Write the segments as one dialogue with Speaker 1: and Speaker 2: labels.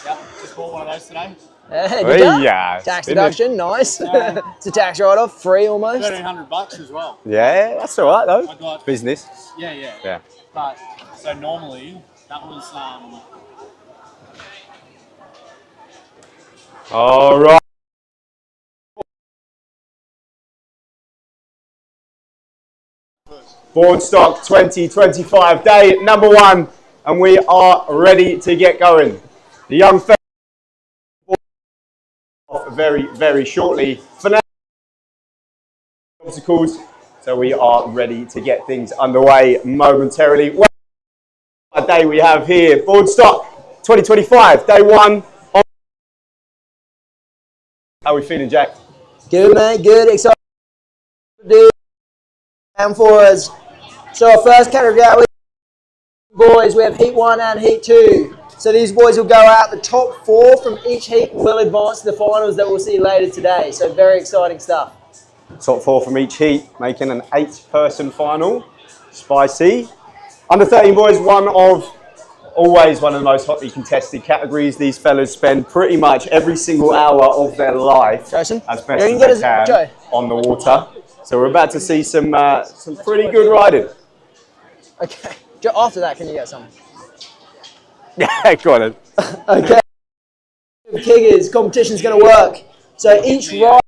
Speaker 1: Yep, just bought one of those today.
Speaker 2: Yeah,
Speaker 3: tax deduction, nice. It's a tax write-off, free almost.
Speaker 1: $1,300 as well.
Speaker 2: Yeah, that's all right though.
Speaker 1: I got
Speaker 2: business.
Speaker 1: Yeah. But so normally that was
Speaker 2: All right. Boardstock 2025 day number 1, and we are ready to get going. The young fella very, very shortly. For now, obstacles, so we are ready to get things underway momentarily. What a day we have here, Boardstock 2025, day 1. How are we feeling, Jack?
Speaker 3: Good, mate, good, excited to do and for us. So our first category out with boys, we have heat 1 and heat 2. So these boys will go out. The top 4 from each heat will advance to the finals that we'll see later today. So very exciting stuff.
Speaker 2: Top 4 from each heat, making an 8-person final. Spicy. Under 13 boys, always one of the most hotly contested categories. These fellas spend pretty much every single hour of their life
Speaker 3: Jason,
Speaker 2: as best as they can on the water. So we're about to see some pretty good riding.
Speaker 3: Okay. After that, can you get some?
Speaker 2: Yeah, go on then.
Speaker 3: Okay. Kickers, competition's going to work. So each ride,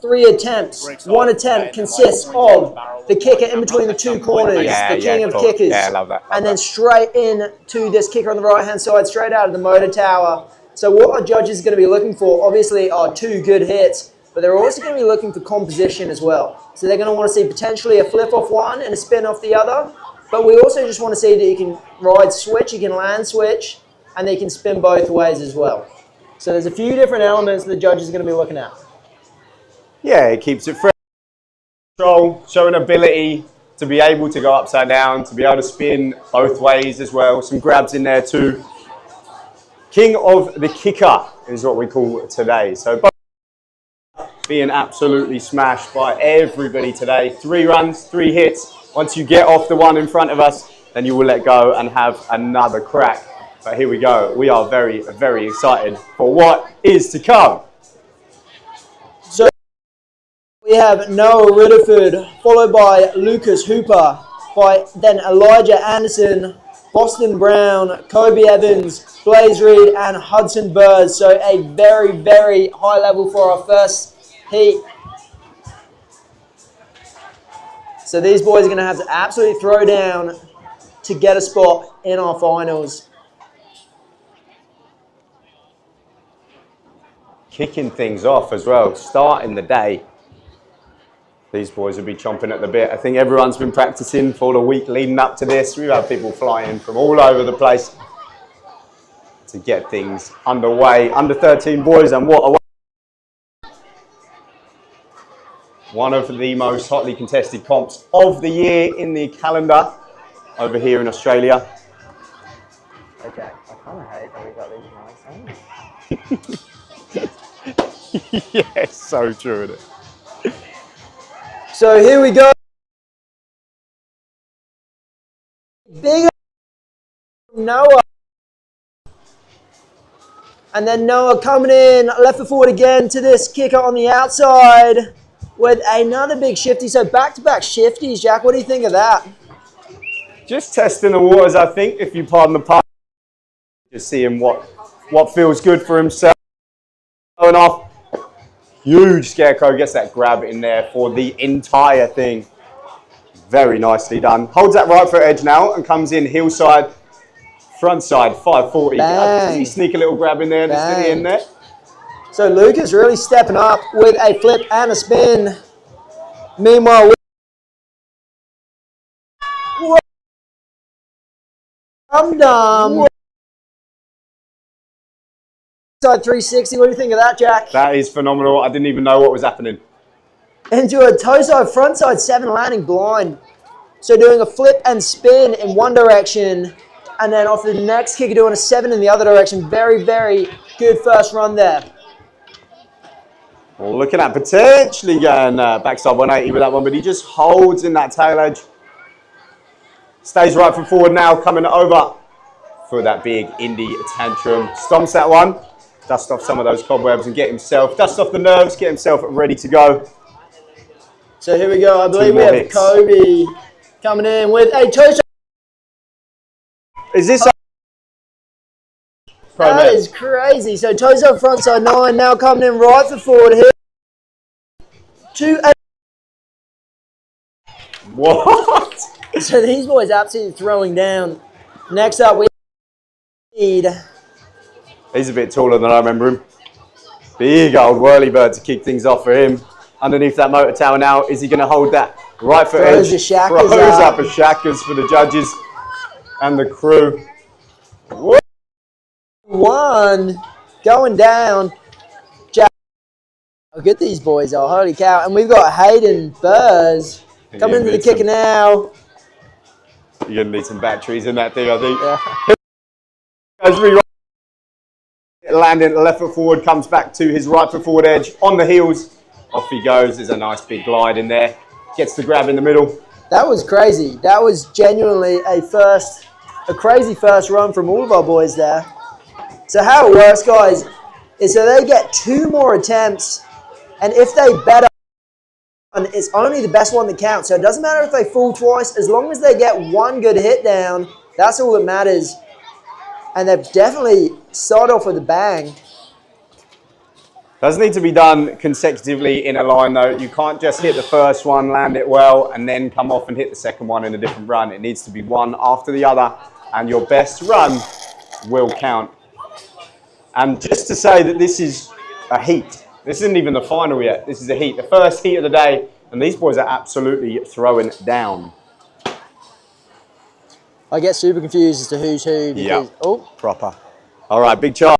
Speaker 3: 3 attempts. 1 attempt consists of the kicker in between the 2 corners, the king of kickers.
Speaker 2: Yeah, I love that.
Speaker 3: And then straight in to this kicker on the right-hand side, straight out of the motor tower. So what our judges are going to be looking for, obviously, are 2 good hits, but they're also going to be looking for composition as well. So they're going to want to see potentially a flip off one and a spin off the other. But we also just want to see that you can ride switch, you can land switch, and they can spin both ways as well. So there's a few different elements the judges are going to be looking at.
Speaker 2: Yeah, it keeps it fresh. Control, showing ability to be able to go upside down, to be able to spin both ways as well. Some grabs in there too. King of the kicker is what we call today. So both being absolutely smashed by everybody today. 3 runs, 3 hits. Once you get off the one in front of us, then you will let go and have another crack. But here we go. We are very, very excited for what is to come.
Speaker 3: So we have Noah Ridderford, followed by Lucas Hooper, then Elijah Anderson, Boston Brown, Kobe Evans, Blaze Reed, and Hudson Burrs. So a very, very high level for our first heat. So these boys are going to have to absolutely throw down to get a spot in our finals.
Speaker 2: Kicking things off as well, starting the day. These boys will be chomping at the bit. I think everyone's been practicing for the week leading up to this. We've had people flying from all over the place to get things underway. Under 13 boys, and what a way. One of the most hotly contested comps of the year in the calendar over here in Australia.
Speaker 3: Okay, I kind of hate that we got these mics on.
Speaker 2: Yeah, so true, isn't it?
Speaker 3: So here we go. Big Noah. And then Noah coming in, left foot forward again to this kicker on the outside with another big shifty. So back-to-back shifties, Jack. What do you think of that?
Speaker 2: Just testing the waters, I think, if you pardon the pun. Just seeing what feels good for himself. Going off. Huge Scarecrow, gets that grab in there for the entire thing. Very nicely done. Holds that right foot edge now and comes in heel side, front side, 540. Does he sneak a little grab in there and steady in there?
Speaker 3: So Lucas really stepping up with a flip and a spin. Meanwhile, Side 360, what do you think of that, Jack?
Speaker 2: That is phenomenal. I didn't even know what was happening.
Speaker 3: Into a toe side, front side 7 landing blind. So doing a flip and spin in one direction, and then off the next kicker doing a 7 in the other direction. Very, very good first run there.
Speaker 2: Well, looking at potentially going backside 180 with that one, but he just holds in that tail edge. Stays right foot forward now, coming over for that big indie tantrum. Stomps that one, dust off some of those cobwebs and dust off the nerves, get himself ready to go.
Speaker 3: So here we go. I believe we have
Speaker 2: hits.
Speaker 3: Kobe coming in with a toe.
Speaker 2: Is this
Speaker 3: That is crazy. So toes up front side 9, now coming in right for forward here. 2-8.
Speaker 2: What?
Speaker 3: So these boys absolutely throwing down. Next up, we need.
Speaker 2: He's a bit taller than I remember him. Big old whirly bird to kick things off for him. Underneath that motor tower now, is he going to hold that right foot
Speaker 3: Throws
Speaker 2: edge?
Speaker 3: the shackers
Speaker 2: Throws
Speaker 3: up.
Speaker 2: up a shackers for the judges and the crew. Woo!
Speaker 3: 1 going down. Jack. Look at these boys, oh holy cow. And we've got Hayden Burrs coming into the kicker now.
Speaker 2: You're going to need some batteries in that thing, I think.
Speaker 3: Yeah.
Speaker 2: Goes re- landing left foot forward, comes back to his right foot forward edge on the heels. Off he goes. There's a nice big glide in there. Gets the grab in the middle.
Speaker 3: That was crazy. That was genuinely a crazy first run from all of our boys there. So how it works, guys, is so they get 2 more attempts, and if they better, it's only the best one that counts. So it doesn't matter if they fall twice, as long as they get 1 good hit down, that's all that matters. And they've definitely started off with a bang.
Speaker 2: Does need to be done consecutively in a line though. You can't just hit the first one, land it well, and then come off and hit the second one in a different run. It needs to be one after the other, and your best run will count. And just to say that this is a heat. This isn't even the final yet. This is a heat. The first heat of the day, and these boys are absolutely throwing down.
Speaker 3: I get super confused as to who's who.
Speaker 2: Yeah,
Speaker 3: Oh,
Speaker 2: proper. All right, big charge.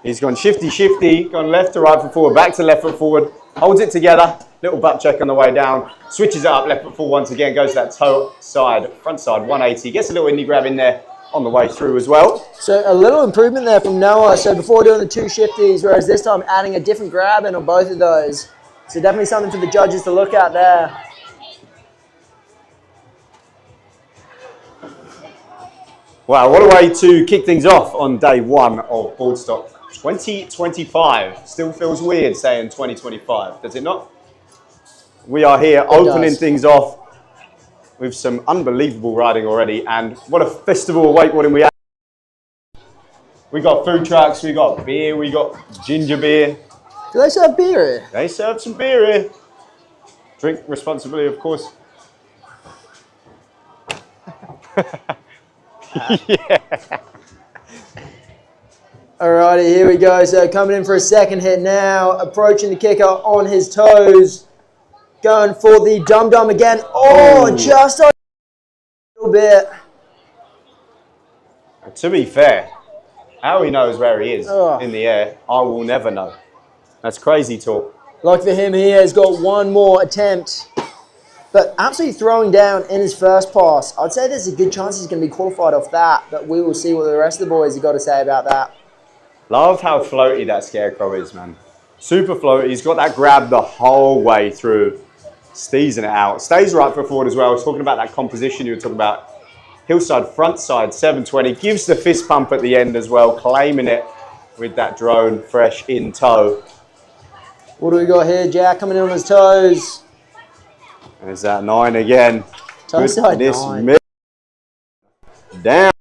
Speaker 2: He's gone shifty, gone left to right foot forward, back to left foot forward, holds it together, little butt check on the way down, switches it up, left foot forward once again, goes to that toe side, front side, 180, gets a little indie grab in there on the way through as well.
Speaker 3: so a little improvement there from Noah. So before doing the 2 shifties, whereas this time adding a different grab in on both of those. So definitely something for the judges to look at there.
Speaker 2: Wow, what a way to kick things off on day 1 of Boardstock 2025. Still feels weird saying 2025, does it not? We are here opening things off with some unbelievable riding already, and what a festival of wakeboarding we have. We got food trucks, we got beer, we got ginger beer.
Speaker 3: Do they serve beer here?
Speaker 2: They serve some beer here. Drink responsibly, of course. Yeah.
Speaker 3: Alrighty, here we go. So coming in for a second hit now, approaching the kicker on his toes. Going for the dum-dum again. Oh, just a little bit.
Speaker 2: To be fair, how he knows where he is in the air, I will never know. That's crazy talk.
Speaker 3: Like for him, he has got 1 more attempt. But absolutely throwing down in his first pass. I'd say there's a good chance he's going to be qualified off that, but we will see what the rest of the boys have got to say about that.
Speaker 2: Love how floaty that Scarecrow is, man. Super floaty. He's got that grab the whole way through. Steezing it out. Stays right foot forward as well. Talking about that composition you were talking about. Hillside, front side, 720. Gives the fist pump at the end as well. Claiming it with that drone fresh in tow.
Speaker 3: What do we got here? Jack coming in on his toes.
Speaker 2: There's that 9 again.
Speaker 3: Toe side 9.
Speaker 2: Down.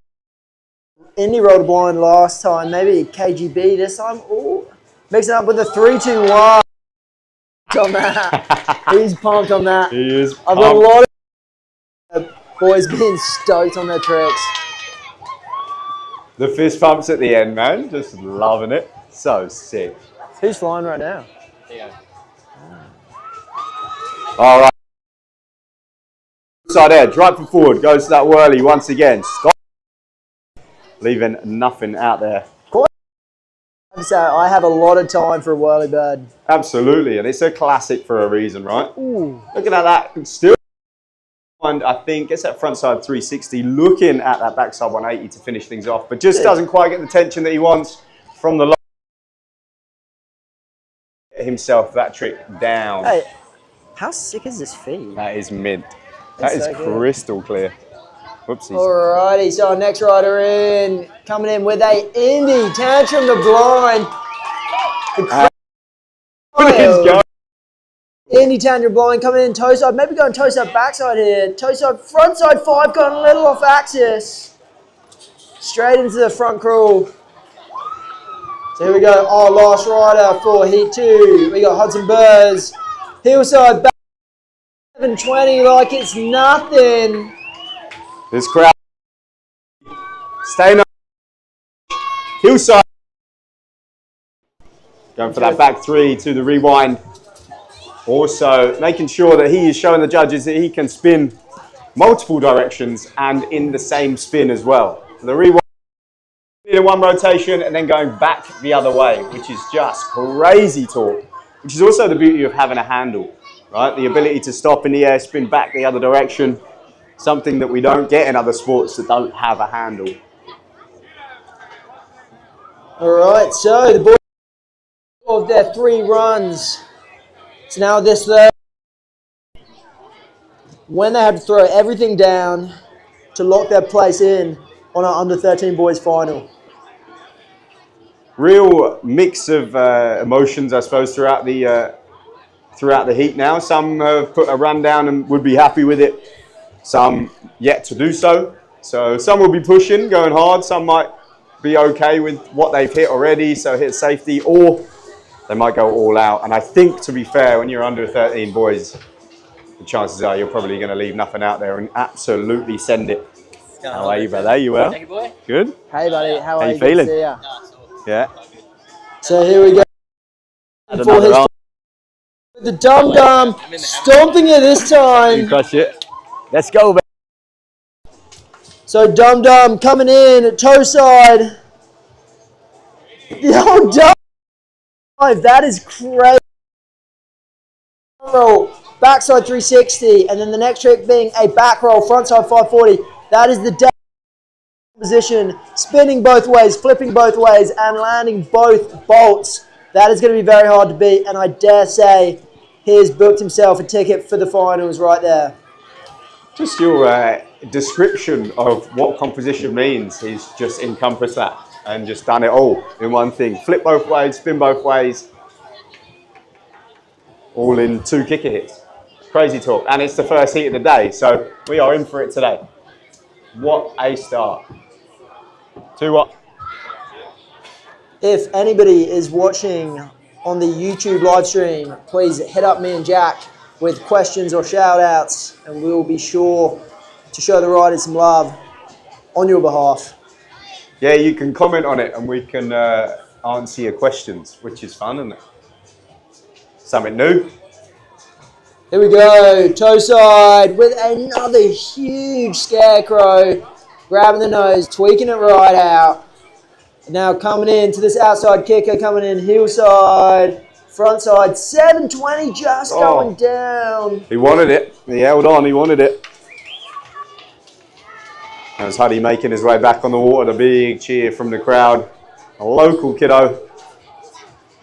Speaker 3: Indy rolled a blind last time. Maybe KGB this time. Ooh. Mixing up with a 3-2-1. On that. He's pumped on that.
Speaker 2: He is pumped.
Speaker 3: I've got a lot of boys being stoked on their tricks.
Speaker 2: The fist pumps at the end, man. Just loving it. So sick.
Speaker 3: Who's flying right now?
Speaker 1: Yeah.
Speaker 2: All right. Side edge, right foot forward. Goes to that whirly once again. Stop. Leaving nothing out there.
Speaker 3: So I have a lot of time for a whirly bird.
Speaker 2: Absolutely, and it's a classic for a reason, right?
Speaker 3: Ooh.
Speaker 2: Looking at that, still, and I think it's that front side 360, looking at that backside 180 to finish things off, but just doesn't quite get the tension that he wants from the line. Himself that trick down.
Speaker 3: Hey, how sick is this feed?
Speaker 2: That is mint. That is
Speaker 3: so good.
Speaker 2: crystal clear. Whoopsies.
Speaker 3: Alrighty, so our next rider in, coming in with a Indy Tantrum the blind.
Speaker 2: What is going?
Speaker 3: Indy Tantrum blind coming in toe side, maybe going toe side backside here. Toe side, front side 5, going a little off axis. Straight into the front crawl. So here we go, our last rider for heat 2. We got Hudson Burrs, hillside back 720 like it's nothing.
Speaker 2: This crowd staying up. Hillside. Going for that back 3 to the rewind. Also making sure that he is showing the judges that he can spin multiple directions and in the same spin as well. So the rewind in one rotation and then going back the other way, which is just crazy talk. Which is also the beauty of having a handle, right? The ability to stop in the air, spin back the other direction. Something that we don't get in other sports that don't have a handle.
Speaker 3: All right, so the boys of their 3 runs. So now this third, when they have to throw everything down to lock their place in on our under 13 boys final.
Speaker 2: Real mix of emotions, I suppose, throughout the heat now. Some have put a run down and would be happy with it. Some yet to do so. So some will be pushing, going hard. Some might be okay with what they've hit already, so hit safety, or they might go all out. And I think, to be fair, when you're under 13 boys, the chances are you're probably going to leave nothing out there and absolutely send it. How are you, brother? You well?
Speaker 1: Thank you, boy.
Speaker 2: Good?
Speaker 3: Hey, buddy, how are you?
Speaker 2: feeling?
Speaker 3: Good to see ya.
Speaker 2: Yeah.
Speaker 3: So here we go. For his with the Dum Dum stomping it this time.
Speaker 2: Crush it. Let's go, man.
Speaker 3: So Dum Dum coming in, toe side. Yo, Dum, that is crazy. Roll, backside 360, and then the next trick being a back roll, front side 540. That is the position, spinning both ways, flipping both ways, and landing both bolts. That is going to be very hard to beat, and I dare say he has booked himself a ticket for the finals right there.
Speaker 2: Just your description of what composition means, he's just encompassed that and just done it all in one thing. Flip both ways, spin both ways, all in 2 kicker hits. Crazy talk. And it's the first heat of the day, so we are in for it today. What a start. 2 what?
Speaker 3: If anybody is watching on the YouTube live stream, please hit up me and Jack with questions or shout outs, and we will be sure to show the riders some love on your behalf.
Speaker 2: Yeah, you can comment on it and we can answer your questions, which is fun, isn't it? Something new.
Speaker 3: Here we go, toe side with another huge scarecrow, grabbing the nose, tweaking it right out. Now coming in to this outside kicker, coming in hillside, front side, 720 just going down.
Speaker 2: He wanted it. He held on, he wanted it. There's Huddy making his way back on the water. The big cheer from the crowd. A local kiddo.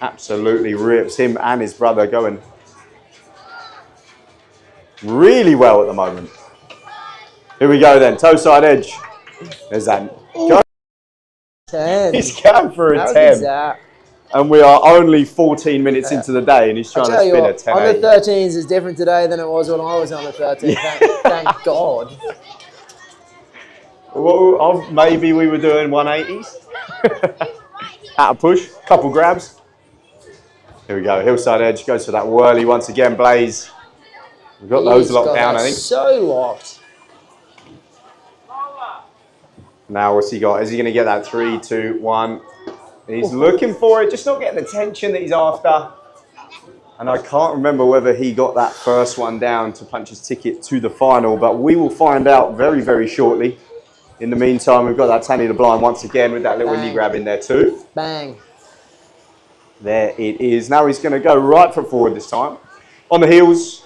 Speaker 2: Absolutely rips him and his brother going really well at the moment. Here we go then. Toe side edge. There's that.
Speaker 3: 10.
Speaker 2: He's going for a
Speaker 3: How
Speaker 2: 10.
Speaker 3: is that?
Speaker 2: And we are only 14 minutes into the day and he's trying to spin a 10.
Speaker 3: Under 13s is different today than it was when I was under 13. Thank God.
Speaker 2: Well, maybe we were doing 180s. Out of push, couple grabs. Here we go, hillside edge, goes for that whirly once again, Blaze. We've got those locked down, I think.
Speaker 3: So locked.
Speaker 2: Now what's he got? Is he going to get that 3, 2, 1? He's looking for it, just not getting the tension that he's after. And I can't remember whether he got that first one down to punch his ticket to the final, but we will find out very, very shortly. In the meantime, we've got that Tanny the Blind once again with that little knee grab in there too.
Speaker 3: Bang.
Speaker 2: There it is. Now he's going to go right foot forward this time. On the heels.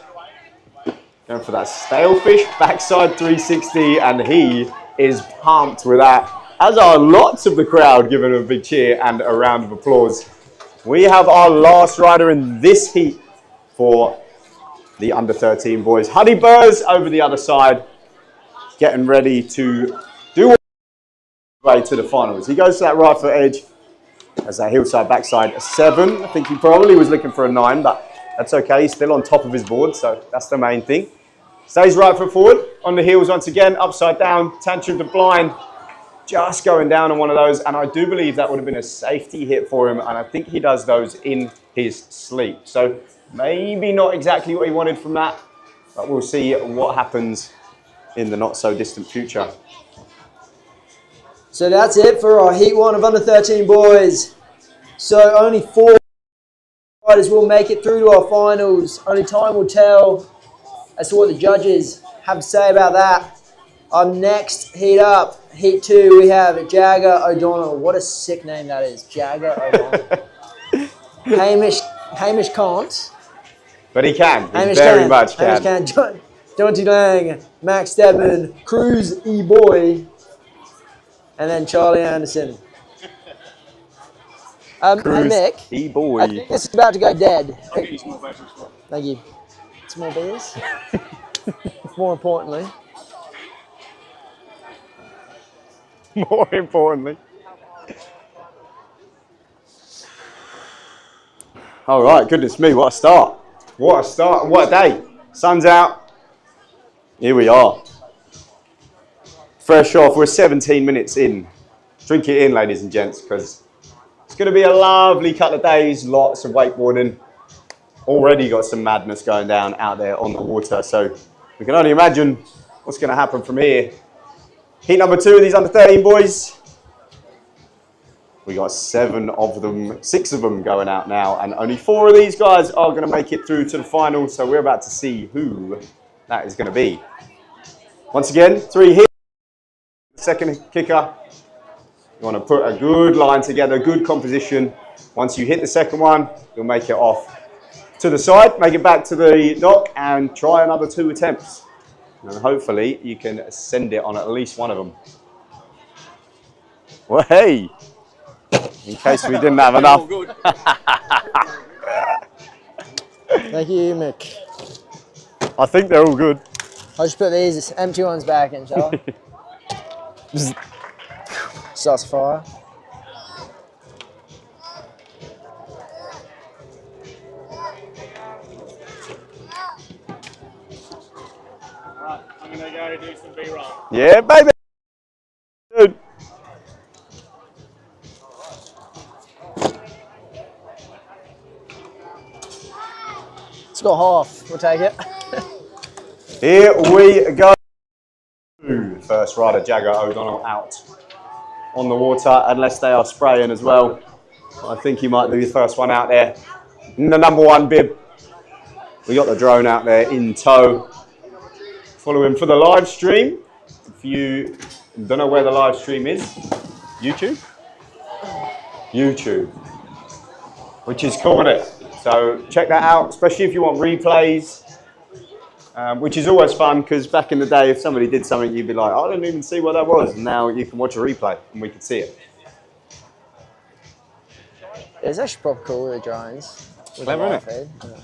Speaker 2: Going for that stale fish, backside 360, and he is pumped with that. As are lots of the crowd giving him a big cheer and a round of applause. We have our last rider in this heat for the under 13 boys. Huddy Burrs over the other side. getting ready to do all the way to the finals. He goes to that right foot edge as that hillside backside a 7. I think he probably was looking for a 9, but that's okay. He's still on top of his board, so that's the main thing. Stays right foot forward, on the heels once again, upside down, tantrum to blind. Just going down on one of those, and I do believe that would have been a safety hit for him, and I think he does those in his sleep. So maybe not exactly what he wanted from that, but we'll see what happens in the not so distant future.
Speaker 3: So that's it for our Heat 1 of under 13 boys. So only 4 riders will make it through to our finals. Only time will tell as to what the judges have to say about that. Our next heat up, Heat 2, we have Jagger O'Donnell. What a sick name that is, Jagger O'Donnell. Hamish can't.
Speaker 2: But he can, he
Speaker 3: Hamish
Speaker 2: very
Speaker 3: can.
Speaker 2: much can.
Speaker 3: Hamish can. John T. Lang, Max Stedman, Cruz E-Boy, and then Charlie Anderson. Hey Mick,
Speaker 2: E-Boy.
Speaker 3: I think this is about to go dead.
Speaker 1: I'll get you small beers as well.
Speaker 3: Thank you. Small beers. More importantly.
Speaker 2: More importantly. All right, goodness me, what a start. What a start and what a day. Sun's out. Here we are. Fresh off, we're 17 minutes in. Drink it in, ladies and gents, because it's going to be a lovely couple of days, lots of wakeboarding. Already got some madness going down out there on the water, so we can only imagine what's going to happen from here. Heat number 2 of these under 13 boys. We got 7 of them, 6 of them going out now, and only 4 of these guys are going to make it through to the final, so we're about to see who that is going to be. Once again, 3 hits. Second kicker. You want to put a good line together, good composition. Once you hit the second one, you'll make it off to the side, make it back to the dock, and try another 2 attempts. And hopefully you can send it on at least one of them. Well, hey, in case we didn't have enough.
Speaker 3: Thank you, Mick.
Speaker 2: I think they're all good.
Speaker 3: I'll just put these empty ones back in, shall I? Starts a fire.
Speaker 1: Alright, I'm going to go do some B-roll.
Speaker 2: Yeah, baby. Good.
Speaker 3: It's got half. We'll take it.
Speaker 2: Here we go. First rider, Jagger O'Donnell, out on the water, unless they are spraying as well. I think he might be the first one out there. In the number 1 bib. We got the drone out there in tow. Follow him for the live stream. If you don't know where the live stream is, YouTube? YouTube. Which is cool, isn't it? So check that out, especially if you want replays. Which is always fun, because back in the day, if somebody did something, you'd be like, I didn't even see what that was. And now you can watch a replay, and we can see it.
Speaker 3: It's actually proper cool with the drones.
Speaker 2: Clever, isn't it?
Speaker 3: Yeah.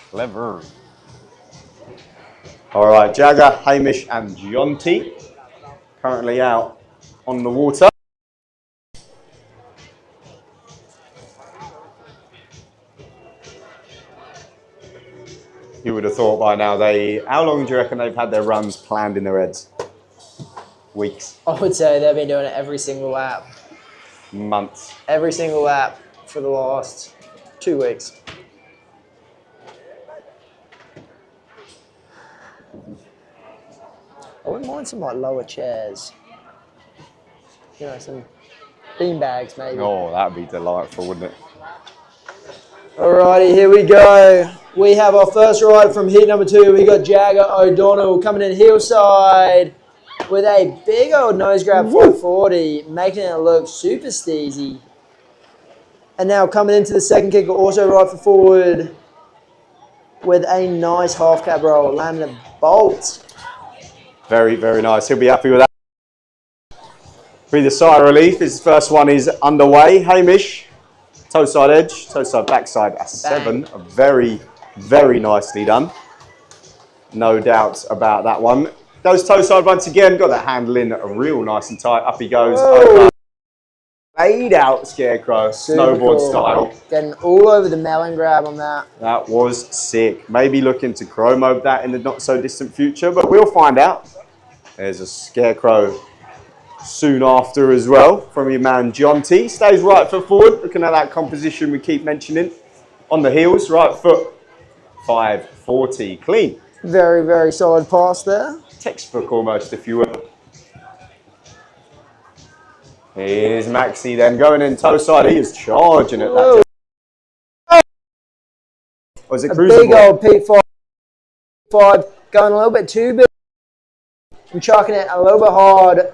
Speaker 2: Clever. All right, Jagger, Hamish, and Jonty currently out on the water. You would have thought by now how long do you reckon they've had their runs planned in their heads? Weeks?
Speaker 3: I would say they've been doing it every single lap.
Speaker 2: Months.
Speaker 3: Every single lap for the last 2 weeks. I wouldn't mind some like lower chairs. You know, some bean bags maybe.
Speaker 2: Oh, that'd be delightful, wouldn't it?
Speaker 3: Alrighty, here we go. We have our first ride from heat number 2. We got Jagger O'Donnell coming in hillside with a big old nose grab 540, making it look super steezy. And now coming into the second kicker, also right for forward with a nice half cab roll, landing a bolt.
Speaker 2: Very, very nice. He'll be happy with that. Breathe a sigh of relief. His first one is underway. Hamish, toe side edge, toe side backside, a 7. Very, very nicely done. No doubts about that one. Goes toe side once again. Got that handle in real nice and tight. Up he goes. Over. Laid out Scarecrow, snowboard style.
Speaker 3: Getting all over the melon grab on that.
Speaker 2: That was sick. Maybe looking to chromo that in the not so distant future, but we'll find out. There's a Scarecrow soon after as well from your man John T. Stays right foot forward. Looking at that composition we keep mentioning. On the heels, right foot. 540 clean.
Speaker 3: Very, very solid pass there.
Speaker 2: Textbook almost, if you will. Here's Maxi then going in toe side. He is charging at that. Was it cruiser?
Speaker 3: Big old P5 going a little bit too big. I'm chucking it a little bit hard.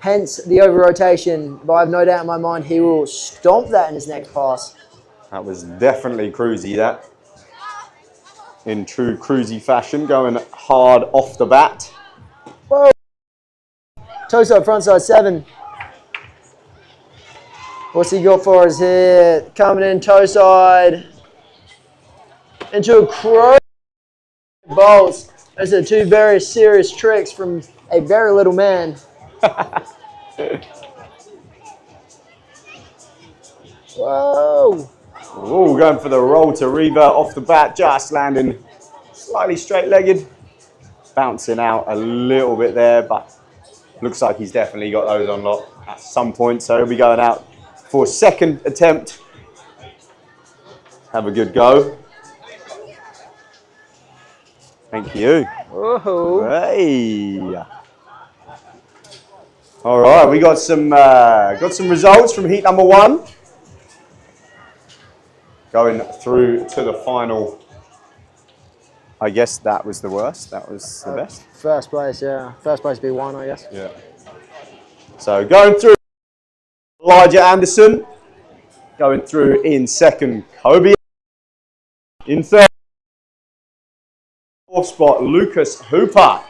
Speaker 3: Hence the over rotation. But I have no doubt in my mind he will stomp that in his next pass.
Speaker 2: That was definitely cruisy, that. In true cruisy fashion, going hard off the bat.
Speaker 3: Whoa. Toe side, front side, 7. What's he got for us here? Coming in toe side. Into a crow. Bolts. Those are two very serious tricks from a very little man. Whoa.
Speaker 2: Ooh, going for the roll to Reva off the bat, just landing slightly straight-legged. Bouncing out a little bit there, but looks like he's definitely got those on lock at some point, so he'll be going out for a second attempt. Have a good go. Thank you.
Speaker 3: Whoa.
Speaker 2: Hey. All right, we got some results from heat number 1. Going through to the final. I guess that was the worst. That was the best.
Speaker 3: First place, yeah. First place B1, I guess.
Speaker 2: Yeah. So going through, Elijah Anderson. Going through in second, Kobe. In third, fourth spot, Lucas Hooper.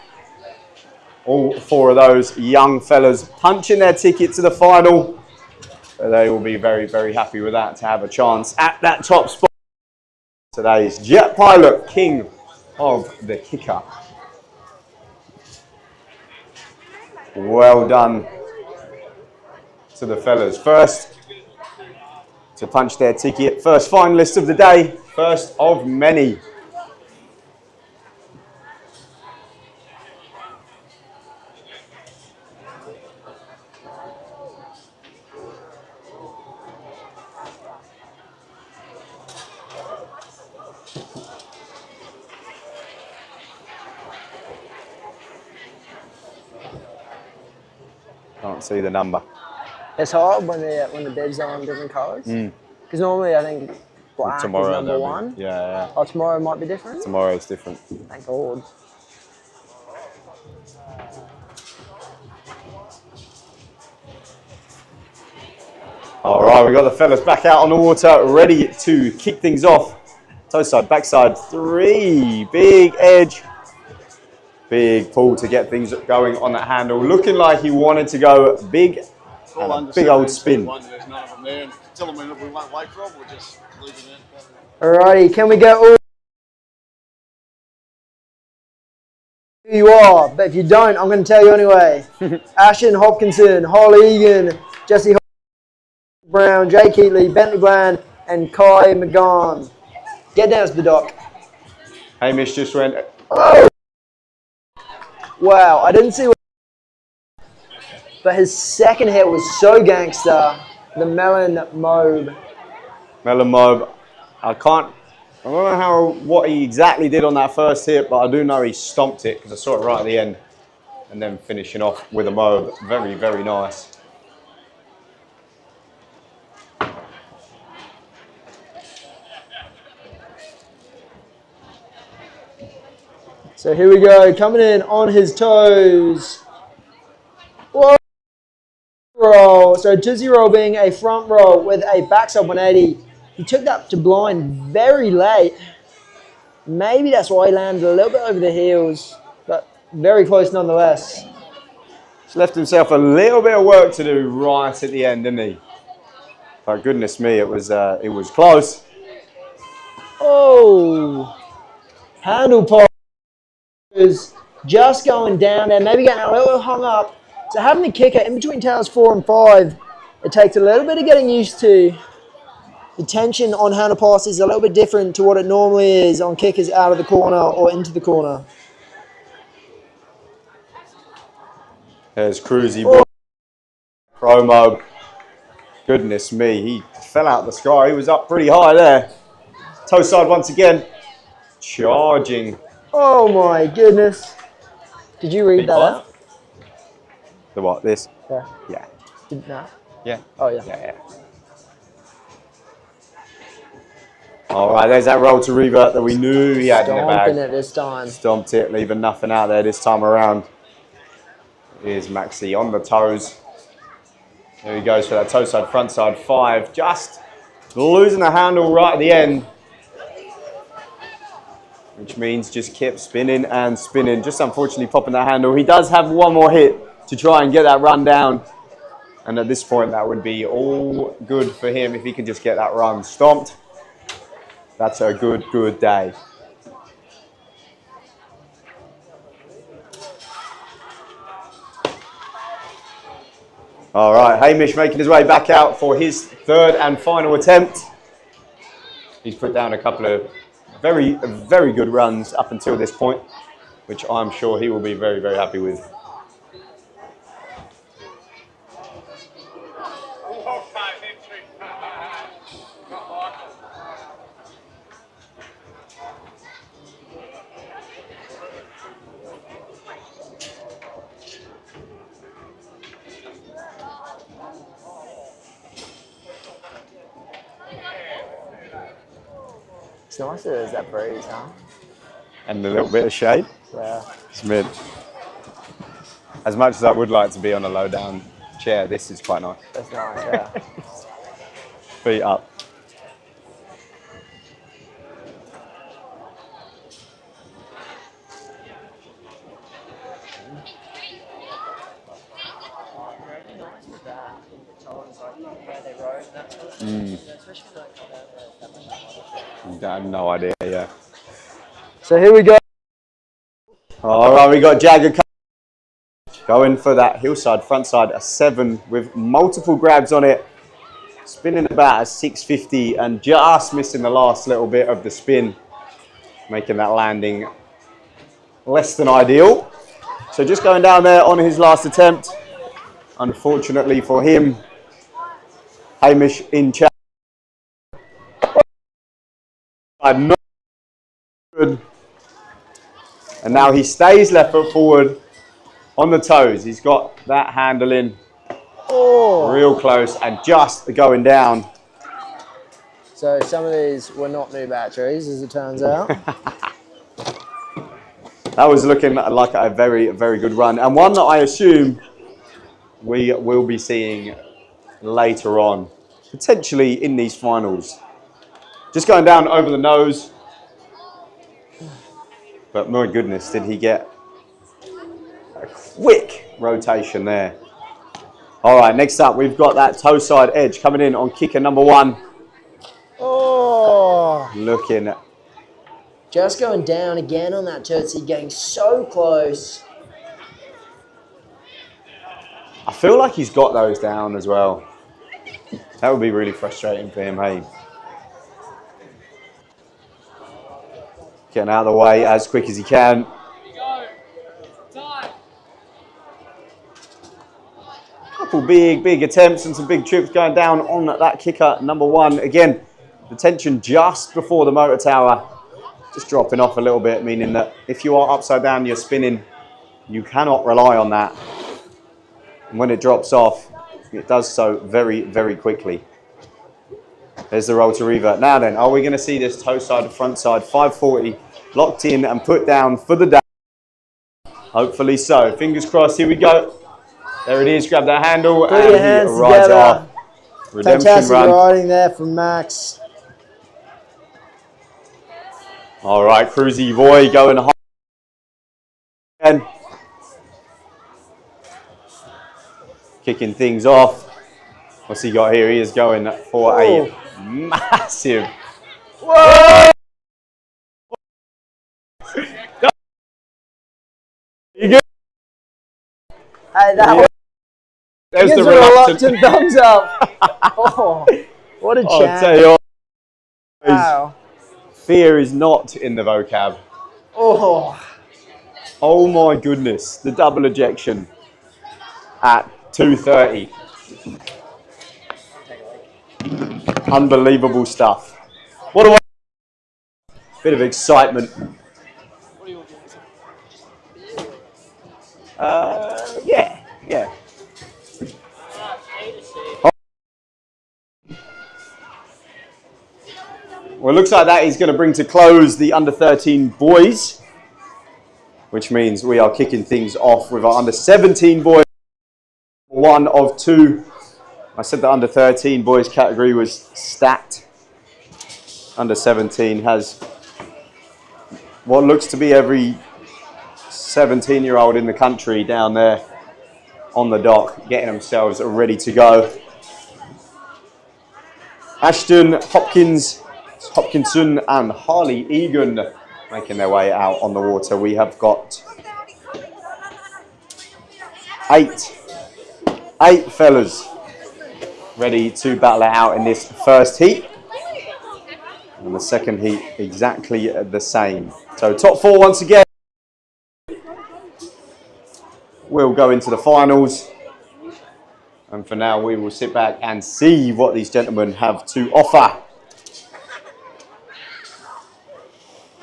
Speaker 2: All 4 of those young fellas punching their ticket to the final. So they will be very, very happy with that to have a chance at that top spot. Today's Jet Pilot, king of the kicker. Well done to the fellas. First to punch their ticket. First finalist of the day. First of many. Can't see the number.
Speaker 3: It's hard when the bibs are on different colours. Because normally I think black is number 1.
Speaker 2: Yeah.
Speaker 3: Oh, tomorrow might be different?
Speaker 2: Tomorrow's different.
Speaker 3: Thank God.
Speaker 2: All right, we got the fellas back out on the water, ready to kick things off. Toe side, backside, 3. Big edge. Big pull to get things going on that handle. Looking like he wanted to go big, and a big old spin.
Speaker 1: There's none of them there. And tell them we won't wait for them, we'll just leave it in.
Speaker 3: Alrighty, can we get all who you are? But if you don't, I'm going to tell you anyway. Ashton Hopkinson, Holly Egan, Jesse Brown, Jay Keatley, Bentley Bland, and Kai McGahn. Get down to the dock.
Speaker 2: Hamish just went.
Speaker 3: Oh. Wow, I didn't see what. But his second hit was so gangster. The Melon Mobe.
Speaker 2: Melon Mobe. I don't know what he exactly did on that first hit, but I do know he stomped it because I saw it right at the end. And then finishing off with a Mobe. Very, very nice.
Speaker 3: So here we go, coming in on his toes. Whoa. Roll. So Dizzy roll being a front roll with a backside 180. He took that to blind very late. Maybe that's why he landed a little bit over the heels, but very close nonetheless.
Speaker 2: He's left himself a little bit of work to do right at the end, didn't he? But goodness me, it was close.
Speaker 3: Oh, handle pop. is just going down there, maybe getting a little hung up. So having the kicker in between towers 4 and 5, it takes a little bit of getting used to. The tension on hand pass is a little bit different to what it normally is on kickers out of the corner or into the corner.
Speaker 2: There's Cruzy Boy. Promo. Goodness me, he fell out of the sky. He was up pretty high there. Toe side once again. Charging.
Speaker 3: Oh my goodness. Did you read that out?
Speaker 2: The what? This?
Speaker 3: Yeah.
Speaker 2: Yeah.
Speaker 3: No?
Speaker 2: Yeah.
Speaker 3: Oh yeah.
Speaker 2: Yeah. All right, there's that roll to revert that we knew he had in the bag.
Speaker 3: Stomping it this time.
Speaker 2: Stomped it, leaving nothing out there this time around. Here's Maxi on the toes. Here he goes for that toe side, front side 5. Just losing the handle right at the end. Which means just kept spinning and spinning. Just unfortunately popping that handle. He does have one more hit to try and get that run down. And at this point, that would be all good for him if he can just get that run stomped. That's a good day. All right, Hamish making his way back out for his 3rd and final attempt. He's put down a couple of very good runs up until this point, which I'm sure he will be very happy with.
Speaker 3: It's nice that there's that breeze, huh?
Speaker 2: And a little bit of shade.
Speaker 3: Yeah.
Speaker 2: It's mid. As much as I would like to be on a low down chair, this is quite nice.
Speaker 3: That's nice, yeah.
Speaker 2: Feet up. I have no idea, yeah.
Speaker 3: So here we go.
Speaker 2: All right, we got Jagger going for that hillside, front side, a 7 with multiple grabs on it. Spinning about a 650 and just missing the last little bit of the spin, making that landing less than ideal. So just going down there on his last attempt. Unfortunately for him, Hamish in chat. Not good. And now he stays left foot forward on the toes. He's got that handle in real close and just going down.
Speaker 3: So some of these were not new batteries, as it turns out.
Speaker 2: That was looking like a very good run, and one that I assume we will be seeing later on, potentially in these finals. Just going down over the nose. But my goodness, did he get a quick rotation there. All right, next up, we've got that toe side edge coming in on kicker number 1.
Speaker 3: Oh!
Speaker 2: Looking.
Speaker 3: Just going down again on that tootsie, getting so close.
Speaker 2: I feel like he's got those down as well. That would be really frustrating for him, hey? Getting out of the way as quick as he can. Couple big attempts and some big trips going down on that kicker number 1. Again, the tension just before the motor tower, just dropping off a little bit, meaning that if you are upside down, you're spinning, you cannot rely on that. And when it drops off, it does so very quickly. There's the roll to revert. Now then, are we going to see this toe side to front side 540 locked in and put down for the day? Hopefully so. Fingers crossed. Here we go. There it is. Grab that handle
Speaker 3: Put your hands together.
Speaker 2: Off. Redemption
Speaker 3: Fantastic
Speaker 2: run.
Speaker 3: riding there from Max.
Speaker 2: All right, Cruzy Boy going high again. Kicking things off. What's he got here? He is going for a massive. Whoa!
Speaker 3: Hey, that
Speaker 2: Yeah.
Speaker 3: was
Speaker 2: There's the
Speaker 3: reluctant thumbs up. Oh, what a
Speaker 2: I'll
Speaker 3: chance.
Speaker 2: tell you what,
Speaker 3: Wow.
Speaker 2: fear is not in the vocab.
Speaker 3: Oh,
Speaker 2: Oh my goodness, the double ejection at 2:30. Unbelievable stuff. What do I? Bit of excitement. Yeah. Well, it looks like that is going to bring to close the under 13 boys, which means we are kicking things off with our under 17 boys. One of two. I said the under 13 boys category was stacked. Under 17 has what looks to be every 17-year-old in the country down there on the dock, getting themselves ready to go. Ashton Hopkinson and Harley Egan making their way out on the water. We have got eight fellas ready to battle it out in this first heat. And the second heat exactly the same. So top four once again. We'll go into the finals. And for now, we will sit back and see what these gentlemen have to offer.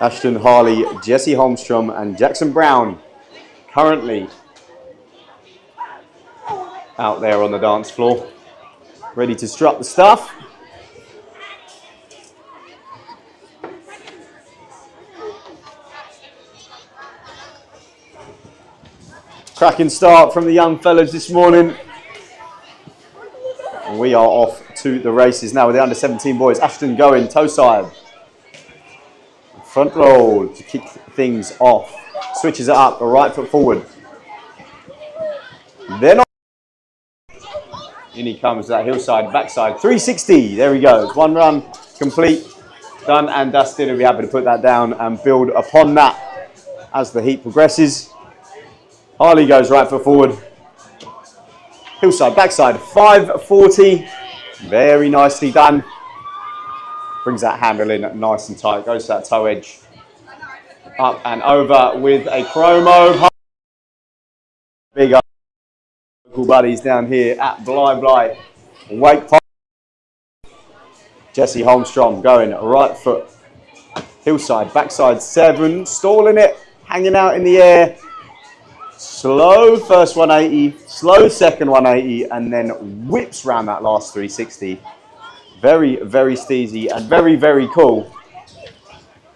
Speaker 2: Ashton Harley, Jesse Holmstrom and Jackson Brown currently out there on the dance floor, ready to strut the stuff. Cracking start from the young fellas this morning. And we are off to the races now with the under 17 boys. Ashton going toe side. Front roll to kick things off. Switches it up, right foot forward. Then in he comes, that hillside, backside, 360. There he goes. One run complete, done and dusted. We'll be happy to put that down and build upon that as the heat progresses. Harley goes right foot forward. Hillside, backside, 540. Very nicely done. Brings that handle in nice and tight. Goes to that toe edge. Up and over with a chromo. Big up. Local buddies down here at Bly Wake Park. Jesse Holmstrom going right foot. Hillside, backside 7. Stalling it. Hanging out in the air. Slow first 180, slow second 180, and then whips round that last 360. Very, very steezy and very, very cool.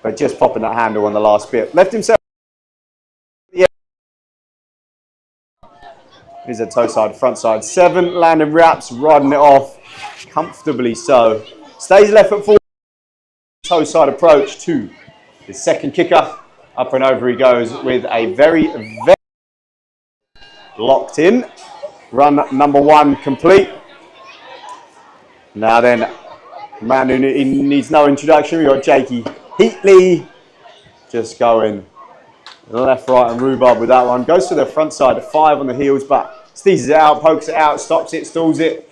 Speaker 2: But just popping that handle on the last bit. Left himself. Yeah. Here's a toe side, front side 7, landing wraps, riding it off comfortably so. Stays left foot forward. Toe side approach to the second kicker. Up and over he goes with a very, very locked in. Run number 1 complete. Now then, man who needs no introduction, we've got Jakey Heatley just going left, right and rhubarb with that one. Goes to the front side, 5 on the heels, but steezes it out, pokes it out, stops it, stalls it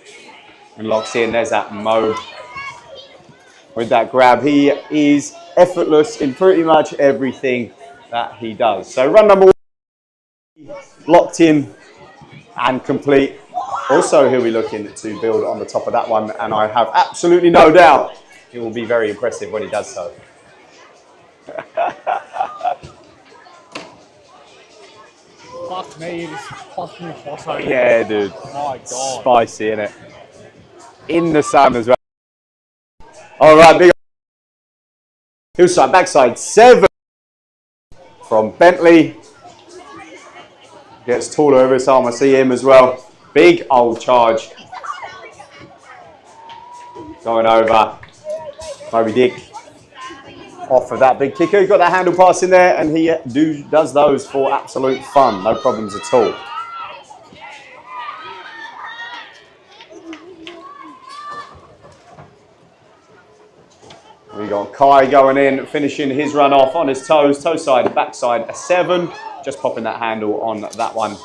Speaker 2: and locks in. There's that mode with that grab. He is effortless in pretty much everything that he does. So run number 1, locked in and complete. Also, he'll be looking to build on the top of that one, and I have absolutely no doubt he will be very impressive when he does so.
Speaker 4: Fuck me, this fucking hot over.
Speaker 2: Yeah, dude.
Speaker 4: My God.
Speaker 2: Spicy, innit? In the sun as well. All right, big hillside, backside 7 from Bentley. Gets taller every time I see him as well. Big old charge. Going over. Moby Dick. Off of that big kicker. He's got that handle pass in there and he does those for absolute fun. No problems at all. We got Kai going in, finishing his run off on his toes. Toe side, backside 7. Just popping that handle on that one.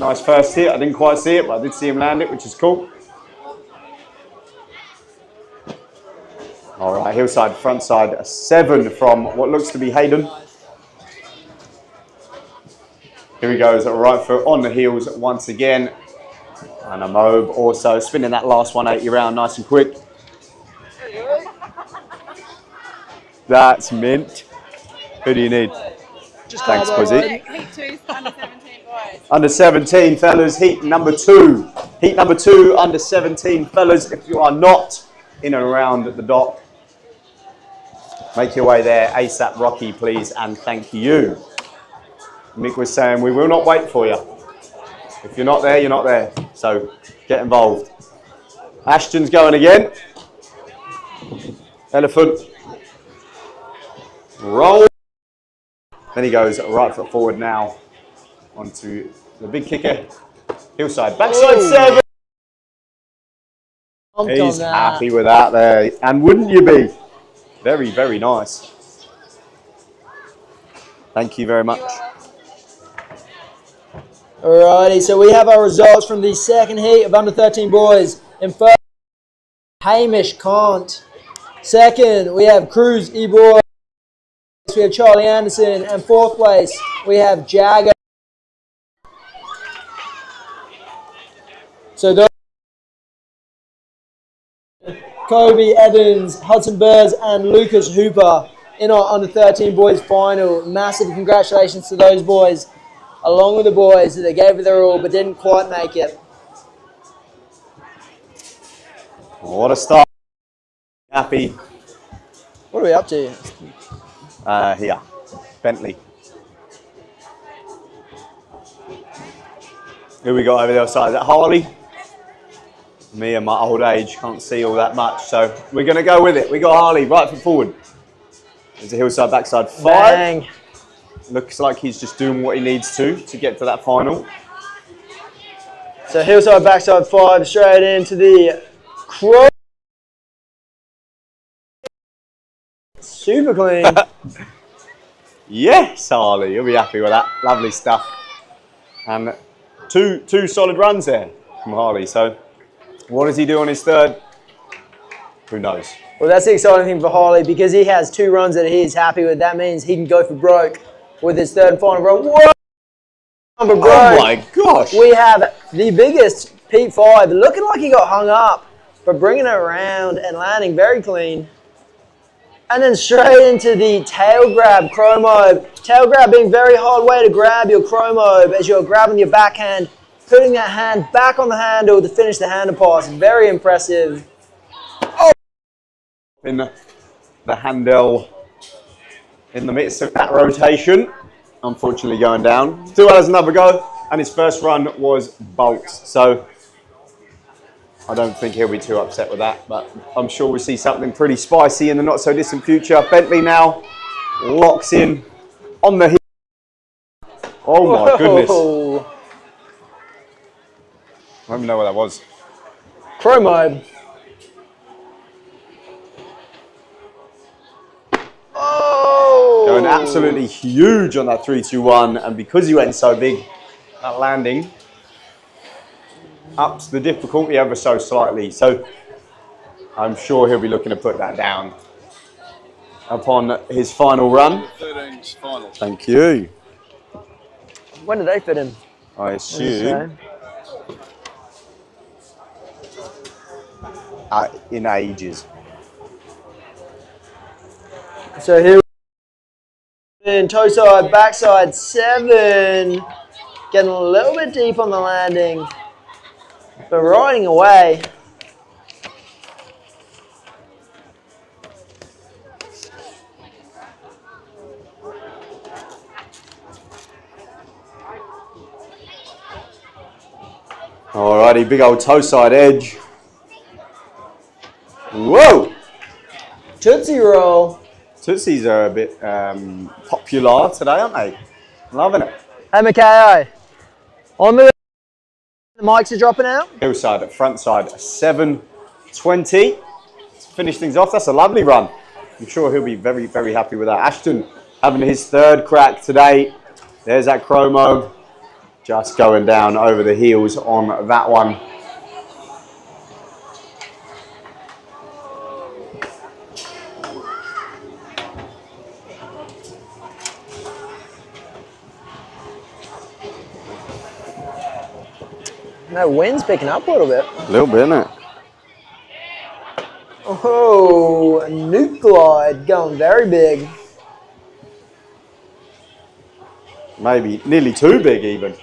Speaker 2: Nice first hit. I didn't quite see it, but I did see him land it, which is cool. All right, hillside, front side, a 7 from what looks to be Hayden. Here he goes, right foot on the heels once again. And a Mobe also spinning that last 180 round nice and quick. That's mint. Who do you need? Thanks, Pussy.
Speaker 5: Heat 2's under 17 boys.
Speaker 2: Under 17, fellas, heat number 2. Heat number 2, under 17, fellas. If you are not in and around the dock, make your way there ASAP, Rocky, please, and thank you. Mick was saying we will not wait for you. If you're not there, you're not there. So get involved. Ashton's going again. Elephant. Roll. Then he goes right foot forward now onto the big kicker. Hillside, backside 7. He's happy with that there. And wouldn't you be? Very, very nice. Thank you very much.
Speaker 3: Alrighty, so we have our results from the second heat of under 13 boys. In first, Hamish Kant. Second, we have Cruz E-Boy. We have Charlie Anderson. And fourth place, we have Jagger. So those Kobe Evans, Hudson Burrs, and Lucas Hooper in our under 13 boys final. Massive congratulations to those boys, along with the boys that gave it their all but didn't quite make it.
Speaker 2: What a start. Happy.
Speaker 3: What are we up to?
Speaker 2: Here, Bentley. Who we got over the other side? Is that Harley? Me and my old age can't see all that much, so we're going to go with it. We got Harley right foot forward. There's a hillside, backside 5.
Speaker 3: Bang.
Speaker 2: Looks like he's just doing what he needs to get to that final.
Speaker 3: So hillside, backside 5, straight into the crow. Super clean.
Speaker 2: Yes, Harley, you'll be happy with that. Lovely stuff. And two solid runs there from Harley. So what does he do on his third? Who knows?
Speaker 3: Well, that's the exciting thing for Harley, because he has 2 runs that he's happy with. That means he can go for broke with his third and final run. Whoa! For broke.
Speaker 2: Oh my gosh!
Speaker 3: We have the biggest P5, looking like he got hung up, but bringing it around and landing very clean. And then straight into the tail grab, chromo. Tail grab being a very hard way to grab your chromo as you're grabbing your backhand, putting that hand back on the handle to finish the handle pass. Very impressive.
Speaker 2: Oh! In the handle in the midst of that rotation, unfortunately going down. Still has another go, and his first run was bolts. So I don't think he'll be too upset with that, but I'm sure we'll see something pretty spicy in the not so distant future. Bentley now locks in on the heel. Oh my goodness. I don't even know what that was.
Speaker 3: Chromo. Oh!
Speaker 2: Going absolutely huge on that 3-2-1, and because he went so big, that landing ups the difficulty ever so slightly. So I'm sure he'll be looking to put that down upon his final run.
Speaker 1: 13's final.
Speaker 2: Thank you.
Speaker 3: When did they fit in?
Speaker 2: I assume in ages.
Speaker 3: So here in toe side, backside 7. Getting a little bit deep on the landing, but riding away.
Speaker 2: Alrighty, big old toe side edge. Whoa!
Speaker 3: Tootsie roll.
Speaker 2: Tootsies are a bit popular today, aren't they? Loving it.
Speaker 3: Hey, Mackay. On the mics are dropping out.
Speaker 2: Hillside at front side, 7:20. To finish things off, that's a lovely run. I'm sure he'll be very, very happy with that. Ashton having his third crack today. There's that chromo. Just going down over the heels on that one.
Speaker 3: No, wind's picking up a little bit.
Speaker 2: A little bit, isn't it?
Speaker 3: Oh, a nuke glide going very big.
Speaker 2: Maybe nearly too big even.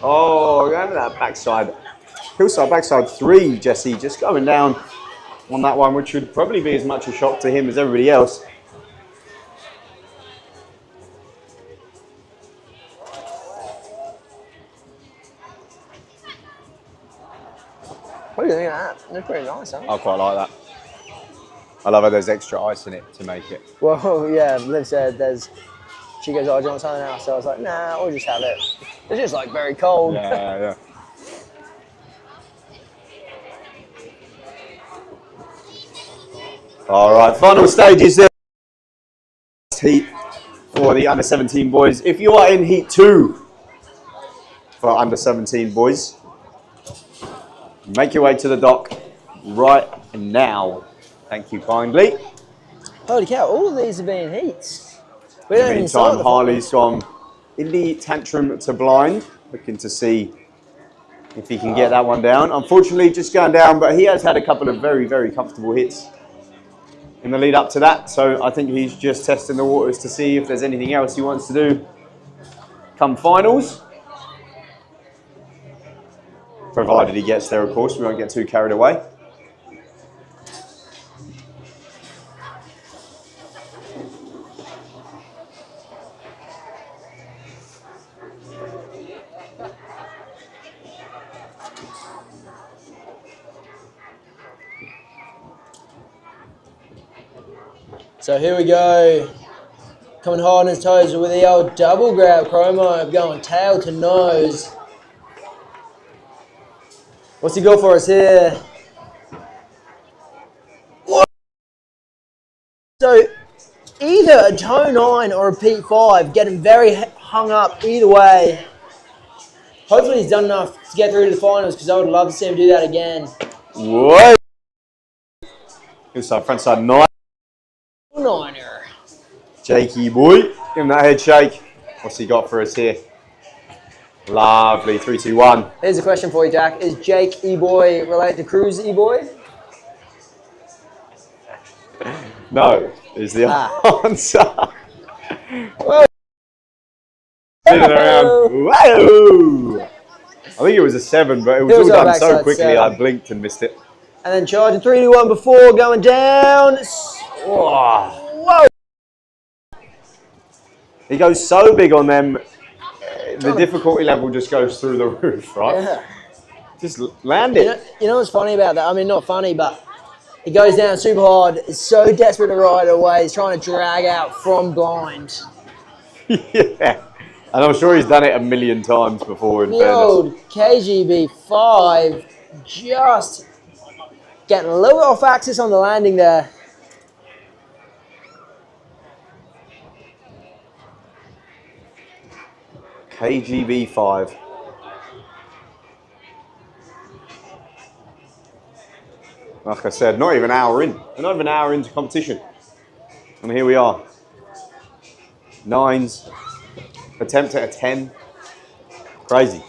Speaker 2: Oh, going to that backside. Hillside backside 3, Jesse, just going down on that one, which would probably be as much a shock to him as everybody else.
Speaker 3: What do you think of that? They're pretty nice, huh?
Speaker 2: I quite like that. I love how there's extra ice in it to make it.
Speaker 3: Well, yeah, Liv said she goes, oh, do you want something else? So I was like, nah, we'll just have it. It's just like very cold.
Speaker 2: Yeah. All right, final stages there. Heat for the under 17 boys. If you are in heat 2 for under 17 boys, make your way to the dock right now. Thank you kindly.
Speaker 3: Holy cow, all of these have been heats. We don't even start
Speaker 2: Meantime,
Speaker 3: the
Speaker 2: Harley's gone in the tantrum to blind, looking to see if he can get that one down. Unfortunately, just going down, but he has had a couple of very, very comfortable hits in the lead up to that. So I think he's just testing the waters to see if there's anything else he wants to do come finals. Provided he gets there, of course. We won't get too carried away.
Speaker 3: So here we go. Coming hard on his toes with the old double grab chromo, going tail to nose. What's he got for us here? What? So either a toe 9 or a P5, getting very hung up either way. Hopefully he's done enough to get through to the finals because I would love to see him do that again.
Speaker 2: What? Hillside frontside 9.
Speaker 3: Niner.
Speaker 2: Jakey boy, give him that head shake. What's he got for us here? Lovely, 3, 2, 1.
Speaker 3: Here's a question for you, Jack. Is Jake E-Boy related to Cruz E-Boy?
Speaker 2: No, is the answer.
Speaker 3: Whoa.
Speaker 2: Spinning around. Whoa! I think it was a 7, but it was all done so quickly
Speaker 3: 7.
Speaker 2: I blinked and missed it.
Speaker 3: And then charging 3, 2, 1 before going down. Whoa!
Speaker 2: He goes so big on them, the difficulty level just goes through the roof, right?
Speaker 3: Yeah.
Speaker 2: Just land it.
Speaker 3: You know what's funny about that? I mean, not funny, but he goes down super hard. Is so desperate to ride away. He's trying to drag out from blind.
Speaker 2: Yeah. And I'm sure he's done it a million times before, in
Speaker 3: The
Speaker 2: fairness.
Speaker 3: old KGB5 just getting a little off axis on the landing there.
Speaker 2: KGB5. Like I said, not even an hour in. We're not even an hour into competition. And here we are. 9s. Attempt at a 10. Crazy.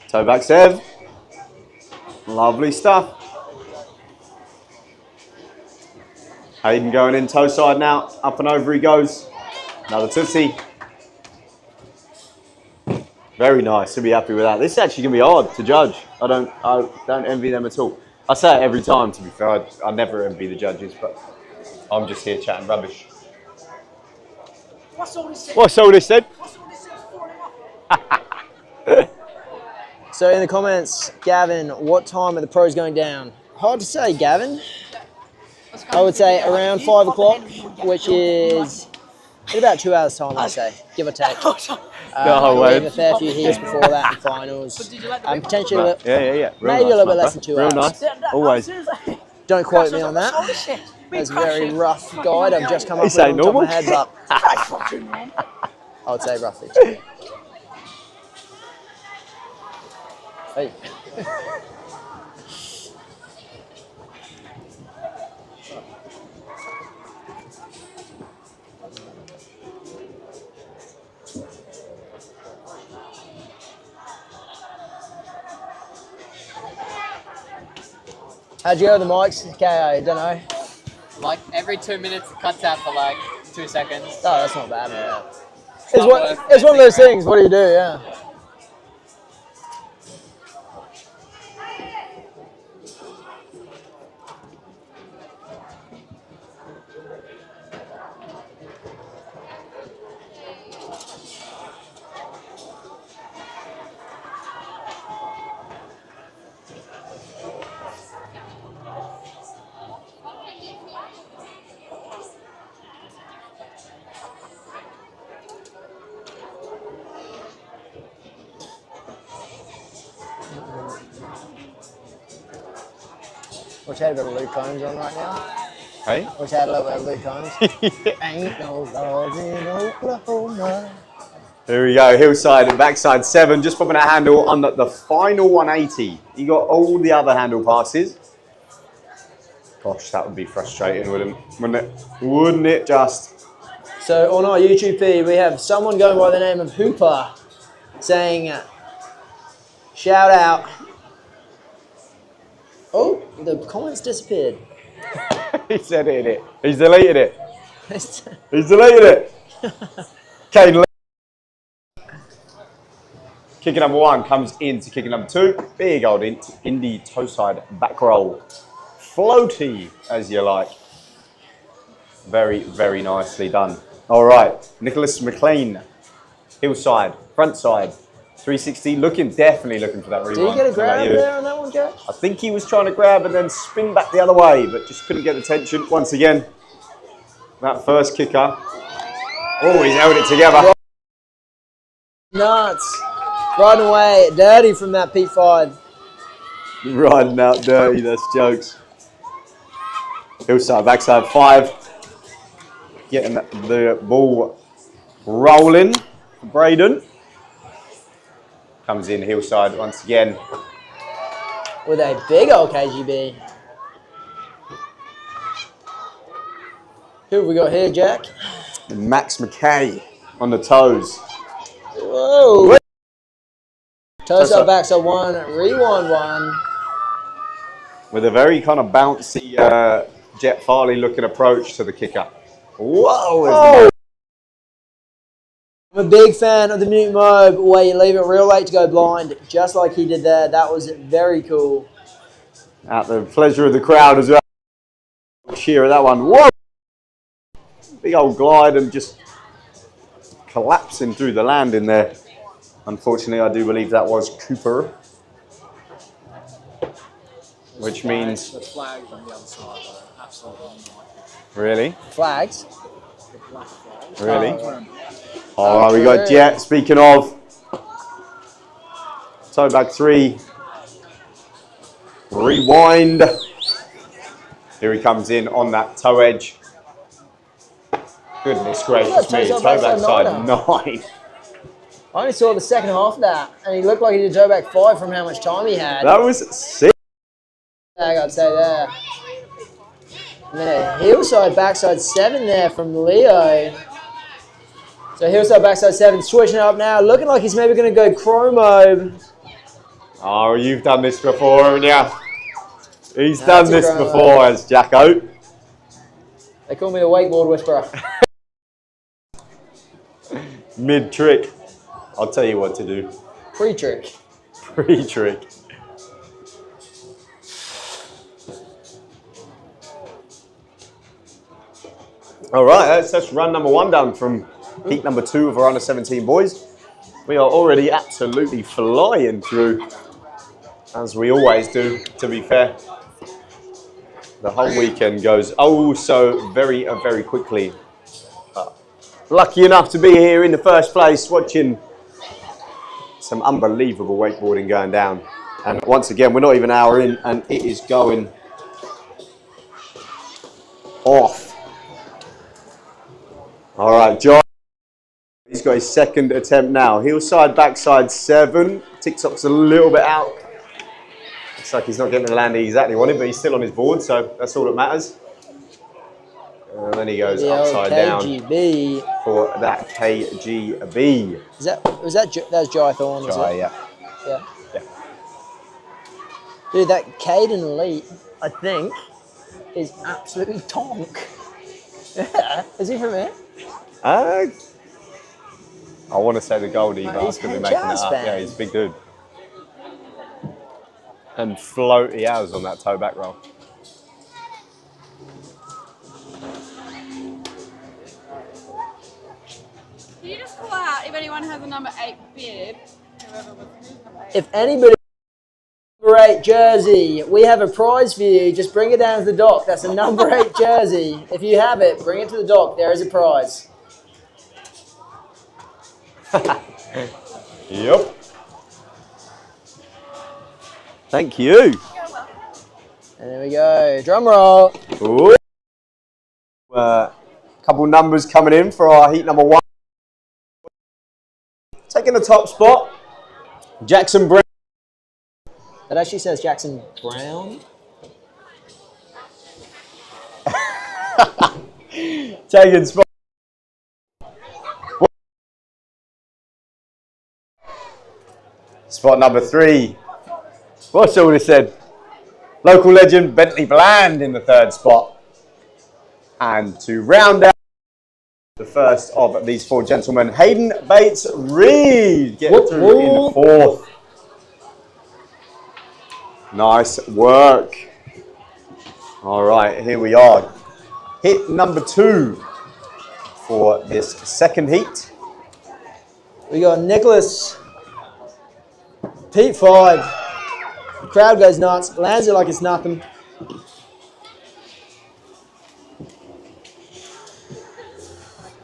Speaker 2: Toe back Sev. Lovely stuff. Hayden going in toe side now. Up and over he goes. Another tootsie. Very nice. He'll be happy with that. This is actually going to be hard to judge. I don't envy them at all. I say it every time, to be fair. I never envy the judges, but I'm just here chatting rubbish.
Speaker 4: What's all this said?
Speaker 2: What's all this said?
Speaker 4: What's all this said? Falling off.
Speaker 3: So in the comments, Gavin, what time are the pros going down? Hard to say, Gavin. I would say around 5 o'clock, which is in about 2 hours' time, I'd say, give or take.
Speaker 2: No way.
Speaker 3: We have a fair few heats before that and finals. Potentially,
Speaker 2: Yeah.
Speaker 3: maybe a little bit less than 2
Speaker 2: Real
Speaker 3: hours.
Speaker 2: nice. Always.
Speaker 3: Don't quote me on that. That's a very rough guide. I've just come up
Speaker 2: This
Speaker 3: with
Speaker 2: ain't
Speaker 3: on top of my
Speaker 2: normal.
Speaker 3: head, but I would say roughly. Hey. How'd you go with the mics, KO? Don't know.
Speaker 6: Like every 2 minutes, it cuts out for like 2 seconds.
Speaker 3: Oh, that's not bad. Yeah.
Speaker 6: It's not worth
Speaker 3: It's one of those
Speaker 6: messing around.
Speaker 3: things. What do you do? Yeah. Wish I had a bit of Luke Combs on right now.
Speaker 2: Hey?
Speaker 3: Wish I had a little bit of Luke Combs. Ain't no laws in Oklahoma.
Speaker 2: Here we go, hillside and backside 7, just popping a handle on the final 180. You got all the other handle passes. Gosh, that would be frustrating, wouldn't it? Wouldn't it just?
Speaker 3: So on our YouTube feed, we have someone going by the name of Hooper saying, shout out. Oh, the comments disappeared.
Speaker 2: He's edited it. He's deleted it. He's deleted it. Kane. Kicker number 1 comes into kicker number 2. Big old indie toe side back roll. Floaty, as you like. Very, very nicely done. All right, Nicholas McLean. Hillside, front side. 360, definitely looking for that rewind.
Speaker 3: Did you get a grab
Speaker 2: How about you?
Speaker 3: there on that one, Jack?
Speaker 2: I think he was trying to grab and then spin back the other way, but just couldn't get the tension. Once again, that first kicker. Oh, he's held it together.
Speaker 3: Nuts. Riding away dirty from that P5.
Speaker 2: Riding out dirty, that's jokes. Hillside, backside 5. Getting the ball rolling for Braden. Comes in hillside once again.
Speaker 3: With a big old KGB. Who have we got here, Jack?
Speaker 2: Max McKay on the toes.
Speaker 3: Whoa. Toes up, backside 1, rewind 1.
Speaker 2: With a very kind of bouncy Jet Farley looking approach to the kicker. Whoa!
Speaker 3: Oh. I'm a big fan of the Newton Mobe where you leave it real late to go blind, just like he did there. That was very cool.
Speaker 2: At the pleasure of the crowd as well. Cheer at that one. Whoa! Big old glide and just collapsing through the landing there. Unfortunately, I do believe that was Cooper. Which means...
Speaker 4: The flags on the other side are absolutely unlikely.
Speaker 2: Really?
Speaker 3: Flags?
Speaker 4: The black flags.
Speaker 2: Really? All right, we got Jet. Speaking of, toe back 3, rewind. Here he comes in on that toe edge. Goodness gracious me, toe back side 9.
Speaker 3: I only saw the second half of that, and he looked like he did toe back 5 from how much time he had.
Speaker 2: That was sick.
Speaker 3: I gotta say there. And then a hillside backside 7 there from Leo. So hillside backside 7, switching it up now, looking like he's maybe going to go chromo.
Speaker 2: Oh, you've done this before, haven't you? He's done this before as Jacko.
Speaker 3: They call me the wakeboard whisperer.
Speaker 2: Mid-trick. I'll tell you what to do.
Speaker 3: Pre-trick.
Speaker 2: Pre-trick. All right, that's run number 1 done from heat number 2 of our under 17 boys. We are already absolutely flying through, as we always do, to be fair. The whole weekend goes oh so very, very quickly. Lucky enough to be here in the first place, watching some unbelievable wakeboarding going down. And once again, we're not even an hour in, and it is going off. All right, John. He's got his second attempt now. Heel side, backside 7. TikTok's a little bit out. Looks like he's not getting the land he exactly wanted, but he's still on his board, so that's all that matters. And then he goes
Speaker 3: The
Speaker 2: upside down
Speaker 3: KGB.
Speaker 2: for that KGB.
Speaker 3: That's Jai Thorne, is
Speaker 2: Try,
Speaker 3: it?
Speaker 2: yeah.
Speaker 3: Yeah.
Speaker 2: Yeah.
Speaker 3: Dude, that Caden Elite, I think, is absolutely tonk. Yeah. Is he from here?
Speaker 2: I want to say the Goldie, but I
Speaker 3: He's
Speaker 2: could be
Speaker 3: Hench
Speaker 2: making that
Speaker 3: House
Speaker 2: up.
Speaker 3: fan.
Speaker 2: Yeah, he's a big dude. And floaty hours on that toe back roll.
Speaker 5: Can you just call out if anyone has a number 8 bib? Whoever was who's number 8.
Speaker 3: If anybody number 8 jersey, we have a prize for you. Just bring it down to the dock. That's a number 8 jersey. If you have it, bring it to the dock. There is a prize.
Speaker 2: Yep. Thank you.
Speaker 3: And there we go. Drum roll.
Speaker 2: Ooh. Couple numbers coming in for our heat number 1. Taking the top spot, Jackson Brown.
Speaker 3: That actually says Jackson Brown.
Speaker 2: Taking spot. Spot number 3. What's all this said? Local legend Bentley Bland in the 3rd spot. And to round out the first of these 4 gentlemen, Hayden Bates Reed getting through in 4th. Nice work. All right, here we are. Hit number 2 for this second heat.
Speaker 3: We got Nicholas. Pete 5. The crowd goes nuts. Lands it like it's nothing.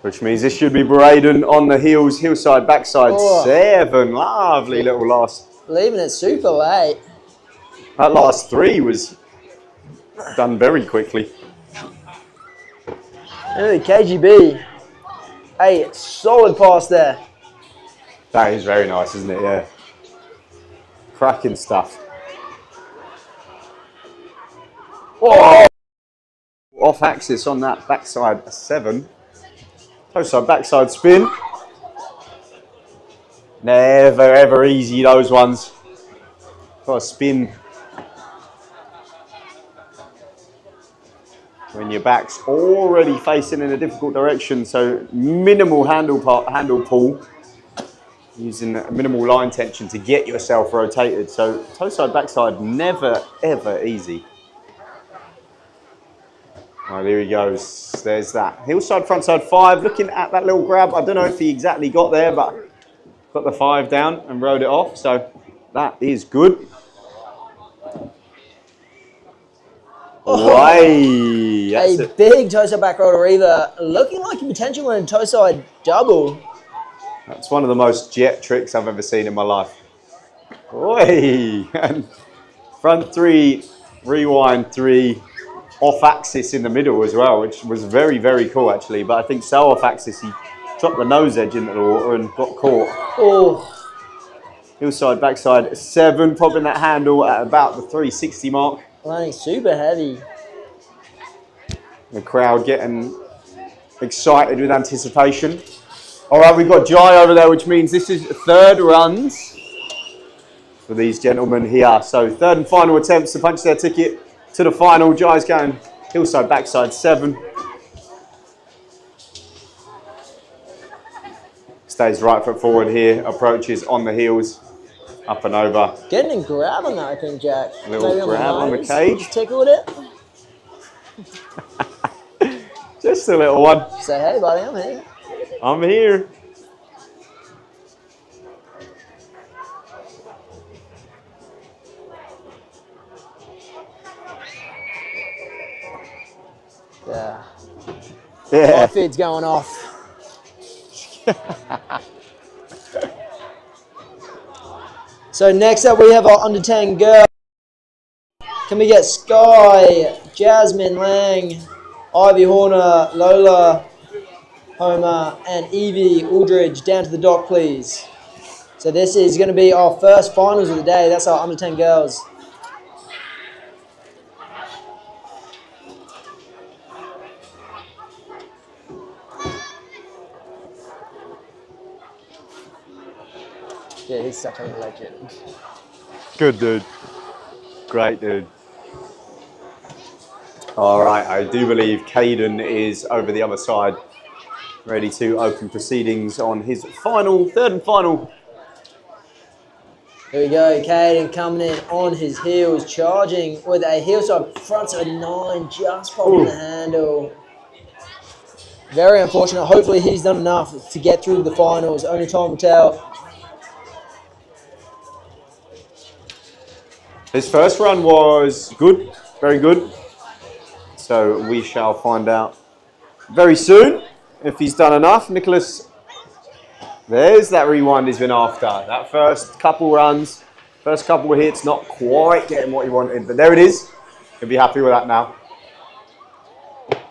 Speaker 2: Which means this should be Braden on the heels, hillside, backside
Speaker 3: Oh.
Speaker 2: 7. Lovely little last.
Speaker 3: Leaving it super late.
Speaker 2: That last 3 was done very quickly.
Speaker 3: Really, KGB. Hey, solid pass there.
Speaker 2: That is very nice, isn't it? Yeah. Cracking stuff. Oh! Off axis on that backside 7. Toe side, backside spin. Never ever easy, those ones. Got to spin when your back's already facing in a difficult direction, so minimal handle pull, using minimal line tension to get yourself rotated. So toe side, backside, never ever easy. Oh, there he goes. There's that. Hillside, frontside 5. Looking at that little grab. I don't know if he exactly got there, but got the 5 down and rode it off. So that is good. Away.
Speaker 3: A big toe side back roll to Reaver. Looking like a potential one in toe side double.
Speaker 2: That's one of the most jet tricks I've ever seen in my life. Oi. And front 3, rewind 3. Off axis in the middle as well, which was very, very cool actually. But I think so off axis, he dropped the nose edge into the water and got caught.
Speaker 3: Oh,
Speaker 2: Hillside, backside 7, popping that handle at about the 360 mark.
Speaker 3: landing super heavy.
Speaker 2: The crowd getting excited with anticipation. All right, we've got Jai over there, which means this is 3rd runs for these gentlemen here. So 3rd and final attempts to punch their ticket to the final. Jai's going hillside, backside 7. Stays right foot forward here, approaches on the heels, up and over.
Speaker 3: Getting and grabbing that, I think, Jack.
Speaker 2: Little
Speaker 3: Maybe
Speaker 2: grab on the
Speaker 3: nose.
Speaker 2: cage.
Speaker 3: Just tickled it.
Speaker 2: Just a little one.
Speaker 3: Say, hey, buddy, I'm here.
Speaker 2: I'm here.
Speaker 3: Yeah.
Speaker 2: Yeah.
Speaker 3: My feed's going off. So next up we have our under 10 girl. Can we get Sky, Jasmine Lang, Ivy Horner, Lola Homer, and Evie Aldridge down to the dock, please. So this is going to be our first finals of the day. That's our under 10 girls. Yeah, he's such a legend.
Speaker 2: Good dude. Great dude. All right, I do believe Caden is over the other side, ready to open proceedings on his third and final.
Speaker 3: Here we go, Caden coming in on his heels, charging with a heel side front of a 9, just popping the handle. Very unfortunate. Hopefully he's done enough to get through the finals. Only time will tell.
Speaker 2: His first run was good, very good. So we shall find out very soon if he's done enough. Nicholas, there's that rewind he's been after. That first couple runs, first couple of hits, not quite getting what he wanted, but there it is. He'll be happy with that now.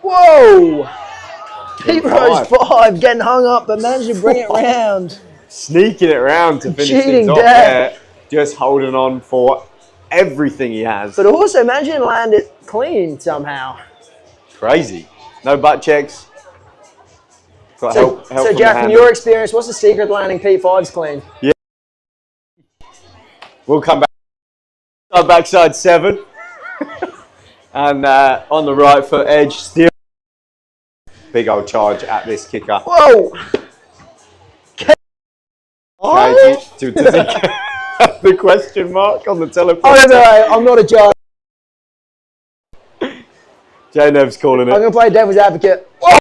Speaker 3: Whoa! Pete Rose 5 getting hung up, but managed to bring it round.
Speaker 2: Sneaking it round to finish
Speaker 3: Cheating
Speaker 2: things off
Speaker 3: death.
Speaker 2: there. Just holding on for everything he has.
Speaker 3: But also managing to land it clean somehow.
Speaker 2: Crazy. No butt checks. Got help
Speaker 3: So
Speaker 2: from
Speaker 3: Jack,
Speaker 2: the
Speaker 3: from
Speaker 2: handle.
Speaker 3: your experience, what's the secret to landing P5s clean?
Speaker 2: Yeah. We'll come back. Our backside 7. And on the right foot edge, still. Big old charge at this kicker.
Speaker 3: Whoa!
Speaker 2: Okay, does he have the question mark on the telephone?
Speaker 3: Oh, no, I'm not a judge.
Speaker 2: J-Nev's calling
Speaker 3: I'm
Speaker 2: it.
Speaker 3: going to play devil's advocate. Whoa!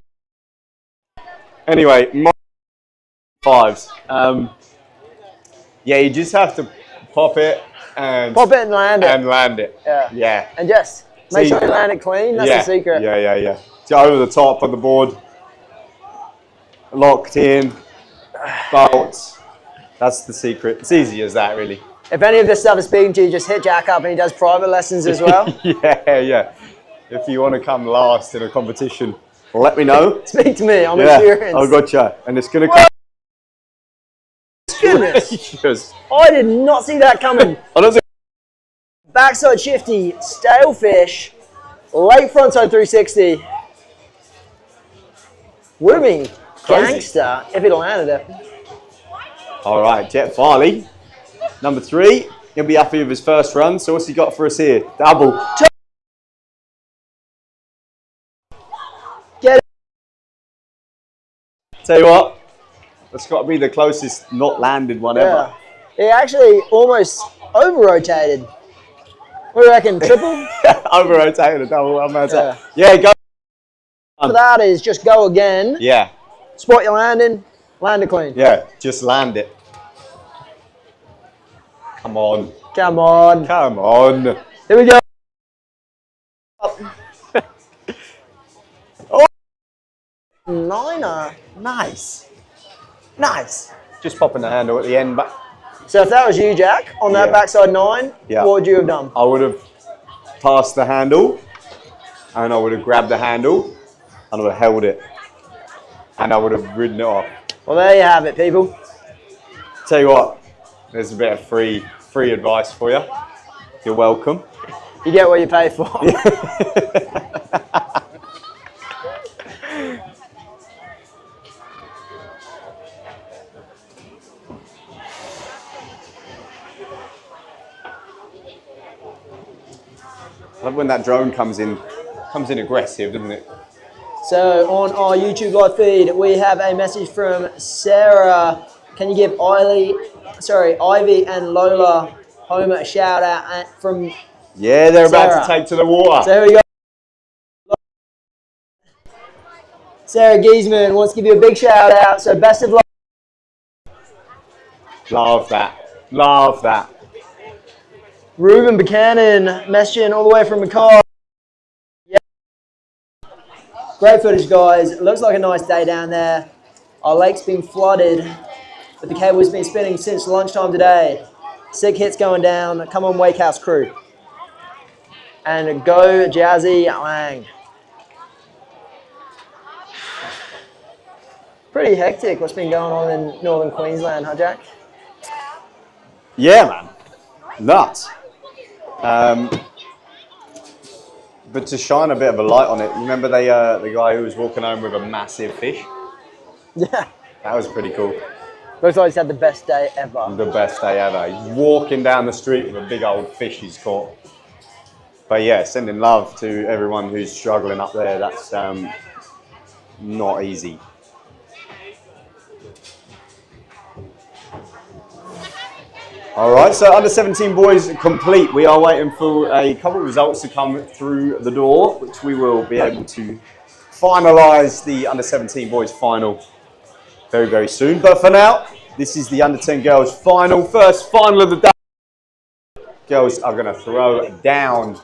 Speaker 2: Anyway, my 5s. Yeah, you just have to pop it and
Speaker 3: Pop it and land it.
Speaker 2: and land it.
Speaker 3: Yeah.
Speaker 2: Yeah.
Speaker 3: And just make
Speaker 2: See-
Speaker 3: sure you land it clean. That's
Speaker 2: yeah.
Speaker 3: the secret.
Speaker 2: Yeah. So over the top of the board, locked in, bolts. That's the secret. It's easy as that, really.
Speaker 3: If any of this stuff is speaking to you, just hit Jack up and he does private lessons as well.
Speaker 2: Yeah. If you want to come last in a competition, let me know.
Speaker 3: Speak to me, I'm
Speaker 2: Yeah,
Speaker 3: experienced.
Speaker 2: I gotcha. And it's going to
Speaker 3: Whoa!
Speaker 2: come.
Speaker 3: Goodness.
Speaker 2: Just,
Speaker 3: I did not see that coming.
Speaker 2: I don't think.
Speaker 3: Backside shifty, stale fish, late frontside 360. Would have been
Speaker 2: Crazy.
Speaker 3: gangster if he'd landed it.
Speaker 2: All right, Jet Farley, number 3. He'll be happy with his first run. So what's he got for us here? Double.
Speaker 3: Get it.
Speaker 2: Tell you what, that's got to be the closest not landed one ever.
Speaker 3: Yeah. He actually almost over-rotated. What do you reckon, triple?
Speaker 2: Over-rotated a double. I'm about to
Speaker 3: Yeah.
Speaker 2: say. Yeah, go.
Speaker 3: For that is just go again,
Speaker 2: Yeah,
Speaker 3: spot your landing, land it clean.
Speaker 2: yeah, just land it. Come on.
Speaker 3: Come on.
Speaker 2: Come on.
Speaker 3: Here we go.
Speaker 2: Oh.
Speaker 3: Niner.
Speaker 2: Nice. Just popping the handle at the end, but
Speaker 3: So if that was you, Jack, on that
Speaker 2: Yeah.
Speaker 3: backside 9,
Speaker 2: Yeah.
Speaker 3: what would you have done?
Speaker 2: I would have passed the handle, and I would have grabbed the handle, and I would have held it, and I would have ridden it off.
Speaker 3: Well, there you have it, people.
Speaker 2: Tell you what, there's a bit of free advice for you. You're welcome.
Speaker 3: You get what you pay for.
Speaker 2: I love when that drone comes in aggressive, doesn't it?
Speaker 3: So on our YouTube live feed, we have a message from Sarah. Can you give Ivy and Lola Homer a shout out from?
Speaker 2: Yeah, they're about
Speaker 3: Sarah.
Speaker 2: to take to the water.
Speaker 3: So here we go. Sarah Giesman wants to give you a big shout out. So best of luck.
Speaker 2: Love that.
Speaker 3: Ruben Buchanan messaging all the way from Mackay. Yeah. Great footage, guys. It looks like a nice day down there. Our lake's been flooded, but the cable's been spinning since lunchtime today. Sick hits going down. Come on, Wake House crew. And go Jazzy Lang. Pretty hectic what's been going on in northern Queensland, huh, Jack?
Speaker 2: Yeah, man. Nuts. But to shine a bit of a light on it, remember the guy who was walking home with a massive fish?
Speaker 3: Yeah.
Speaker 2: That was pretty cool.
Speaker 3: Looks like he's had the best day ever.
Speaker 2: The best day ever. He's walking down the street with a big old fish he's caught. But yeah, sending love to everyone who's struggling up there. That's not easy. All right, so under 17 boys complete. We are waiting for a couple of results to come through the door, which we will be able to finalise the under 17 boys final very, very soon. But for now, this is the under 10 girls final. First final of the day. Girls are going to throw down,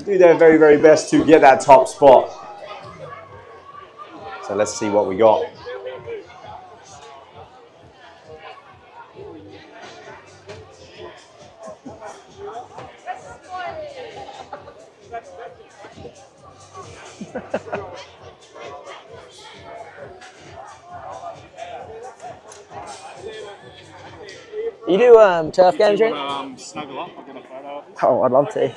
Speaker 2: do their very, very best to get that top spot. So let's see what we got.
Speaker 3: You do turf games, right?
Speaker 4: Snuggle up. I'll get a photo.
Speaker 3: Oh, I'd love to.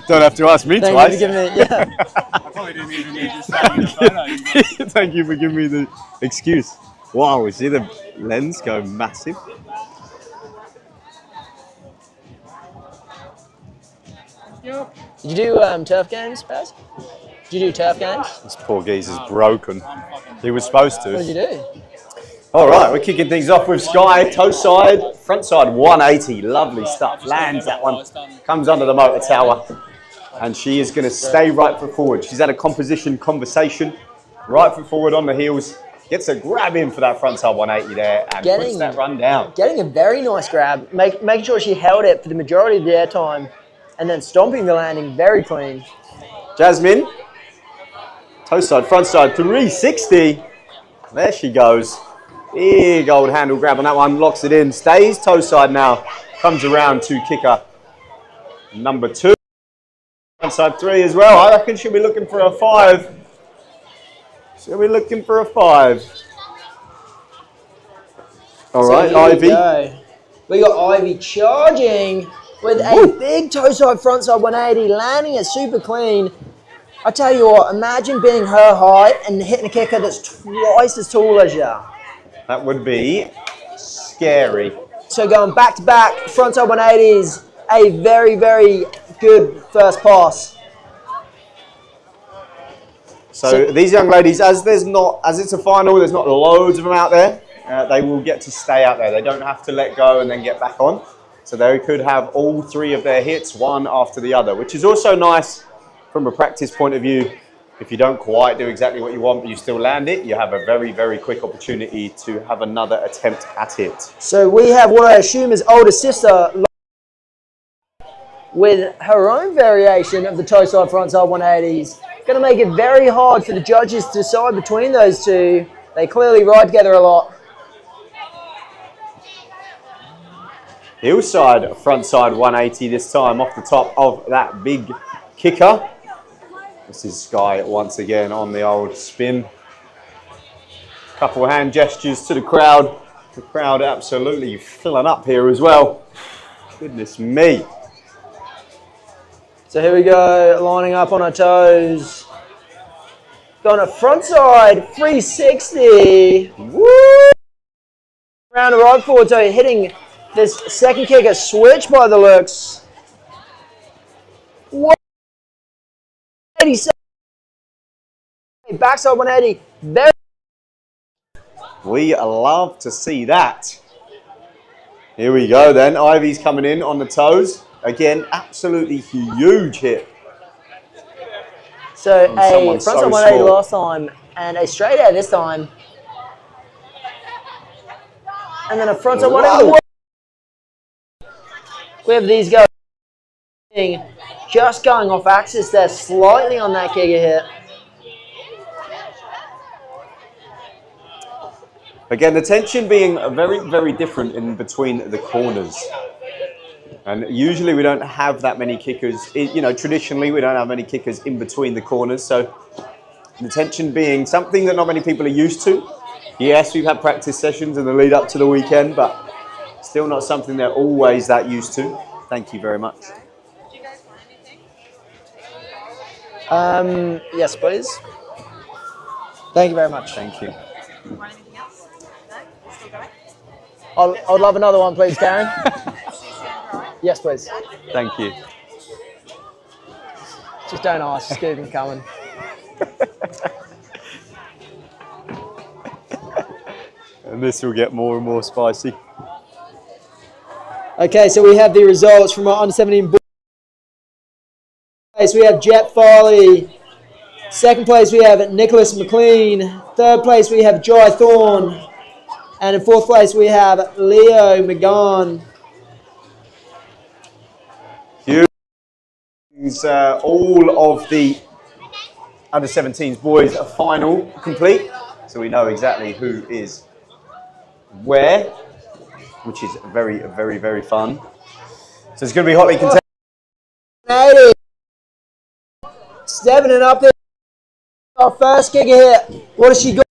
Speaker 2: Don't have to ask me
Speaker 3: Thank
Speaker 2: twice.
Speaker 3: you for giving me, yeah.
Speaker 4: I probably didn't even need to stand in a photo.
Speaker 2: Thank you for giving me the excuse. Wow, see the lens go massive.
Speaker 4: Yep.
Speaker 3: Did you do turf games, Paz? Did you do turf games?
Speaker 2: This poor geezer's broken. He was supposed
Speaker 3: What did
Speaker 2: to.
Speaker 3: you do?
Speaker 2: All right, we're kicking things off with Sky, toe side, front side 180. Lovely stuff. Lands that one. Comes under the motor tower. And she is going to stay right foot forward. She's had a composition conversation. Right foot forward on the heels. Gets a grab in for that front side 180 there and puts that run down.
Speaker 3: Getting a very nice grab, making sure she held it for the majority of the air time, and then stomping the landing very clean.
Speaker 2: Jasmine, toe side, front side 360. There she goes. Big old handle grab on that one, locks it in, stays toe side now. Comes around to kicker number 2. Front side 3 as well. I reckon she'll be looking for a 5. She'll be looking for a 5. All right, Ivy.
Speaker 3: We got Ivy charging with a big toe side, front side 180, landing it super clean. I tell you what, imagine being her height and hitting a kicker that's twice as tall as you.
Speaker 2: That would be scary.
Speaker 3: So going back to back, front side 180s, a very, very good first pass.
Speaker 2: So these young ladies, as it's a final, there's not loads of them out there. They will get to stay out there. They don't have to let go and then get back on. So they could have all 3 of their hits, one after the other, which is also nice from a practice point of view. If you don't quite do exactly what you want, but you still land it, you have a very, very quick opportunity to have another attempt at it.
Speaker 3: So we have what I assume is older sister with her own variation of the toe side, front side 180s. Going to make it very hard for the judges to decide between those two. They clearly ride together a lot.
Speaker 2: Hillside, front side 180 this time off the top of that big kicker. This is Sky once again on the old spin. Couple of hand gestures to the crowd. The crowd absolutely filling up here as well. Goodness me.
Speaker 3: So here we go, lining up on her toes. Going to front side, 360. Woo! Round the right forward toe, hitting this second kick, a switch by the looks. What? 87. Backside 180. Very.
Speaker 2: We love to see that. Here we go then. Ivy's coming in on the toes. Again, absolutely huge hit.
Speaker 3: So a front side 180 last time and a straight out this time. And then a front side 180. We have these guys just going off axis there, slightly on that kicker hit.
Speaker 2: Again, the tension being very, very different in between the corners. And usually we don't have that many kickers. Traditionally we don't have many kickers in between the corners. So the tension being something that not many people are used to. Yes, we've had practice sessions in the lead up to the weekend, but still not something they're always that used to. Thank you very much.
Speaker 5: Do you guys want anything?
Speaker 3: Yes, please. Thank you very much.
Speaker 2: Thank you.
Speaker 5: Want anything else? No? Still going?
Speaker 3: I'd love another one, please, Karen. Yes, please.
Speaker 2: Thank you.
Speaker 3: Just don't ask, just keep them coming.
Speaker 2: And this will get more and more spicy.
Speaker 3: Okay, so we have the results from our under 17 place. We have Jet Farley. Second place, we have Nicholas McLean. Third place, we have Jai Thorne. And in fourth place, we have Leo McGon.
Speaker 2: All of the under 17s boys are final complete, so we know exactly who is where, which is very, very, very fun. So it's going to be hotly contested.
Speaker 3: Stepping it up there. Our first kicker hit. What has she got?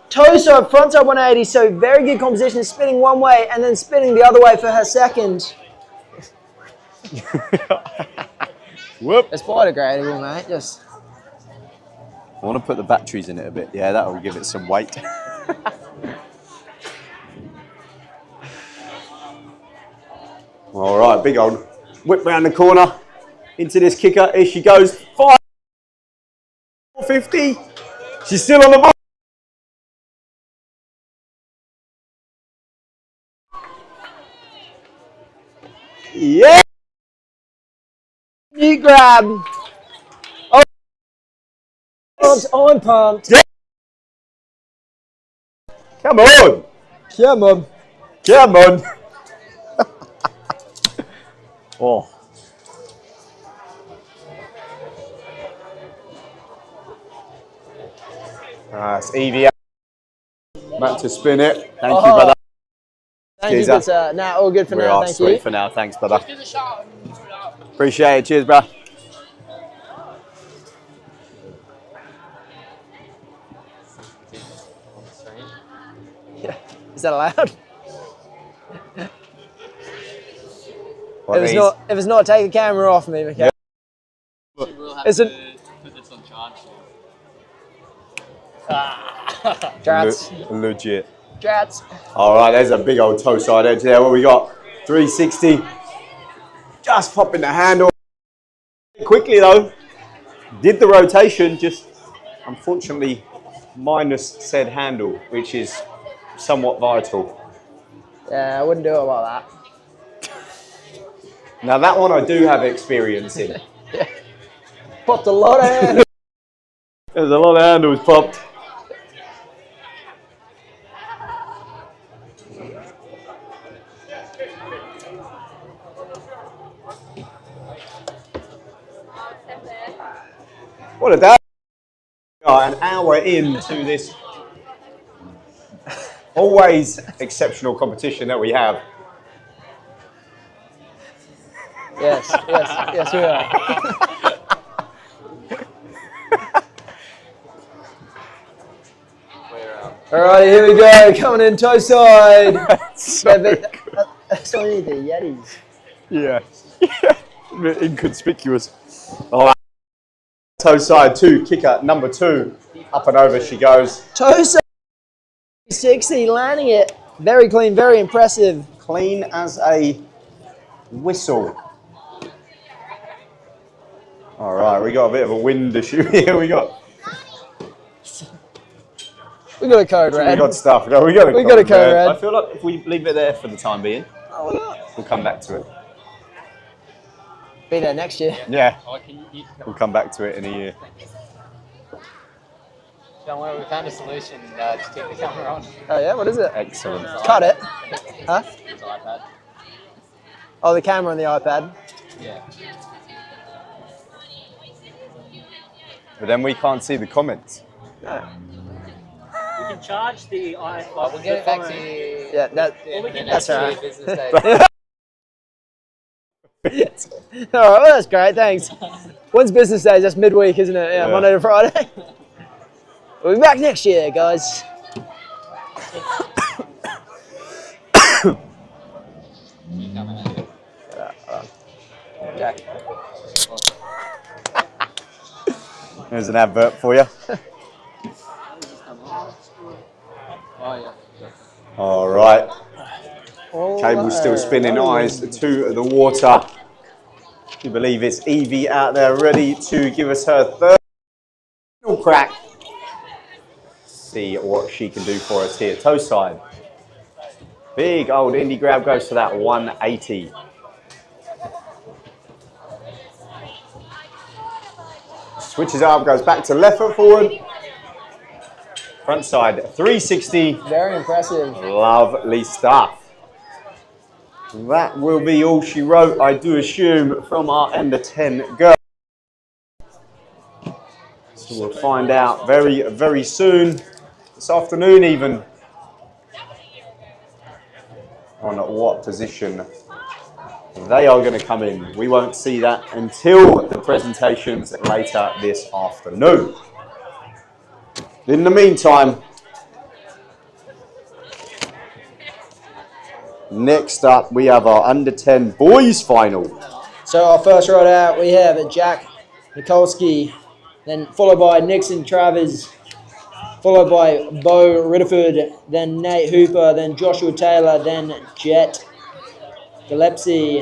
Speaker 3: Torso frontside 180, so very good composition, spinning one way and then spinning the other way for her second.
Speaker 2: Whoop.
Speaker 3: It's biodegradable, mate. Just.
Speaker 2: I want to put the batteries in it a bit. Yeah, that will give it some weight. All right, big old whip round the corner into this kicker. Here she goes. 450. She's still on the ball. Yeah.
Speaker 3: You grab. Oh, I'm pumped.
Speaker 2: Yeah. Come on.
Speaker 3: Come on.
Speaker 2: Come on. Oh. Nice. Evie. Back to spin it. Thank you, brother.
Speaker 3: Thank you, good sir. Nah, all good for
Speaker 2: We
Speaker 3: now,
Speaker 2: are
Speaker 3: thank
Speaker 2: sweet
Speaker 3: you.
Speaker 2: for now. Thanks, brother. Appreciate it. Cheers, bro.
Speaker 3: Yeah. Is that allowed?
Speaker 2: What
Speaker 3: if it's not, take the camera off me, okay?
Speaker 6: We will have
Speaker 3: Isn't-
Speaker 6: to put this on charge.
Speaker 3: Drats.
Speaker 2: Legit.
Speaker 3: Drats.
Speaker 2: All right, there's a big old toe side edge there. What we got? 360. Just popping the handle. Quickly though. Did the rotation, just unfortunately minus said handle, which is somewhat vital.
Speaker 3: Yeah, I wouldn't do it like that.
Speaker 2: Now that one I do have experience in.
Speaker 3: Yeah. Popped a lot of handles.
Speaker 2: There's a lot of handles popped. What a day. An hour into this always exceptional competition that we have.
Speaker 3: Yes, we are. Alright, here we go. Coming in toe side. That's only the Yetis.
Speaker 2: Yeah. A bit inconspicuous. All right. Toe side 2, kicker number 2. Up and over she goes.
Speaker 3: Toe side 60, landing it. Very clean, very impressive.
Speaker 2: Clean as a whistle. All right, we got a bit of a wind issue here. We got
Speaker 3: We got a code red.
Speaker 2: we got stuff. We got a
Speaker 3: code red.
Speaker 2: I feel like if we leave it there for the time being, we'll come back to it.
Speaker 3: Be there next year.
Speaker 2: Yeah,
Speaker 6: Oh, can you,
Speaker 2: we'll come back to it in a year.
Speaker 6: don't worry, we found a solution. Just keep the camera on.
Speaker 3: Oh yeah, what is it?
Speaker 2: Excellent.
Speaker 3: Cut it. Huh?
Speaker 6: It's iPad.
Speaker 3: Oh, the camera on the iPad.
Speaker 6: Yeah.
Speaker 2: But then we can't see the comments.
Speaker 4: You can charge the iPhone.
Speaker 6: Well, we'll get it back to you.
Speaker 3: Yeah, that's all right.
Speaker 6: Business day.
Speaker 3: All right, well, that's great, thanks. When's business days? That's midweek, isn't it? Yeah,
Speaker 2: Yeah.
Speaker 3: Monday to Friday. We'll be back next year, guys. Jack.
Speaker 2: There's an advert for you. All right. Cable's still spinning. Eyes to the water. You believe it's Evie out there ready to give us her third crack. See what she can do for us here. Toe side. Big old indie grab goes to that 180. Switches up, goes back to left foot forward. Front side 360.
Speaker 3: Very impressive.
Speaker 2: Lovely stuff. That will be all she wrote, I do assume, from our under 10 girl. So we'll find out very, very soon, this afternoon even, on what position they are going to come in. We won't see that until the presentations later this afternoon. In the meantime, next up, we have our under 10 boys final.
Speaker 3: So our first ride out, we have Jack Nikolsky, then followed by Nixon Travers, followed by Bo Ritterford, then Nate Hooper, then Joshua Taylor, then Jet Gillespie,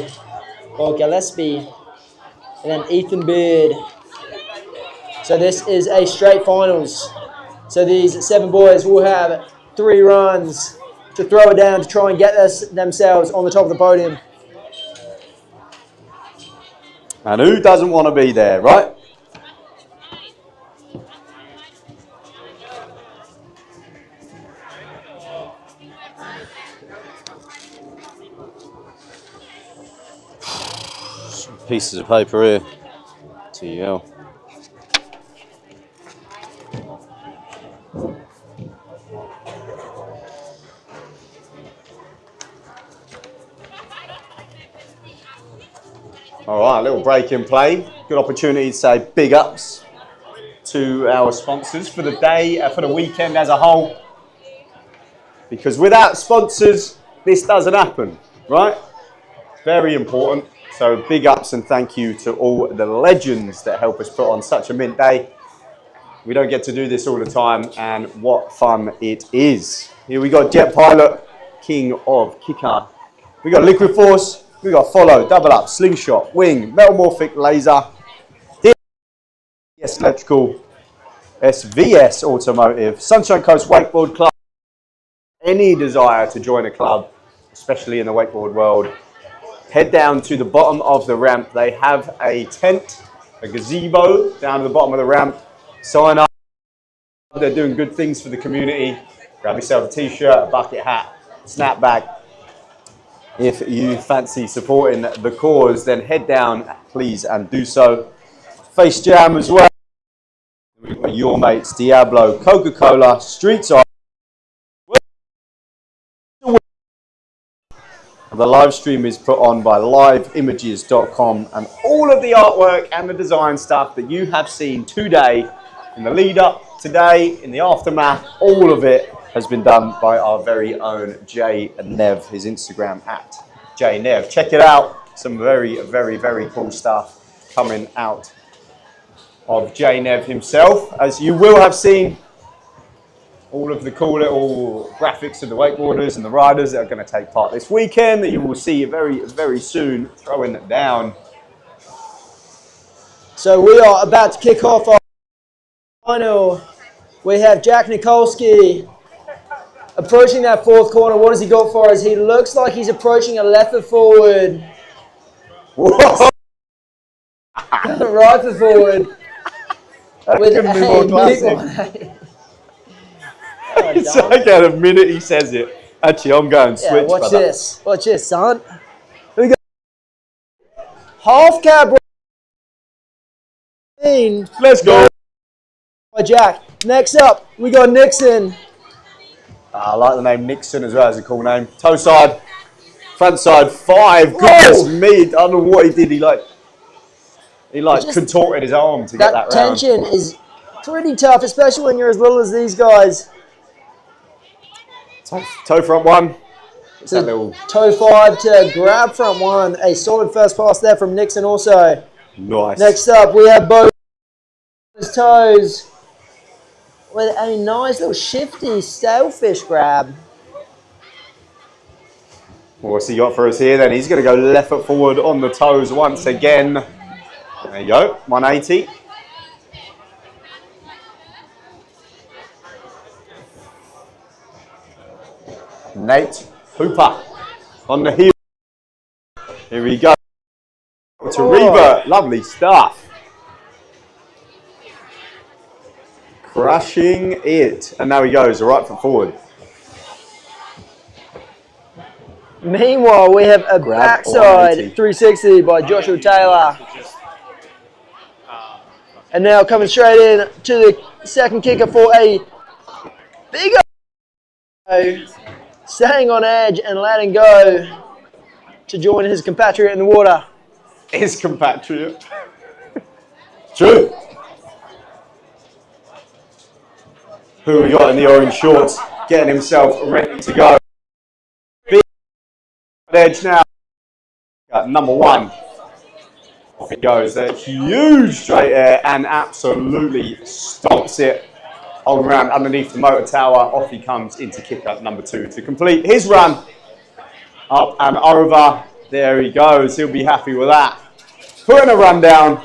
Speaker 3: and then Ethan Beard. So this is a straight finals. So these 7 boys will have 3 runs to throw it down to try and get themselves on the top of the podium.
Speaker 2: And who doesn't want to be there, right? Some pieces of paper here. TL. All right, a little break in play. Good opportunity to say big ups to our sponsors for the day, for the weekend as a whole. Because without sponsors, this doesn't happen, right? Very important. So big ups and thank you to all the legends that help us put on such a mint day. We don't get to do this all the time, and what fun it is. Here we got Jet Pilot, King of Kicker. We got Liquid Force. We got Follow, Double Up, Slingshot, Wing, Metamorphic Laser, DS Electrical, SVS Automotive, Sunshine Coast Wakeboard Club. Any desire to join a club, especially in the wakeboard world, head down to the bottom of the ramp. They have a tent, a gazebo down at the bottom of the ramp. Sign up. They're doing good things for the community. Grab yourself a t-shirt, a bucket hat, snapback. If you fancy supporting the cause, then head down, please, and do so. Face Jam as well. We've got Your Mates, Diablo, Coca-Cola, Streets Art. The live stream is put on by liveimages.com, and all of the artwork and the design stuff that you have seen today, in the lead up, today, in the aftermath, all of it has been done by our very own Jay Nev, his Instagram at Jay Nev. Check it out. Some very, very, very cool stuff coming out of Jay Nev himself. As you will have seen, all of the cool little graphics of the wakeboarders and the riders that are going to take part this weekend that you will see very, very soon throwing it down.
Speaker 3: So we are about to kick off our final. We have Jack Nikolsky approaching that 4th corner. What has he got for us? He looks like he's approaching a left foot forward.
Speaker 2: Whoa.
Speaker 3: Right foot forward. With
Speaker 2: couldn't be more classic. It's like at a minute he says it. Actually, I'm going switch.
Speaker 3: Yeah, watch this. Watch this, son. Here we go. Half cab.
Speaker 2: Let's go.
Speaker 3: By Jack. Next up, we got Nixon.
Speaker 2: I like the name Nixon as well as a cool name. Toe side, front side, 5. Goodness me, I don't know what he did. He contorted his arm to get that round.
Speaker 3: Tension is Pretty tough, especially when you're as little as these guys.
Speaker 2: Toe front one. It's that
Speaker 3: So
Speaker 2: little
Speaker 3: toe 5 to grab front one. A solid first pass there from Nixon also.
Speaker 2: nice.
Speaker 3: Next up, we have both his toes with a nice little shifty sailfish grab.
Speaker 2: What's he got for us here then? He's going to go left foot forward on the toes once again. There you go, 180. Nate Hooper on the heel. Here we go. To Reba, lovely stuff. Crushing it. And now he goes, right foot forward.
Speaker 3: Meanwhile, we have a
Speaker 2: Grab
Speaker 3: backside
Speaker 2: 180.
Speaker 3: 360 by Joshua Taylor. And now coming straight in to the second kicker for a bigger staying on edge and letting go to join his compatriot in the water.
Speaker 2: His compatriot. True. Who we got in the orange shorts, getting himself ready to go. Big edge now. Got number 1. Off it goes. A huge straight air and absolutely stomps it on round underneath the motor tower. Off he comes into kick up number 2 to complete his run. Up and over. There he goes. He'll be happy with that. Putting a run down,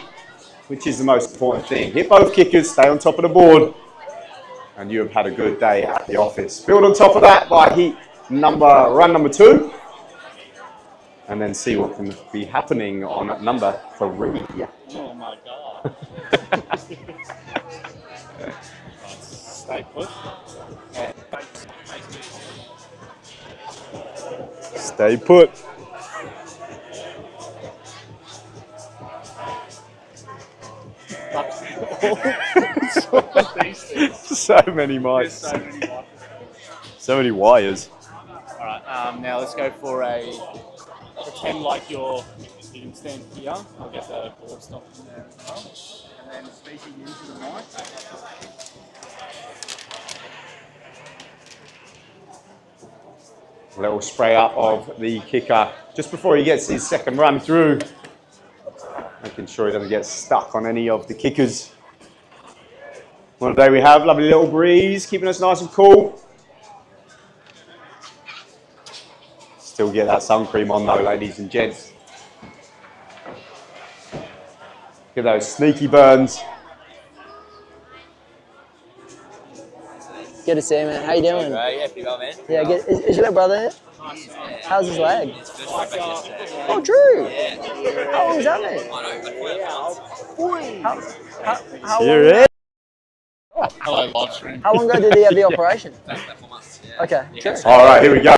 Speaker 2: which is the most important thing. Hit both kickers, stay on top of the board, and you have had a good day at the office. Build on top of that by run number 2, and then see what can be happening on number 3.
Speaker 4: Oh my god. Stay put.
Speaker 2: Stay put. So many mics.
Speaker 4: So many markers.
Speaker 2: So many wires.
Speaker 4: Alright, now let's go for a pretend like you can stand here. I'll get the boardstock in there as well. And then speaking into the mic.
Speaker 2: A little spray up of the kicker just before he gets his second run through. Making sure he doesn't get stuck on any of the kickers. What a day we have. Lovely little breeze, keeping us nice and cool. Still get that sun cream on though, ladies and gents. Look at those sneaky burns.
Speaker 3: Good to see you, man. How you doing?
Speaker 6: Yeah, pretty well, man.
Speaker 3: Yeah, good. Is your little brother here? How's his leg? Oh, true. How long is that, man? How long?
Speaker 4: Hello, live stream.
Speaker 3: How long ago did he have the operation?
Speaker 6: About 4 months. Yeah.
Speaker 3: Okay, true.
Speaker 2: All right, here we go.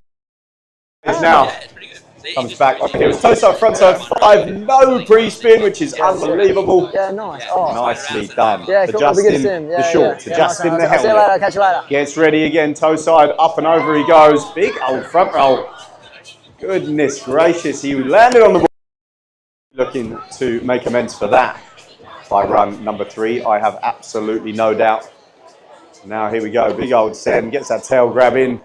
Speaker 2: Now
Speaker 6: Yeah, it's pretty good. See,
Speaker 2: comes
Speaker 6: just
Speaker 2: back.
Speaker 6: really
Speaker 2: Okay, it was toe side, front side, 5, no pre-spin, which is unbelievable.
Speaker 3: Yeah, nice. Oh,
Speaker 2: Nicely done.
Speaker 3: yeah, cool. I'll be good to see him.
Speaker 2: Adjusting
Speaker 3: Yeah,
Speaker 2: the shorts,
Speaker 3: yeah.
Speaker 2: adjusting
Speaker 3: Yeah,
Speaker 2: the
Speaker 3: nice. See you
Speaker 2: helmet.
Speaker 3: later. Catch you later.
Speaker 2: Gets ready again, toe side, up and over he goes. Big old front roll. Goodness gracious, he landed on the ball. Looking to make amends for that by run number 3, I have absolutely no doubt. Now here we go, big old Sen gets that tail grab in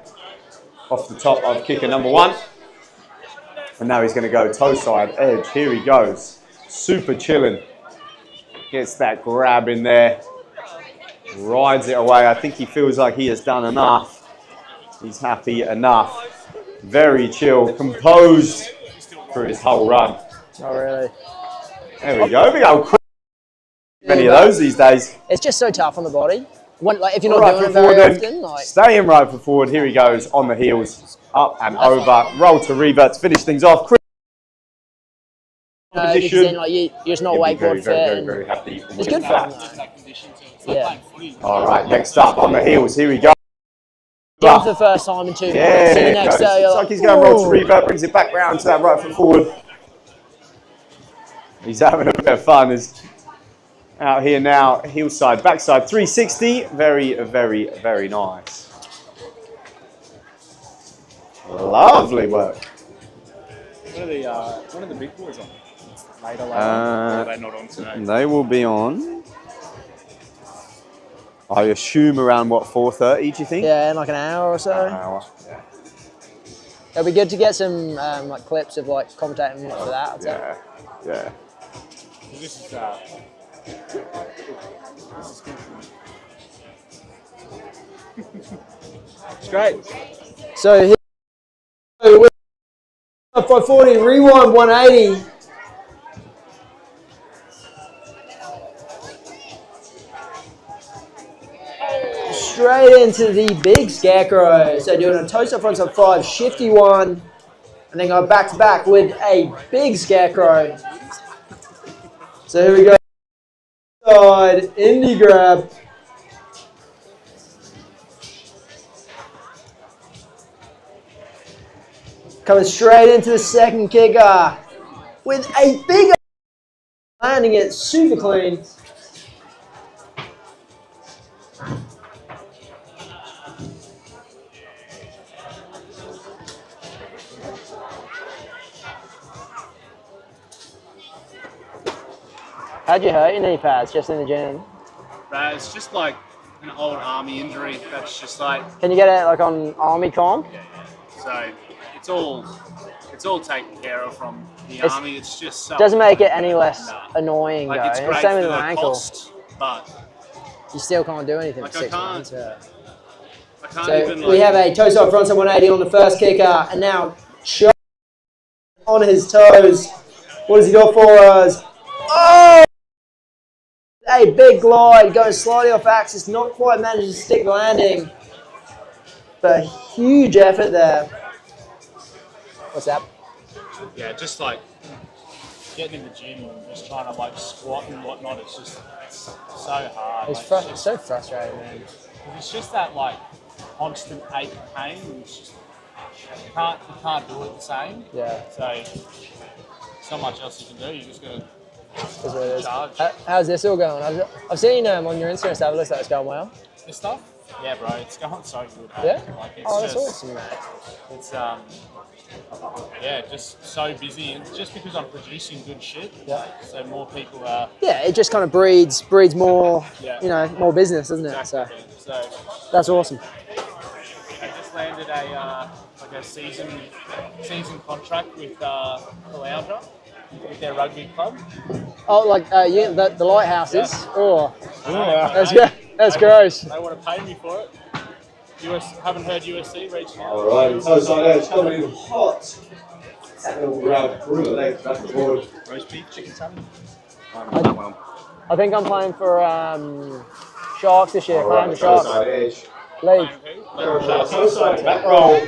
Speaker 2: off the top of kicker number 1. And now he's going to go toe side edge. Here he goes, super chilling. Gets that grab in there, rides it away. I think he feels like he has done enough. He's happy enough. Very chill, composed through his whole run.
Speaker 3: Oh, really?
Speaker 2: There we go, big old many of those these days.
Speaker 3: It's just so tough on the body. Like, if you're not
Speaker 2: Right
Speaker 3: doing
Speaker 2: foot
Speaker 3: it very
Speaker 2: forward
Speaker 3: often,
Speaker 2: then,
Speaker 3: like...
Speaker 2: staying right foot forward. Here he goes on the heels, up and over, roll to revert to finish things off.
Speaker 3: because then, like, you're just not wakeboard fit.
Speaker 2: Very happy
Speaker 3: It's
Speaker 2: with
Speaker 3: good for
Speaker 2: that.
Speaker 3: him, though.
Speaker 4: That condition too. It's like
Speaker 3: Yeah.
Speaker 4: playing footy.
Speaker 2: All right, next up on the heels. Here we go.
Speaker 3: Doing for the first time in 2 months.
Speaker 2: Yeah,
Speaker 3: See you next
Speaker 2: goes.
Speaker 3: day.
Speaker 2: It's like he's going roll to revert, brings it back round to that right foot forward. He's having a bit of fun. Is out here now, heel side, backside, 360. Very, very, very nice. Lovely work.
Speaker 4: One of the big boys on later. Or are they not on today?
Speaker 2: They will be on. I assume around what, 4:30? Do you think?
Speaker 3: Yeah, in like an hour or so.
Speaker 2: An hour. Yeah.
Speaker 3: It'll be good to get some like clips of like commentating for that. I'd say.
Speaker 2: Yeah. Yeah.
Speaker 4: This is good for me.
Speaker 3: It's great. So here we're 540, rewind 180. Straight into the big scarecrow. So doing a toes-up frontside 5, shifty 1, and then go back to back with a big scarecrow. So here we go. Side indie grab. Coming straight into the second kicker with a big landing it super clean. How'd you hurt your knee pads just in the gym?
Speaker 4: It's just like an old army injury. That's just like,
Speaker 3: Can you get it like on army comp?
Speaker 4: so it's all taken care of from the
Speaker 3: It's-
Speaker 4: army. It's just so
Speaker 3: Doesn't make it any less
Speaker 4: Nah.
Speaker 3: annoying
Speaker 4: like
Speaker 3: though.
Speaker 4: it's
Speaker 3: It's
Speaker 4: great
Speaker 3: same
Speaker 4: for
Speaker 3: with
Speaker 4: the
Speaker 3: an ankle.
Speaker 4: cost, but
Speaker 3: You still can't do anything
Speaker 4: Like,
Speaker 3: for
Speaker 4: I
Speaker 3: 6
Speaker 4: can't.
Speaker 3: months. Yeah.
Speaker 4: I can't
Speaker 3: So
Speaker 4: even
Speaker 3: we have a toe side frontside 180 on the first kicker, and now shot on his toes. What does he got for us? Oh! A big glide going slightly off axis, not quite managed to stick the landing, but huge effort there. What's that?
Speaker 4: yeah, just like getting in the gym and just trying to like squat and whatnot. It's just so hard.
Speaker 3: It's
Speaker 4: like,
Speaker 3: so frustrating, man.
Speaker 4: it's just that like constant ache and pain. And it's just you can't do it the same.
Speaker 3: Yeah,
Speaker 4: So there's not much else you can do. You just gotta
Speaker 3: that's what it is.
Speaker 4: charge.
Speaker 3: How's this all going? I've seen on your Instagram stuff. It looks like it's going well.
Speaker 4: This stuff, yeah, bro, it's going so good.
Speaker 3: Yeah?
Speaker 4: Like it's
Speaker 3: Oh, that's
Speaker 4: just,
Speaker 3: awesome, mate.
Speaker 4: It's yeah, just so busy, and just because I'm producing good shit,
Speaker 3: Yeah.
Speaker 4: so more people are
Speaker 3: Yeah, it just kind of breeds more,
Speaker 4: Yeah.
Speaker 3: more business, doesn't it?
Speaker 4: exactly. So
Speaker 3: That's awesome.
Speaker 4: I just landed a like a season contract with Caloundra, with their rugby club.
Speaker 3: Oh, like the lighthouses.
Speaker 4: Yeah.
Speaker 3: Oh,
Speaker 4: Yeah.
Speaker 3: that's good. That's gross.
Speaker 4: They want to pay me for it. Haven't heard USC reaching out.
Speaker 2: Alright, toe side edge coming in hot. We'll grab ruler legs back to board.
Speaker 4: Roast beef, chicken salad.
Speaker 3: I think I'm playing for Sharks this year. Playing
Speaker 2: Alright,
Speaker 3: for
Speaker 2: toe
Speaker 3: Sharks
Speaker 2: side edge.
Speaker 3: League.
Speaker 2: Toe side back roll.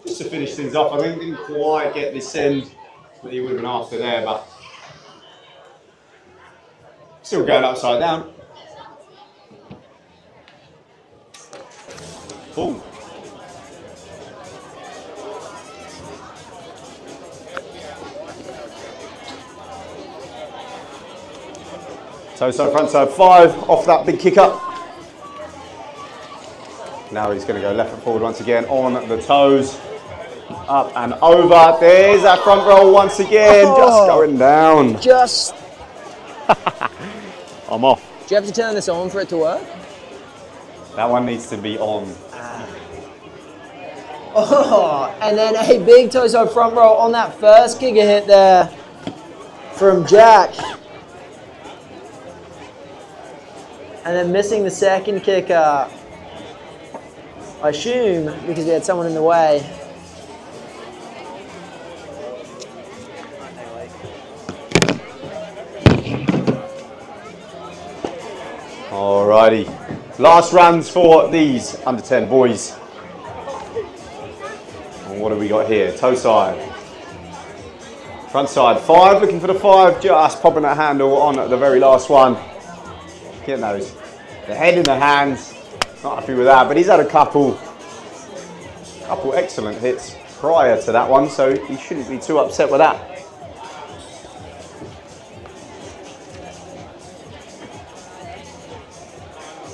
Speaker 2: Just to finish things off, I think we didn't quite get this end that you would have been after there, but still going upside down. Boom. Toe side, front side 5 off that big kick up. Now he's going to go left foot forward once again on the toes. Up and over. There's that front roll once again. Just going down.
Speaker 3: Just.
Speaker 2: I'm off.
Speaker 3: Do you have to turn this on for it to work?
Speaker 2: That one needs to be on.
Speaker 3: Oh, and then a big toe side front roll on that first kicker hit there from Jack. And then missing the second kicker. I assume because we had someone in the way.
Speaker 2: Alrighty. Last runs for these under 10 boys. And what have we got here? Toe side. Front side 5, looking for the 5, just popping that handle on the very last one. Getting those. The head in the hands. Not happy with that, but he's had a couple excellent hits prior to that one, so he shouldn't be too upset with that.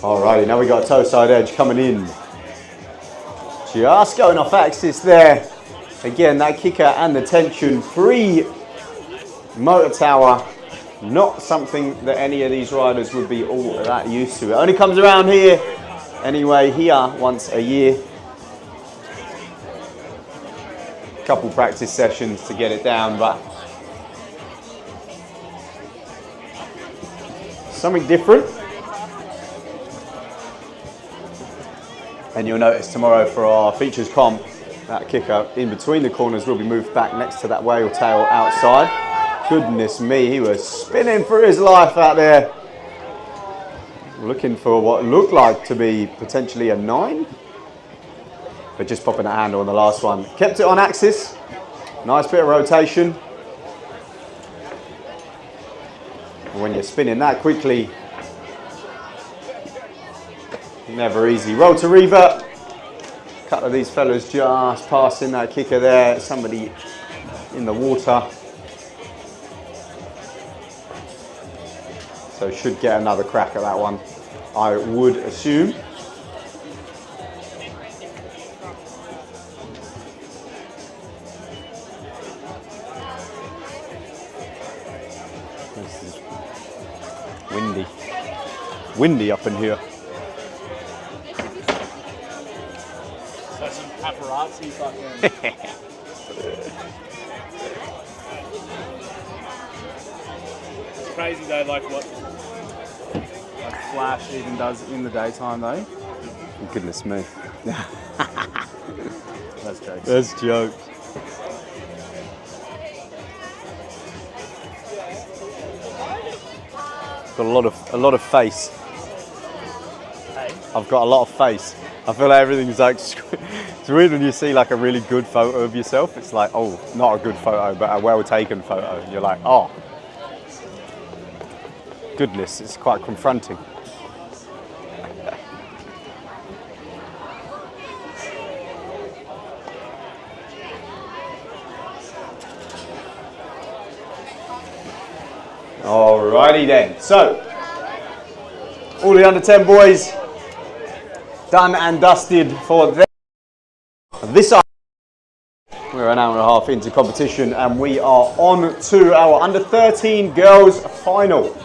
Speaker 2: Alrighty, now we got toe side edge coming in. Just going off axis there. Again, that kicker and the tension, free motor tower Not something that any of these riders would be all that used to. It only comes around here, anyway, here once a year. Couple practice sessions to get it down, but something different. And you'll notice tomorrow for our features comp, that kicker in between the corners will be moved back next to that whale tail outside. Goodness me, he was spinning for his life out there. Looking for what looked like to be potentially a 9. But just popping a handle on the last one. Kept it on axis. Nice bit of rotation. When you're spinning that quickly, never easy. Roll to revert. A couple of these fellas just passing that kicker there. Somebody in the water. So should get another crack at that one, I would assume. This is windy. Windy up in here.
Speaker 4: That's some paparazzi fucking. It's crazy though, like what Flash even does in the daytime though.
Speaker 2: Goodness me.
Speaker 4: That's jokes.
Speaker 2: That's jokes. Got a lot of face.
Speaker 4: Hey,
Speaker 2: I've got a lot of face. I feel like everything's like, it's weird when you see like a really good photo of yourself. It's like, oh, not a good photo, but a well taken photo. And you're like, oh, goodness, it's quite confronting. Alrighty then, so all the under 10 boys done and dusted for this. We're an hour and a half into competition and we are on to our under 13 girls final.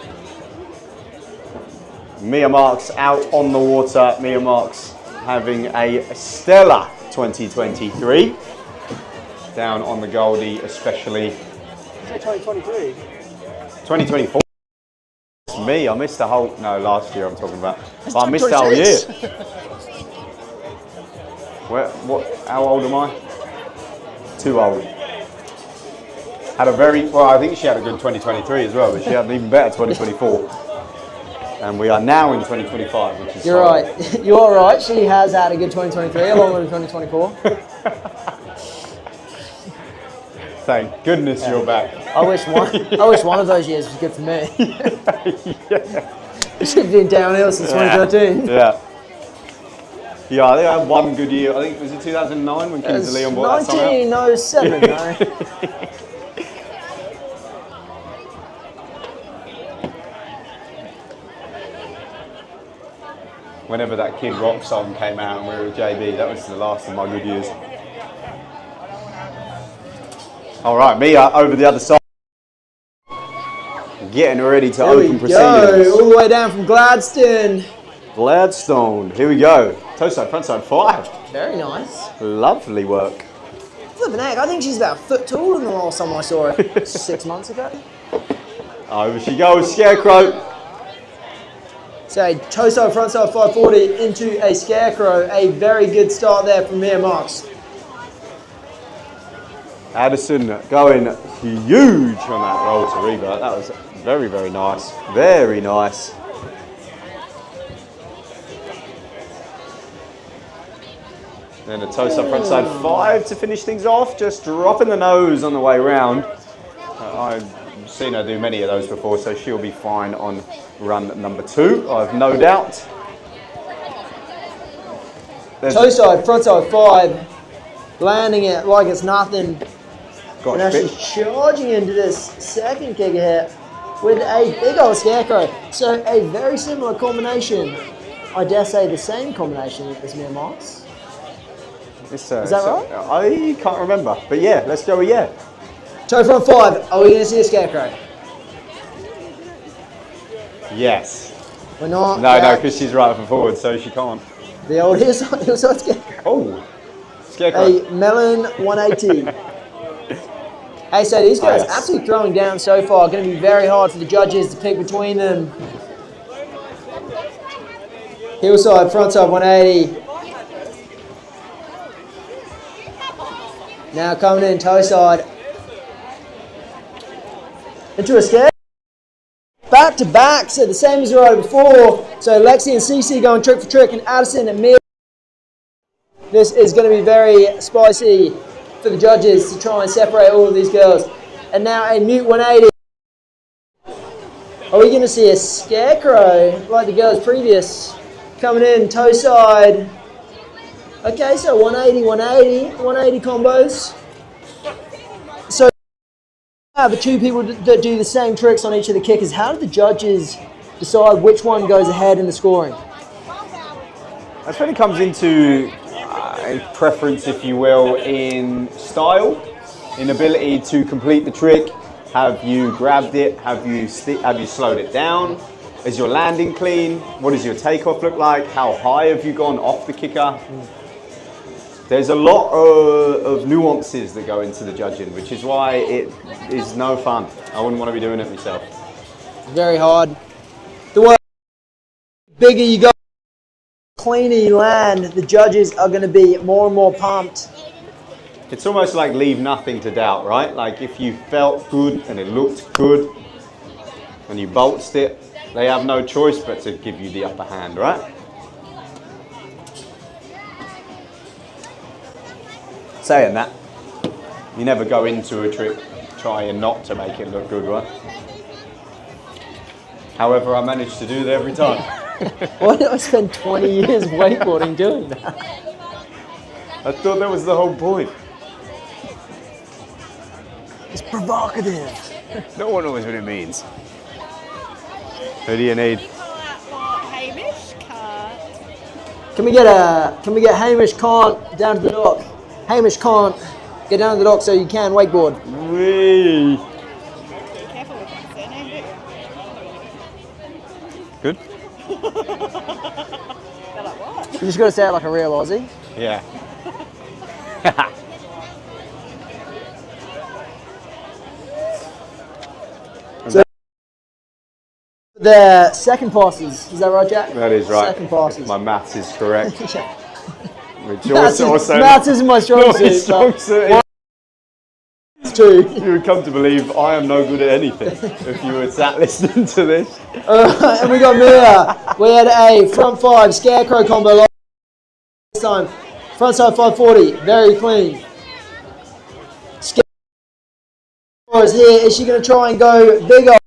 Speaker 2: Mia Marks out on the water. Mia Marks having a stellar 2023. Down on the Goldie especially.
Speaker 3: Is it 2023?
Speaker 2: 2024. It's me, I missed the whole, no, last year I'm talking about. But I missed the whole year. How old am I? Too old. Had a very, well, I think she had a good 2023 as well, but she had an even better 2024. And we are now in 2025, which is
Speaker 3: You're right. You are right. She has had a good 2023 along with 2024.
Speaker 2: Thank goodness you're back.
Speaker 3: I wish one of those years was good for me.
Speaker 2: Yeah.
Speaker 3: She's been downhill since 2013.
Speaker 2: Yeah. Yeah, I think I had one good year. I think, was it 2009 when Kings of Leon bought that song out?
Speaker 3: 1907, no?
Speaker 2: Whenever that Kid Rock song came out and we were with JB, that was the last of my good years. All right, Mia over the other side. Getting ready to open proceedings.
Speaker 3: All the way down from Gladstone.
Speaker 2: Gladstone, here we go. Toe side, front side, 5.
Speaker 3: Very nice.
Speaker 2: Lovely work.
Speaker 3: Flipping heck, I think she's about a foot taller than the last time I saw her 6 months ago.
Speaker 2: Over she goes, Scarecrow.
Speaker 3: So toe side, front side 540 into a Scarecrow. A very good start there from Mia Marks.
Speaker 2: Addison going huge on that roll to revert. That was very, very nice. Very nice. Then a toe side, front side 5 to finish things off. Just dropping the nose on the way round. I've seen her do many of those before, so she'll be fine on run number 2, I've no doubt.
Speaker 3: Toe side, front side 5. Landing it like it's nothing.
Speaker 2: Gosh,
Speaker 3: And now she's charging into this second kicker here with a big old Scarecrow. So a very similar combination. I dare say the same combination as Mia Marks.
Speaker 2: Is
Speaker 3: that right?
Speaker 2: I can't remember, but yeah, let's go with yeah.
Speaker 3: Toe front 5. Are we going to see a Scarecrow?
Speaker 2: Yes.
Speaker 3: We're not.
Speaker 2: No,
Speaker 3: Jack.
Speaker 2: because she's right for forward, so she can't.
Speaker 3: The old hillside scarecrow.
Speaker 2: Oh, scarecrow.
Speaker 3: A melon 180. Hey, so these guys
Speaker 2: Nice.
Speaker 3: absolutely throwing down so far. Going to be very hard for the judges to pick between them. Hillside, frontside 180. Now coming in, toe side. Into a scare. Back to back, so the same as we were before. So Lexi and Cece going trick for trick, and Addison and Mia. This is going to be very spicy for the judges to try and separate all of these girls. And now a mute 180. Are we going to see a scarecrow like the girls previous? Coming in, toe side. Okay, so 180, 180, 180 combos. So the two people that do the same tricks on each of the kickers. How do the judges decide which one goes ahead in the scoring?
Speaker 2: That's when it comes into preference, if you will, in style, in ability to complete the trick. Have you grabbed it? Have you slowed it down? Is your landing clean? What does your takeoff look like? How high have you gone off the kicker? There's a lot of nuances that go into the judging, which is why it is no fun. I wouldn't want to be doing it myself.
Speaker 3: Very hard. The bigger you go, cleaner you land, the judges are going to be more and more pumped.
Speaker 2: It's almost like leave nothing to doubt, right? Like if you felt good and it looked good and you bolted it, they have no choice but to give you the upper hand, right? Saying that, you never go into a trick trying not to make it look good, right? However, I manage to do that every time.
Speaker 3: Why did I spend 20 years wakeboarding doing that?
Speaker 2: I thought that was the whole point.
Speaker 3: It's provocative.
Speaker 2: No one knows what it means. Who do you need?
Speaker 5: Hamish can't.
Speaker 3: Can we get Hamish Kant down to the dock? Hamish Kant, get down to the dock so you can wakeboard.
Speaker 2: Whee!
Speaker 5: Be careful with that surname,
Speaker 2: Good?
Speaker 5: They're like, what?
Speaker 3: You just got to say it like a real Aussie.
Speaker 2: Yeah.
Speaker 3: The second passes, is that right, Jack?
Speaker 2: That is right.
Speaker 3: Second passes.
Speaker 2: My maths is correct.
Speaker 3: Yeah.
Speaker 2: Which
Speaker 3: Maths isn't my strong
Speaker 2: not my
Speaker 3: suit.
Speaker 2: strong
Speaker 3: but
Speaker 2: suit.
Speaker 3: It's true.
Speaker 2: You would come to believe I am no good at anything if you were sat listening to this.
Speaker 3: And we got Mia. We had a front five scarecrow combo this time. Front side 540, very clean. Scarecrow is here. Is she going to try and go bigger?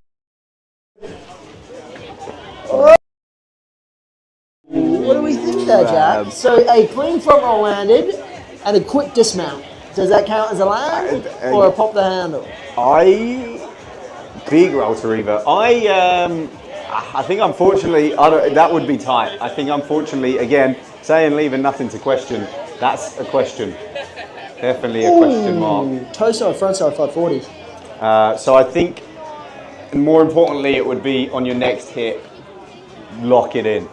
Speaker 3: What do we think there, Jack? So a clean front roll landed and a quick dismount. Does that count as a land or a pop the handle?
Speaker 2: Big roll to reaver. I think unfortunately, that would be tight. I think unfortunately, again, saying leaving nothing to question, that's a question. Definitely a question mark.
Speaker 3: Toe side, front side 540.
Speaker 2: So I think, and more importantly, it would be on your next hit, lock it in.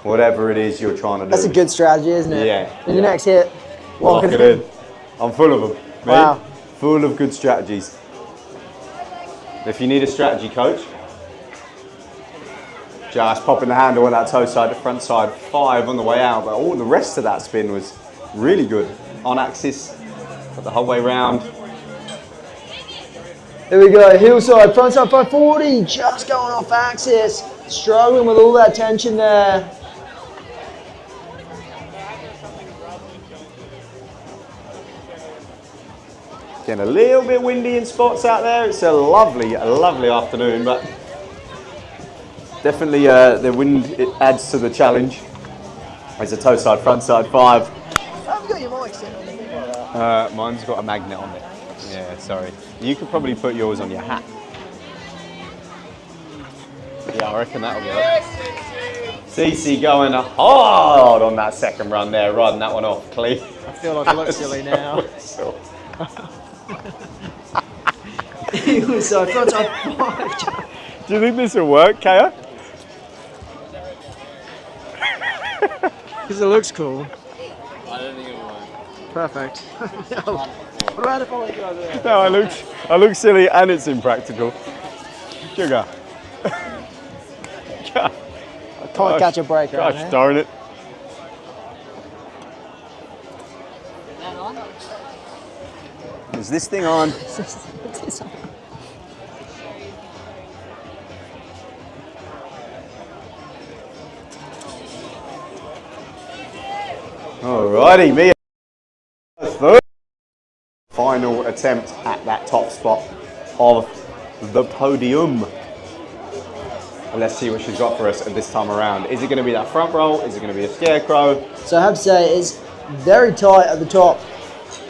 Speaker 2: Whatever it is you're trying to do.
Speaker 3: That's a good strategy, isn't it?
Speaker 2: Yeah.
Speaker 3: In your next hit,
Speaker 2: Lock it in. I'm full of them. Me.
Speaker 3: Wow.
Speaker 2: Full of good strategies. If you need a strategy coach, just popping the handle on that toe side to front side 5 on the way out. But all the rest of that spin was really good. On axis, but the whole way round.
Speaker 3: Here we go, hillside, front side 540, just going off axis. Struggling with all that tension there.
Speaker 2: Getting a little bit windy in spots out there. It's a lovely afternoon, but definitely the wind, it adds to the challenge. There's a toe side, front side 5.
Speaker 3: Have you got your mic set on?
Speaker 2: Mine's got a magnet on it. Yeah, sorry. You could probably put yours on your hat. Yeah, I reckon that'll be it. Cece going hard on that second run there, riding that one off clean.
Speaker 3: I feel like I look silly now. Hillside, front side 5.
Speaker 2: Do you think this will work, Kaya?
Speaker 3: Because it looks cool.
Speaker 6: I don't think it will.
Speaker 3: Perfect. What about if I let you over there?
Speaker 2: No, I look silly and it's impractical. Sugar.
Speaker 3: Can't catch a break, right?
Speaker 2: Gosh darn it. Is this thing on? Alrighty, me. Third final attempt at that top spot of the podium. And let's see what she's got for us at this time around. Is it going to be that front roll? Is it going to be a scarecrow?
Speaker 3: So I have to say, it's very tight at the top.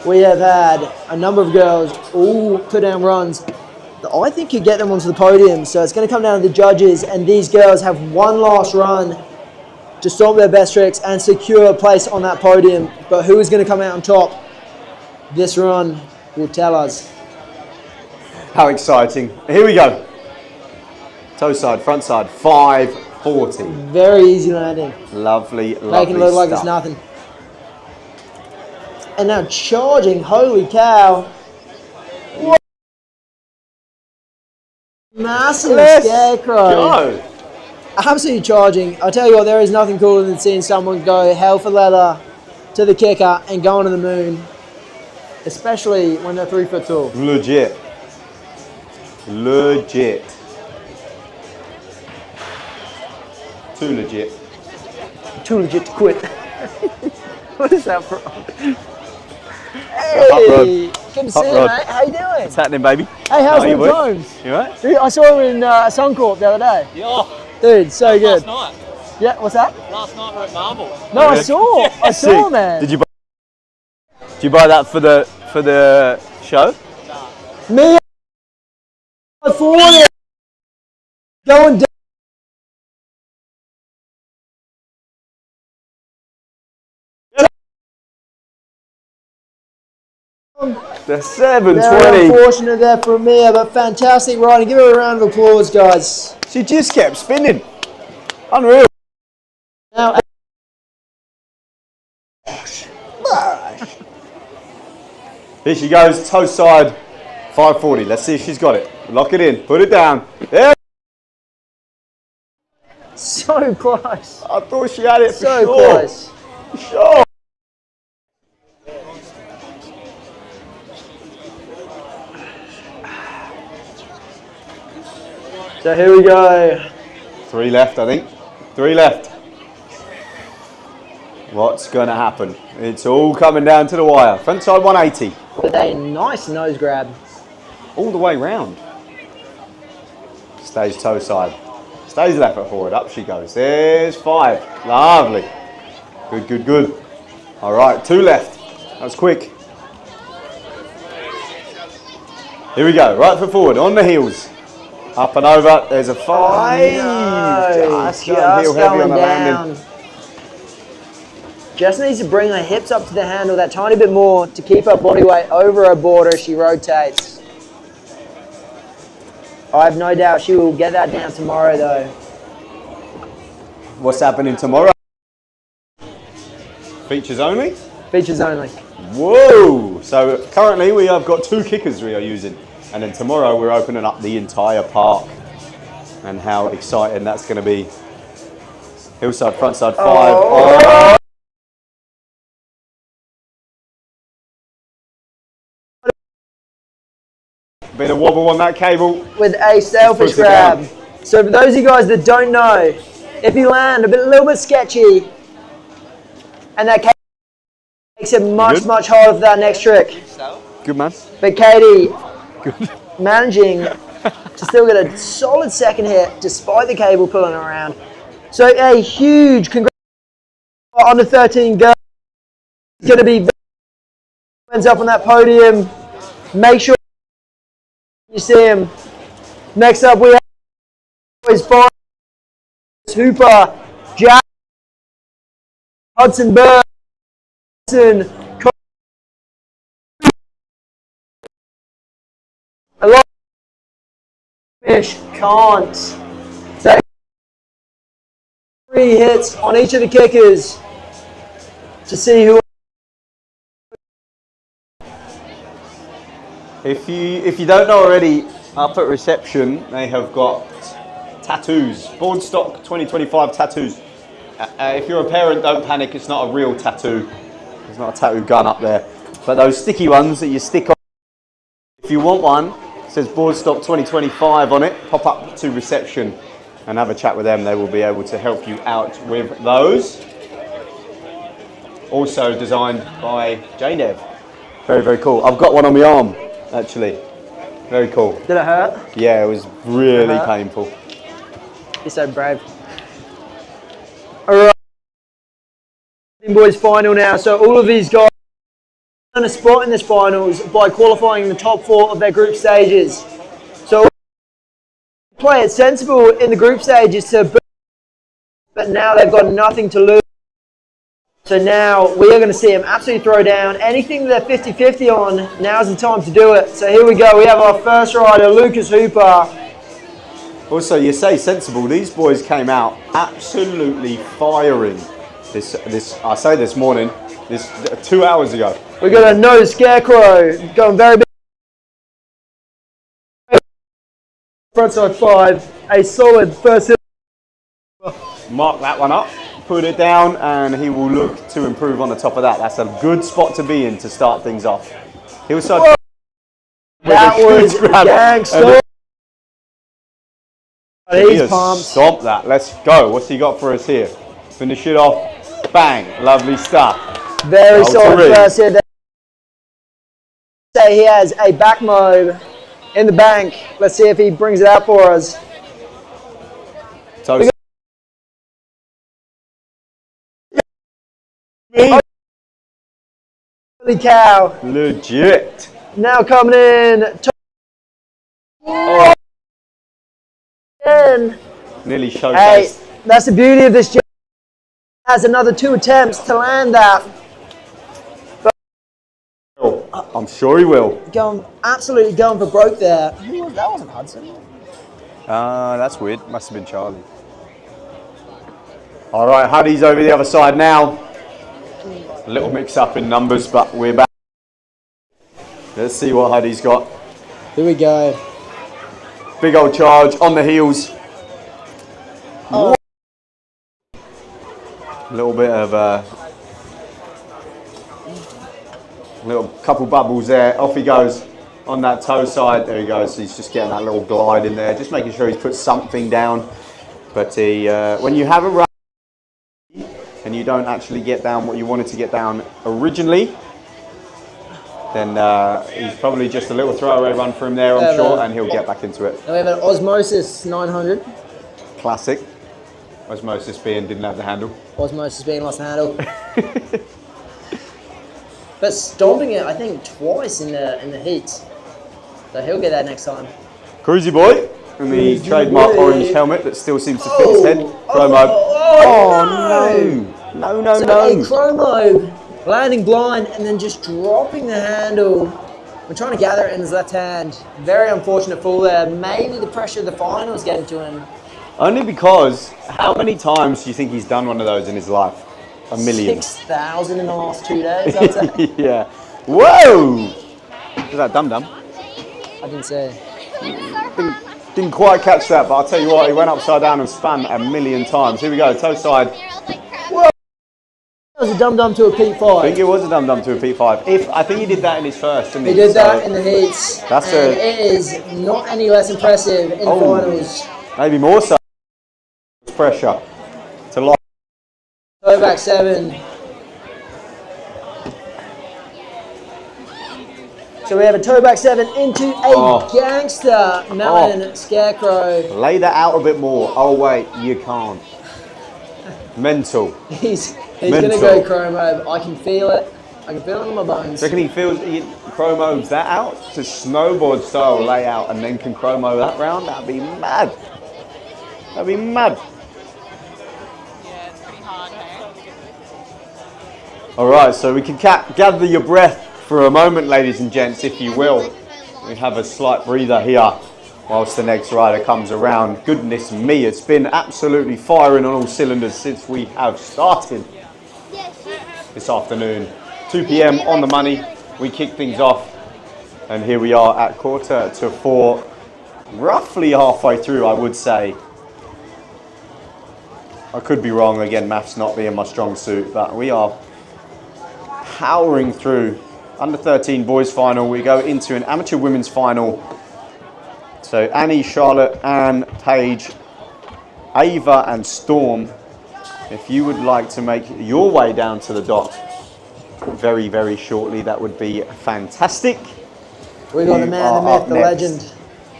Speaker 3: We have had a number of girls all put down runs that I think could get them onto the podium. So it's going to come down to the judges, and these girls have one last run to stomp their best tricks and secure a place on that podium. But who is going to come out on top? This run will tell us.
Speaker 2: How exciting. Here we go. Toe side, front side, 540.
Speaker 3: Very easy landing.
Speaker 2: Lovely, lovely
Speaker 3: Making it look like it's nothing. And now charging, holy cow. What? Massive scarecrow.
Speaker 2: Go.
Speaker 3: Absolutely charging. I tell you what, there is nothing cooler than seeing someone go hell for leather to the kicker and go onto the moon. Especially when they're 3 foot tall.
Speaker 2: Legit. Legit. Too legit.
Speaker 3: Too legit to quit. What is that from?
Speaker 2: Hot rod.
Speaker 3: Hey, good to see
Speaker 2: Hot
Speaker 3: you,
Speaker 2: rod.
Speaker 3: mate. How you doing?
Speaker 2: What's happening, baby?
Speaker 3: Hey, how's
Speaker 2: How
Speaker 3: the
Speaker 2: you, boy?
Speaker 3: Combs?
Speaker 2: You alright?
Speaker 3: Dude, I saw him in Suncorp the other day.
Speaker 6: Yeah.
Speaker 3: Dude, so good.
Speaker 6: Last night.
Speaker 3: Yeah, what's that?
Speaker 6: Last night we're at Marble.
Speaker 3: No, I saw. I saw, man.
Speaker 2: Did you buy that for the show?
Speaker 3: Me for it. Going down.
Speaker 2: The
Speaker 3: Very
Speaker 2: 720.
Speaker 3: unfortunate there for Mia, but fantastic riding. Give her a round of applause, guys.
Speaker 2: She just kept spinning. Unreal.
Speaker 3: Now,
Speaker 2: Here she goes, toe side, 540. Let's see if she's got it. Lock it in. Put it down. There.
Speaker 3: so close.
Speaker 2: I thought she had it for
Speaker 3: So
Speaker 2: sure.
Speaker 3: close.
Speaker 2: Sure.
Speaker 3: So here we go.
Speaker 2: 3 left, I think. 3 left. What's going to happen? It's all coming down to the wire. Front side 180.
Speaker 3: With a nice nose grab.
Speaker 2: All the way round. Stays toe side. Stays left foot forward. Up she goes. There's 5. Lovely. Good, good, good. All right, 2 left. That was quick. Here we go. Right foot forward. On the heels. Up and over. There's a 5.
Speaker 3: No,
Speaker 2: Just going heel heavy on the landing.
Speaker 3: Just needs to bring her hips up to the handle that tiny bit more to keep her body weight over her border as she rotates. I have no doubt she will get that down tomorrow though.
Speaker 2: What's happening tomorrow? Features only?
Speaker 3: Features only.
Speaker 2: Whoa! So currently we have got 2 kickers we are using. And then tomorrow we're opening up the entire park. And how exciting that's going to be. Hillside, front side 5. Oh. Bit of wobble on that cable.
Speaker 3: With a selfish
Speaker 2: Puts it
Speaker 3: grab.
Speaker 2: down.
Speaker 3: So for those of you guys that don't know, if you land a little bit sketchy, and that cable makes it much harder for that next trick.
Speaker 2: Good man.
Speaker 3: But Katie, managing to still get a solid second hit despite the cable pulling around. So a huge congratulations on the 13 girl. It's going to be ends up on that podium. Make sure you see him. Next up we have boys Hooper, Jack, Hudson Bird, a lot of fish can't. So 3 hits on each of the kickers. to see who.
Speaker 2: If you don't know already, up at reception they have got tattoos, Boardstock 2025 tattoos. If you're a parent, don't panic. It's not a real tattoo. There's not a tattoo gun up there. But those sticky ones that you stick on. If you want one, it says Boardstock 2025 on it. Pop up to reception and have a chat with them. They will be able to help you out with those. Also designed by JNev. Very, very cool. I've got one on my arm, actually. Very cool.
Speaker 3: Did it hurt?
Speaker 2: Yeah, it was really painful.
Speaker 3: You're so brave. All right. Boys final now. So all of these guys earn a spot in this finals by qualifying in the top 4 of their group stages. So play it sensible in the group stages to, but now they've got nothing to lose. So now we are going to see them absolutely throw down anything they're 50-50 on. Now's the time to do it. So here we go. We have our first rider, Lucas Hooper.
Speaker 2: Also, you say sensible. These boys came out absolutely firing. I say this morning, 2 hours ago.
Speaker 3: We got a no scarecrow going very big. Frontside 5, a solid first hit.
Speaker 2: Mark that one up, put it down, and he will look to improve on the top of that. That's a good spot to be in to start things off. He was so.
Speaker 3: That was gangster. He's pumped.
Speaker 2: Stop that. Let's go. What's he got for us here? Finish it off. Bang. Lovely stuff.
Speaker 3: Very solid first hit. Say he has a back mob in the bank. Let's see if he brings it out for us.
Speaker 2: So
Speaker 3: Holy cow.
Speaker 2: legit.
Speaker 3: Now coming in.
Speaker 2: Oh,
Speaker 3: In.
Speaker 2: nearly
Speaker 3: Hey,
Speaker 2: showcased.
Speaker 3: that's the beauty of this. Has another 2 attempts to land that.
Speaker 2: I'm sure he will.
Speaker 3: Absolutely going for broke there. That wasn't Hudson.
Speaker 2: That's weird. Must have been Charlie. All right, Huddy's over the other side now. A little mix up in numbers, but we're back. Let's see what Huddy's got.
Speaker 3: Here we go.
Speaker 2: Big old charge on the heels.
Speaker 3: Oh.
Speaker 2: A little bit of little couple bubbles there. Off he goes on that toe side. There he goes. He's just getting that little glide in there, just making sure he's put something down. But he, when you have a run and you don't actually get down what you wanted to get down originally, then he's probably just a little throwaway run for him there, I'm sure, and he'll get back into it.
Speaker 3: And we have an Osmosis 900.
Speaker 2: Classic. Osmosis being didn't have the handle.
Speaker 3: Osmosis being lost the handle. But stomping it, I think, twice in the heats. So he'll get that next time.
Speaker 2: Cruisy boy in the trademark orange helmet that still seems to fit his head. Chromo. No.
Speaker 3: A Chromo landing blind and then just dropping the handle. We're trying to gather it in his left hand. Very unfortunate fall there. Maybe the pressure of the final is getting to him.
Speaker 2: Only because, how many times do you think he's done one of those in his life? A million.
Speaker 3: 6,000 in the last 2 days, I'd say.
Speaker 2: Yeah. Whoa! Was that dum-dum?
Speaker 3: I didn't say.
Speaker 2: Didn't quite catch that, but I'll tell you what, he went upside down and spun a million times. Here we go, toe side.
Speaker 3: Whoa! That was a dum-dum to a P5.
Speaker 2: I think it was a dum-dum to a P5. I think he did that in his first, didn't he?
Speaker 3: He did that in the heats.
Speaker 2: That's
Speaker 3: and it is not any less impressive in the finals.
Speaker 2: Maybe more so. Pressure to lock.
Speaker 3: Toe back 7. So we have a toe back 7 into a gangster melon scarecrow.
Speaker 2: Lay that out a bit more. Oh wait, you can't. Mental.
Speaker 3: He's going to go chromo. I can feel it. I can feel it in my bones.
Speaker 2: Do you reckon he feels he chromos that out to snowboard style layout and then can chromo that round? That'd be mad. That'd be mad.
Speaker 5: Yeah, it's pretty hard, hey?
Speaker 2: All right, so we can gather your breath for a moment, ladies and gents, if you will. We have a slight breather here whilst the next rider comes around. Goodness me, it's been absolutely firing on all cylinders since we have started. this afternoon. 2 p.m. on the money. We kick things off. And here we are at 3:45. Roughly halfway through, I would say. I could be wrong, again, maths not being my strong suit, but we are powering through. Under 13 boys final, we go into an amateur women's final. So Annie, Charlotte, Anne, Paige, Ava and Storm, if you would like to make your way down to the dock very, very shortly, that would be fantastic.
Speaker 3: We got the man, the
Speaker 2: are
Speaker 3: myth, the
Speaker 2: up
Speaker 3: legend.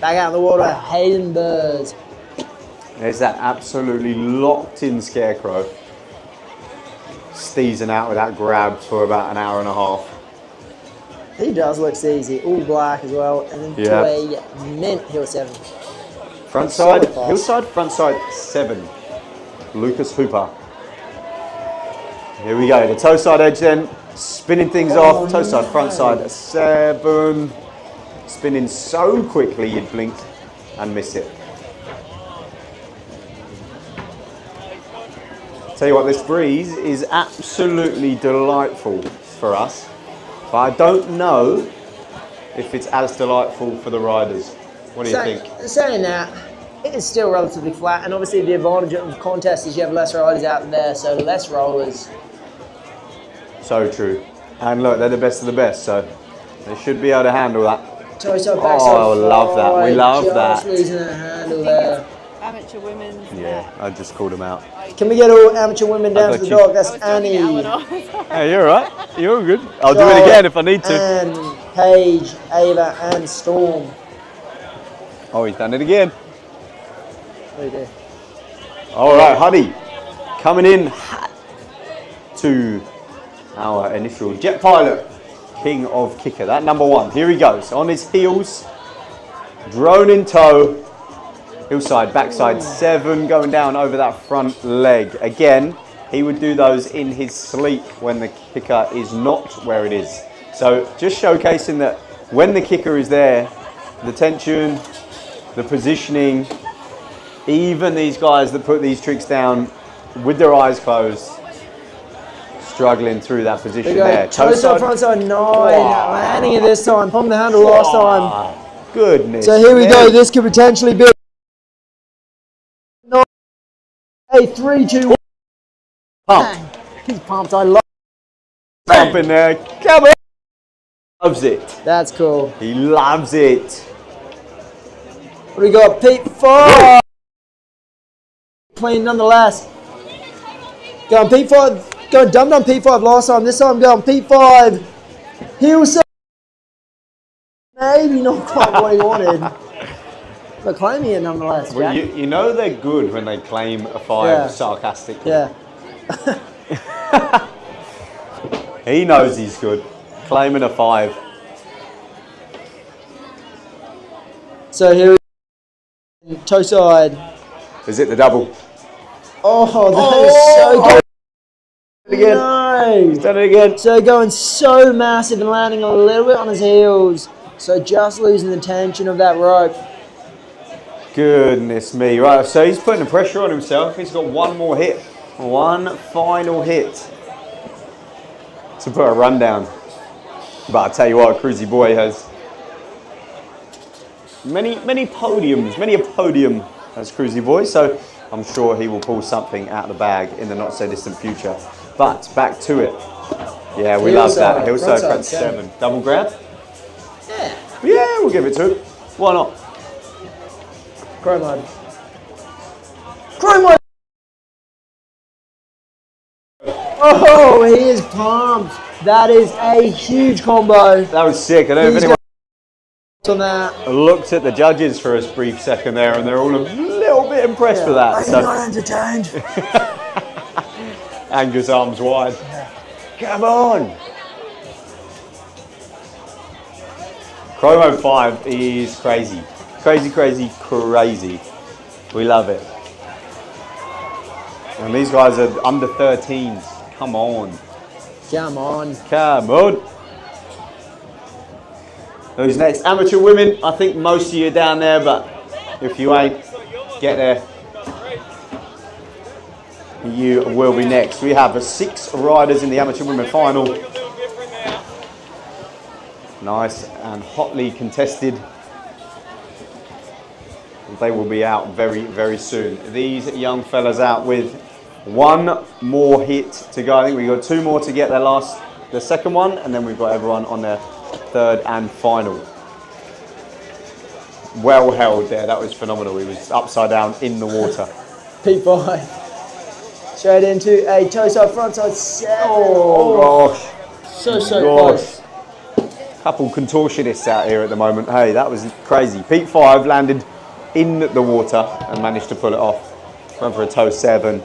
Speaker 3: Back out in the water, Hayden Burrs.
Speaker 2: There's that absolutely locked in Scarecrow. Steezing out with that grab for about an hour and a half.
Speaker 3: He does look easy, all black as well, and then to a mint hill 7.
Speaker 2: Front side, hillside, front side 7. Lucas Hooper. Here we go, the toe side edge then, spinning things off, toe side, front side 7. Spinning so quickly you'd blink and miss it. Tell you what, this breeze is absolutely delightful for us, but I don't know if it's as delightful for the riders. What do you think?
Speaker 3: Saying that, it is still relatively flat, and obviously the advantage of the contest is you have less riders out there, so less rollers.
Speaker 2: So true. And look, they're the best of the best, so they should be able to handle that.
Speaker 3: Toe side, back side,
Speaker 2: I love that. We love that.
Speaker 3: Just losing that handle there.
Speaker 5: Amateur women's.
Speaker 2: Yeah, I just called them out.
Speaker 3: Can we get all amateur women down to the dock? That's Annie.
Speaker 2: Hey, you're all right. You're all good. I'll do it again if I need to.
Speaker 3: And Paige, Ava, and Storm.
Speaker 2: Oh, he's done it again.
Speaker 3: There you go.
Speaker 2: All right, Huddy, coming in to our initial jet pilot, king of kicker. That number 1. Here he goes on his heels, drone in tow. Hillside, backside 7, going down over that front leg. Again, he would do those in his sleep when the kicker is not where it is. So just showcasing that when the kicker is there, the tension, the positioning, even these guys that put these tricks down with their eyes closed, struggling through that position there.
Speaker 3: Toe side, front side 9. Landing it this time, pumping the handle last time.
Speaker 2: Goodness.
Speaker 3: So here we go. This could potentially be. 3, 2, 1.
Speaker 2: Pump.
Speaker 3: He's pumped. I love
Speaker 2: Pump in there. Come on. Loves it.
Speaker 3: That's cool.
Speaker 2: He loves it.
Speaker 3: What do we got? P5. Clean nonetheless. Going P5. Going dumped on P5 last time. This time going P5. Heel 7. Maybe not quite what he wanted. But claiming it nonetheless.
Speaker 2: Well, you know they're good when they claim a 5 sarcastically.
Speaker 3: Yeah.
Speaker 2: He knows he's good. Claiming a 5.
Speaker 3: So here we go. Toe side.
Speaker 2: Is it the double?
Speaker 3: Oh, that is so good.
Speaker 2: Again.
Speaker 3: No.
Speaker 2: He's done it again.
Speaker 3: So going so massive and landing a little bit on his heels. So just losing the tension of that rope.
Speaker 2: Goodness me. Right, so he's putting the pressure on himself. He's got one more hit. One final hit to put a run down. But I tell you what, Cruzy Boy has many podiums, many a podium as Cruzy Boy. So I'm sure he will pull something out of the bag in the not so distant future. But back to it. Yeah, we love that. Hillside front 7. Double grab?
Speaker 3: Yeah.
Speaker 2: Yeah, we'll give it to him. Why not?
Speaker 3: Crow mode. Crow mode! Oh, he is pumped. That is a huge combo.
Speaker 2: That was sick. I don't know if anyone
Speaker 3: on that.
Speaker 2: looked at the judges for a brief second there, and they're all a little bit impressed with that.
Speaker 3: Are you not entertained?
Speaker 2: Angus arms wide. Come on. Chromo 5 is crazy. Crazy, crazy, crazy. We love it. And these guys are under 13s. Come on.
Speaker 3: Come on.
Speaker 2: Come on. Those next amateur women, I think most of you are down there, but if you ain't, get there. you will be next. We have 6 riders in the amateur women final. Nice and hotly contested. They will be out very, very soon. These young fellas out with 1 more hit to go. I think we've got 2 more to get the second one, and then we've got everyone on their 3rd and final. Well held there, that was phenomenal. He was upside down in the water.
Speaker 3: P5. Straight into a toe side, front side 7.
Speaker 2: Oh gosh.
Speaker 3: So
Speaker 2: Gosh.
Speaker 3: close.
Speaker 2: Couple contortionists out here at the moment. Hey, that was crazy. Pete 5 landed in the water and managed to pull it off. Went for a toe 7.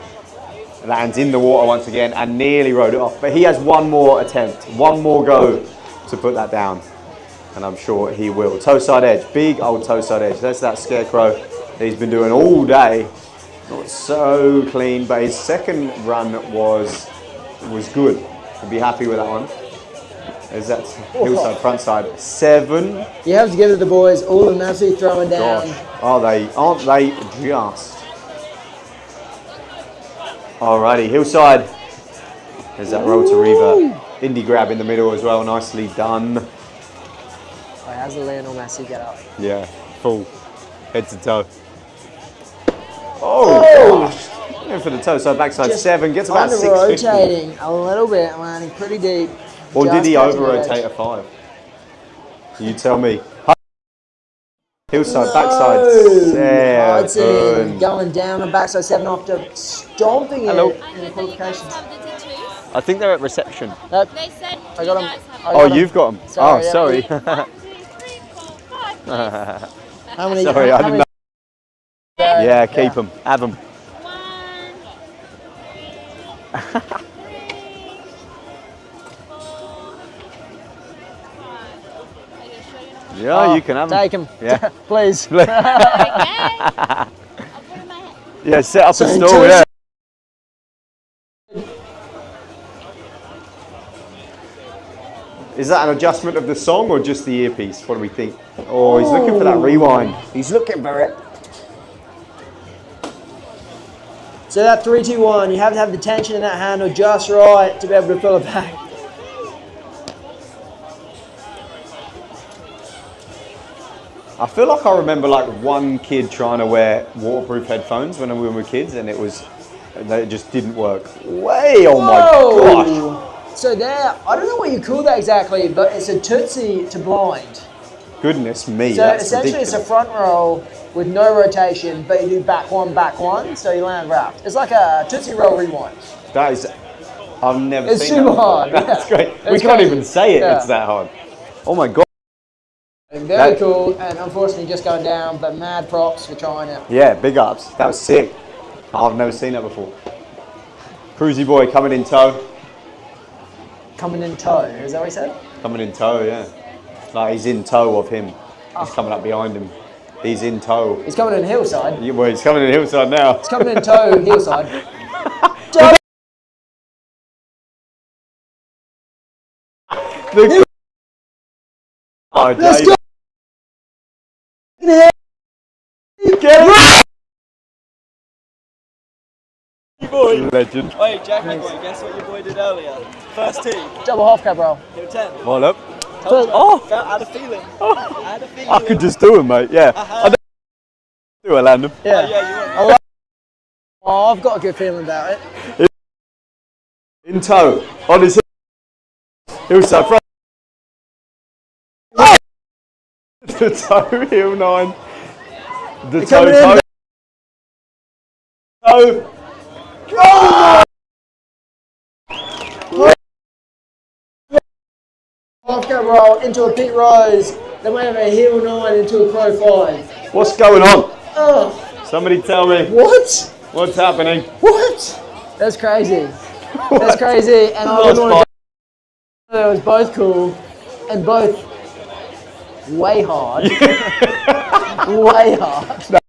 Speaker 2: Lands in the water once again and nearly rode it off. But he has 1 more attempt, 1 more go to put that down. And I'm sure he will. Toe side edge, big old toe side edge. That's that scarecrow that he's been doing all day. Not so clean, but his second run was good. I'd be happy with that one. Is that hillside, front side 7?
Speaker 3: You have to give it to the boys. All of them absolutely throwing down.
Speaker 2: Gosh, aren't they just? Alrighty, hillside. There's that roll to revert. Indie grab in the middle as well, nicely done.
Speaker 3: Oh, how's the Lionel Messi get up?
Speaker 2: Yeah, full head to toe. Oh gosh. Going for the toe side, backside
Speaker 3: Just
Speaker 2: 7, gets about 650.
Speaker 3: rotating a little bit, landing pretty deep.
Speaker 2: Or did he
Speaker 3: Just
Speaker 2: over
Speaker 3: catching the
Speaker 2: rotate a 5? You tell me. Hillside, backside
Speaker 3: It's in.
Speaker 2: 7.
Speaker 3: Going down the backside 7 after stomping
Speaker 2: Hello.
Speaker 3: it in the qualifications.
Speaker 2: I think they're at reception.
Speaker 3: Nope.
Speaker 5: They said
Speaker 3: I got 'em.
Speaker 5: you guys have
Speaker 3: I
Speaker 2: Oh,
Speaker 3: got 'em.
Speaker 2: you've got them.
Speaker 3: Sorry,
Speaker 2: Oh, sorry.
Speaker 5: 1, 2, 3, 4, 5, please.
Speaker 3: How many?
Speaker 2: Sorry, I
Speaker 3: how
Speaker 2: didn't
Speaker 3: many-
Speaker 2: know. Yeah, keep them. Have them.
Speaker 5: 1, 2, 3, 4, 5. Are you sure you're not
Speaker 2: Yeah,
Speaker 3: Oh,
Speaker 2: you can have them.
Speaker 3: Take them.
Speaker 2: Yeah.
Speaker 3: Please.
Speaker 5: okay? I'll put in my hand.
Speaker 2: Yeah, set up a
Speaker 3: So
Speaker 2: stall,
Speaker 3: two-
Speaker 2: yeah. Is that an adjustment of the song or just the earpiece? What do we think? Oh, he's looking for that rewind.
Speaker 3: He's looking for it. So that 3, 2, 1, you have to have the tension in that handle just right to be able to pull it back.
Speaker 2: I feel like I remember like one kid trying to wear waterproof headphones when we were kids, and it just didn't work. Oh my gosh.
Speaker 3: So there, I don't know what you call that exactly, but it's a tootsie to blind.
Speaker 2: Goodness me,
Speaker 3: So
Speaker 2: that's
Speaker 3: essentially
Speaker 2: ridiculous.
Speaker 3: it's a front roll with no rotation, but you do back 1, so you land wrapped. It's like a tootsie roll rewind.
Speaker 2: That is, I've never
Speaker 3: It's
Speaker 2: seen
Speaker 3: super
Speaker 2: that before.
Speaker 3: hard,
Speaker 2: That's
Speaker 3: yeah.
Speaker 2: great. We
Speaker 3: It's
Speaker 2: can't
Speaker 3: crazy.
Speaker 2: even say it,
Speaker 3: Yeah.
Speaker 2: it's that hard. Oh my god.
Speaker 3: Very
Speaker 2: That-
Speaker 3: cool, and unfortunately just going down, but mad props for trying it.
Speaker 2: Yeah, big ups. That was sick. I've never seen that before. Cruisy boy coming in tow.
Speaker 3: Coming in tow, is that what he said?
Speaker 2: Coming in tow, yeah. Like he's in tow of him. He's coming up behind him. He's in tow.
Speaker 3: He's coming in hillside.
Speaker 2: Yeah, well, he's coming in hillside now.
Speaker 3: He's coming in tow, hillside.
Speaker 2: Oh,
Speaker 3: Let's
Speaker 2: David.
Speaker 3: go!
Speaker 2: Get it! Legend.
Speaker 7: Wait, Jackie boy, guess what your boy did earlier? First tee,
Speaker 3: Double half cab roll.
Speaker 7: hit 10.
Speaker 2: Well up.
Speaker 7: Oh! I had a feeling. I had a feeling.
Speaker 2: I could just do him, mate. Yeah. I don't do it, land him.
Speaker 3: Yeah.
Speaker 7: Yeah, you went.
Speaker 3: I like- Oh, I've got a good feeling about it.
Speaker 2: In tow. On his hillside front. Oh! The toe, hill 9. The toe,
Speaker 3: coming in.
Speaker 2: toe. Oh!
Speaker 3: Half cab roll into a pit rose. Then we have a heel 9 into a pro 5.
Speaker 2: What's going on?
Speaker 3: Oh,
Speaker 2: Somebody tell me
Speaker 3: what?
Speaker 2: what's happening.
Speaker 3: What? That's crazy. That's crazy. And I wouldn't want to. It was both cool and both way hard. Way hard.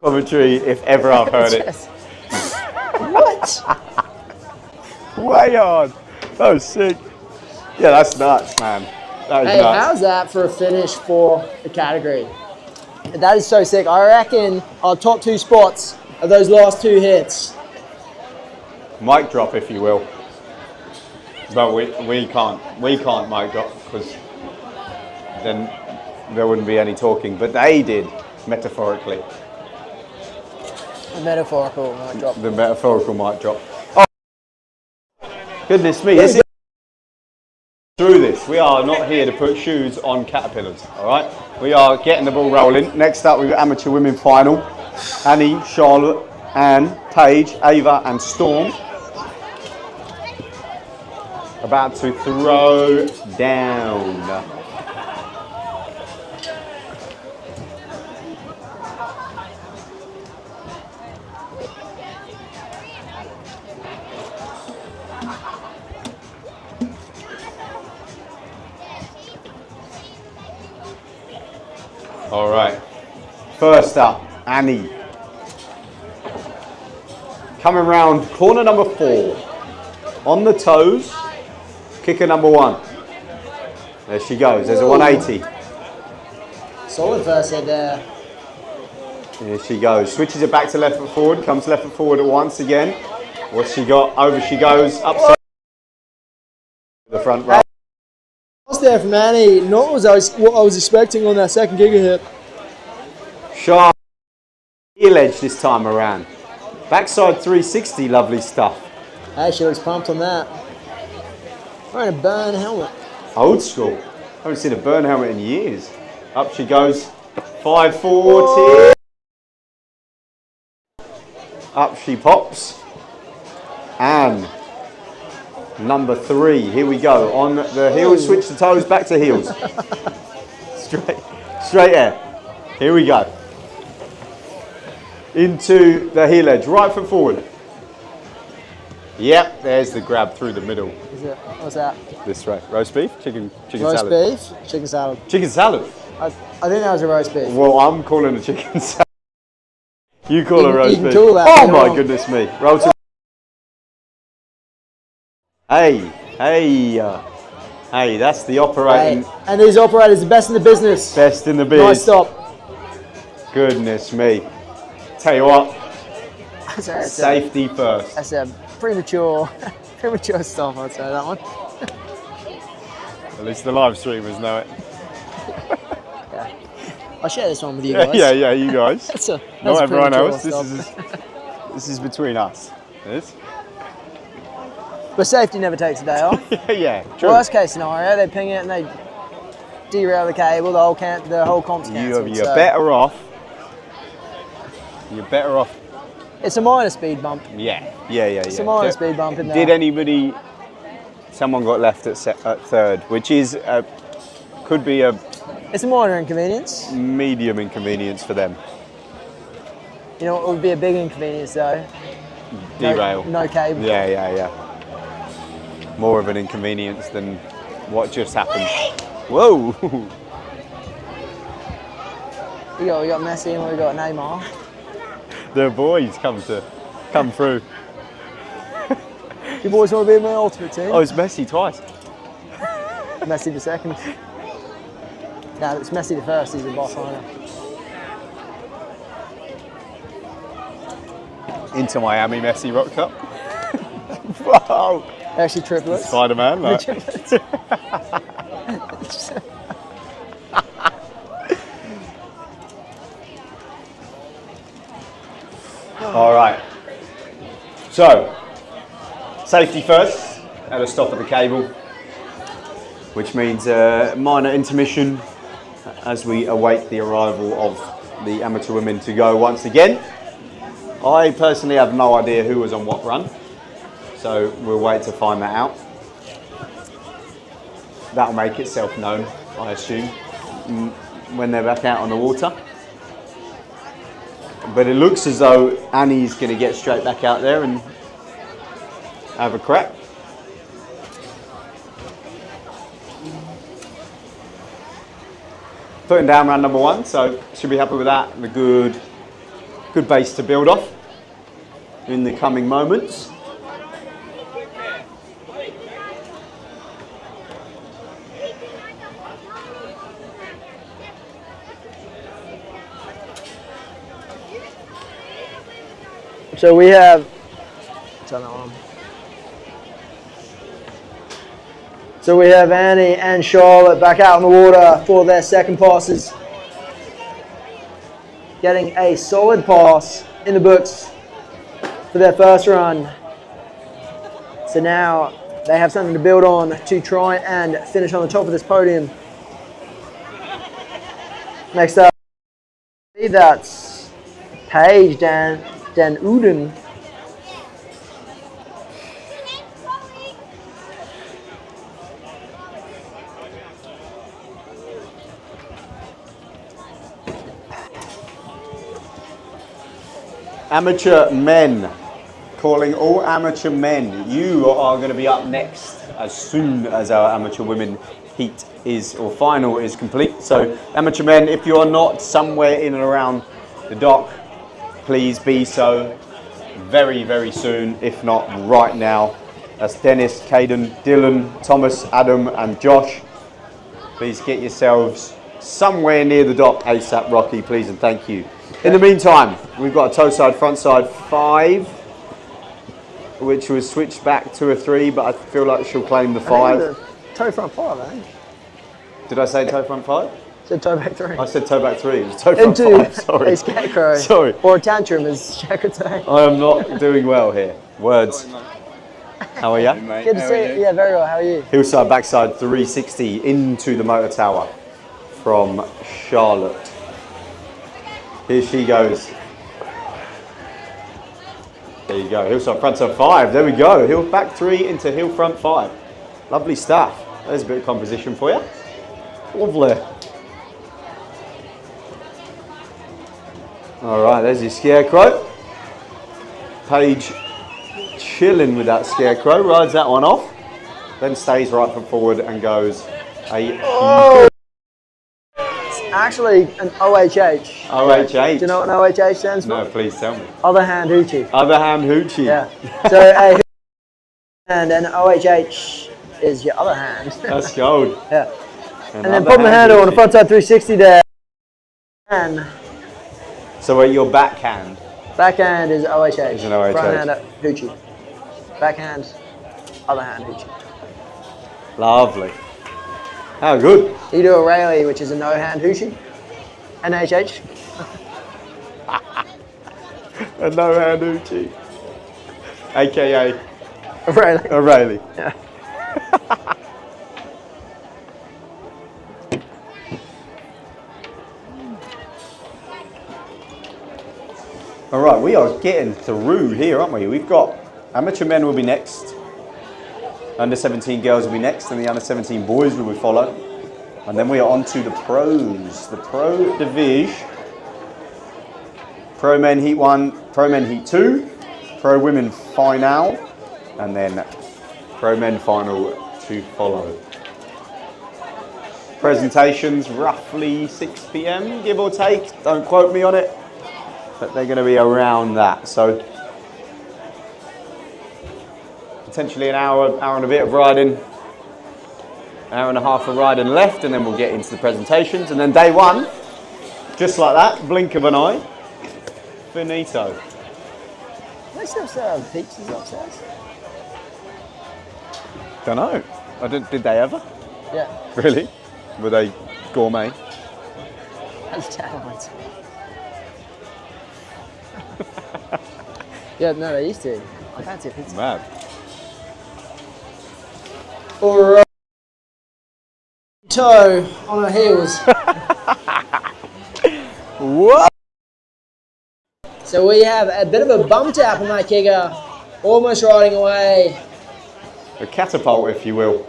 Speaker 2: Commentary, if ever I've heard it.
Speaker 3: Just- What?
Speaker 2: Way hard. That was sick. Yeah, that's nuts, man. That is
Speaker 3: Hey,
Speaker 2: nuts.
Speaker 3: how's that for a finish for the category? That is so sick. I reckon our top 2 spots are those last 2 hits.
Speaker 2: Mic drop, if you will. But we can't mic drop because then there wouldn't be any talking. But they did, metaphorically.
Speaker 3: The metaphorical mic drop.
Speaker 2: The metaphorical mic drop. Oh, goodness me. This is through this. We are not here to put shoes on caterpillars, all right? We are getting the ball rolling. Next up, we've got amateur women final. Annie, Charlotte, Anne, Paige, Ava, and Storm. About to throw down. All right. First up, Annie. Coming round corner number 4. On the toes. Kicker number 1. There she goes. There's a 180.
Speaker 3: Solid first head there.
Speaker 2: Here she goes. Switches it back to left foot forward. Comes left foot forward once again. What's she got? Over she goes. Upside. The front row.
Speaker 7: Pass there from Annie. Not what I was expecting on that second kicker hit.
Speaker 2: Sharp heel edge this time around. Backside 360. Lovely stuff.
Speaker 3: Hey, she looks pumped on that. Wearing a burn helmet.
Speaker 2: Old school. Haven't seen a burn helmet in years. Up she goes. 540. Up she pops. And number 3. Here we go. On the heels, switch the toes back to heels. Straight air. Here we go. Into the heel edge. Right foot forward. Yep, there's the grab through the middle.
Speaker 3: Is it? What's that?
Speaker 2: This way. Roast beef? Chicken
Speaker 3: Roast
Speaker 2: salad.
Speaker 3: beef? Chicken salad.
Speaker 2: Chicken salad?
Speaker 3: I think that was a roast beef.
Speaker 2: Well, I'm calling it chicken salad. You call it roast
Speaker 3: you
Speaker 2: beef.
Speaker 3: can call that,
Speaker 2: Oh
Speaker 3: you
Speaker 2: my
Speaker 3: know.
Speaker 2: goodness me. Roll to. Hey, that's the operating.
Speaker 3: Hey, and these operators are best in the business.
Speaker 2: Best in the biz.
Speaker 3: Nice stop.
Speaker 2: Goodness me. Tell you what,
Speaker 3: That's
Speaker 2: safety first.
Speaker 3: That's a premature stop, I'd say, that one.
Speaker 2: At least the live streamers know it.
Speaker 3: I'll share this one with you guys.
Speaker 2: yeah, you guys.
Speaker 3: That's a
Speaker 2: Not everyone
Speaker 3: premature
Speaker 2: else.
Speaker 3: stop.
Speaker 2: This is between us. This?
Speaker 3: But safety never takes a day off.
Speaker 2: Yeah, true.
Speaker 3: Worst case scenario, they ping it and they derail the cable, the whole comp's cancelled.
Speaker 2: You're better off. You're better off.
Speaker 3: It's a minor speed bump.
Speaker 2: Yeah.
Speaker 3: It's a minor speed bump in there.
Speaker 2: Did anybody? Someone got left at third, which is could be a
Speaker 3: It's a minor inconvenience.
Speaker 2: medium inconvenience for them.
Speaker 3: You know what would be a big inconvenience though?
Speaker 2: Derail.
Speaker 3: No cable.
Speaker 2: Yeah. More of an inconvenience than what just happened. Whoa!
Speaker 3: We got Messi and we got Neymar.
Speaker 2: The boys come through.
Speaker 3: You boys want to be in my ultimate team?
Speaker 2: Oh, it's Messi twice.
Speaker 3: Messi the second. No, it's Messi the first. He's the boss owner.
Speaker 2: Into Miami, Messi rocked up. Wow!
Speaker 3: Actually, triplets.
Speaker 2: Spider-Man, like.
Speaker 3: Triplets.
Speaker 2: All right. So, safety first. At a stop at the cable, which means minor intermission as we await the arrival of the amateur women to go once again. I personally have no idea who was on what run, so we'll wait to find that out. That'll make itself known, I assume, when they're back out on the water. But it looks as though Annie's going to get straight back out there and have a crack. Putting down round number 1, so should be happy with that. And a good base to build off in the coming moments.
Speaker 3: So we have. Turn that on. So we have Annie and Charlotte back out in the water for their second passes. Getting a solid pass in the books for their first run. So now they have something to build on to try and finish on the top of this podium. Next up, I believe that's Paige Dan Uden.
Speaker 2: Amateur men. Calling all amateur men. You are going to be up next as soon as our amateur women heat is, or final is complete. So amateur men, if you are not somewhere in and around the dock, please be so very, very soon, if not right now. That's Dennis, Caden, Dylan, Thomas, Adam and Josh. Please get yourselves somewhere near the dock ASAP, Rocky, please and thank you. In the meantime, we've got a toe side, front side 5, which was switched back to a 3, but I feel like she'll claim the 5.
Speaker 3: Toe front 5, I think.
Speaker 2: Did I say toe front 5?
Speaker 3: Said toe back 3.
Speaker 2: I said toe back 3. It was toe front
Speaker 3: Into
Speaker 2: 5. Sorry.
Speaker 3: a scarecrow.
Speaker 2: Sorry.
Speaker 3: Or a tantrum, as Jack would say.
Speaker 2: I am not doing well here. Words. How are you?
Speaker 3: Good to see you. Yeah, very well. How are you?
Speaker 2: Hillside backside 360 into the motor tower from Charlotte. Here she goes. There you go. Hillside front side 5. There we go. Hill back 3 into hill front 5. Lovely stuff. There's a bit of composition for you. Lovely. All right, there's your scarecrow. Paige chilling with that scarecrow, rides that one off, then stays right foot forward and goes a
Speaker 3: It's actually an OHH.
Speaker 2: OHH.
Speaker 3: Do you know what an OHH stands for?
Speaker 2: No, please tell me.
Speaker 3: Other hand hoochie.
Speaker 2: Other hand hoochie.
Speaker 3: Yeah. So a hand and an OHH is your other hand.
Speaker 2: That's gold.
Speaker 3: Yeah. And then
Speaker 2: other
Speaker 3: put my
Speaker 2: hand
Speaker 3: handle on the
Speaker 2: hoochie.
Speaker 3: front side 360 there. And
Speaker 2: So at your backhand.
Speaker 3: backhand is OHH.
Speaker 2: Is an OHH.
Speaker 3: Front hand hoochie. Backhand, other hand hoochie.
Speaker 2: Lovely. How good.
Speaker 3: You do a Rayleigh, which is a no hand hoochie. NHH.
Speaker 2: A no hand hoochie. AKA
Speaker 3: A Rayleigh.
Speaker 2: a Rayleigh.
Speaker 3: Yeah.
Speaker 2: All right, we are getting through here, aren't we? We've got amateur men will be next. Under 17 girls will be next, and the under 17 boys will follow. And then we are on to the pros, the pro division. Pro men heat 1, pro men heat 2, pro women final, and then pro men final to follow. Presentations roughly 6 p.m, give or take. Don't quote me on it, but they're going to be around that. So potentially an hour and a bit of riding, an hour and a half of riding left, and then we'll get into the presentations. And then day 1, just like that, blink of an eye, finito.
Speaker 3: They still serve pizzas upstairs?
Speaker 2: Don't know. Did they ever?
Speaker 3: Yeah.
Speaker 2: Really? Were they gourmet?
Speaker 3: That's talent. Yeah, no, they used to. I fancy a pizza.
Speaker 2: Mad.
Speaker 3: Alright. Toe on her heels.
Speaker 2: What?
Speaker 3: So we have a bit of a bum tap on that kicker. Almost riding away.
Speaker 2: A catapult, if you will.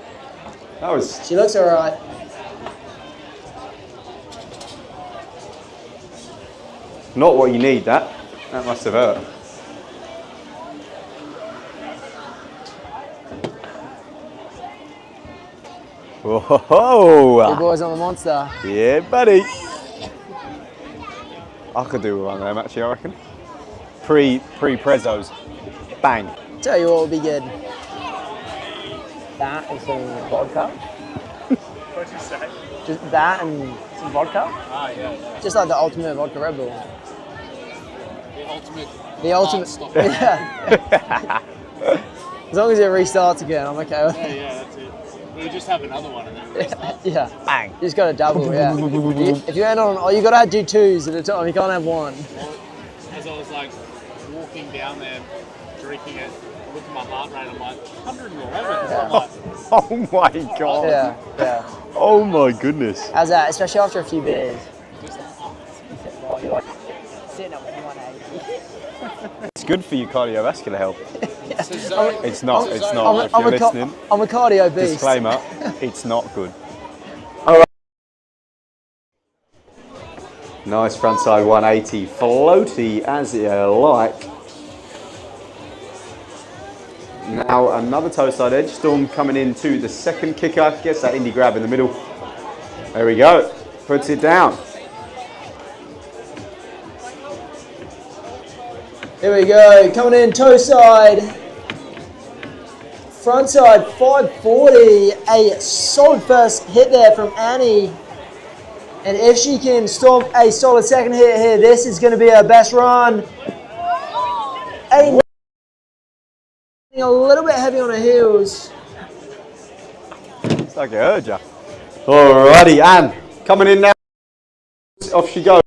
Speaker 2: That was
Speaker 3: She looks alright.
Speaker 2: not what you need, that. That must have hurt. Whoa!
Speaker 3: Good boys on the monster.
Speaker 2: Yeah, buddy. I could do one of them actually, I reckon. Pre-prezos. Bang.
Speaker 3: Tell you what would be good. That and some vodka.
Speaker 4: What'd you say?
Speaker 3: Just that and some vodka.
Speaker 4: Ah, yeah.
Speaker 3: Just like the ultimate vodka Red Bull.
Speaker 4: The ultimate.
Speaker 3: The ultimate.
Speaker 4: stop.
Speaker 3: Yeah. As long as it restarts again, I'm okay with
Speaker 4: Yeah,
Speaker 3: it.
Speaker 4: yeah, that's it. We'll just have another one and then restart.
Speaker 3: Yeah, bang. You just got to double, yeah. If you end on, you got to do 2s at a time. You can't have 1.
Speaker 4: Well, as I was like walking down there, drinking it, looking at my heart rate, I'm like 111. So I'm like,
Speaker 2: Oh my god.
Speaker 3: Yeah, yeah.
Speaker 2: Oh my goodness.
Speaker 3: How's that? Especially after a few beers.
Speaker 2: It's good for your cardiovascular health.
Speaker 4: so
Speaker 2: It's not. It's not. If
Speaker 3: I'm
Speaker 2: you're
Speaker 3: a
Speaker 2: listening,
Speaker 3: I'm a cardio beast.
Speaker 2: disclaimer, it's not good. All right. Nice frontside 180, floaty as you like. Now another toe side edge. Storm coming into the second kicker. Gets that indie grab in the middle. There we go. Puts it down.
Speaker 3: Here we go. Coming in toe side. Front side 540. A solid first hit there from Annie. And if she can stomp a solid second hit here, this is going to be her best run. A little bit heavy on her heels.
Speaker 2: It's like I heard ya. Alrighty, Anne, coming in now. Off she goes.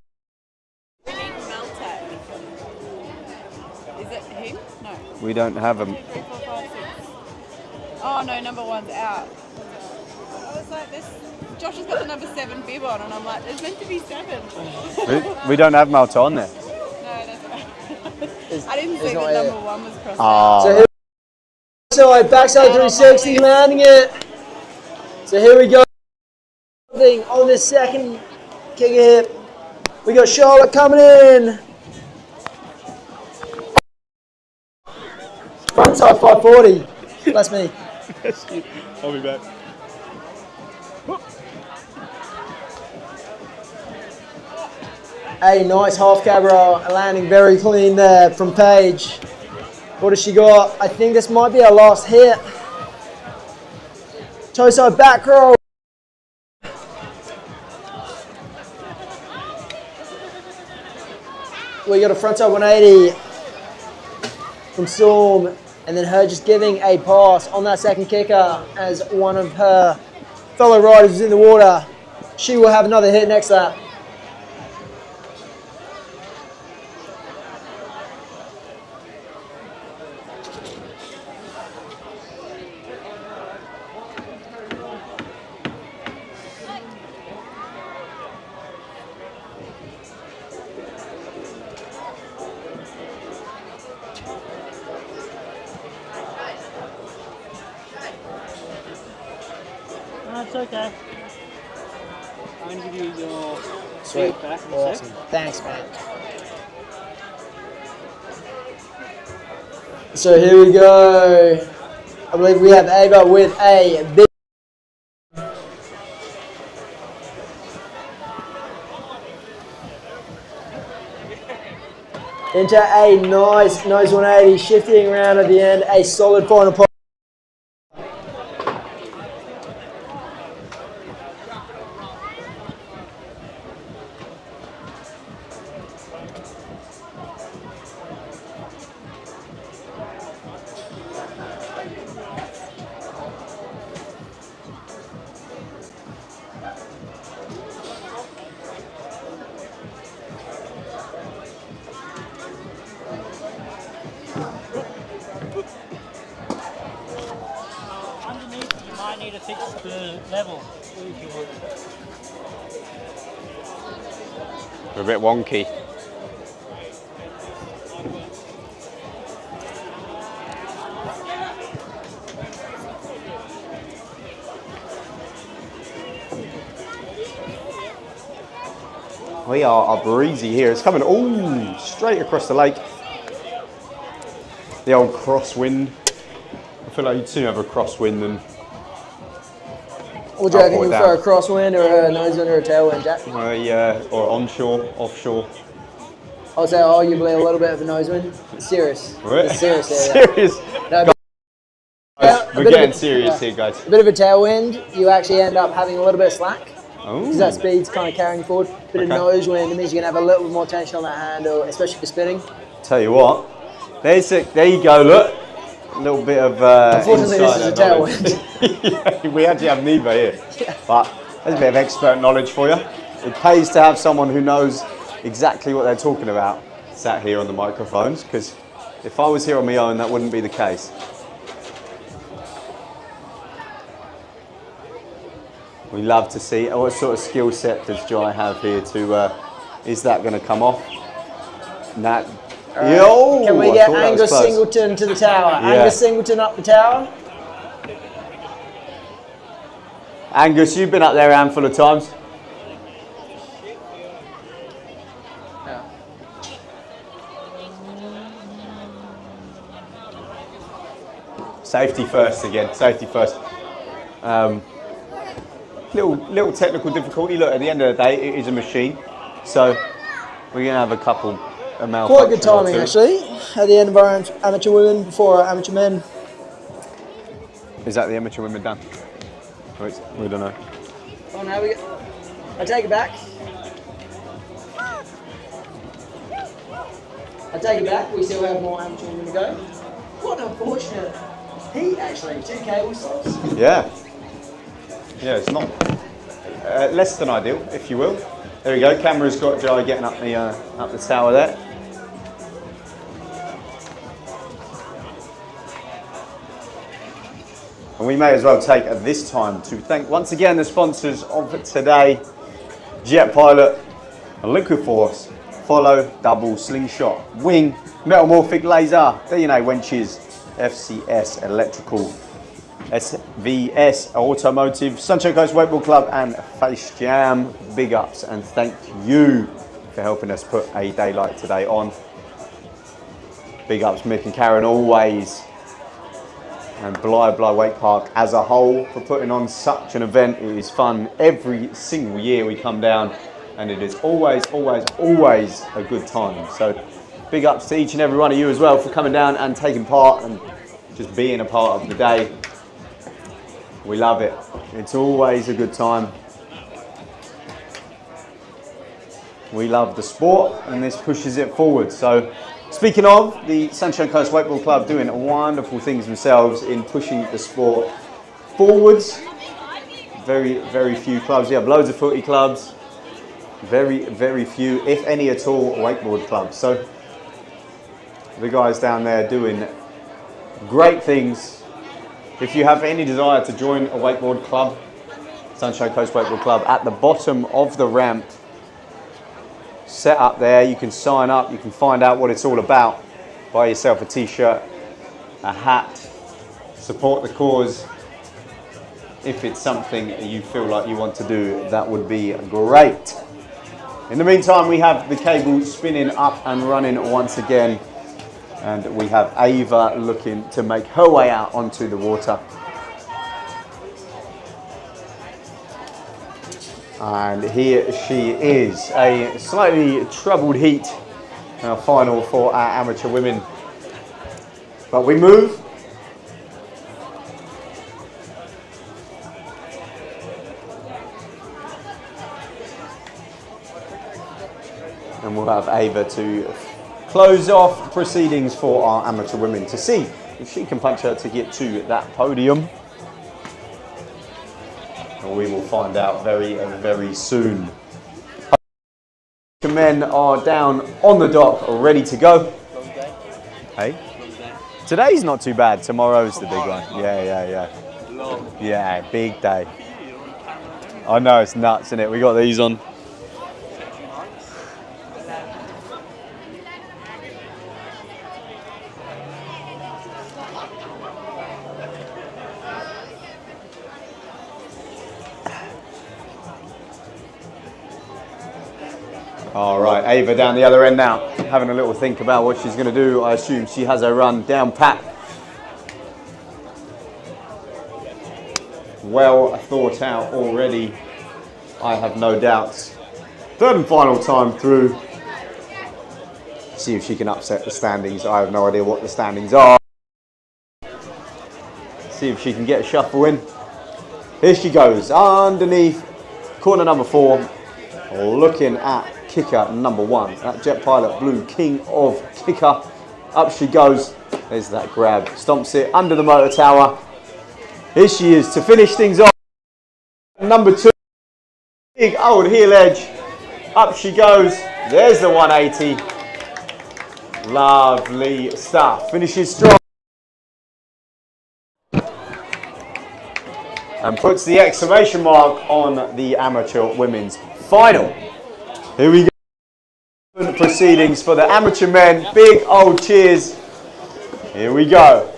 Speaker 5: We need Meltec. Is it him? No.
Speaker 2: We don't have them.
Speaker 5: 3, 4, 5, 6. Oh no, number 1's out. I was like, this. Josh has got the number 7 bib on, and I'm like, there's meant to be 7.
Speaker 2: We don't have Malta on there.
Speaker 5: No, that's right. I didn't see
Speaker 3: it's not
Speaker 5: that
Speaker 3: it.
Speaker 5: number 1 was crossed
Speaker 2: Oh.
Speaker 3: So here, backside 360, landing it. So here we go. On this second kick hip, we got Charlotte coming in. Frontside 540. That's me.
Speaker 2: I'll be back.
Speaker 3: A nice half cab roll, landing very clean there from Paige. What has she got? I think this might be our last hit. Toe side back roll. We got a frontside 180 from Storm, and then her just giving a pass on that second kicker as one of her fellow riders is in the water. She will have another hit next lap.
Speaker 8: That's okay. I'm going to give you your
Speaker 3: Sweet.
Speaker 8: feedback in a
Speaker 3: Awesome.
Speaker 8: sec.
Speaker 3: Thanks, man. So here we go. I believe we have Ava with a big into a nice nose 180, shifting around at the end, a solid final point.
Speaker 8: Underneath, you might need to fix the level if you would.
Speaker 2: We're a bit wonky. We are breezy here. It's coming straight across the lake. The old crosswind. I feel like you'd sooner have a crosswind than
Speaker 3: Would you
Speaker 2: Up
Speaker 3: reckon
Speaker 2: or
Speaker 3: you
Speaker 2: down?
Speaker 3: prefer a crosswind or a nose wind or a tailwind, Jack?
Speaker 2: or onshore, offshore.
Speaker 3: I would say arguably a little bit of a nose wind. Serious.
Speaker 2: Right.
Speaker 3: It's serious there. Yeah.
Speaker 2: Serious.
Speaker 3: No,
Speaker 2: Guys,
Speaker 3: a
Speaker 2: we're
Speaker 3: bit of
Speaker 2: getting
Speaker 3: a-
Speaker 2: serious
Speaker 3: yeah.
Speaker 2: here, guys.
Speaker 3: A bit of a tailwind, you actually end up having a little bit of slack
Speaker 2: Oh.
Speaker 3: because that speed's kind of carrying you forward. Bit of
Speaker 2: Okay.
Speaker 3: nose wind, it means you're going to have a little bit more tension on that handle, especially for spinning.
Speaker 2: Tell you what, there you go, look. little bit of
Speaker 3: Unfortunately, this is a
Speaker 2: insider knowledge. Yeah, we actually have Neva here, but there's a bit of expert knowledge for you. It pays to have someone who knows exactly what they're talking about sat here on the microphones, because if I was here on my own, that wouldn't be the case. We love to see what sort of skill set does Jai have here to. Is that going to come off? Nah. Yo,
Speaker 3: Can we
Speaker 2: I
Speaker 3: get
Speaker 2: thought that was
Speaker 3: Angus
Speaker 2: close.
Speaker 3: Singleton to the tower?
Speaker 2: Yeah.
Speaker 3: Angus Singleton up the tower.
Speaker 2: Angus, you've been up there a handful of times. Safety first again, safety first. Little technical difficulty. Look, at the end of the day, it is a machine. So we're going to have a couple of malfunctions.
Speaker 7: Quite good timing, actually. At the end of our amateur women, before our amateur men.
Speaker 2: Is that the amateur women done? Wait, we don't know.
Speaker 3: Oh, now we go. I take it back. I take it back. We still have more amateur women to go. What an unfortunate heat, actually. 2 cable stops.
Speaker 2: Yeah. Yeah, it's not less than ideal, if you will. There we go. Camera's got Jai getting up the tower there. And we may as well take at this time to thank once again the sponsors of today: Jet Pilot, Liquid Force, Follow, Double Slingshot, Wing, Metamorphic Laser, DNA Wenches, FCS Electrical, SVS Automotive, Sunshine Coast Wakeboard Club, and Face Jam. Big ups and thank you for helping us put a day like today on. Big ups Mick and Karen always, and Bly Wake Park as a whole for putting on such an event. It is fun every single year we come down, and it is always a good time. So big ups to each and every one of you as well for coming down and taking part and just being a part of the day. We love it. It's always a good time. We love the sport, and this pushes it forward. So speaking of, the Sunshine Coast Wakeboard Club doing wonderful things themselves in pushing the sport forwards. Very few clubs. We have loads of footy clubs. Very few, if any at all, wakeboard clubs. So the guys down there doing great things. If you have any desire to join a wakeboard club, Sunshine Coast Wakeboard Club, at the bottom of the ramp, set up there, you can sign up, you can find out what it's all about, buy yourself a t-shirt, a hat, support the cause. If it's something you feel like you want to do, that would be great. In the meantime, we have the cable spinning up and running once again. And we have Ava looking to make her way out onto the water. And here she is, a slightly troubled heat final for our amateur women. But we move. And we'll have Ava to close off proceedings for our amateur women to see if she can punch her ticket to that podium. And we will find out very soon. Men are down on the dock, ready to go. Hey? Today's not too bad, tomorrow's the big one. Yeah. Yeah, big day. I know, it's nuts, isn't it? We got these on. All right, Ava down the other end now, having a little think about what she's going to do. I assume she has her run down pat. Well thought out already, I have no doubts. Third and final time through. See if she can upset the standings. I have no idea what the standings are. See if she can get a shuffle in. Here she goes, underneath corner number 4, looking at kicker number 1. That Jet Pilot Blue, king of kicker. Up she goes. There's that grab. Stomps it under the motor tower. Here she is to finish things off. Number 2. Big old heel edge. Up she goes. There's the 180. Lovely stuff. Finishes strong. And puts the exclamation mark on the amateur women's final. Here we go. Proceedings for the amateur men. Big old cheers. Here we go.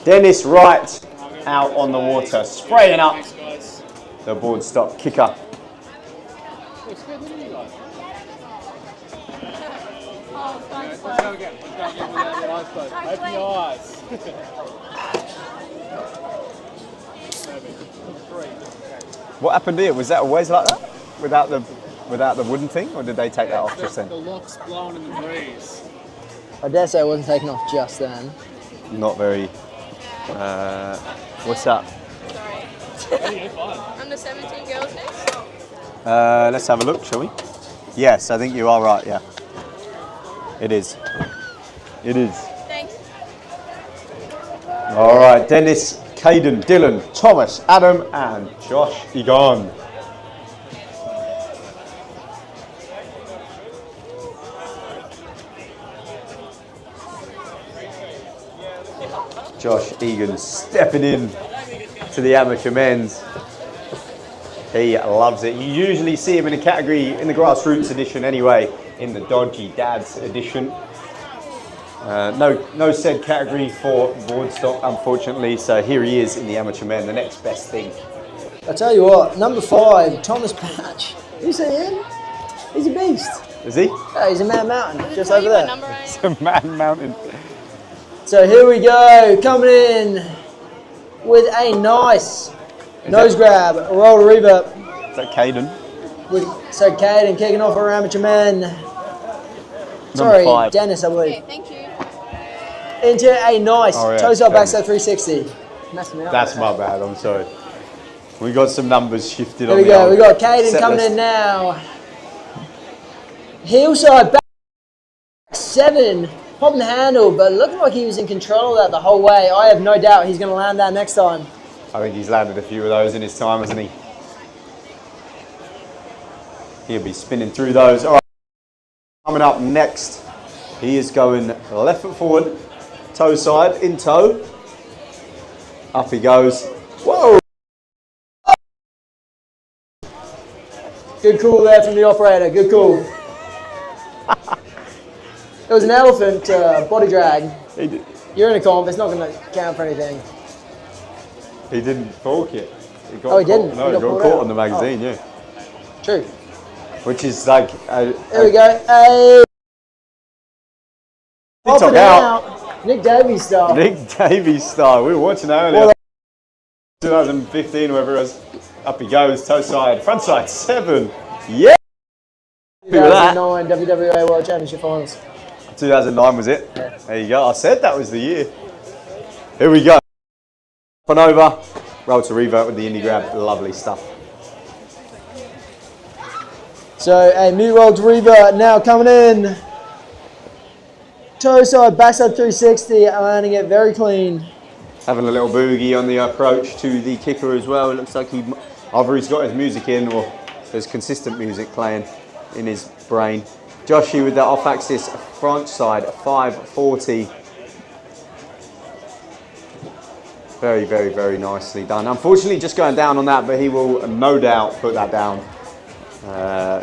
Speaker 2: Dennis Wright out on the water, spraying up the Boardstock kicker.
Speaker 4: Open your eyes.
Speaker 2: What happened here? Was that always like that? Without the wooden thing, or did they take that off just then?
Speaker 4: The lock's blowing in the breeze.
Speaker 3: I dare say it wasn't taken off just then.
Speaker 2: Not very. What's up?
Speaker 5: Sorry. Under 17 girls next?
Speaker 2: Let's have a look, shall we? Yes, I think you are right, yeah. It is. It is.
Speaker 5: Thanks.
Speaker 2: All right, Dennis, Caden, Dylan, Thomas, Adam, and Josh Egon. Josh Egan stepping in to the amateur men's. He loves it. You usually see him in a category in the grassroots edition anyway, in the Dodgy Dads edition. No said category for Boardstock, unfortunately, so here he is in the amateur men, the next best thing.
Speaker 3: I tell you what, number 5, Thomas Patch. You see him? He's a beast.
Speaker 2: Is he?
Speaker 3: Yeah, he's a man mountain, just
Speaker 5: Tell
Speaker 3: over
Speaker 5: you what
Speaker 3: there.
Speaker 5: number I am?
Speaker 2: It's a man mountain.
Speaker 3: So here we go, coming in with a nice nose grab, a roll to reverb.
Speaker 2: Is that Caden?
Speaker 3: So Caden kicking off our amateur men. Sorry,
Speaker 2: 5.
Speaker 3: Dennis, I believe.
Speaker 5: Okay, thank you.
Speaker 3: Into a nice toe side
Speaker 2: Caden.
Speaker 3: backside 360. Messing me up.
Speaker 2: That's my bad, I'm sorry. We got some numbers shifted
Speaker 3: Here
Speaker 2: on
Speaker 3: we go, we got Caden
Speaker 2: set
Speaker 3: coming
Speaker 2: list.
Speaker 3: in now. Heel side back 7, popping the handle, but looking like he was in control of that the whole way. I have no doubt he's going to land that next time.
Speaker 2: I think he's landed a few of those in his time, hasn't he? He'll be spinning through those. All right, coming up next, he is going left foot forward, toe side, in toe. Up he goes. Whoa!
Speaker 3: Good call there from the operator, good call. It was an elephant body drag. You're in a comp, it's not going to count for anything.
Speaker 2: He didn't fork it. He got
Speaker 3: Oh, he didn't?
Speaker 2: No,
Speaker 3: He
Speaker 2: he
Speaker 3: got
Speaker 2: got
Speaker 3: pulled
Speaker 2: caught
Speaker 3: out?
Speaker 2: on the magazine, yeah.
Speaker 3: True.
Speaker 2: Which is like...
Speaker 3: There we go. Hey!
Speaker 2: He took
Speaker 3: Popping
Speaker 2: out.
Speaker 3: Nick Davies style.
Speaker 2: Nick Davies style. We were watching that earlier. 2015, whoever it was. Up he goes, toe side, front side, 7. Yeah! Happy with that.
Speaker 3: 2009 WWA World Championship Finals.
Speaker 2: 2009 was it?
Speaker 3: Yeah.
Speaker 2: There you go. I said that was the year. Here we go. Up and over. Roll to revert with the indie grab. Lovely stuff.
Speaker 3: So a mute roll to revert now coming in. Toe side, backside 360, landing it very clean.
Speaker 2: Having a little boogie on the approach to the kicker as well. It looks like either he's got his music in or there's consistent music playing in his brain. Joshy with the off-axis front side, 540. Very, very, very nicely done. Unfortunately, just going down on that, but he will no doubt put that down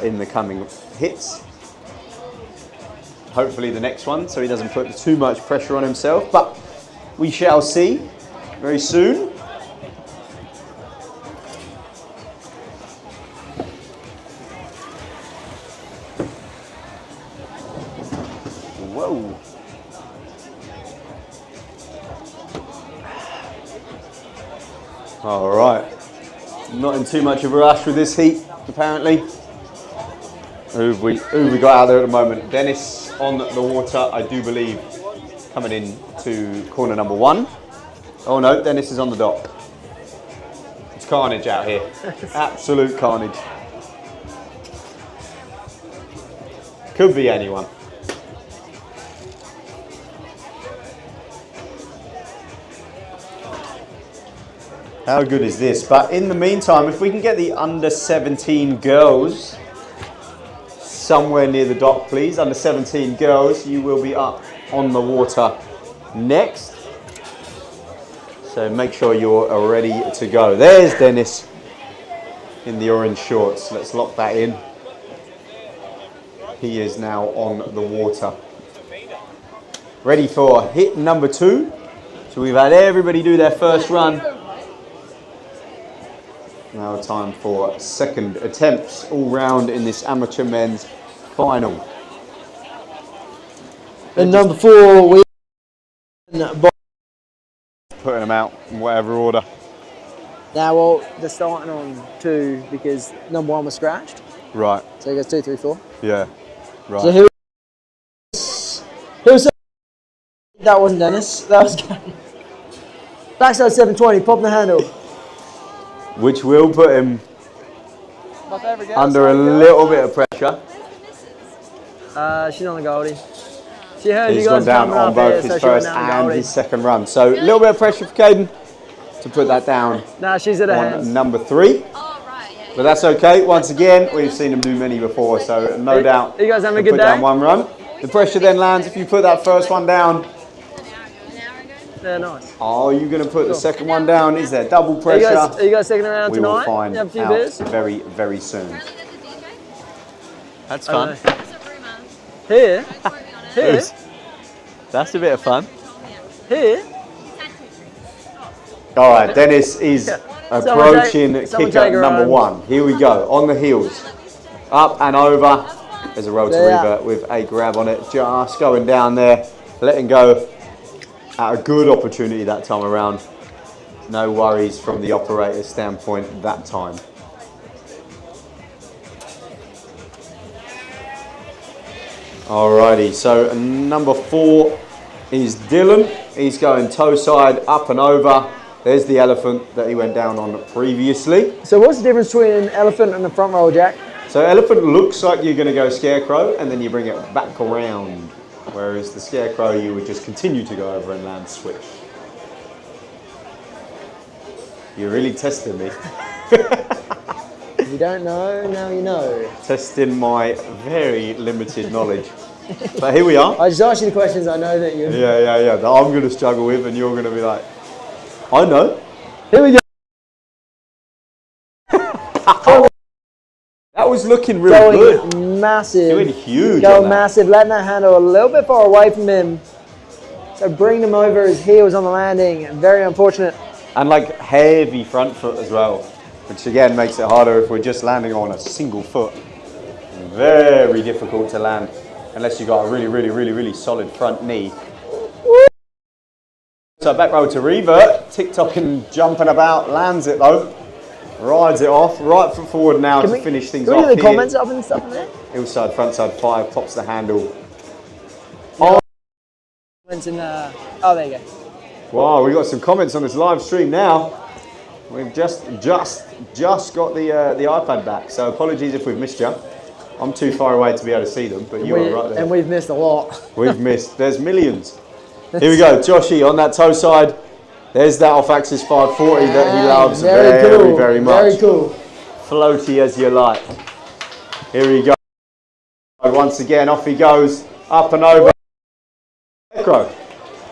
Speaker 2: in the coming hits. Hopefully the next one, so he doesn't put too much pressure on himself, but we shall see very soon. Whoa. All right. Not in too much of a rush with this heat, apparently. Who have we got out there at the moment? Dennis on the water, I do believe, coming in to corner number 1. Oh no, Dennis is on the dock. It's carnage out here. Absolute carnage. Could be anyone. How good is this? But in the meantime, if we can get the under 17 girls somewhere near the dock, please. Under 17 girls, you will be up on the water next. So make sure you're ready to go. There's Dennis in the orange shorts. Let's lock that in. He is now on the water. Ready for hit number 2. So we've had everybody do their first run. Now time for second attempts all round in this amateur men's final.
Speaker 7: And number 4, we
Speaker 2: Putting them out in whatever order.
Speaker 3: Now, well, they're starting on 2 because number 1 was scratched.
Speaker 2: Right.
Speaker 3: So it goes 2, 3, 4.
Speaker 2: Yeah. Right.
Speaker 3: So who's that wasn't Dennis. That was Gary. Backside 720, pop the handle.
Speaker 2: Which will put him
Speaker 3: My favourite girl.
Speaker 2: under a little bit of pressure.
Speaker 3: She's on the Goldie. She heard
Speaker 2: He's
Speaker 3: you
Speaker 2: gone
Speaker 3: guys
Speaker 2: down
Speaker 3: coming
Speaker 2: on
Speaker 3: up
Speaker 2: both
Speaker 3: here,
Speaker 2: his
Speaker 3: so she
Speaker 2: first
Speaker 3: went down the
Speaker 2: and
Speaker 3: Goldie.
Speaker 2: his second run. So a little bit of pressure for Caden to put that down
Speaker 3: Nah, she's at her
Speaker 2: on
Speaker 3: hands.
Speaker 2: number 3. But that's okay. Once again, we've seen him do many before, so no doubt
Speaker 3: You guys having a
Speaker 2: he'll
Speaker 3: good
Speaker 2: put down
Speaker 3: day?
Speaker 2: one run. The pressure then lands if you put that first one down.
Speaker 3: Yeah, nice.
Speaker 2: Are you going to put the second one down? Is there double
Speaker 3: Are
Speaker 2: pressure?
Speaker 3: you guys sticking around
Speaker 2: We
Speaker 3: tonight?
Speaker 2: will find
Speaker 3: You have a few
Speaker 2: out
Speaker 3: beers?
Speaker 2: very, very soon.
Speaker 9: That's
Speaker 3: I
Speaker 9: fun.
Speaker 3: Here? Here?
Speaker 9: That's a bit of fun.
Speaker 3: Here?
Speaker 2: All right, Dennis is approaching
Speaker 3: someone
Speaker 2: kicker
Speaker 3: take her
Speaker 2: number
Speaker 3: on.
Speaker 2: 1. Here we go, on the heels. Up and over. There's a roll to
Speaker 3: Yeah.
Speaker 2: revert with a grab on it. Just going down there, letting go at a good opportunity that time around. No worries from the operator's standpoint that time. Alrighty, so number 4 is Dylan. He's going toe side, up and over. There's the elephant that he went down on previously.
Speaker 3: So what's the difference between an elephant and a front roll, Jack?
Speaker 2: So elephant looks like you're going to go scarecrow and then you bring it back around. Whereas the scarecrow, you would just continue to go over and land switch. You're really testing me.
Speaker 3: You don't know, now you know.
Speaker 2: Testing my very limited knowledge. But here we are.
Speaker 3: I just asked you the questions I know that you...
Speaker 2: Yeah, that I'm going to struggle with and you're going to be like, I know.
Speaker 3: Here we go.
Speaker 2: That was looking real good.
Speaker 3: Going massive.
Speaker 2: Doing huge
Speaker 3: Go
Speaker 2: on that.
Speaker 3: massive, letting that handle a little bit far away from him. So bring them over his heels on the landing. Very unfortunate.
Speaker 2: And like heavy front foot as well, which again makes it harder if we're just landing on a single foot. Very difficult to land unless you've got a really solid front knee. So back roll to revert, tick-tocking, jumping about, lands it though, rides it off, right foot forward now to finish things off
Speaker 3: here. Can we get the
Speaker 2: here.
Speaker 3: comments up and stuff in there?
Speaker 2: Hillside, frontside 5, pops the handle.
Speaker 3: Comments in, oh, there you go.
Speaker 2: Wow, we got some comments on this live stream now. We've just got the iPad back, so apologies if we've missed you. I'm too far away to be able to see them, but you are right there.
Speaker 3: And we've missed a lot.
Speaker 2: We've missed. There's millions. Here we go, Joshy on that toe side. There's that off-axis 540 that he loves very much.
Speaker 7: Very cool.
Speaker 2: Floaty as you like. Here we go. Once again, off he goes, up and over. Scarecrow.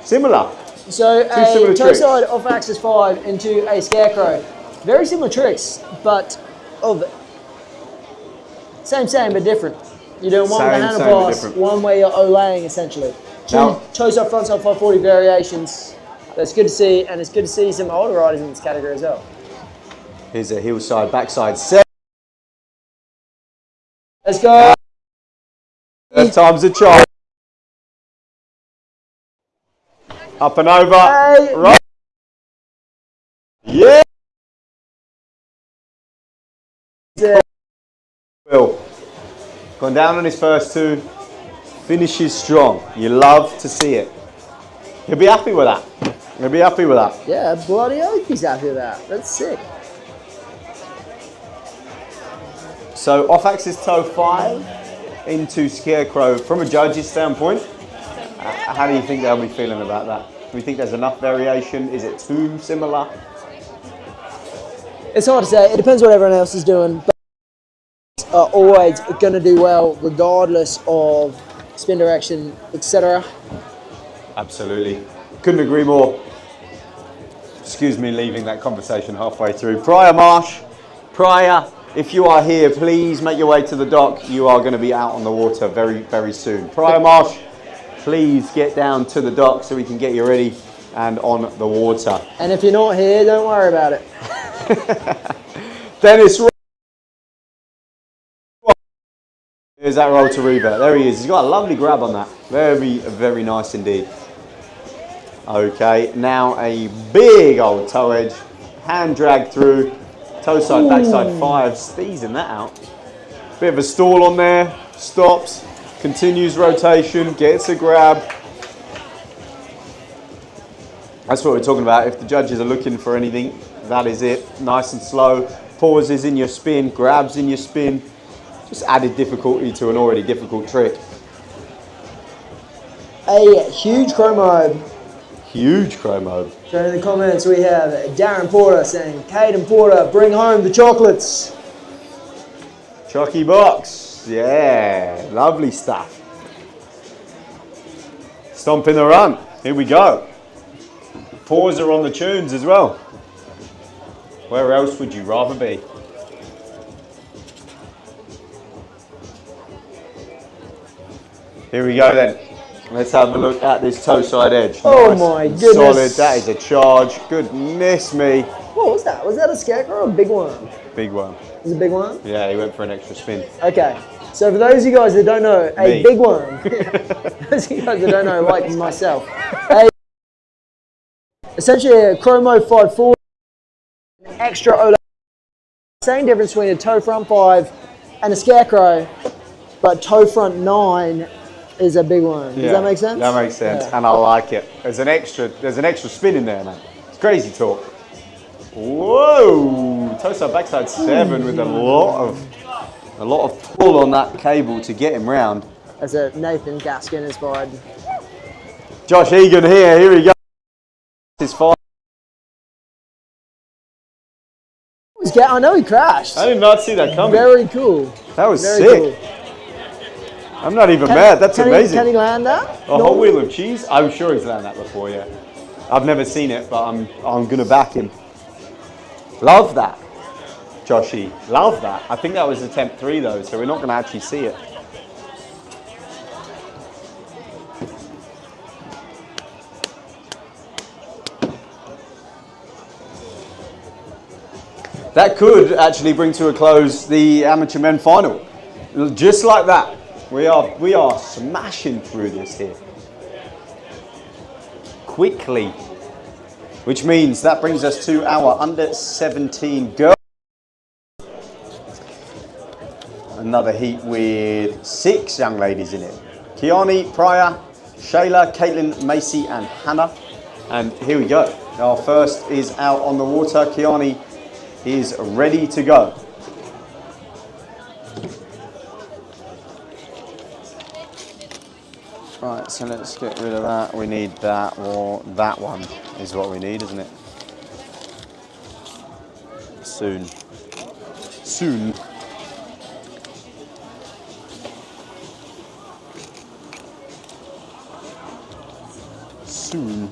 Speaker 2: Similar.
Speaker 3: So
Speaker 2: similar
Speaker 3: a toe
Speaker 2: tricks.
Speaker 3: side off axis 5 into a scarecrow. Very similar tricks, but same but different. You're doing one with the handle
Speaker 2: but
Speaker 3: pass,
Speaker 2: different.
Speaker 3: one where you're olaying essentially. Two
Speaker 2: Now-
Speaker 3: toe side, front side 540 variations. That's good to see, and it's good to see some older riders in this category as well.
Speaker 2: Here's a hillside, backside 7.
Speaker 3: Let's go.
Speaker 2: Third time's a charm. Up and over.
Speaker 3: Hey.
Speaker 2: Right. Yeah. Will. Gone down on his first 2. Finishes strong. You love to see it. He'll be happy with that. He'll be happy with that.
Speaker 3: Yeah, bloody oath he's happy with that. That's sick.
Speaker 2: So off axis toe 5 into scarecrow from a judge's standpoint. How do you think they'll be feeling about that? Do we think there's enough variation? Is it too similar?
Speaker 3: It's hard to say. It depends what everyone else is doing. But are always going to do well regardless of spin direction, etc.
Speaker 2: Absolutely. Couldn't agree more. Excuse me leaving that conversation halfway through. Prior Marsh, Prior, if you are here, please make your way to the dock. You are going to be out on the water very, very soon. Prior Marsh, please get down to the dock so we can get you ready and on the water.
Speaker 3: And if you're not here, don't worry about it.
Speaker 2: Dennis, here's that roll to revert. There he is. He's got a lovely grab on that. Very, very nice indeed. Okay, now a big old toe edge, hand drag through, toe side, backside 5, steezing that out. Bit of a stall on there, stops, continues rotation, gets a grab. That's what we're talking about. If the judges are looking for anything, that is it. Nice and slow, pauses in your spin, grabs in your spin. Just added difficulty to an already difficult trick.
Speaker 3: A huge chromo.
Speaker 2: Huge chromo.
Speaker 3: So in the comments we have Darren Porter saying, Caden Porter, bring home the chocolates.
Speaker 2: Chocky box. Yeah, lovely stuff. Stomping the run. Here we go. Paws are on the tunes as well. Where else would you rather be? Here we go then. Let's have a look at this toe side edge.
Speaker 3: Oh
Speaker 2: nice
Speaker 3: my
Speaker 2: and
Speaker 3: goodness.
Speaker 2: solid. That is a charge. Goodness me.
Speaker 3: What was that? Was that a scarecrow or a big one?
Speaker 2: Big one.
Speaker 3: Was it a big one?
Speaker 2: Yeah, he went for an extra spin.
Speaker 3: Okay. So for those of you guys that don't know, a
Speaker 2: Me.
Speaker 3: big one. Those of you guys that don't know, like myself. Essentially a chromo 5-4, an extra Ola. Same difference between a toe front 5 and a scarecrow, but toe front 9 is a big one. Does that make sense?
Speaker 2: That makes sense,
Speaker 3: Yeah.
Speaker 2: and I like it. There's an extra spin in there, man. It's crazy talk. Whoa! Toe side, backside 7 with a lot of pull on that cable to get him round.
Speaker 3: That's a Nathan Gaskin inspired.
Speaker 2: Josh Egan here he goes. His 5.
Speaker 3: I know he crashed.
Speaker 2: I did not see that coming.
Speaker 3: Very cool.
Speaker 2: That was
Speaker 3: Very
Speaker 2: sick.
Speaker 3: cool.
Speaker 2: I'm not even mad. That's amazing.
Speaker 3: Can he land that?
Speaker 2: A whole wheel of cheese? I'm sure he's landed that before, yeah. I've never seen it, but I'm gonna back him. Love that, Joshy. Love that. I think that was attempt 3 though, so we're not gonna actually see it. That could actually bring to a close the amateur men final. Just like that. We are smashing through this here. Quickly. Which means that brings us to our under 17 girls. Another heat with 6 young ladies in it. Kiani, Pryor, Shayla, Caitlin, Macy and Hannah. And here we go. Our first is out on the water. Kiani is ready to go. Right, so let's get rid of that. We need that, or that one is what we need, isn't it? Soon. Soon. Soon.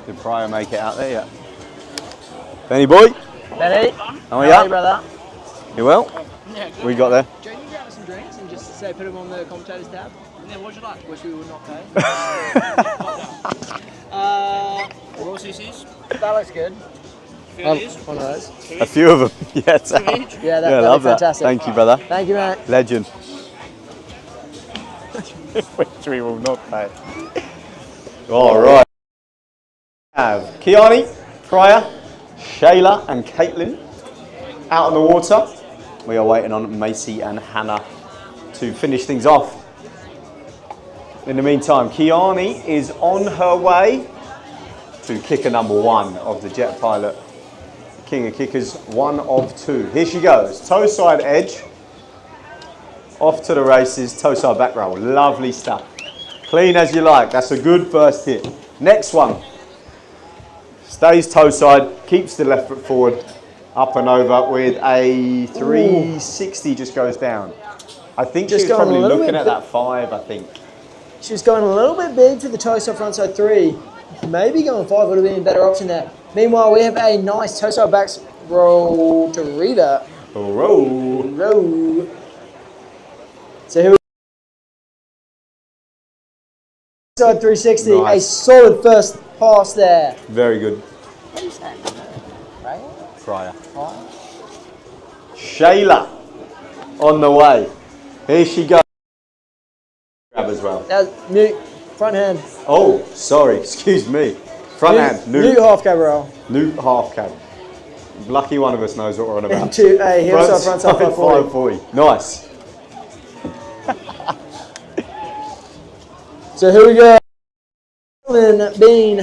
Speaker 2: Did Pryor make it out there yet? Benny boy?
Speaker 3: Benny?
Speaker 2: How are you?
Speaker 3: brother?
Speaker 2: You well?
Speaker 3: Yeah,
Speaker 2: What you got there?
Speaker 3: Joe, you grab us some drinks and just say put them on the commentators tab? Yeah, what'd you like? Which we would not pay.
Speaker 8: Raw CCs.
Speaker 3: That looks good. One of those.
Speaker 2: A few of them, yes.
Speaker 3: Yeah,
Speaker 2: I love that.
Speaker 3: fantastic.
Speaker 2: Thank you, brother.
Speaker 3: Thank you, mate.
Speaker 2: Legend. Which we will not pay. All right. We have Kiani, Pryor, Shayla and Caitlin out on the water. We are waiting on Macy and Hannah to finish things off. In the meantime, Kiani is on her way to kicker number 1 of the Jet Pilot King of Kickers, 1 of 2. Here she goes. Toe side edge, Off to the races, toe side back roll. Lovely stuff. Clean as you like. That's a good first hit. Next one. Stays toe side, keeps the left foot forward, up and over with a 360, just goes down. I think she's probably looking at that 5, I think.
Speaker 3: She was going a little bit big to the toe side, front side 3. Maybe going 5 would have been a better option there. Meanwhile, we have a nice toe side back roll to revert.
Speaker 2: Roll.
Speaker 3: So here we go. Side 360,
Speaker 2: Nice.
Speaker 3: a solid first pass there.
Speaker 2: Very good.
Speaker 3: What are you saying?
Speaker 2: Fryer. Shayla on the way. Here she goes. Grab as well.
Speaker 3: That was Newt, front hand.
Speaker 2: Oh, sorry, excuse me. Front hand,
Speaker 3: Newt half cab roll.
Speaker 2: Newt half cab. Lucky one of us knows what we're on about.
Speaker 3: Into a heel side, front side 540.
Speaker 2: 540. Nice.
Speaker 3: So here we go. Bean.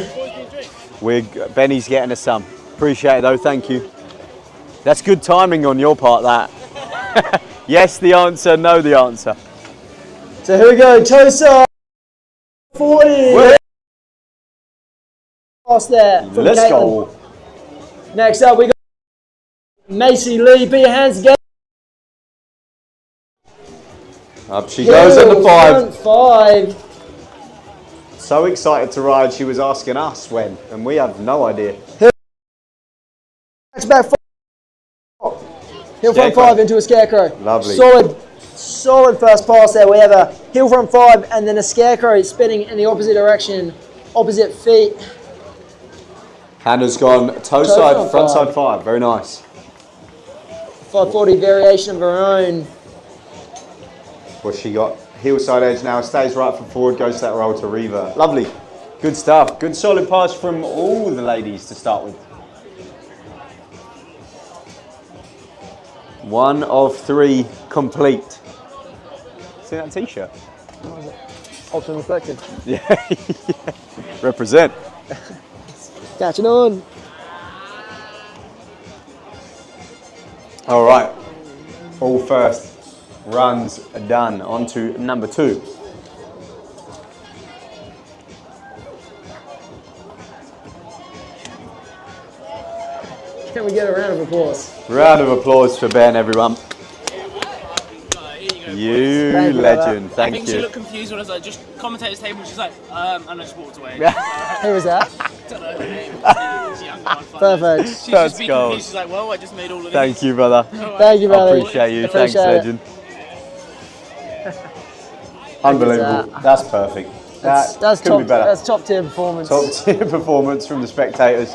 Speaker 2: Benny's getting us some. Appreciate it though, thank you. That's good timing on your part, that. Yes, the answer, no, the answer.
Speaker 3: So here we go, toe side 40. Pass there. From
Speaker 2: Let's
Speaker 3: Caitlin.
Speaker 2: go.
Speaker 3: Next up, we got Macy Lee. Put your hands together.
Speaker 2: Up she goes on the 5.
Speaker 3: Front 5.
Speaker 2: So excited to ride, she was asking us when, and we have no idea.
Speaker 3: Back 4. Heel front 5 into a scarecrow.
Speaker 2: Lovely.
Speaker 3: Solid first pass there. We have a heel front 5 and then a scarecrow spinning in the opposite direction, opposite feet.
Speaker 2: Hannah's gone toe side, front side 5. Very nice.
Speaker 3: 540 variation of her own.
Speaker 2: What's she got? Heel side edge now, stays right foot forward, goes to that roll to revert. Lovely. Good stuff. Good solid pass from all the ladies to start with. 1 of 3 complete. See that t-shirt?
Speaker 3: Ultra reflected.
Speaker 2: Yeah. Represent.
Speaker 3: Catching on.
Speaker 2: All right. All first. Runs done. On to number 2.
Speaker 3: Can we get a round of applause?
Speaker 2: Round of applause for Ben, everyone. You
Speaker 3: Thank you,
Speaker 2: legend.
Speaker 8: I
Speaker 2: Thank
Speaker 8: think she
Speaker 2: you.
Speaker 8: looked confused when I was like, just commentator's table. She's like, and I just walked away.
Speaker 3: Who was that?
Speaker 8: Don't know her name. She's young,
Speaker 3: Perfect.
Speaker 8: She's
Speaker 2: That's
Speaker 8: just be
Speaker 2: gold.
Speaker 8: confused. She's like, well, I just made all of these.
Speaker 2: Thank you, brother.
Speaker 3: Thank you,
Speaker 2: I
Speaker 3: brother.
Speaker 2: appreciate you.
Speaker 3: Appreciate
Speaker 2: Thanks,
Speaker 3: it.
Speaker 2: legend. Unbelievable. That's perfect. That
Speaker 3: That's
Speaker 2: couldn't
Speaker 3: top.
Speaker 2: be better.
Speaker 3: That's top tier performance.
Speaker 2: Top tier performance from the spectators.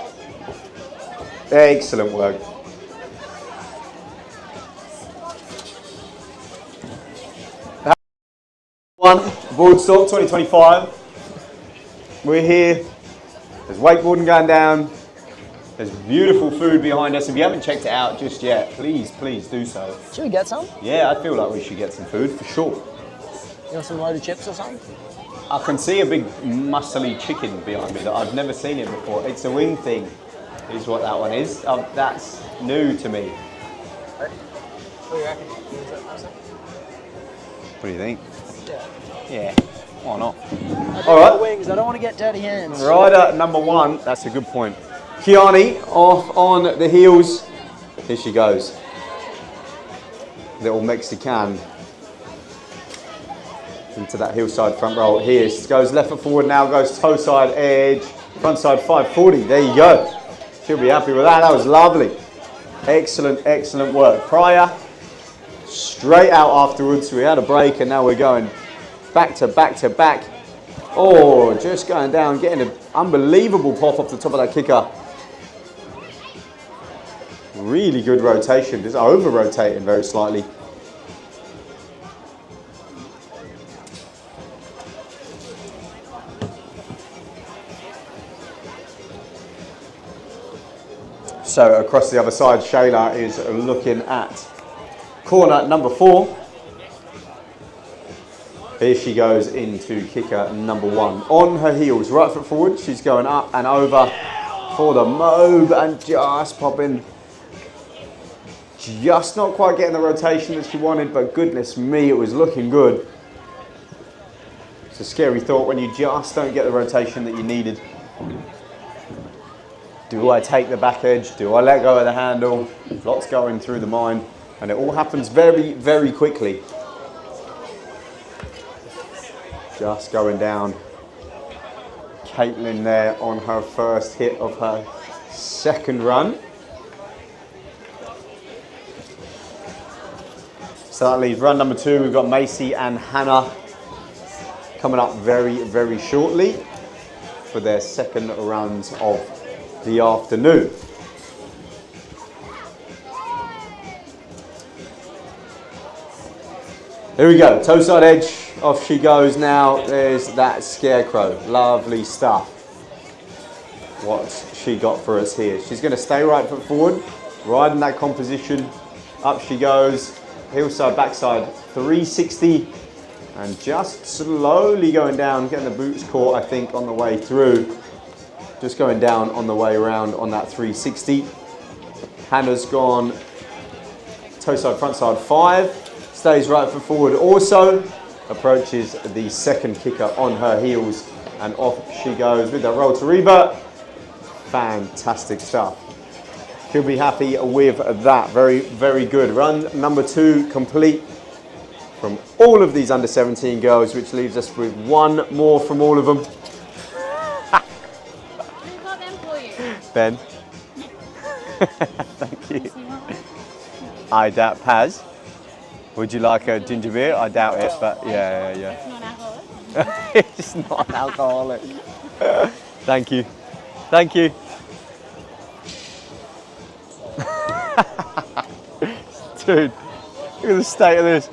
Speaker 2: Excellent work. One, Boardstock 2025. We're here. There's wakeboarding going down. There's beautiful food behind us. If you haven't checked it out just yet, please do so.
Speaker 3: Should we get some?
Speaker 2: Yeah, I feel like we should get some food for sure.
Speaker 3: You want some loaded chips or something?
Speaker 2: I can see a big muscly chicken behind me that I've never seen it before. It's a wing thing, is what that one is. That's new to me. What do you think? Yeah, why not? All right.
Speaker 3: Wings. I don't want to get dirty hands.
Speaker 2: Rider number 1, that's a good point. Kiani off on the heels. Here she goes. Little Mexican. Into that hillside front roll. Here she goes left foot forward now, goes toe side edge, front side 540. There you go. She'll be happy with that. That was lovely. Excellent, excellent work. Prior, straight out afterwards. We had a break and now we're going back to back to back. Oh, just going down, getting an unbelievable pop off the top of that kicker. Really good rotation, just over rotating very slightly. So across the other side, Shayla is looking at corner number 4. Here she goes into kicker number 1. On her heels, right foot forward, she's going up and over for the mobe and just popping Just not quite getting the rotation that she wanted, but goodness me, it was looking good. It's a scary thought when you just don't get the rotation that you needed. Do I take the back edge? Do I let go of the handle? Lots going through the mind, and it all happens very, very quickly. Just going down. Caitlin there on her first hit of her second run. So that leaves run number 2. We've got Macy and Hannah coming up very, very shortly for their second runs of the afternoon. Here we go, toe side edge, off she goes now. There's that scarecrow, lovely stuff. What's she got for us here? She's gonna stay right foot forward, riding that composition, up she goes, heel side, backside, 360, and just slowly going down, getting the boots caught, I think, on the way through. Just going down on the way around on that 360. Hannah's gone toe side, front side, 5. Stays right foot forward also. Approaches the second kicker on her heels and off she goes with that roll to revert. Fantastic stuff. She'll be happy with that. Very, very good. Run number 2 complete from all of these under 17 girls, which leaves us with one more from all of them.
Speaker 5: Who got them for you?
Speaker 2: Ben. Thank you. I doubt Paz. Would you like a ginger beer? I doubt it, but yeah.
Speaker 5: It's not alcoholic.
Speaker 2: It's not an alcoholic. Thank you. Thank you. Dude, look at the state of this.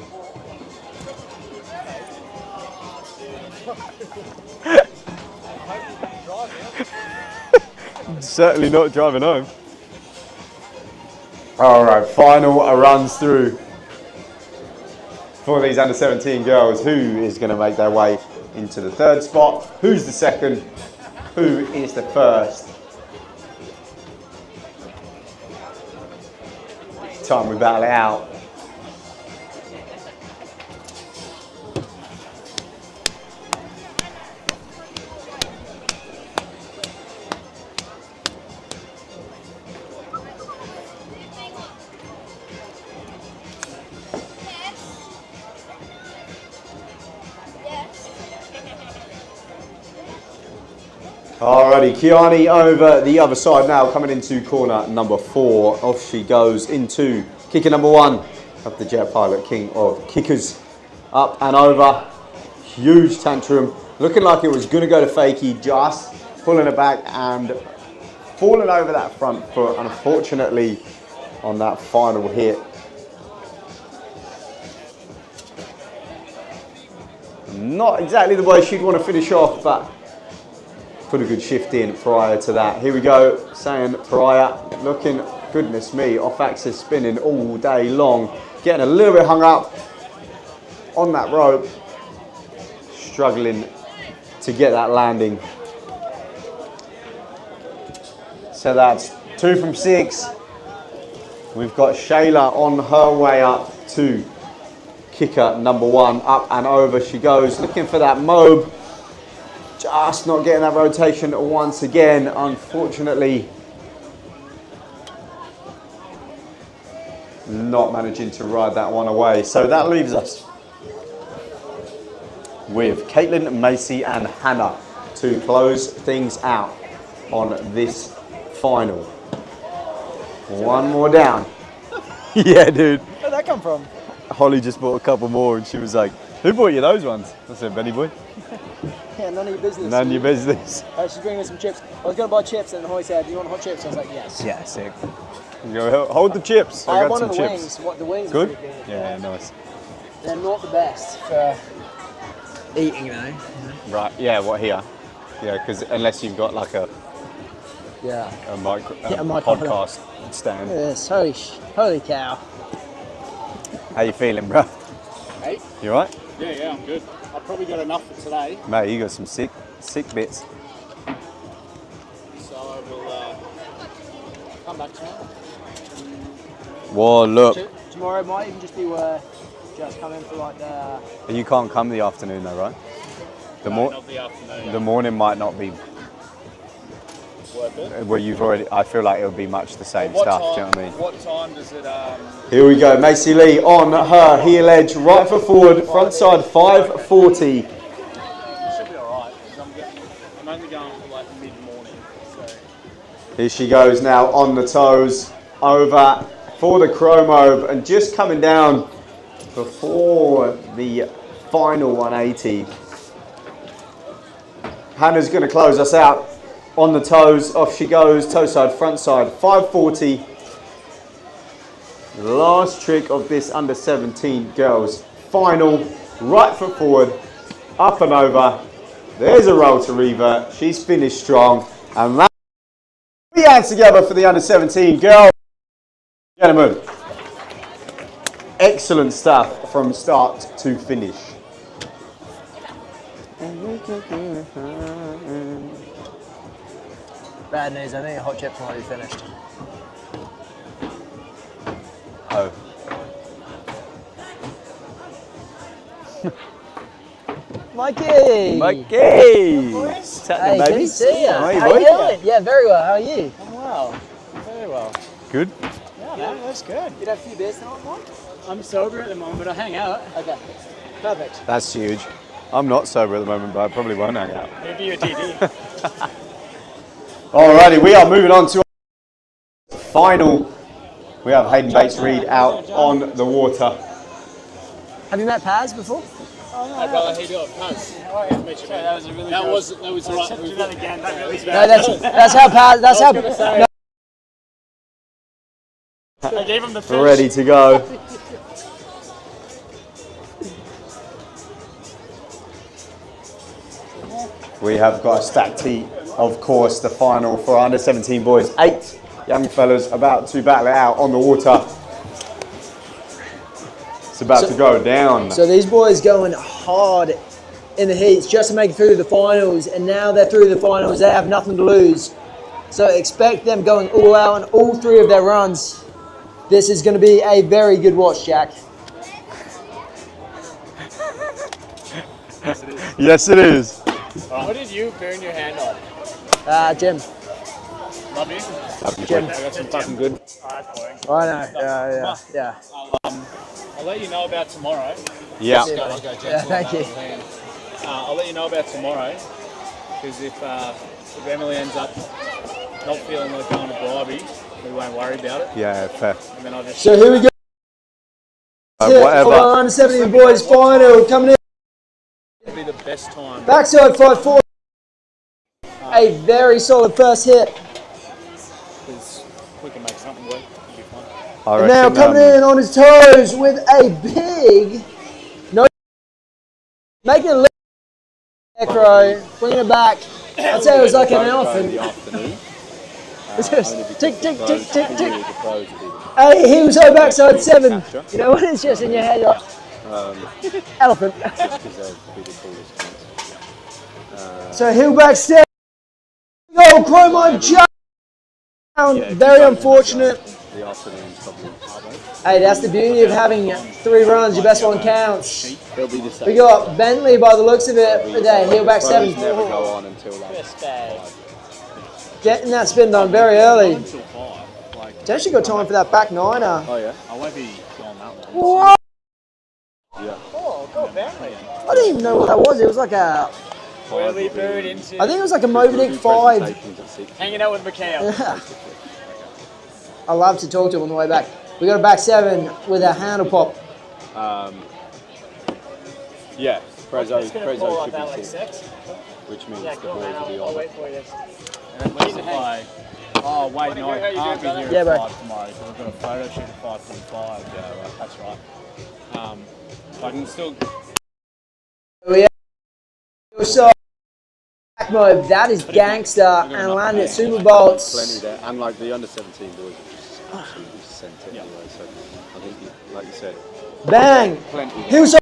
Speaker 2: Certainly not driving home. All right, final runs through for these under 17 girls. Who is going to make their way into the third spot? Who's the second? Who is the first? Time we battle it out. Alrighty, Kiani over the other side now, coming into corner number 4. Off she goes into kicker number 1 of the Jet Pilot, king of kickers. Up and over, huge tantrum. Looking like it was going to go to fakie, just pulling it back and falling over that front foot, unfortunately, on that final hit. Not exactly the way she'd want to finish off, but put a good shift in prior to that. Here we go, saying prior, looking, goodness me, off axis spinning all day long, getting a little bit hung up on that rope, struggling to get that landing. So that's 2 from 6. We've got Shayla on her way up to kicker number 1. Up and over she goes, looking for that mob. Just not getting that rotation once again, unfortunately. Not managing to ride that one away. So that leaves us with Caitlin, Macy and Hannah to close things out on this final. One more down. Yeah, dude.
Speaker 7: Where'd that come from?
Speaker 2: Holly just bought a couple more and she was like, who bought you those ones? I said, Benny boy.
Speaker 7: Yeah, none of your business.
Speaker 2: None of your business.
Speaker 7: She's bringing me some chips. I was going to buy chips and Holly said, do you want hot chips? I was like, yes.
Speaker 2: Yeah, sick. You go, hold the chips.
Speaker 7: I
Speaker 2: got
Speaker 7: one
Speaker 2: some
Speaker 7: of the
Speaker 2: chips.
Speaker 7: wings. The wings
Speaker 2: Good?
Speaker 7: are pretty good.
Speaker 2: Yeah, nice.
Speaker 7: They're not the best for eating, though.
Speaker 2: Right, yeah, what here? Yeah, because unless you've got like a podcast stand.
Speaker 7: Yes, holy cow.
Speaker 2: How you feeling, bro?
Speaker 1: Hey?
Speaker 2: You all right?
Speaker 1: Yeah, I'm good. I've probably got enough for today.
Speaker 2: Mate, you got some sick bits.
Speaker 1: So we'll come back tomorrow.
Speaker 2: Whoa, look.
Speaker 3: Tomorrow might even just be where just come in for like the...
Speaker 2: You can't come the afternoon though, right?
Speaker 4: Not the afternoon.
Speaker 2: The morning might not be
Speaker 4: Worth it.
Speaker 2: where you've already. I feel like it'll be much the same stuff. Do you know what I mean?
Speaker 4: What time does it?
Speaker 2: Here we go. Macy Lee on her heel edge, right foot forward, front side 540.
Speaker 4: It should be alright. I'm only going for like mid-morning. So.
Speaker 2: Here she goes now on the toes, over for the chromo, and just coming down before the final 180. Hannah's going to close us out on the toes. Off she goes, toe side, front side, 540. Last trick of this under 17 girls. Final, right foot forward, up and over. There's a roll to revert. She's finished strong. And that we hands together for the under 17 girls. Gentlemen, excellent stuff from start to finish.
Speaker 3: Bad news, I think a hot chip's already finished.
Speaker 2: Oh.
Speaker 3: Mikey!
Speaker 2: Mikey!
Speaker 3: Hey, good to see you.
Speaker 2: How are you,
Speaker 3: How
Speaker 2: boy?
Speaker 3: you doing? Yeah, very well. How are you?
Speaker 4: I'm well. Very well.
Speaker 2: Good?
Speaker 4: Yeah, that's good.
Speaker 3: You'd have a few beers tonight, Mike?
Speaker 4: I'm sober at the moment, but I hang out.
Speaker 3: Okay, perfect.
Speaker 2: That's huge. I'm not sober at the moment, but I probably won't hang out.
Speaker 4: Maybe a DD.
Speaker 2: Alrighty, we are moving on to our final. We have Hayden Bates Reed out on the water.
Speaker 3: Have you met Paz before?
Speaker 4: I'd rather he do it. Paz. That was a really that was the right. Do that again. That really was
Speaker 3: No,
Speaker 4: bad.
Speaker 3: that's how Paz. That's how. No.
Speaker 4: I gave him the fish.
Speaker 2: Ready to go. We have got a stacked heat, of course, the final for under 17 boys. 8 young fellas about to battle it out on the water. It's about to go down.
Speaker 3: So these boys going hard in the heats just to make it through the finals, and now they're through the finals. They have nothing to lose. So expect them going all out on all 3 of their runs. This is going to be a very good watch, Jack.
Speaker 2: Yes, it is.
Speaker 4: What did you burn your hand on?
Speaker 3: Jim.
Speaker 4: Love you.
Speaker 3: Jim.
Speaker 4: I got some fucking good.
Speaker 3: I know. Yeah.
Speaker 4: I'll let you know about tomorrow.
Speaker 2: Yeah.
Speaker 3: Yeah, thank you.
Speaker 4: I'll let you know about tomorrow, because if Emily ends up not feeling like going to Bribey, we won't worry about it.
Speaker 2: Yeah, fair.
Speaker 4: And then I'll just.
Speaker 3: So here we go.
Speaker 2: Whatever.
Speaker 3: Our under 17 boys final coming in.
Speaker 4: It'll be the best time.
Speaker 3: Backside 5-4. A very solid first hit.
Speaker 4: Because we can make something work. It'll be fun.
Speaker 2: I
Speaker 3: And now
Speaker 2: reckon,
Speaker 3: coming in on his toes with a big, no, making a little acro, bringing it back. I'd say it was like an elephant. It's just tick, tick, tick, tick, tick. Hey, he was on backside 7. You know when it's just in your head, you're like, elephant. So heel back step. Oh, Chromon jump down. Very unfortunate. Hey, that's the beauty of having 3 runs. Your best one counts. We got Bentley by the looks of it with a heel back 7. Getting that spin done very early. It's actually got time for that back 9er.
Speaker 2: Oh, yeah?
Speaker 4: I won't be going that one.
Speaker 3: Whoa!
Speaker 2: Yeah.
Speaker 4: Oh, God, Bentley.
Speaker 3: I didn't even know what that was. It was like a,
Speaker 4: Early bird into.
Speaker 3: I think it was like a Movidic 5.
Speaker 4: Hanging out with Mikhail.
Speaker 3: I love to talk to him on the way back. We got a back 7 with a handle pop.
Speaker 2: Yeah, Prezzo
Speaker 4: It's going to fall like
Speaker 2: should
Speaker 4: that,
Speaker 2: be
Speaker 4: like
Speaker 2: six,
Speaker 4: sex.
Speaker 2: which means
Speaker 4: Yeah,
Speaker 2: the
Speaker 4: cool,
Speaker 2: boys
Speaker 4: man.
Speaker 2: will be
Speaker 4: I'll
Speaker 2: on.
Speaker 4: wait for you. And at least if I. Oh, wait, no, I can't be here
Speaker 3: Yeah,
Speaker 4: at
Speaker 3: bro.
Speaker 4: 5 tomorrow because I've got a photo shoot at 5:45. Yeah, right. That's right. I can still.
Speaker 3: We so back mode. That is gangster and landed at Super Bolts.
Speaker 2: Plenty there, and like the under 17 boys have just absolutely sent it anyway. So I think, like you said,
Speaker 3: Bang!
Speaker 2: plenty.
Speaker 3: He was so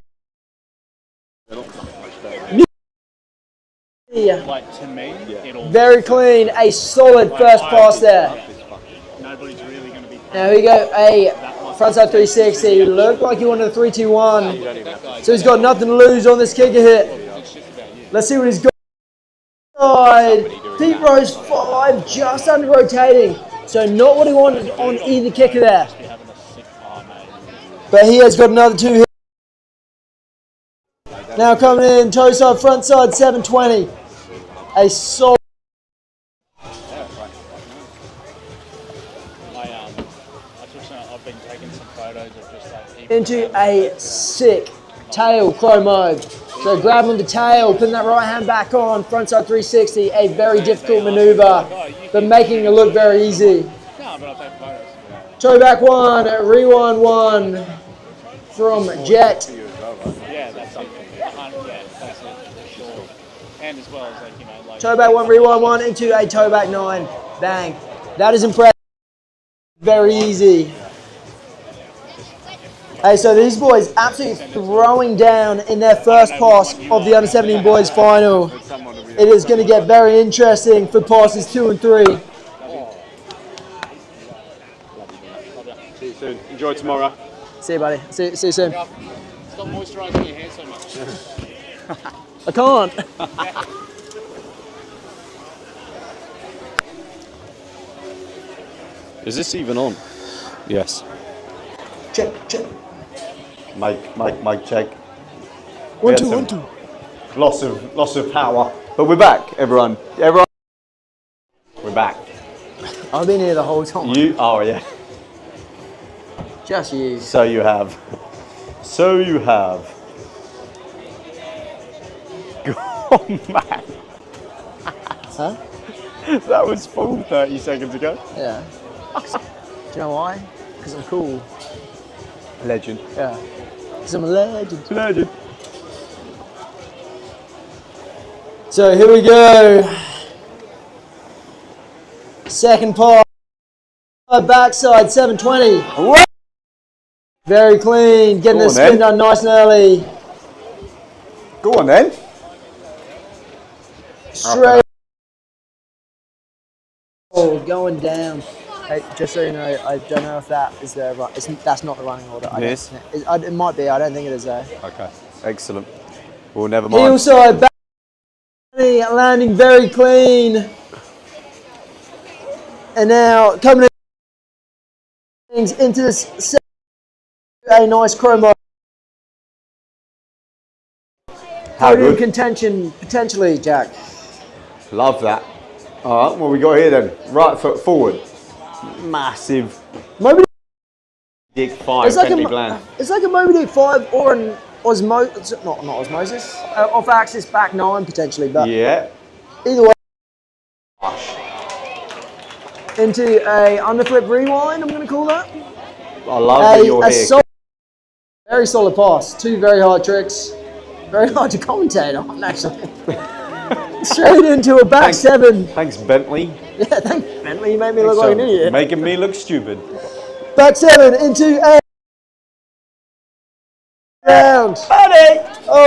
Speaker 2: They're not much better.
Speaker 4: Like, to me, it'll.
Speaker 3: very clean. A solid first pass there.
Speaker 4: Nobody's really going to be.
Speaker 3: Now we go a
Speaker 4: That one.
Speaker 3: frontside 360. Looked like he wanted a 3-2-1. So he's got nothing to lose on this kicker hit. Let's see what he's got. Pete Rose 5, just under rotating. So not what he wanted on either kicker there. But he has got another 2 hits. Now coming in, toe side, front side, 720. A solid.
Speaker 4: I've been taking some photos of just like
Speaker 3: Into a sick tail crow mode. So grab on the tail, putting that right hand back on, front side 360, a very difficult maneuver, but making it look very easy.
Speaker 4: No, but I'll take photos.
Speaker 3: Toe back 1, rewind 1 from Jet.
Speaker 4: Yeah, that's it. Yeah, that's it. Sure. And as well as like, you know, like
Speaker 3: Toe back 1, rewind 1 into a toe back 9. Bang. That is impressive. Very easy. Hey, so these boys absolutely throwing down in their first pass of the under-17 boys final. It is going to get very interesting for passes 2 and 3.
Speaker 2: See you soon. Enjoy tomorrow.
Speaker 3: See you, buddy. See you soon.
Speaker 4: stop moisturising your hair so much.
Speaker 3: I can't.
Speaker 2: Is this even on? Yes.
Speaker 3: Check, check.
Speaker 2: Mic check.
Speaker 3: 1, 2, 1, 2.
Speaker 2: Loss of power. But we're back, everyone. We're back.
Speaker 3: I've been here the whole time.
Speaker 2: You? Oh yeah.
Speaker 3: Just you.
Speaker 2: So you have. Oh man.
Speaker 3: Huh?
Speaker 2: That was full 30 seconds ago.
Speaker 3: Yeah. Do you know why? Because I'm cool.
Speaker 2: Legend.
Speaker 3: Yeah. Because I'm a legend.
Speaker 2: Legend.
Speaker 3: So here we go. Second part. Backside 720.
Speaker 2: What?
Speaker 3: Very clean. Getting the spin done nice and early.
Speaker 2: Go on then.
Speaker 3: Straight. Oh, going down. Hey, just so you know, I don't know if that is the that's not the running order.
Speaker 2: Yes.
Speaker 3: It might be. I don't think it is though.
Speaker 2: Okay. Excellent. Well, never mind.
Speaker 3: Heel side back. Landing very clean. And now coming in into this a nice chroma.
Speaker 2: How good?
Speaker 3: Contention potentially, Jack.
Speaker 2: Love that. All right, what we got here then? Right foot forward. Massive.
Speaker 3: Moby
Speaker 2: Dick 5 Bentley gland.
Speaker 3: It's like a Moby Dick 5 or an osmosis, not osmosis, off axis back 9 potentially, but
Speaker 2: Yeah.
Speaker 3: either way. Into a underflip rewind, I'm going to call that.
Speaker 2: I love that you're here.
Speaker 3: Very solid pass. 2 very hard tricks. Very hard to commentate on, actually. Straight into a back 7.
Speaker 2: Thanks, Bentley.
Speaker 3: Yeah, thanks, Bentley. You made me look like an idiot.
Speaker 2: Making me look stupid.
Speaker 3: Back 7 into a round. Oh,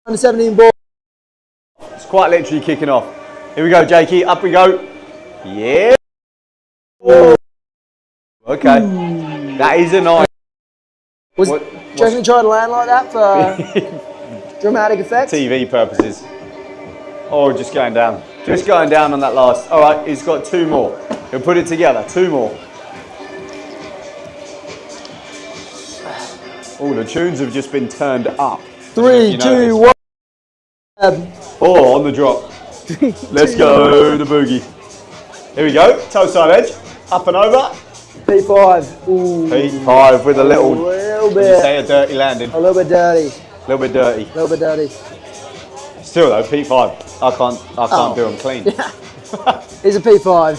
Speaker 3: under 17 ball.
Speaker 2: It's quite literally kicking off. Here we go, Jakey. Up we go. Yeah. Ooh. Okay. That is a nice.
Speaker 3: Do you reckon he tried to land like that for dramatic effect?
Speaker 2: TV purposes. Or just going down. Just going down on that last. All right, he's got 2 more. He'll put it together. 2 more. Oh, the tunes have just been turned up.
Speaker 3: 3, 2, 1.
Speaker 2: Oh, on the drop. Let's go, the boogie. Here we go. Toe side edge. Up and over.
Speaker 3: P5. Ooh.
Speaker 2: P5 with a little
Speaker 3: bit.
Speaker 2: Did you say a dirty landing?
Speaker 3: A little bit dirty.
Speaker 2: A little bit dirty.
Speaker 3: A little bit dirty.
Speaker 2: Still though, P5. I can't do them clean.
Speaker 3: Yeah. Here's a P5.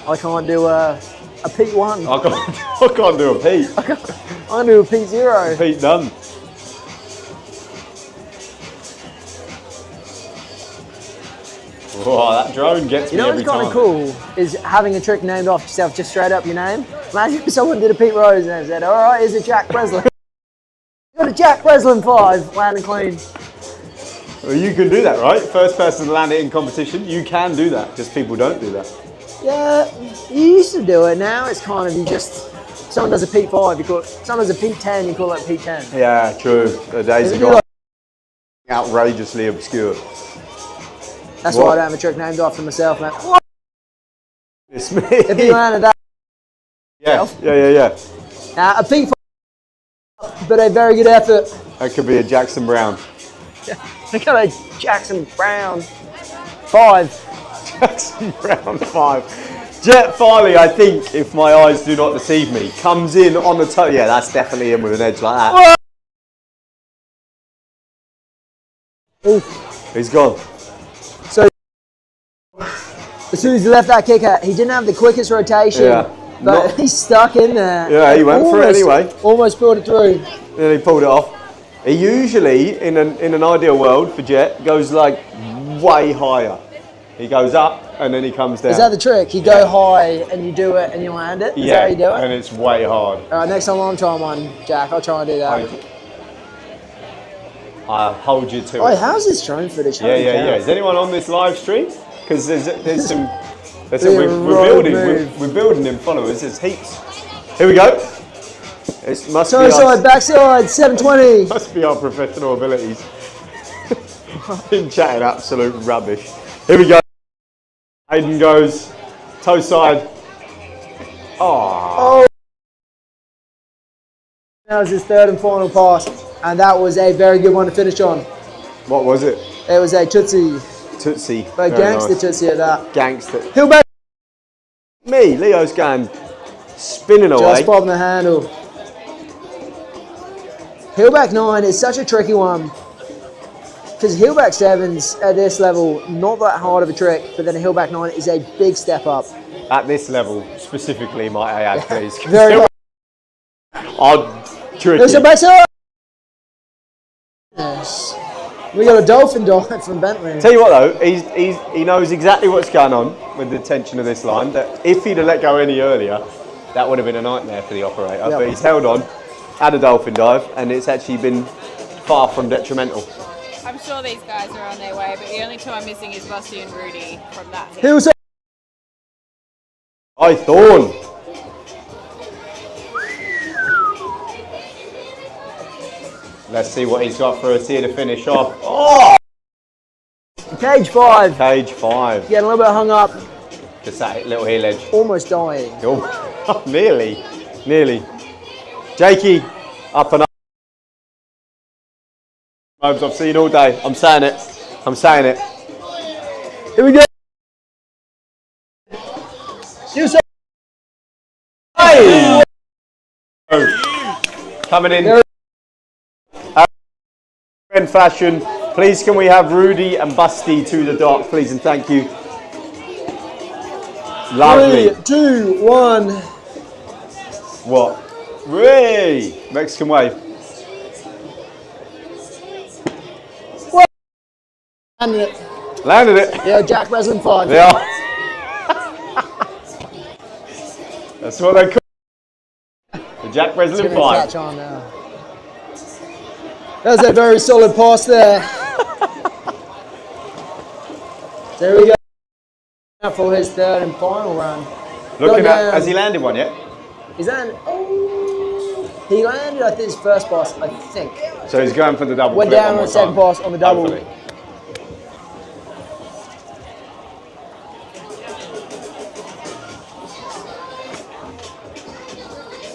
Speaker 3: I can't do a P1.
Speaker 2: I can't do a P.
Speaker 3: I can do a P0.
Speaker 2: P done. Oh, that drone gets me every time.
Speaker 3: You know what's kind of cool is having a trick named after yourself, just straight up your name. Imagine if someone did a Pete Rose and said, all right, here's a Jack Breslin. You got a Jack Breslin 5, landing clean.
Speaker 2: Well, you can do that, right? First person to land it in competition, you can do that, just people don't do that.
Speaker 3: Yeah, you used to do it. Now it's kind of you just. Someone does a peak 5, you call it. Someone does a peak 10, you call it peak 10.
Speaker 2: Yeah, true. The days are gone. Outrageously obscure.
Speaker 3: That's why I don't have a trick named after myself, man.
Speaker 2: It's me.
Speaker 3: If you landed that.
Speaker 2: Yeah.
Speaker 3: A peak 5, but a very good effort.
Speaker 2: That could be a Jackson Brown.
Speaker 3: Look at a Jackson Brown 5.
Speaker 2: Jackson Brown 5. Jet Farley, I think, if my eyes do not deceive me, comes in on the toe. Yeah, that's definitely him with an edge like that.
Speaker 3: Oof.
Speaker 2: He's gone.
Speaker 3: So, as soon as he left that kicker, he didn't have the quickest rotation, but he's stuck in there.
Speaker 2: Yeah, he went for it anyway.
Speaker 3: Almost pulled it through.
Speaker 2: And he pulled it off. He usually, in an ideal world for Jet, goes like way higher. He goes up and then he comes down.
Speaker 3: Is that the trick? You go high and you do it and you land it? Is that how you do it?
Speaker 2: And it's way hard.
Speaker 3: All right, next time I'm trying one, Jack. I'll try and do that.
Speaker 2: I hold you to
Speaker 3: Oh,
Speaker 2: it.
Speaker 3: how's this drone footage?
Speaker 2: Yeah. Is anyone on this live stream? Because there's some. We're building in followers. There's heaps. Here we go. It must
Speaker 3: Toe side, backside, 720.
Speaker 2: Must be our professional abilities. Been chatting absolute rubbish. Here we go. Hayden goes toe side. Oh.
Speaker 3: That was his third and final pass, and that was a very good one to finish on.
Speaker 2: What was it?
Speaker 3: It was a Tootsie.
Speaker 2: Tootsie.
Speaker 3: But gangster Tootsie at that.
Speaker 2: Gangster.
Speaker 3: Hillback.
Speaker 2: Me, Leo's going spinning away.
Speaker 3: Just bobbing the handle. Hillback 9 is such a tricky one. Because Hillback 7's at this level, not that hard of a trick, but then a Hillback 9 is a big step up.
Speaker 2: At this level, specifically, might I add, please.
Speaker 3: Very
Speaker 2: odd, tricky.
Speaker 3: There's a backside. Yes. We got a dolphin dive from Bentley.
Speaker 2: Tell you what though, he knows exactly what's going on with the tension of this line. That if he'd have let go any earlier, that would have been a nightmare for the operator.
Speaker 3: Yep.
Speaker 2: But he's held on, had a dolphin dive, and it's actually been far from detrimental.
Speaker 5: I'm sure these guys are on their way, but the only two I'm missing is Rusty and Rudy from that hit.
Speaker 3: Who's
Speaker 2: Hi, Thorn. Let's see what he's got for us here to finish off. Oh!
Speaker 3: Cage 5.
Speaker 2: Cage 5.
Speaker 3: Getting a little bit hung up.
Speaker 2: Just that little heel edge.
Speaker 3: Almost dying.
Speaker 2: Oh, nearly. Jakey, up and up. Mobs I've seen all day. I'm saying it.
Speaker 3: Here we go.
Speaker 2: Hey! Coming in. In fashion, please can we have Rudy and Busty to the dock, please, and thank you. Lovely.
Speaker 3: 3, 2, 1.
Speaker 2: What? Ray! Mexican wave.
Speaker 3: What?
Speaker 2: Landed it.
Speaker 3: Yeah, Jack Breslin 5.
Speaker 2: They are. That's what they call the Jack Breslin 5.
Speaker 3: Catch on now. That was a very solid pass there. There we go. For his third and final run.
Speaker 2: Looking at, has he landed one yet?
Speaker 3: He's landed. Oh, he landed, I think, his first pass, I think.
Speaker 2: So he's going for the double.
Speaker 3: Went
Speaker 2: flip
Speaker 3: down on the second pass on the double.
Speaker 2: Hopefully.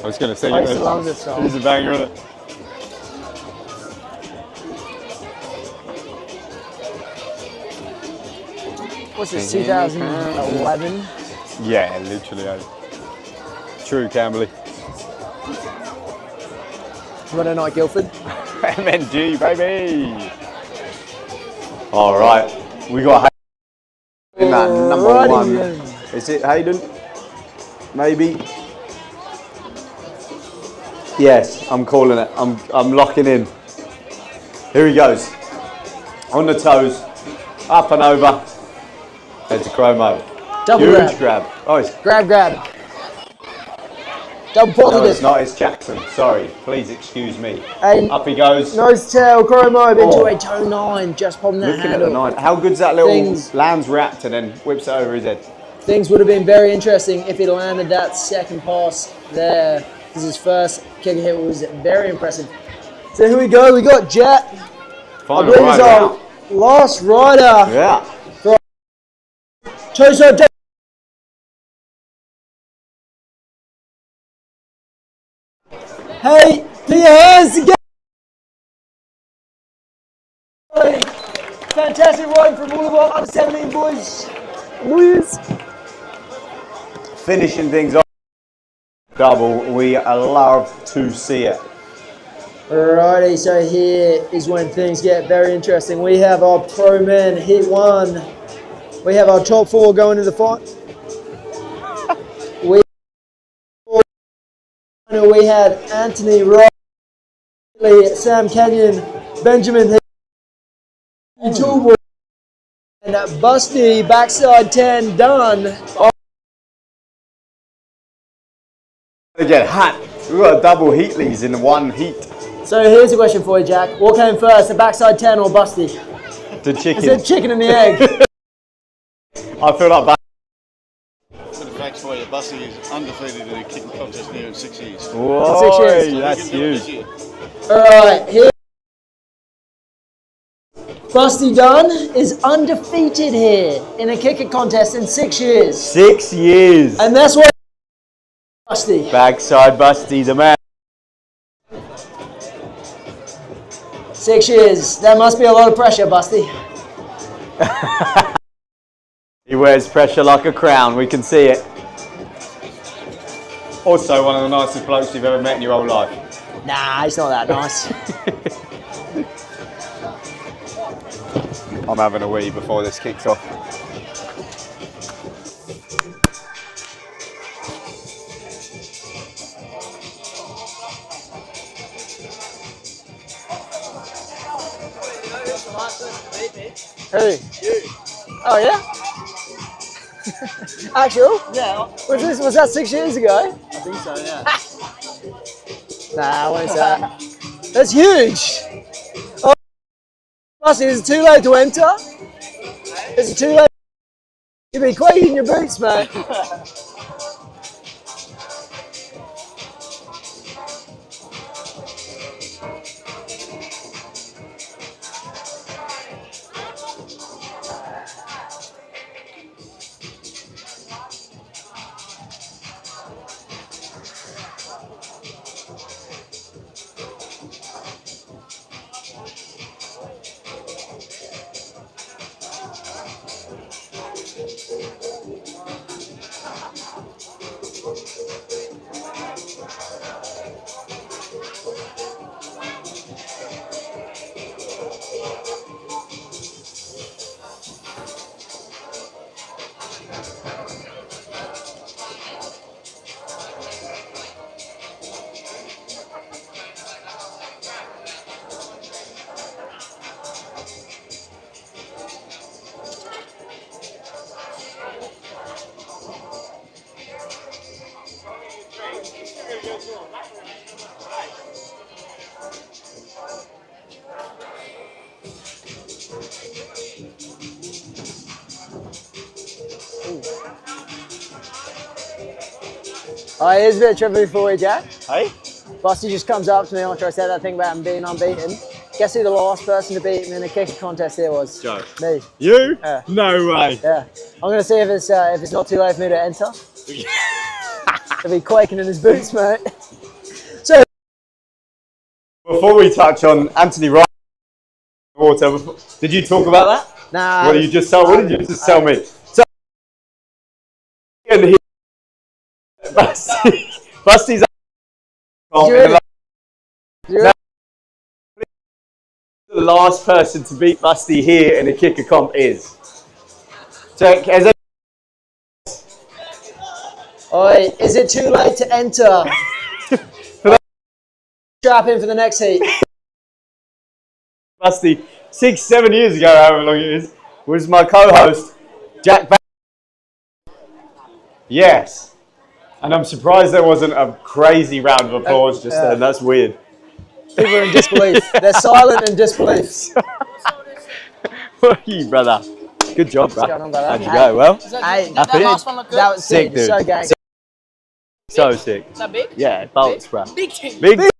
Speaker 2: I was going to sing
Speaker 3: I
Speaker 2: it.
Speaker 3: used to love this song.
Speaker 2: He's a banger on it.
Speaker 3: What's this, 2011?
Speaker 2: Yeah, literally. True, Camberley.
Speaker 3: Monday Night Guildford.
Speaker 2: MNG, baby. All right, we got Hayden in that number
Speaker 3: Alrighty
Speaker 2: one.
Speaker 3: then.
Speaker 2: Is it Hayden? Maybe. Yes, I'm calling it. I'm locking in. Here he goes. On the toes, up and over. There's a chromo.
Speaker 3: Double
Speaker 2: Huge
Speaker 3: grab.
Speaker 2: Oh, it's
Speaker 3: Grab. Double
Speaker 2: no,
Speaker 3: positive.
Speaker 2: it's not. It's Jackson. Sorry. Please excuse me.
Speaker 3: And
Speaker 2: Up he goes.
Speaker 3: nose tail, chromo into a toe 9, just popping that
Speaker 2: Looking
Speaker 3: handle.
Speaker 2: at the 9. How good's that little
Speaker 3: Things.
Speaker 2: lands wrapped and then whips it over his head?
Speaker 3: things would have been very interesting if he landed that second pass there, because his first kick hit was very impressive. So here we go. We got Jet. I believe it's our last rider.
Speaker 2: Yeah.
Speaker 3: Choso. Hey, put your hands together. Fantastic ride from all of our under 17 boys.
Speaker 2: Finishing things off. Double. We love to see it.
Speaker 3: Alrighty, so here is when things get very interesting. We have our pro men hit one. We have our top four going to the fight. We had Anthony Wright, Sam Kenyon, Benjamin Toolboy, and Busty backside 10 done.
Speaker 2: Again, hot. We've got double Heatleys in one heat.
Speaker 3: So here's a question for you, Jack. What came first, the backside 10 or Busty?
Speaker 2: The chicken.
Speaker 3: Is it chicken and the egg?
Speaker 2: I feel like
Speaker 1: Bit of facts for you. Busty is undefeated in a kicking contest here in 6 years.
Speaker 2: whoa,
Speaker 3: 6 years.
Speaker 2: that's huge.
Speaker 3: Alright, here. Busty Dunn is undefeated here in a kicker contest in 6 years.
Speaker 2: 6 years.
Speaker 3: And that's what Busty.
Speaker 2: Backside Busty, the man.
Speaker 3: 6 years. That must be a lot of pressure, Busty.
Speaker 2: He wears pressure like a crown, we can see it. Also one of the nicest blokes you've ever met in your whole life.
Speaker 3: Nah, he's not that nice.
Speaker 2: I'm having a wee before this kicks off.
Speaker 3: Who? You. Oh yeah? Actual?
Speaker 1: Yeah.
Speaker 3: Was that 6 years ago?
Speaker 1: I think so, yeah.
Speaker 3: Nah, I won't say that. That's huge. Oh, Busty, is it too late to enter? Is it too late? You'll be quaking your boots, mate. Alright, here's a bit of trivia for you, Jack.
Speaker 2: Hey?
Speaker 3: Busty just comes up to me after I said that thing about him being unbeaten. Guess who the last person to beat him in a kicking contest here was?
Speaker 2: Joe.
Speaker 3: Me.
Speaker 2: You?
Speaker 3: Yeah.
Speaker 2: No way.
Speaker 3: Yeah. I'm going to see if it's not too late for me to enter. He'll be quaking in his boots, mate. So,
Speaker 2: Before we touch on Anthony Wright, water, did you talk about that?
Speaker 3: nah.
Speaker 2: What did you just tell? What did you just tell me? So, Busty's the last person to beat Busty here in a kicker comp is. So,
Speaker 3: Oi, is it too late to enter? Strap in for the next heat.
Speaker 2: Busty, 6-7 years ago, however long it is, was my co-host, Jack. Yes. And I'm surprised there wasn't a crazy round of applause just then. That's weird.
Speaker 3: People are in disbelief. They're silent in disbelief.
Speaker 2: What are you, brother?
Speaker 9: Good job, bro.
Speaker 3: going on, brother?
Speaker 9: How'd you go? Well,
Speaker 3: Hey,
Speaker 6: That
Speaker 9: Happy?
Speaker 6: last one look good?
Speaker 3: that was
Speaker 9: sick,
Speaker 3: sick,
Speaker 9: dude.
Speaker 3: so gang.
Speaker 9: So sick.
Speaker 6: Is that big?
Speaker 9: Yeah, bolts, bro.
Speaker 6: Big team.
Speaker 9: Big.
Speaker 6: Live,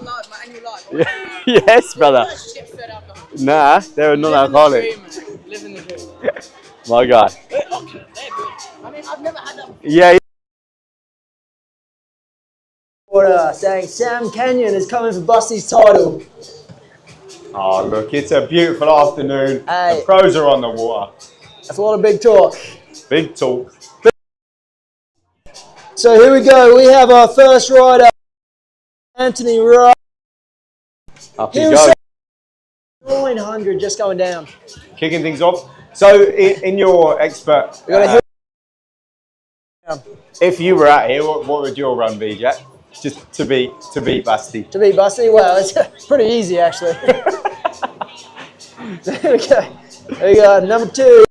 Speaker 6: my annual life.
Speaker 9: Yes, brother.
Speaker 6: Just get fed alcohol.
Speaker 9: Nah, they're not alcoholic.
Speaker 6: Living the dream.
Speaker 9: My guy.
Speaker 6: They're good. I mean, I've never had that before.
Speaker 9: Yeah.
Speaker 3: Order saying Sam Kenyon is coming for Busty's title.
Speaker 2: Oh, look, it's a beautiful afternoon.
Speaker 3: Hey.
Speaker 2: The pros are on the water.
Speaker 3: That's a lot of big talk.
Speaker 2: Big talk.
Speaker 3: So here we go. We have our first rider, Anthony Wright.
Speaker 2: Up
Speaker 3: He
Speaker 2: you
Speaker 3: was
Speaker 2: go.
Speaker 3: 900 just going down.
Speaker 2: Kicking things off. So, in your expert,
Speaker 3: We got
Speaker 2: if you were out here, what would your run be, Jack? Just to beat Busty.
Speaker 3: to beat Busty. Well, it's pretty easy actually. There we go. There we go. Number 2.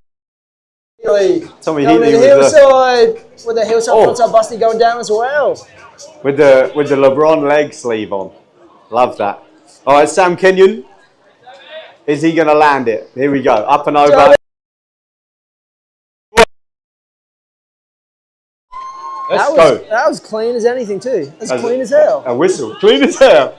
Speaker 3: Healy.
Speaker 2: Tommy
Speaker 3: Going
Speaker 2: Healy
Speaker 3: to the
Speaker 2: with
Speaker 3: hillside with the hillside
Speaker 2: Oh.
Speaker 3: frontside Busty going down as well.
Speaker 2: the LeBron leg sleeve on. Love that. All right, Sam Kenyon. Is he going to land it? Here we go. Up and over. Let's go.
Speaker 3: That was clean as anything too. That's
Speaker 2: As
Speaker 3: clean as hell.
Speaker 2: A whistle. Clean as hell.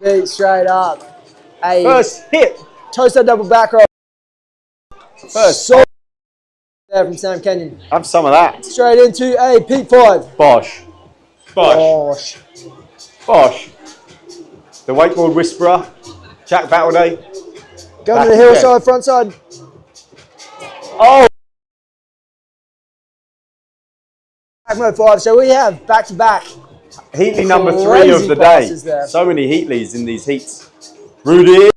Speaker 3: Beat straight up. A
Speaker 2: First hit.
Speaker 3: toaster double back roll.
Speaker 2: First.
Speaker 3: So there from Sam Kenyon.
Speaker 2: Have some of that.
Speaker 3: Straight into a P5.
Speaker 2: Bosh. Bosh.
Speaker 3: Gosh.
Speaker 2: Bosh. The wakeboard whisperer. Jack Battleday.
Speaker 3: Going to the
Speaker 2: Back
Speaker 3: hillside frontside.
Speaker 2: Oh.
Speaker 3: Back mode 5. So we have back to back.
Speaker 2: Heatley number 3
Speaker 3: Crazy
Speaker 2: of the day.
Speaker 3: passes there.
Speaker 2: So many Heatleys in these heats. Rudy.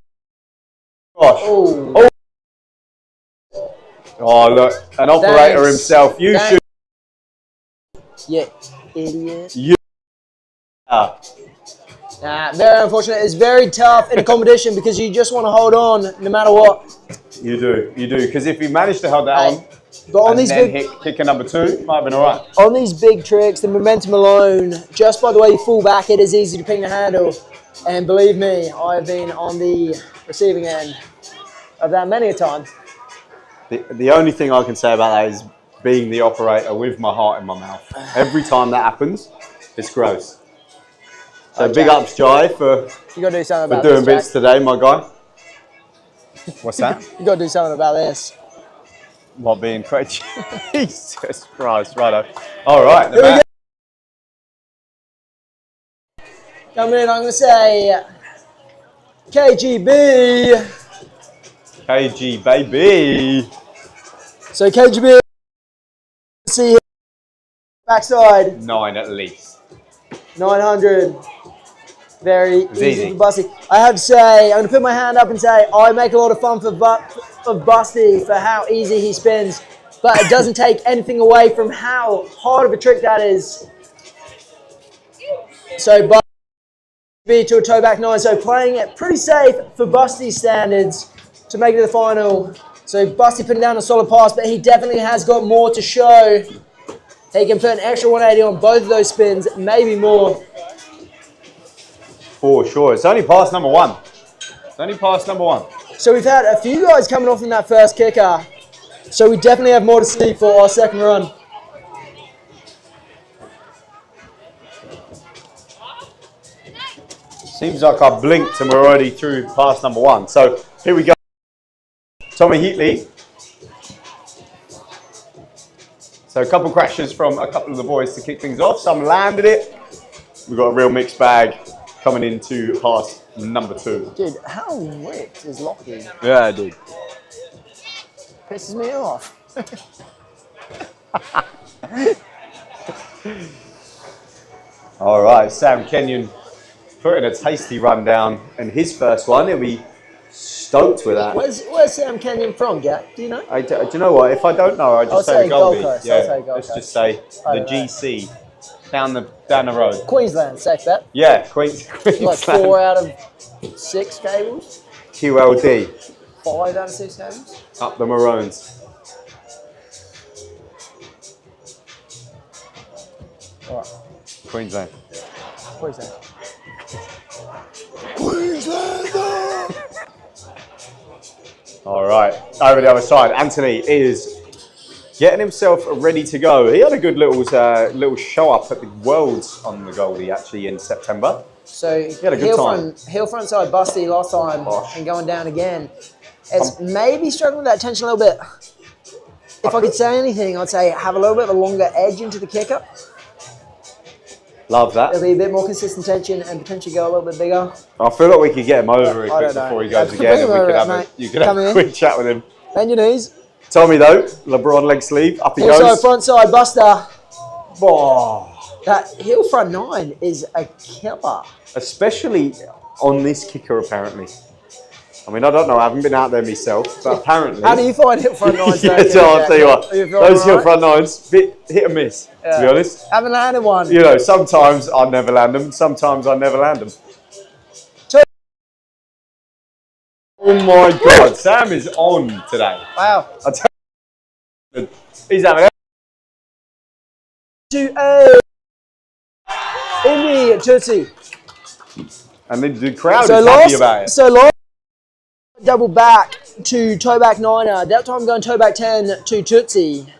Speaker 2: Gosh.
Speaker 3: Oh.
Speaker 2: Oh, look. An operator
Speaker 3: Thanks.
Speaker 2: himself. You
Speaker 3: Thanks.
Speaker 2: should.
Speaker 3: Yeah, idiot.
Speaker 2: Yeah.
Speaker 3: Very unfortunate. It's very tough in a competition because you just want to hold on no matter what.
Speaker 2: You do. Because if you manage to hold that on
Speaker 3: But on
Speaker 2: and
Speaker 3: these
Speaker 2: then
Speaker 3: big
Speaker 2: hit kicker number 2, might have been all right.
Speaker 3: on these big tricks, the momentum alone, just by the way you fall back, it is easy to ping the handle. And believe me, I've been on the receiving end of that many a time.
Speaker 2: The only thing I can say about that is being the operator with my heart in my mouth. Every time that happens, it's gross. So big ups, Jai, for
Speaker 3: You got to do something about
Speaker 2: doing
Speaker 3: this,
Speaker 2: bits today, my guy. What's that?
Speaker 3: You got to do something about this.
Speaker 2: What, being crazy? Jesus Christ, righto. All right, the
Speaker 3: Here we
Speaker 2: man.
Speaker 3: Coming in, I'm going to say KGB.
Speaker 2: KG, baby.
Speaker 3: So KGB, see here, backside,
Speaker 2: 9 at least.
Speaker 3: 900. Very
Speaker 2: It's
Speaker 3: easy
Speaker 2: easy.
Speaker 3: for Busty. I have to say, I'm going to put my hand up and say, I make a lot of fun of Busty for how easy he spins, but it doesn't take anything away from how hard of a trick that is. So Busty to a toe back 9, so playing it pretty safe for Busty's standards to make it to the final. So Busty putting down a solid pass, but he definitely has got more to show. He can put an extra 180 on both of those spins, maybe more.
Speaker 2: For sure. It's only pass number 1. It's only pass number 1.
Speaker 3: So we've had a few guys coming off in that first kicker. So we definitely have more to see for our second run.
Speaker 2: Seems like I blinked and we're already through pass number 1. So here we go. Tommy Heatley. So a couple crashes from a couple of the boys to kick things off. Some landed it. We've got a real mixed bag coming into pass number 2.
Speaker 3: Dude, how ripped is Lockie?
Speaker 9: Yeah, dude.
Speaker 3: Pisses me off.
Speaker 2: All right, Sam Kenyon putting a tasty rundown in his first one. He'll be stoked with that.
Speaker 3: Where's Sam Kenyon from, Jack? Do you know?
Speaker 2: Do you know what? If I don't know, I
Speaker 3: I'll
Speaker 2: just say
Speaker 3: say
Speaker 2: the Goldie.
Speaker 3: Gold Coast,
Speaker 2: Yeah,
Speaker 3: I'll say Gold
Speaker 2: let's
Speaker 3: Coast.
Speaker 2: just say
Speaker 3: I
Speaker 2: the
Speaker 3: don't know.
Speaker 2: GC down the road.
Speaker 3: Queensland, safe bet.
Speaker 2: Yeah, Queensland.
Speaker 3: Like 4 out of 6 cables.
Speaker 2: QLD
Speaker 3: 5 out of 6 cables.
Speaker 2: up the Maroons.
Speaker 3: All right,
Speaker 2: Queensland.
Speaker 3: Queensland.
Speaker 2: Queensland. All right, over the other side, Anthony is getting himself ready to go. He had a good little show up at the Worlds on the Goldie actually in September.
Speaker 3: So
Speaker 2: He had a good time.
Speaker 3: heel front side busty last time and going down again. It's maybe struggling with that tension a little bit. If I could say anything, I'd say have a little bit of a longer edge into the kicker.
Speaker 2: Love that.
Speaker 3: There'll be a bit more consistent tension and potentially go a little bit bigger.
Speaker 2: I feel like we could get him over a bit before he goes again, and you could have a quick chat with him.
Speaker 3: Bend your knees.
Speaker 2: Tommy though, LeBron leg sleeve, up he
Speaker 3: Heel
Speaker 2: goes.
Speaker 3: side, front side, buster.
Speaker 2: Oh.
Speaker 3: That heel front 9 is a killer.
Speaker 2: Especially on this kicker, apparently. I mean, I don't know, I haven't been out there myself, but apparently...
Speaker 3: How do you find heel front 9s?
Speaker 2: Yeah, so I'll tell you what, those heel front 9s, hit and miss, to be honest.
Speaker 3: Haven't landed one.
Speaker 2: You know, sometimes I never land them, sometimes I never land them. Oh my God, Sam is on today.
Speaker 3: Wow.
Speaker 2: I tell you, he's having it.
Speaker 3: To Indy Tootsie.
Speaker 2: And the crowd is happy about it.
Speaker 3: So last double back to toe back 9er. That time going toe back 10 to Tootsie.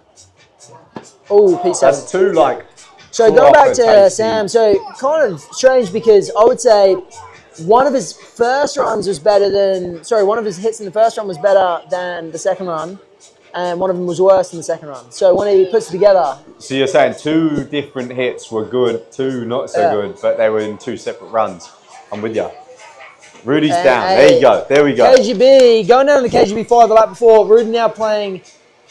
Speaker 3: Oh, P7.
Speaker 2: That's two like.
Speaker 3: So go back to Sam. So kind of strange because I would say one of his first runs was better than, one of his hits in the first run was better than the second run, and one of them was worse than the second run. So when he puts it together.
Speaker 2: So you're saying two different hits were good, two not so good, but they were in two separate runs. I'm with you. Rudy's down. There you go. There we go.
Speaker 3: KGB, going down to the KGB 5 the lap before. Rudy now playing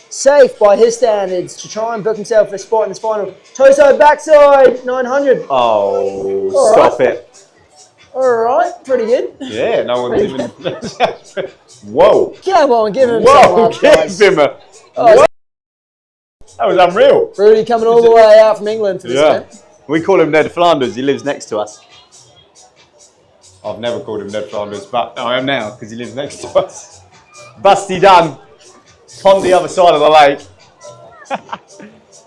Speaker 3: safe by his standards to try and book himself a spot in this final. Toe side, backside, 900.
Speaker 2: Oh,
Speaker 3: all
Speaker 2: stop
Speaker 3: right.
Speaker 2: it.
Speaker 3: All right, pretty good.
Speaker 2: Yeah, no one's even... Whoa.
Speaker 3: Come on, give him some
Speaker 2: Whoa,
Speaker 3: love,
Speaker 2: give
Speaker 3: guys.
Speaker 2: him a...
Speaker 3: Oh,
Speaker 2: that was unreal.
Speaker 3: Rudy coming all the way out from England for this event.
Speaker 2: We call him Ned Flanders. He lives next to us. I've never called him Ned Flanders, but I am now because he lives next to us. Busty done. On the other side of the lake.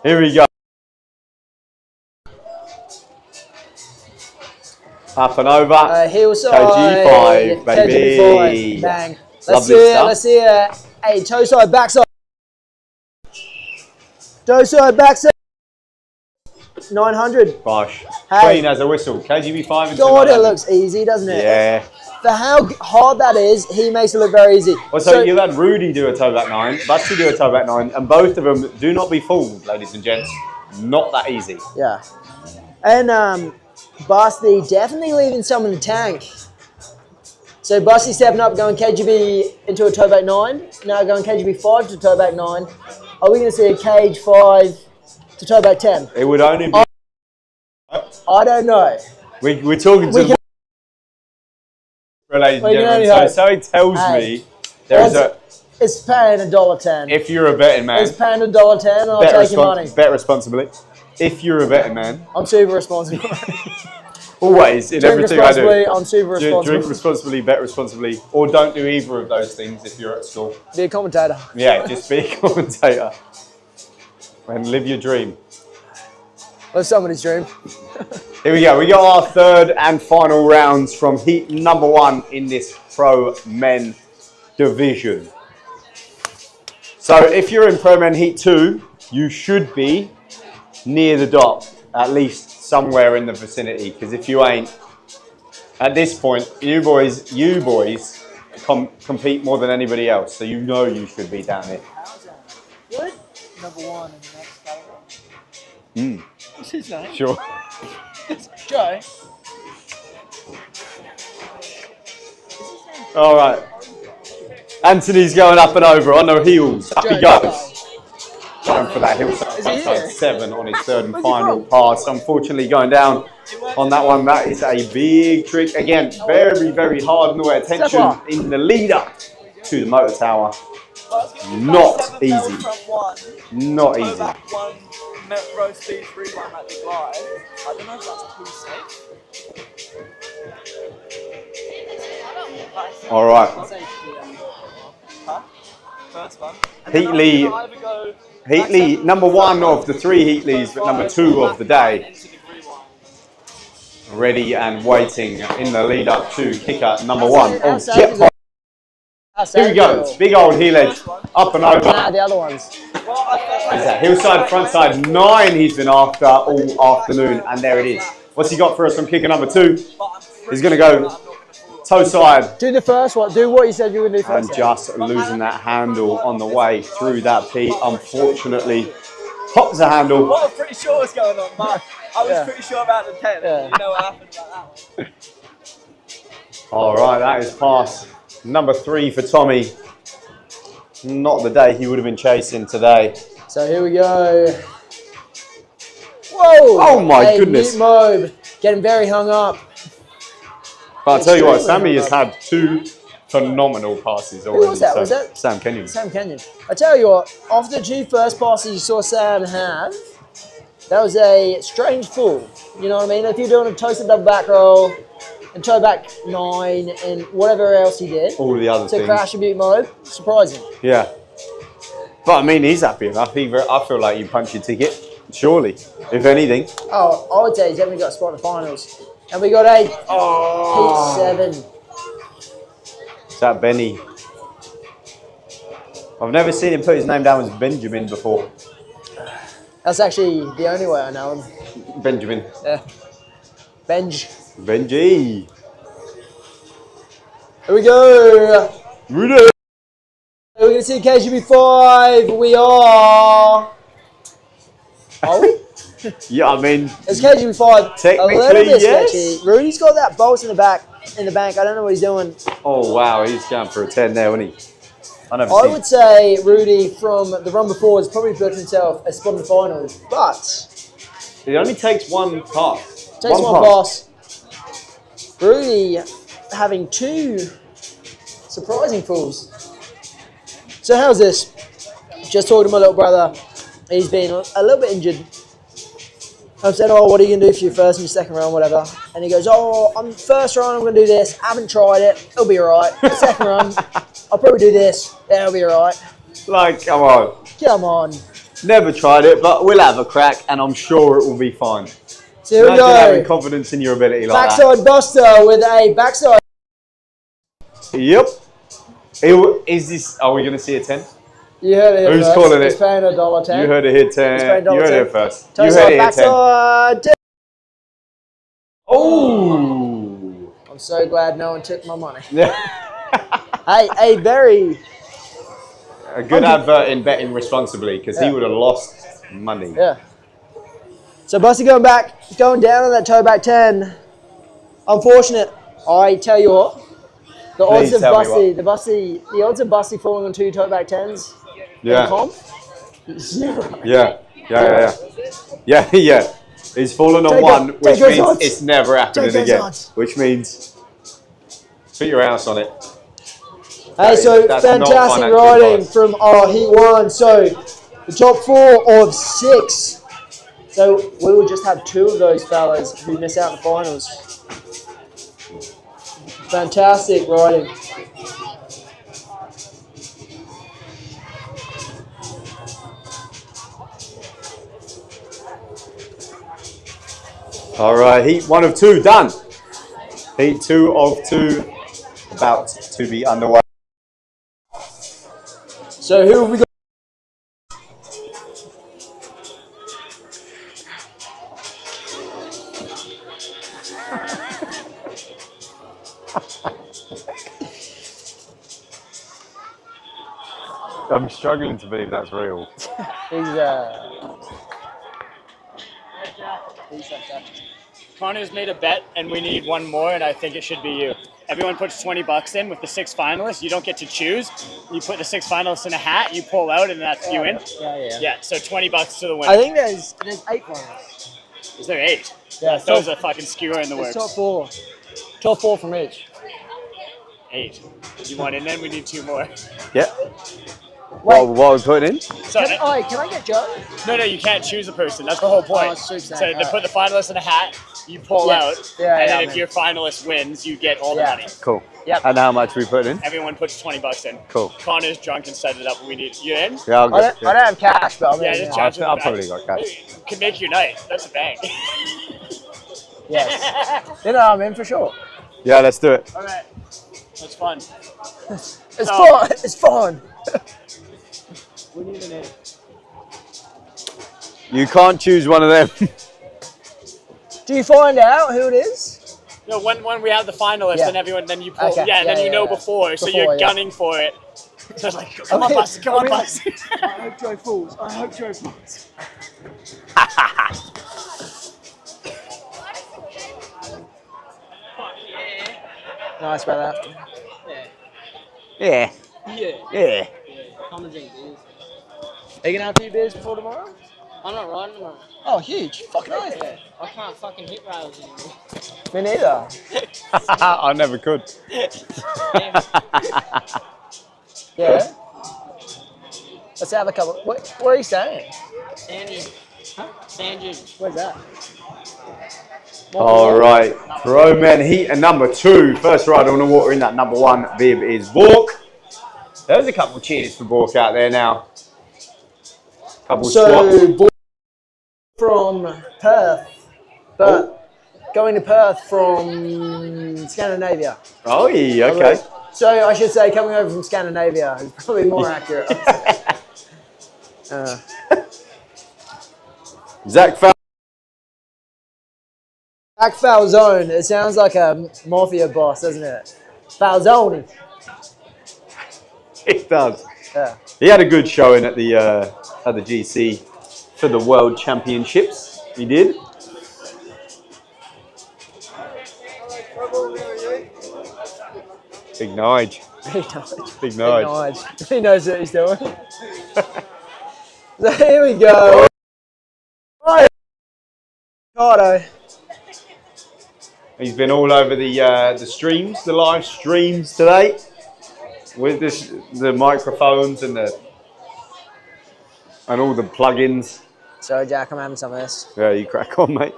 Speaker 2: Here we go. Up and over.
Speaker 3: Heel side.
Speaker 2: KG5, baby.
Speaker 3: KG5. Bang.
Speaker 2: Lovely stuff.
Speaker 3: Let's see a toe side, backside. Toe side, backside. 900.
Speaker 2: Bosh.
Speaker 3: Hey.
Speaker 2: Clean as a whistle. KGB5 and
Speaker 3: God, it looks easy, doesn't it?
Speaker 2: Yeah.
Speaker 3: For how hard that is, he makes it look very easy.
Speaker 2: Well, so you've had Rudy do a toe back 9, Busty do a toe back 9, and both of them, do not be fooled, ladies and gents. Not that easy.
Speaker 3: Yeah. And Busty definitely leaving some in the tank. So Busty stepping up, going KGB into a toe back 9. Now going KGB 5 to toe back 9. Are we going to see a cage 5 to toe back 10?
Speaker 2: It would only be...
Speaker 3: I don't know.
Speaker 2: We're talking to... Ladies and gentlemen, so he tells me there is a...
Speaker 3: It's paying $1.10.
Speaker 2: If you're a betting man...
Speaker 3: It's paying $1.10 and I'll take your money.
Speaker 2: Bet responsibly. If you're a betting man...
Speaker 3: I'm super responsible.
Speaker 2: Always, in
Speaker 3: Drink
Speaker 2: everything I do.
Speaker 3: I'm super responsible.
Speaker 2: Drink responsibly, bet responsibly, or don't do either of those things if you're at school.
Speaker 3: Be a commentator.
Speaker 2: Yeah, just be a commentator. And live your dream.
Speaker 3: Live somebody's dream.
Speaker 2: Here we go. We got our third and final rounds from heat number 1 in this Pro Men division. So if you're in Pro Men heat 2, you should be near the dot, at least somewhere in the vicinity. Because if you ain't, at this point, you boys compete more than anybody else. So you know you should be down here.
Speaker 3: What? Number 1 in the next category. What's his name?
Speaker 2: Sure.
Speaker 3: Joe.
Speaker 2: All right. Anthony's going up and over on the heels. Up he goes. Going for that hillside 7 on his third and final pass. Unfortunately, going down on that one. That is a big trick. Again, very, very hard in the way. Attention in the lead up to the motor tower. Not easy. Not easy.
Speaker 10: Row speed rewind at the glide. I don't know if that's too safe.
Speaker 2: All right.
Speaker 10: First one.
Speaker 2: Heatley, number 1 of the 3 Heatleys, but number 2 of the day. Ready and waiting in the lead up to kicker number 1 of Jet. Here we go. Big old heel edge. Up and over.
Speaker 3: Nah, the other ones.
Speaker 2: Is that hillside, front side, 9 he's been after all afternoon, and there it is. What's he got for us from kicker number 2? He's going to go toe side.
Speaker 3: Do the first one. Do what you said you were going to do first.
Speaker 2: And just losing that handle on the way through that P. Unfortunately, pops the handle.
Speaker 10: What I was pretty sure was going on, man. I was pretty sure about the 10.
Speaker 3: Yeah.
Speaker 10: You know what happened like that.
Speaker 2: All right, that is pass number 3 for Tommy. Not the day he would have been chasing today.
Speaker 3: So here we go. Whoa!
Speaker 2: Oh my goodness.
Speaker 3: Mute mode. Getting very hung up.
Speaker 2: But I'll tell you what, Sammy has had 2 phenomenal passes already.
Speaker 3: Who was that? Was that
Speaker 2: Sam Kenyon?
Speaker 3: Sam Kenyon. I tell you what, after the 2 first passes you saw Sam have, that was a strange full. You know what I mean? If you're doing a toasted double back roll and toe back 9 and whatever else he did.
Speaker 2: All the other
Speaker 3: to
Speaker 2: things.
Speaker 3: crash and mute mode, surprising.
Speaker 2: Yeah. But I mean, he's happy enough. I feel like you punch your ticket, surely, if anything.
Speaker 3: Oh, I would say he's definitely got a spot in the finals. And we got a Heat 7.
Speaker 2: Is that Benny? I've never seen him put his name down as Benjamin before.
Speaker 3: That's actually the only way I know him.
Speaker 2: Benjamin.
Speaker 3: Yeah. Benj.
Speaker 2: Benji.
Speaker 3: Here we go.
Speaker 2: Rudy.
Speaker 3: We're going to see KGB 5. We are. Are we?
Speaker 2: Yeah, I mean.
Speaker 3: It's KGB 5.
Speaker 2: Technically,
Speaker 3: a little bit
Speaker 2: yes.
Speaker 3: sketchy. Rudy's got that bolt in the bank. I don't know what he's doing.
Speaker 2: Oh, wow. He's going for a 10 there, wasn't he?
Speaker 3: I would say Rudy from the run before has probably built himself a spot in the finals, but
Speaker 2: it only takes one pass.
Speaker 3: Takes one pass. Rudy having 2 surprising falls. So how's this? Just talking to my little brother. He's been a little bit injured. I've said, oh, what are you going to do for your first and your second round, whatever. And he goes, oh, on first round I'm going to do this. I haven't tried it. It'll be all right. Second round, I'll probably do this. It'll be all right.
Speaker 2: Like, come on.
Speaker 3: Come on.
Speaker 2: Never tried it, but we'll have a crack, and I'm sure it will be fine.
Speaker 3: So here we
Speaker 2: Imagine
Speaker 3: go.
Speaker 2: having confidence in your ability like
Speaker 3: Backside buster with a backside.
Speaker 2: Yep. Is this? Are we going to see a 10?
Speaker 3: You heard it here
Speaker 2: Who's
Speaker 3: first.
Speaker 2: calling
Speaker 3: He's
Speaker 2: it?
Speaker 3: paying $1.10.
Speaker 2: You heard it here 10.
Speaker 3: He's paying
Speaker 2: You heard
Speaker 3: $1.10.
Speaker 2: it first.
Speaker 3: Toe
Speaker 2: You
Speaker 3: side,
Speaker 2: heard it here 10.
Speaker 3: backside 10.
Speaker 2: Oh.
Speaker 3: I'm so glad no one took my money.
Speaker 2: Yeah.
Speaker 3: Hey,
Speaker 2: a good advert in betting responsibly, because he would have lost money.
Speaker 3: Yeah. So Bussy going down on that toe back 10. Unfortunate. I tell you what, the odds of Bussy falling on 2 toe back 10s in comp, 0.
Speaker 2: Yeah. He's fallen on one, which means it's never happening again. Which means put your house on it.
Speaker 3: Hey, so fantastic riding from our Heat 1. So the top 4 of 6. So we will just have 2 of those fellas who miss out in the finals. Fantastic riding.
Speaker 2: All right, heat 1 of 2 done. Heat 2 of 2 about to be underway.
Speaker 3: So who have we got?
Speaker 2: I'm struggling to believe that's real.
Speaker 4: Connor's made a bet, and we need one more, and I think it should be you. Everyone puts $20 in with the 6 finalists. You don't get to choose. You put the 6 finalists in a hat, you pull out, and that's you win. Yeah, so $20 to the winner.
Speaker 3: I think there's 8 finalists.
Speaker 4: Is there 8?
Speaker 3: Yeah,
Speaker 4: those are fucking skewer in the works.
Speaker 3: Top 4. Top 4 from each.
Speaker 4: 8. You want in then? We need 2 more.
Speaker 2: Yeah.
Speaker 3: Wait.
Speaker 2: What are we putting in?
Speaker 4: So,
Speaker 3: Can I get Joe?
Speaker 4: No, you can't choose a person. That's the whole point.
Speaker 3: so
Speaker 4: They put the finalists in a hat, you pull out, and then if your finalist wins, you get all the money.
Speaker 2: Cool.
Speaker 3: Yep.
Speaker 2: And how much we put in?
Speaker 4: Everyone puts $20 in.
Speaker 2: Cool.
Speaker 4: Connor's drunk and set it up. We need you in.
Speaker 2: Yeah, I'll
Speaker 3: I don't have cash, but I'm
Speaker 4: just charge
Speaker 2: I've probably got cash.
Speaker 4: Can make your night. That's a bang.
Speaker 3: Yes. I'm in for sure.
Speaker 2: Yeah, let's do it.
Speaker 4: All right. That's fun.
Speaker 3: It's fun. It's fun.
Speaker 4: We need an A.
Speaker 9: You can't choose one of them.
Speaker 3: Do you find out who it is?
Speaker 4: No, when we have the finalists and everyone, then you pull.
Speaker 3: Okay.
Speaker 4: Yeah, then you know before, so you're gunning for it. So it's like, come on, boss. Come on, boss.
Speaker 10: I hope Joe falls. I hope Joe falls.
Speaker 3: Nice, brother.
Speaker 9: Yeah. Yeah.
Speaker 6: I'm gonna drink beers.
Speaker 3: Are you gonna have 2 beers before tomorrow?
Speaker 6: I'm not riding tomorrow.
Speaker 3: Oh, huge. Fucking nice.
Speaker 6: I can't fucking hit rails anymore.
Speaker 3: Me neither.
Speaker 9: I never could.
Speaker 3: Yeah. Let's have a couple. Where are you staying?
Speaker 6: Sandy. Huh? Sandy.
Speaker 3: Where's that?
Speaker 2: All right, Pro Men Heat and number 2. First rider on the water in that number 1 bib is Bork. There's a couple of cheers for Bork out there now. Couple
Speaker 3: So,
Speaker 2: squats.
Speaker 3: Bork from Perth, but going to Perth from Scandinavia.
Speaker 2: Oh, yeah, okay.
Speaker 3: So I should say coming over from Scandinavia is probably more accurate.
Speaker 2: Zach
Speaker 3: Falzone. It sounds like a mafia boss, doesn't it? Falzone.
Speaker 2: It does.
Speaker 3: Yeah.
Speaker 2: He had a good showing at the GC for the World Championships. He did. Big Nige. Big Nige.
Speaker 3: He knows what he's doing. So here we go. Ricardo.
Speaker 2: He's been all over the streams, the live streams today, with the microphones and all the plugins.
Speaker 3: Sorry, Jack, I'm having some of this.
Speaker 2: Yeah, you crack on, mate.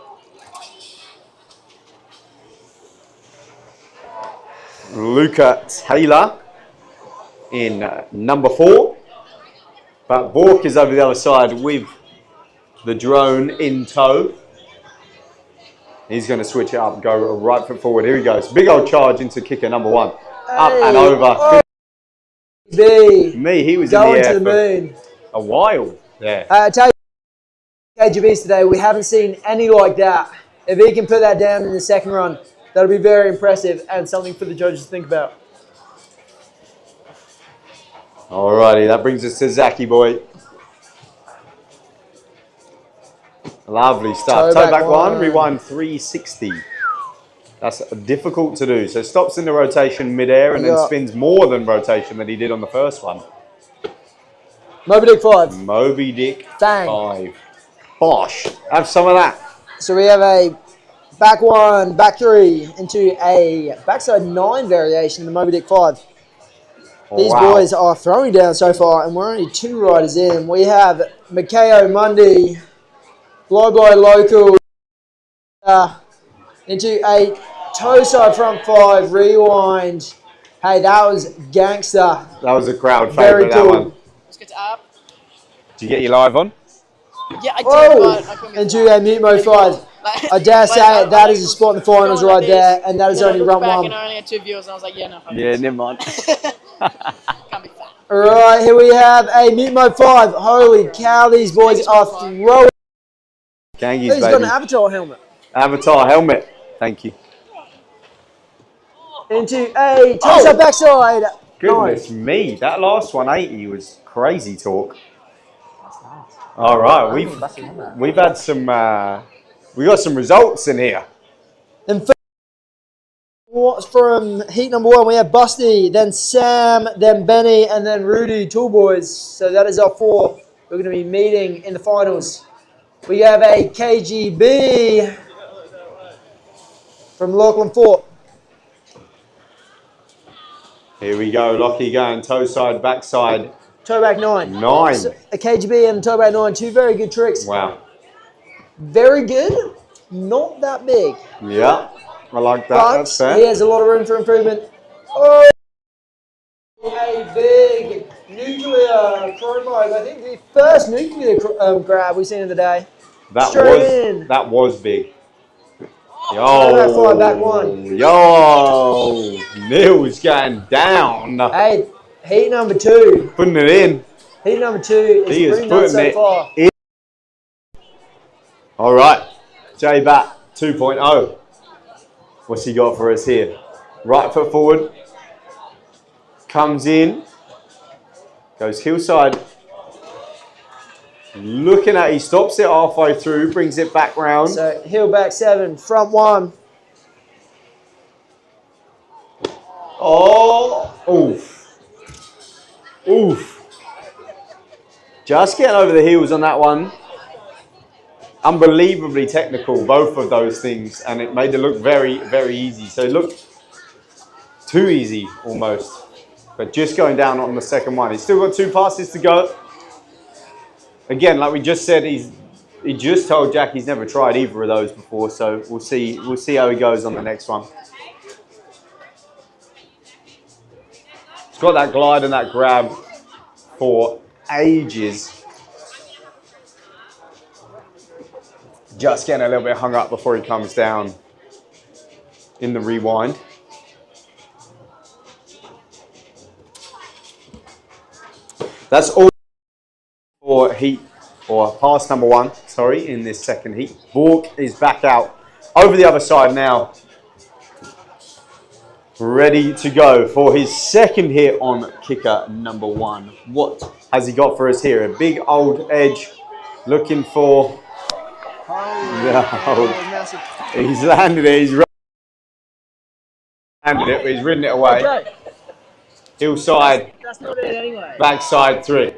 Speaker 2: Luca Taylor in number 4, but Bork is over the other side with the drone in tow. He's going to switch it up, go right foot forward. Here he goes. Big old charge into kicker number 1. Up and over.
Speaker 3: Oh,
Speaker 2: He was
Speaker 3: going
Speaker 2: in the air
Speaker 3: to the moon.
Speaker 2: a while. Yeah.
Speaker 3: I tell you, KGBs today, we haven't seen any like that. If he can put that down in the second run, that'll be very impressive and something for the judges to think about.
Speaker 2: Alrighty, that brings us to Zachy boy. Lovely stuff. Toe back 1, rewind 360. That's difficult to do. So stops in the rotation mid-air and then spins more than rotation than he did on the first one.
Speaker 3: Moby Dick 5.
Speaker 2: Moby Dick
Speaker 3: Bang.
Speaker 2: 5. Bosh. Have some of that.
Speaker 3: So we have a back 1, back 3 into a backside 9 variation in the Moby Dick 5. These boys are throwing down so far, and we're only 2 riders in. We have Mikhail Mundy, Globo Local, into a toe side front 5, rewind. Hey, that was gangster.
Speaker 2: That was a crowd
Speaker 3: Very
Speaker 2: favourite,
Speaker 3: cool.
Speaker 2: that one.
Speaker 6: Let's get up.
Speaker 2: Did you get your live on?
Speaker 6: Yeah, I did,
Speaker 3: Oh,
Speaker 6: but I couldn't get
Speaker 3: into a mute mode 5. I dare say that is a spot in the finals right there, and that is only run 1.
Speaker 6: And I only had 2 viewers, and I was like, yeah, no.
Speaker 2: Yeah, never mind.
Speaker 6: Can't be fat.
Speaker 3: Alright, here we have a mute mode 5. Holy cow, these boys are throwing.
Speaker 2: Gangies,
Speaker 3: He's got an Avatar helmet.
Speaker 2: Avatar helmet. Thank you.
Speaker 3: Into a toe-side backside.
Speaker 2: Goodness me, that last 180 was crazy talk. All right, we've had some we got some results in here.
Speaker 3: And from heat number 1, we have Busty, then Sam, then Benny, and then Rudy, Tool Boys. So that is our 4. We're going to be meeting in the finals. We have a KGB from Lachlan Fort.
Speaker 2: Here we go, Lockie going toe side, backside.
Speaker 3: Toe back 9.
Speaker 2: 9.
Speaker 3: So a KGB and a toe back 9. 2 very good tricks.
Speaker 2: Wow.
Speaker 3: Very good. Not that big.
Speaker 2: Yeah, I like that.
Speaker 3: But
Speaker 2: That's fair.
Speaker 3: he has a lot of room for improvement. Oh, a big nuclear chromite. I think the first nuclear grab we've seen of the day.
Speaker 2: That
Speaker 3: Straight in.
Speaker 2: was big.
Speaker 3: That fly back one.
Speaker 2: Yo, Neil's going down.
Speaker 3: Hey, heat number 2.
Speaker 2: Putting it in.
Speaker 3: Heat number 2
Speaker 2: He
Speaker 3: is
Speaker 2: is
Speaker 3: pretty nuts
Speaker 2: putting
Speaker 3: so
Speaker 2: it
Speaker 3: far.
Speaker 2: in. All right, J-Bat 2.0. What's he got for us here? Right foot forward. Comes in. Goes hillside. Looking at, he stops it halfway through, brings it back round.
Speaker 3: So heel back 7, front 1.
Speaker 2: Oh, oof. Oof. Just getting over the heels on that one. Unbelievably technical, both of those things, and it made it look very, very easy. So it looked too easy almost, but just going down on the second one. He's still got 2 passes to go. Again, like we just said, he just told Jack he's never tried either of those before, so we'll see how he goes on the next one. He's got that glide and that grab for ages. Just getting a little bit hung up before he comes down in the rewind. That's all for heat, or pass number 1, sorry, in this second heat. Bork is back out over the other side now. Ready to go for his second hit on kicker number 1. What has he got for us here? A big old edge looking for... No. He's landed it, he's landed it, but he's ridden it away. Hillside, backside 3.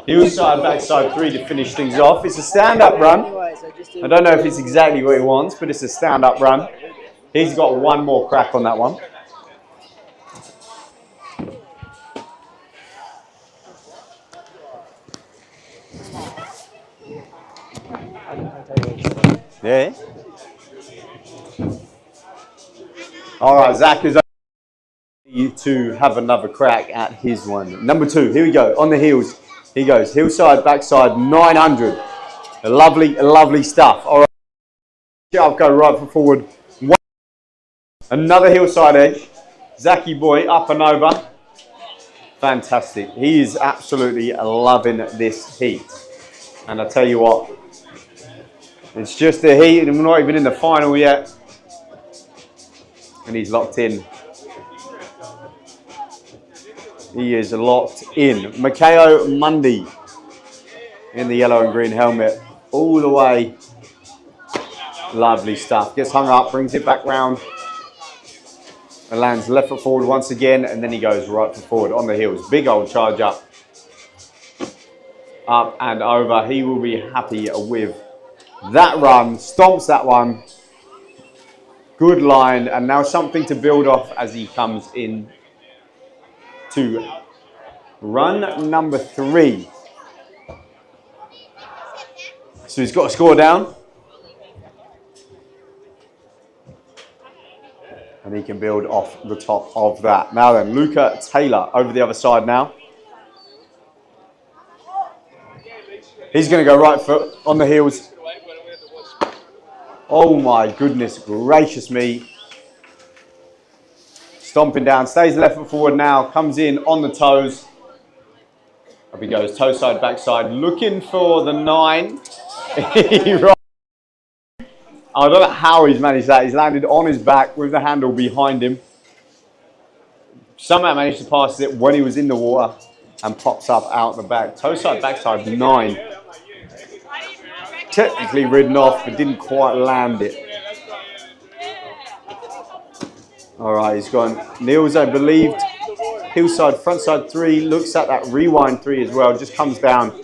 Speaker 2: Hillside, backside 3 to finish things off. It's a stand-up run. I don't know if it's exactly what he wants, but it's a stand-up run. He's got one more crack on that one. Yeah. All right, Zach is ready to have another crack at his one. Number 2, here we go, on the heels. He goes, hillside, backside, 900. Lovely, lovely stuff. All right, I'll go right foot forward. Another hillside edge. Zachy boy, up and over. Fantastic. He is absolutely loving this heat. And I tell you what, it's just a heat and we're not even in the final yet. And he's locked in. He is locked in. Makeo Mundy in the yellow and green helmet. All the way. Lovely stuff. Gets hung up, brings it back round. And lands left foot forward once again. And then he goes right foot forward on the heels. Big old charge up. Up and over. He will be happy with that run. Stomps that one. Good line. And now something to build off as he comes in to run number 3. So he's got a score down. And he can build off the top of that. Now then, Luca Taylor over the other side now. He's going to go right foot on the heels. Oh my goodness gracious me. Stomping down, stays left foot forward now, comes in on the toes. Up he goes, toe side, back side, looking for the 9. I don't know how he's managed that. He's landed on his back with the handle behind him. Somehow managed to pass it when he was in the water and pops up out the back. Toe side, back side, 9. Technically ridden off, but didn't quite land it. All right, he's gone. Niels, I believed. Hillside, frontside 3. Looks at that rewind 3 as well. Just comes down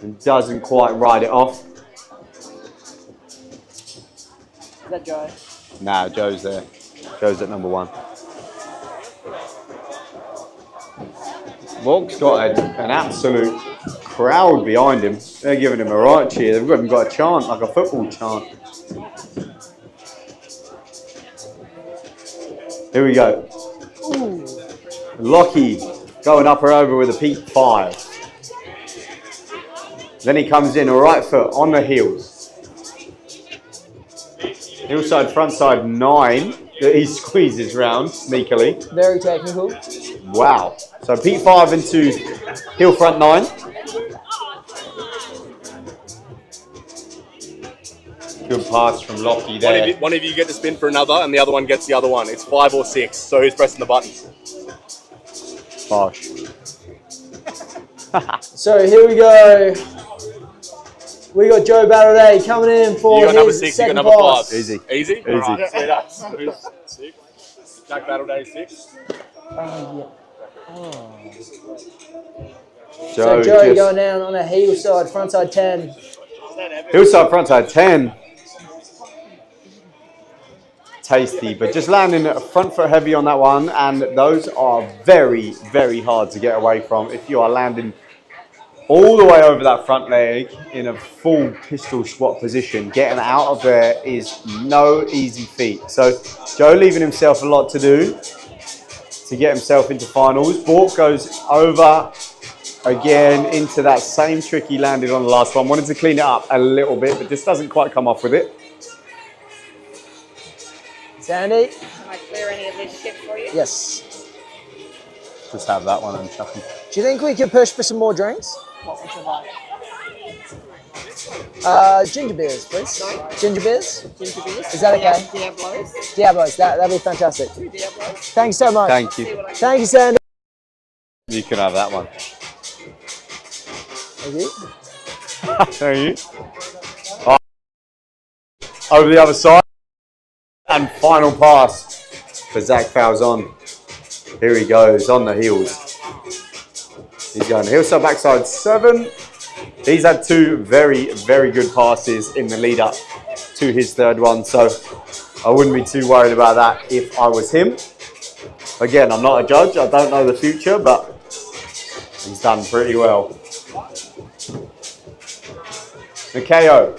Speaker 2: and doesn't quite ride it off.
Speaker 3: Is that Joe?
Speaker 2: Nah, Joe's there. Joe's at number 1. Volk's got an absolute crowd behind him. They're giving him a right cheer. They've even got a chant, like a football chant. Here we go. Ooh. Lockie going up or over with a peak 5. Then he comes in, a right foot on the heels. Hillside frontside 9 that he squeezes round sneakily.
Speaker 3: Very technical.
Speaker 2: Wow. So Pete 5 into heel front 9. Good pass from Lockie there.
Speaker 11: One of you get to spin for another, and the other one gets the other one. It's 5 or 6. So who's pressing the button?
Speaker 2: Bosh.
Speaker 3: So here we go. We got Joe Barraday coming in for
Speaker 11: You got number
Speaker 3: his
Speaker 11: 6, you got
Speaker 3: second
Speaker 11: number
Speaker 3: pass.
Speaker 11: 5.
Speaker 2: Easy.
Speaker 11: Easy?
Speaker 2: Easy.
Speaker 11: Alright, sweet as. Who's 6? Jack Battle Day 6.
Speaker 3: So Joe going down on a heel side, frontside 10.
Speaker 2: Hillside frontside 10. Tasty, but just landing front foot heavy on that one, and those are very, very hard to get away from if you are landing all the way over that front leg in a full pistol squat position. Getting out of there is no easy feat. So Joe leaving himself a lot to do to get himself into finals. Bork goes over again into that same trick he landed on the last one. Wanted to clean it up a little bit, but just doesn't quite come off with it.
Speaker 3: Sandy?
Speaker 12: Can I clear any of this shit for you?
Speaker 3: Yes.
Speaker 2: Just have that one and chuck him.
Speaker 3: Do you think we could push for some more drinks?
Speaker 12: What would you like?
Speaker 3: Ginger beers, please.
Speaker 12: Sorry?
Speaker 3: Ginger beers?
Speaker 12: Ginger beers?
Speaker 3: Is that okay?
Speaker 12: Diablos?
Speaker 3: Diablos, that'd be fantastic.
Speaker 12: 2 Diablos?
Speaker 3: Thanks so much.
Speaker 2: Thank you.
Speaker 3: Thank you, Sandy.
Speaker 2: You can have that one.
Speaker 3: Thank you.
Speaker 2: Thank you. Oh. Over the other side. And final pass for Zach Falzon. Here he goes on the heels. He's going hillside backside 7. He's had 2 very, very good passes in the lead up to his third one. So I wouldn't be too worried about that if I was him. Again, I'm not a judge. I don't know the future, but he's done pretty well. Mikhail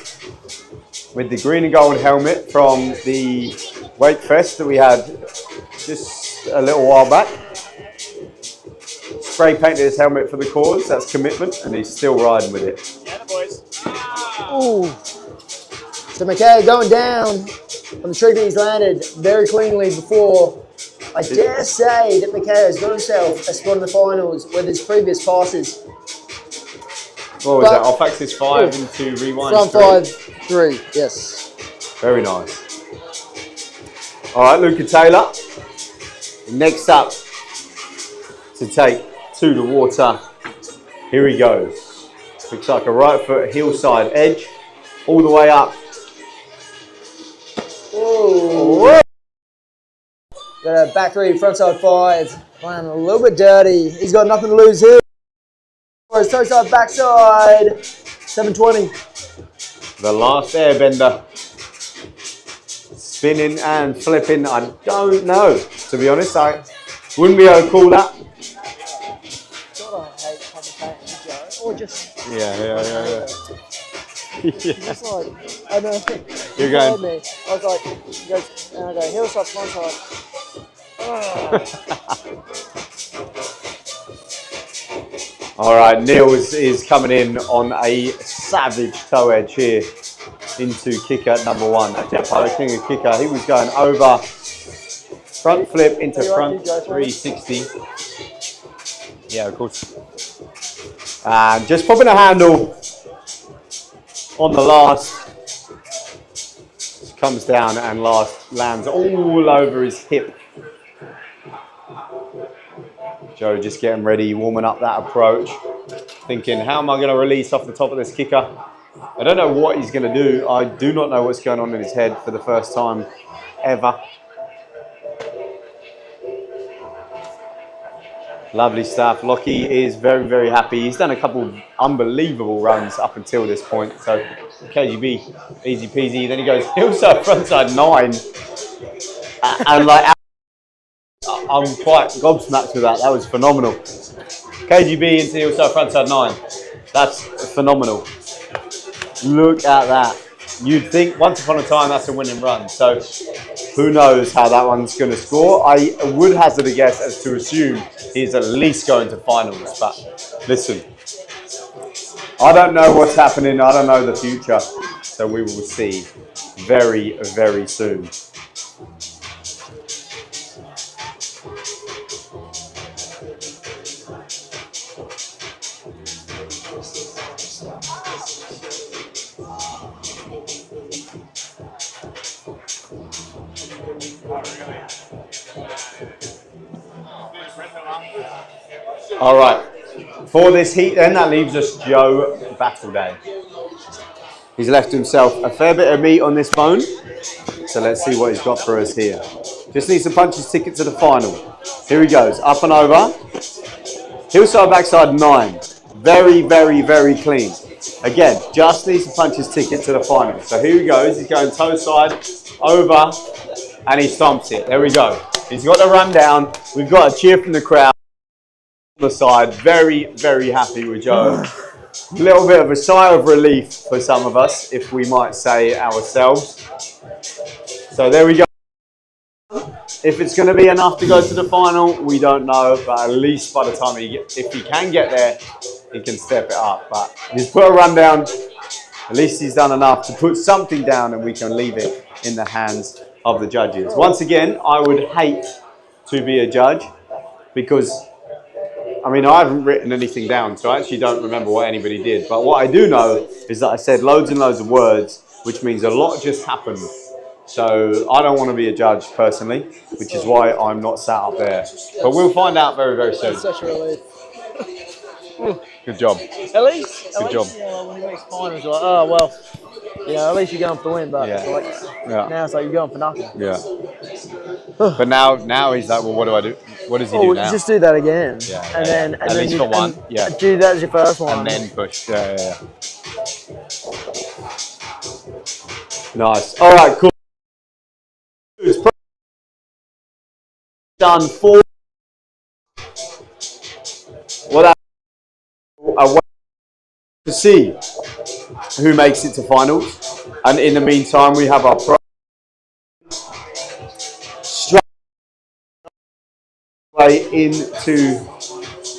Speaker 2: with the green and gold helmet from the Wake Fest that we had just a little while back. Spray painted his helmet for the cause, that's commitment, and he's still riding with it.
Speaker 4: Yeah, boys.
Speaker 3: Ooh. So McKay going down on the trick that he's landed very cleanly before. I dare say that McKay has got himself a spot in the finals with his previous passes.
Speaker 2: What was that? Off axis 5 into rewind
Speaker 3: Front
Speaker 2: 3.
Speaker 3: 5, 3, yes.
Speaker 2: Very nice. All right, Luca Taylor. Next up to take to the water. Here he goes. Looks like a right foot hillside edge all the way up.
Speaker 3: Whoa. Got a back 3, frontside 5. Playing a little bit dirty. He's got nothing to lose here. His toe side, backside, 720.
Speaker 2: The last airbender. Spinning and flipping, I don't know. To be honest, I wouldn't be able to call that.
Speaker 3: God, I hate commentating, Joe. Or just...
Speaker 2: Yeah.
Speaker 3: Just like, I know.
Speaker 2: You're going...
Speaker 3: Me. I was like, he goes, and I go, hillside, frontside.
Speaker 2: All right, Niels is coming in on a savage toe edge here into kicker number 1. Adepo, king of kicker. He was going over front flip into front 360. Yeah, of course. And just popping a handle on the last. Just comes down and lands all over his hip. Joe just getting ready, warming up that approach. Thinking, how am I going to release off the top of this kicker? I don't know what he's going to do. I do not know what's going on in his head for the first time ever. Lovely stuff. Lockie is very, very happy. He's done a couple of unbelievable runs up until this point. So KGB, easy peasy. Then he goes hillside, frontside 9. And like, I'm quite gobsmacked with that. That was phenomenal. KGB into hillside, frontside 9. That's phenomenal. Look at that. You'd think once upon a time that's a winning run. So who knows how that one's going to score. I would hazard a guess as to assume he's at least going to finals. But listen, I don't know what's happening. I don't know the future. So we will see very, very soon. All right. For this heat then, that leaves us Joe Battleday. He's left himself a fair bit of meat on this bone. So let's see what he's got for us here. Just needs to punch his ticket to the final. Here he goes, up and over. Hillside backside 9. Very, very, very clean. Again, just needs to punch his ticket to the final. So here he goes, he's going toe side, over, and he stomps it. There we go. He's got the run down. We've got a cheer from the crowd. The side, very, very happy with Joe. A little bit of a sigh of relief for some of us, if we might say ourselves. So there we go. If it's going to be enough to go to the final, we don't know, but at least by the time if he can get there, he can step it up. But he's put a run down. At least he's done enough to put something down, and we can leave it in the hands of the judges. Once again, I would hate to be a judge because I mean, I haven't written anything down, so I actually don't remember what anybody did. But what I do know is that I said loads and loads of words, which means a lot just happened. So I don't want to be a judge personally, which is why I'm not sat up there. But we'll find out very, very soon.
Speaker 7: That's such a relief.
Speaker 2: Good job.
Speaker 7: At least,
Speaker 2: Good job.
Speaker 7: When he makes finals, like, oh well, at least you're going for the win. But now it's like you're going for nothing.
Speaker 2: Yeah. But now he's like, well, what do I do? What does he do now?
Speaker 7: Just do that again.
Speaker 2: Yeah.
Speaker 7: And then
Speaker 2: at least for one. Yeah.
Speaker 7: Do that as your first one.
Speaker 2: And then push. Yeah. Nice. All right. Cool. It's done 4. Well, I wait to see who makes it to finals, and in the meantime, we have our pro straight way into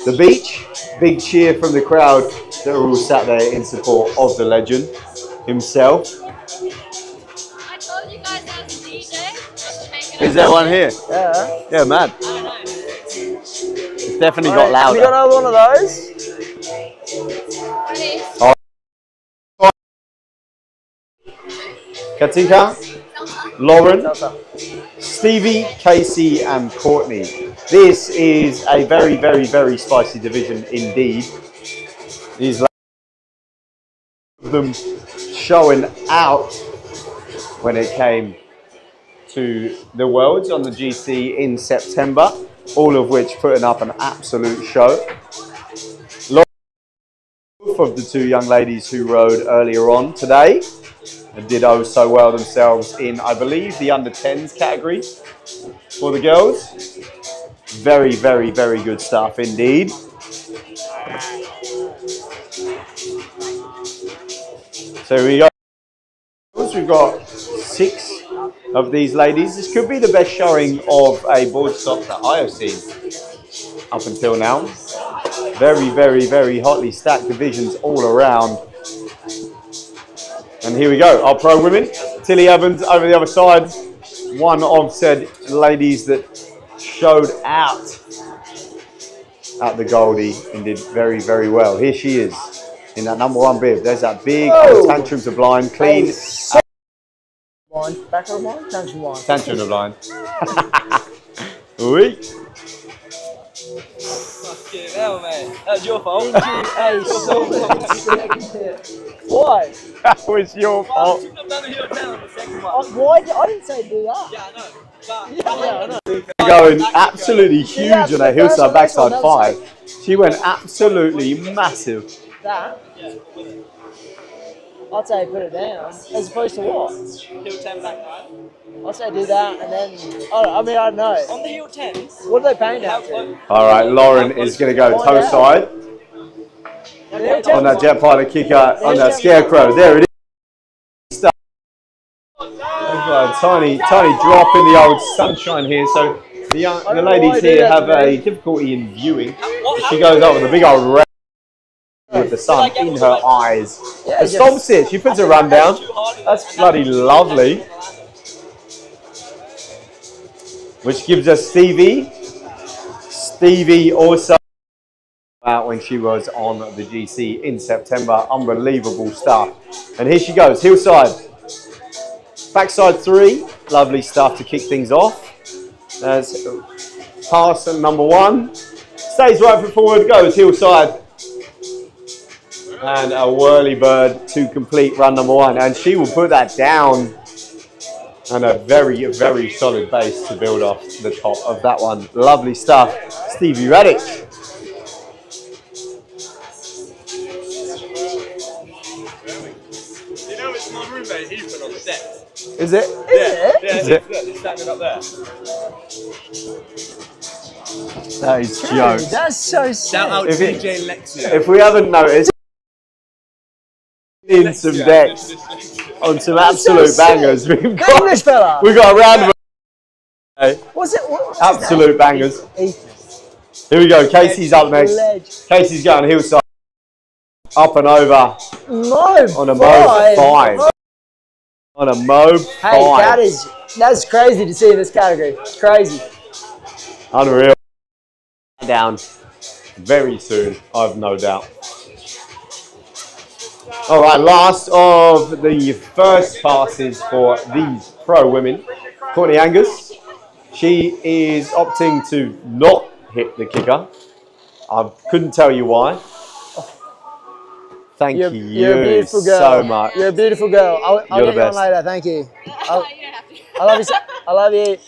Speaker 2: the beach. Big cheer from the crowd that are all sat there in support of the legend himself.
Speaker 13: I told you guys I was a DJ.
Speaker 2: Is there one here?
Speaker 7: Yeah.
Speaker 2: Yeah, mad. It's definitely got louder.
Speaker 7: Have you got another one of those?
Speaker 2: Oh. Katinka, Lauren, Stevie, Casey and Courtney. This is a very, very, very spicy division indeed. These them showing out when it came to the Worlds on the GC in September, all of which putting up an absolute show. Both of the 2 young ladies who rode earlier on today did oh so well themselves in, I believe, the under 10s category for the girls. Very, very, very good stuff indeed. So here we go. We've got 6 of these ladies. This could be the best showing of a Boardstock that I have seen up until now. Very, very, very hotly stacked divisions all around. And here we go, our pro women. Tilly Evans over the other side. One of said ladies that showed out at the Goldie and did very, very well. Here she is in that number 1 bib. There's that big tantrum to blind, clean.
Speaker 7: Back on blind? Tantrum blind.
Speaker 2: Tantrum to blind. Oui.
Speaker 10: Fucking hell, mate. That was your fault.
Speaker 7: Why?
Speaker 2: That was your fault.
Speaker 7: Why? I didn't say do that.
Speaker 10: Yeah, I know.
Speaker 2: Going absolutely huge on a hillside backside 5. She went absolutely massive.
Speaker 7: That? I'd say put it down. As opposed to what?
Speaker 10: Hill 10 back 9.
Speaker 7: I'd say do that and then. I don't know.
Speaker 10: On the hill 10s?
Speaker 7: What are they paying out to?
Speaker 2: All right, Lauren is going to go toe side on that jet pilot kicker on that scarecrow. There it is. A tiny drop in the old sunshine here. So the ladies here have a difficulty in viewing. She goes up with a big old red the sun in her eyes.
Speaker 3: Yeah,
Speaker 2: But stomps it. She puts a run down. That's bloody lovely. Which gives us Stevie. Stevie also out when she was on the GC in September. Unbelievable stuff. And here she goes, hillside. Backside 3. Lovely stuff to kick things off. That's pass at number 1. Stays right foot forward, goes hillside. And a whirly bird to complete run number 1. And she will put that down. And a very, very solid base to build off the top of that one. Lovely stuff. Stevie Radic.
Speaker 11: You know it's my roommate, he's been on the deck.
Speaker 2: Is it?
Speaker 11: Is it? He's standing up there.
Speaker 2: That is jokes.
Speaker 3: That's so sick.
Speaker 11: Shout out DJ Lexia.
Speaker 2: If we haven't noticed, in some decks, on some absolute bangers, we've got
Speaker 3: English fella.
Speaker 2: a round of
Speaker 3: What's it? What's
Speaker 2: absolute bangers. Here we go. Casey's up next. Casey's going hillside. Up and over. On a Mobe 5. On a Mobe 5.
Speaker 3: Hey, that's crazy to see in this category. It's crazy.
Speaker 2: Unreal. Down very soon, I've no doubt. All right, last of the first passes for these pro women. Courtney Angus. She is opting to not hit the kicker. I couldn't tell you why. Thank you
Speaker 3: You're a beautiful girl.
Speaker 2: so much.
Speaker 3: You're a beautiful girl. I'll
Speaker 2: You're
Speaker 3: get
Speaker 2: the
Speaker 3: you on
Speaker 2: best.
Speaker 3: later. Thank you. I love you. I love you.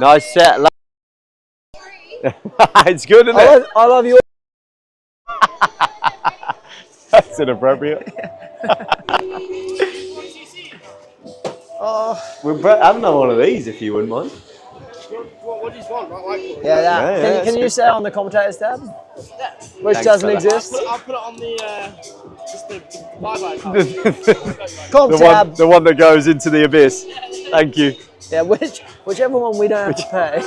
Speaker 2: Nice set. It's good, isn't it?
Speaker 3: I love you.
Speaker 2: That's inappropriate. We're having one of these if you wouldn't mind.
Speaker 1: What do you want? Right,
Speaker 3: Yeah, that.
Speaker 2: Yeah,
Speaker 3: Can you say on the commentators tab? Which
Speaker 2: Thanks,
Speaker 3: doesn't
Speaker 2: fella.
Speaker 3: exist.
Speaker 1: I'll put it on the just the bye-bye card.
Speaker 3: Com tab.
Speaker 2: The one that goes into the abyss. Thank you.
Speaker 3: Yeah, whichever one we don't have to pay.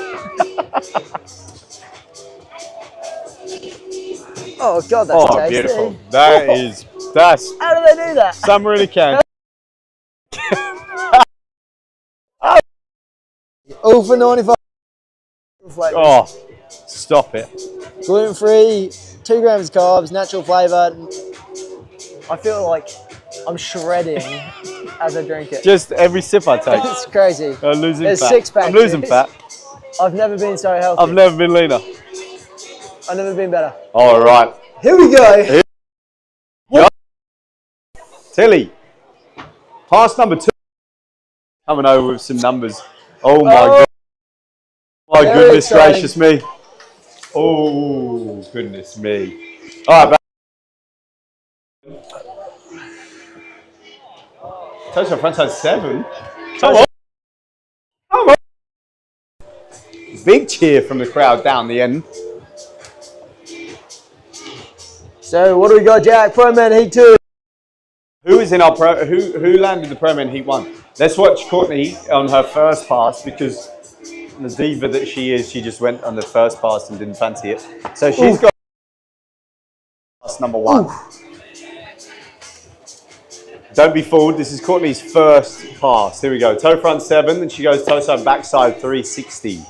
Speaker 3: Oh God, that's tasty.
Speaker 2: Beautiful. That's
Speaker 3: How do they do that?
Speaker 2: summer in a can.
Speaker 3: All for 95.
Speaker 2: Oh, stop it.
Speaker 3: Gluten free, 2 grams of carbs, natural flavour. I feel like I'm shredding as I drink it.
Speaker 2: Just every sip I take.
Speaker 3: It's crazy.
Speaker 2: I'm losing
Speaker 3: There's
Speaker 2: fat.
Speaker 3: 6-pack
Speaker 2: I'm losing
Speaker 3: juice.
Speaker 2: fat.
Speaker 3: I've never been so healthy.
Speaker 2: I've never been leaner.
Speaker 3: I've never been better.
Speaker 2: All right.
Speaker 3: Here we go.
Speaker 2: Tilly. Pass number 2. Coming over with some numbers. Oh my God. My
Speaker 3: Very
Speaker 2: goodness
Speaker 3: exciting.
Speaker 2: gracious me. Oh, goodness me. All right, back. Total frontside 7. Come on. Come on. Big cheer from the crowd down the end.
Speaker 3: So what do we got, Jack? Pro Man Heat 2.
Speaker 2: Who is in our pro? Who landed the Pro Men Heat 1? Let's watch Courtney on her first pass because the diva that she is, she just went on the first pass and didn't fancy it. So she's got pass number 1. Don't be fooled. This is Courtney's first pass. Here we go. Toe front 7, and she goes toe side backside 360.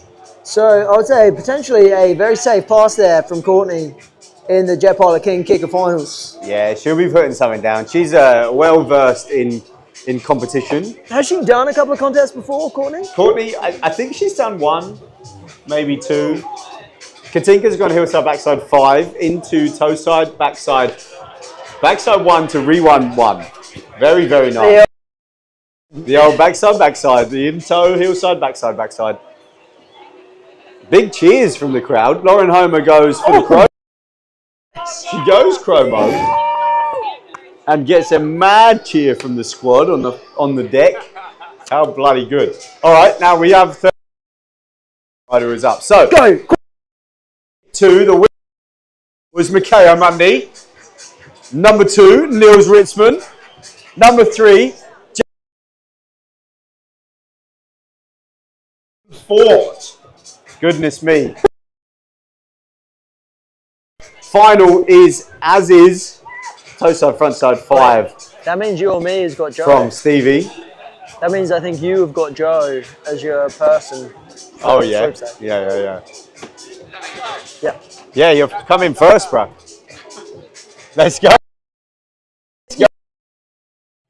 Speaker 3: So I would say potentially a very safe pass there from Courtney in the Jet Pilot King Kicker Finals.
Speaker 2: Yeah, she'll be putting something down. She's well versed in competition.
Speaker 3: Has she done a couple of contests before, Courtney?
Speaker 2: Courtney, I think she's done 1, maybe 2. Katinka's gone hillside backside 5 into toe side backside 1 to re-1 1. Very, very nice.
Speaker 3: Yeah.
Speaker 2: The old backside, the in toe, hillside, backside. Big cheers from the crowd. Lauren Homer goes for the crow. She goes crow mode and gets a mad cheer from the squad on the deck. How bloody good. All right, now we have third rider is up. So,
Speaker 3: go.
Speaker 2: 2, the winner was Mikhail Mundy. Number 2, Niels Ritzman. Number 3, 4. Goodness me. Final is as is. toe side, front side, 5
Speaker 7: That means you or me has got Joe.
Speaker 2: from Stevie.
Speaker 7: That means I think you have got Joe as your person.
Speaker 2: Oh yeah. Yeah.
Speaker 7: Yeah.
Speaker 2: Yeah, you're coming first, bro. Let's go.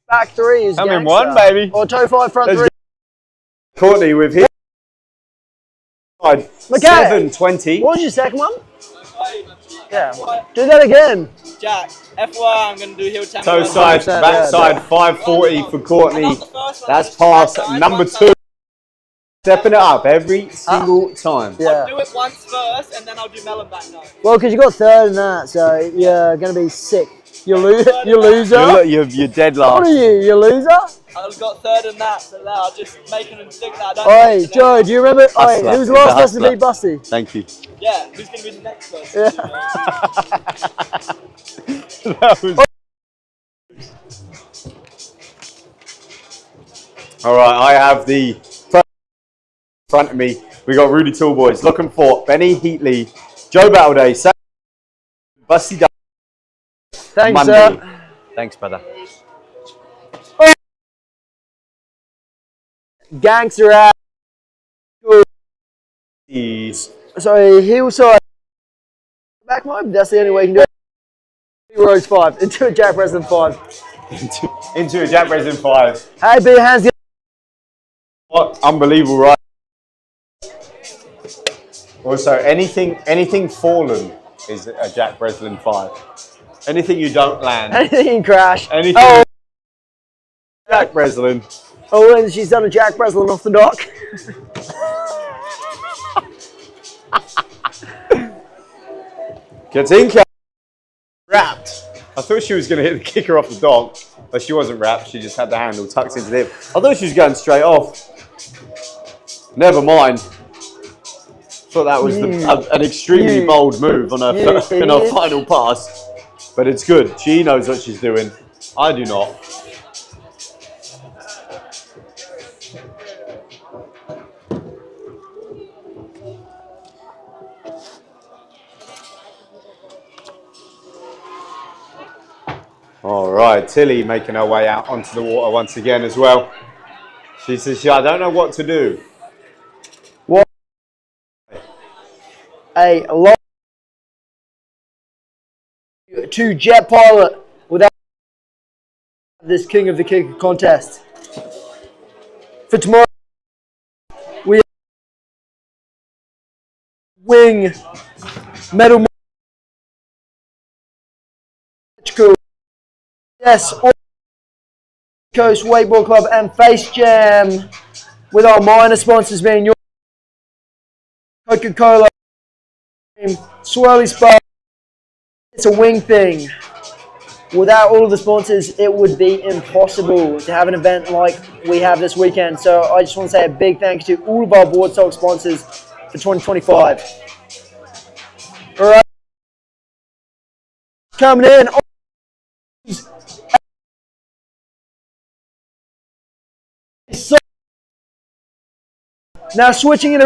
Speaker 7: Back 3 is
Speaker 2: Coming
Speaker 7: gangster.
Speaker 2: 1, baby.
Speaker 7: Or toe 5, front 3.
Speaker 2: Courtney with his side, 720.
Speaker 7: What was your second one? Yeah. Do that again.
Speaker 10: Jack, FYI, I'm going to do heel tap.
Speaker 2: Toe side, back side, 540 for Courtney. That's pass number 2. Stepping it up every single time.
Speaker 7: Yeah.
Speaker 10: I'll do it once first, and then I'll do melon back now.
Speaker 7: Well, because you got 3rd in that, so you're going to be sick. You loser.
Speaker 2: You're dead last.
Speaker 7: What are you? You loser?
Speaker 10: I've got 3rd in that, so now I'm just making them think that I don't.
Speaker 7: Oi, Joe, do you remember? Oi, who was the last person to beat Busty?
Speaker 2: Thank you.
Speaker 10: Yeah, who's going to be the next person?
Speaker 2: That was... All right, I have the front of me. We got Rudy Toolboys, looking for Benny Heatley, Joe Battleday, Sam, Busty.
Speaker 7: Thanks,
Speaker 2: Monday.
Speaker 7: sir.
Speaker 2: Thanks, brother.
Speaker 7: Gangster ass. Sorry, heel side. Back mode, that's the only way you can do it. Rose 5, into a Jack President 5.
Speaker 2: into a Jack President 5.
Speaker 7: Hey, B, hands.
Speaker 2: What unbelievable, right? Also, anything fallen is a Jack Breslin 5. Anything you don't land.
Speaker 7: Anything you crash.
Speaker 2: Anything.
Speaker 7: Oh.
Speaker 2: Jack Breslin.
Speaker 7: Oh, and she's done a Jack Breslin off the dock.
Speaker 2: Katinka. Wrapped. I thought she was going to hit the kicker off the dock, but she wasn't wrapped. She just had the handle tucked into the hip. I thought she was going straight off. Never mind. Thought that was an extremely bold move on her in her final pass, but it's good. She knows what she's doing. I do not. All right, Tilly making her way out onto the water once again as well. She says, I don't know what to do.
Speaker 7: What? A lot to Jet Pilot without this King of the Kicker contest. For tomorrow, we have Wing Metal. Yes, Coast Wakeboard Club and Face Jam, with our minor sponsors being your Coca-Cola, Swirly Spark. It's a wing thing. Without all of the sponsors, it would be impossible to have an event like we have this weekend. So I just want to say a big thank you to all of our Boardstock sponsors for 2025. All right, coming in. Now switching in a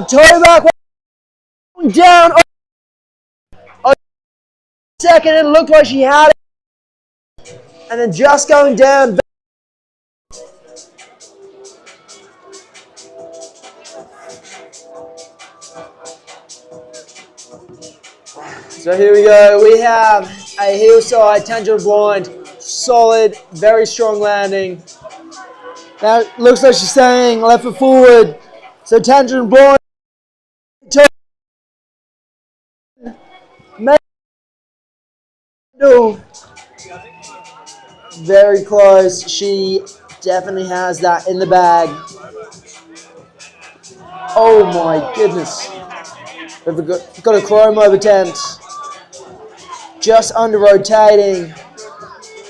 Speaker 7: toe back down. A second, it looked like she had it, and then just going down. So here we go. We have a heel side tangent blind. Solid, very strong landing. Now it looks like she's staying left foot forward. So tangent blind. Very close. She definitely has that in the bag. Oh my goodness. We've got a chrome over tent. Just under rotating.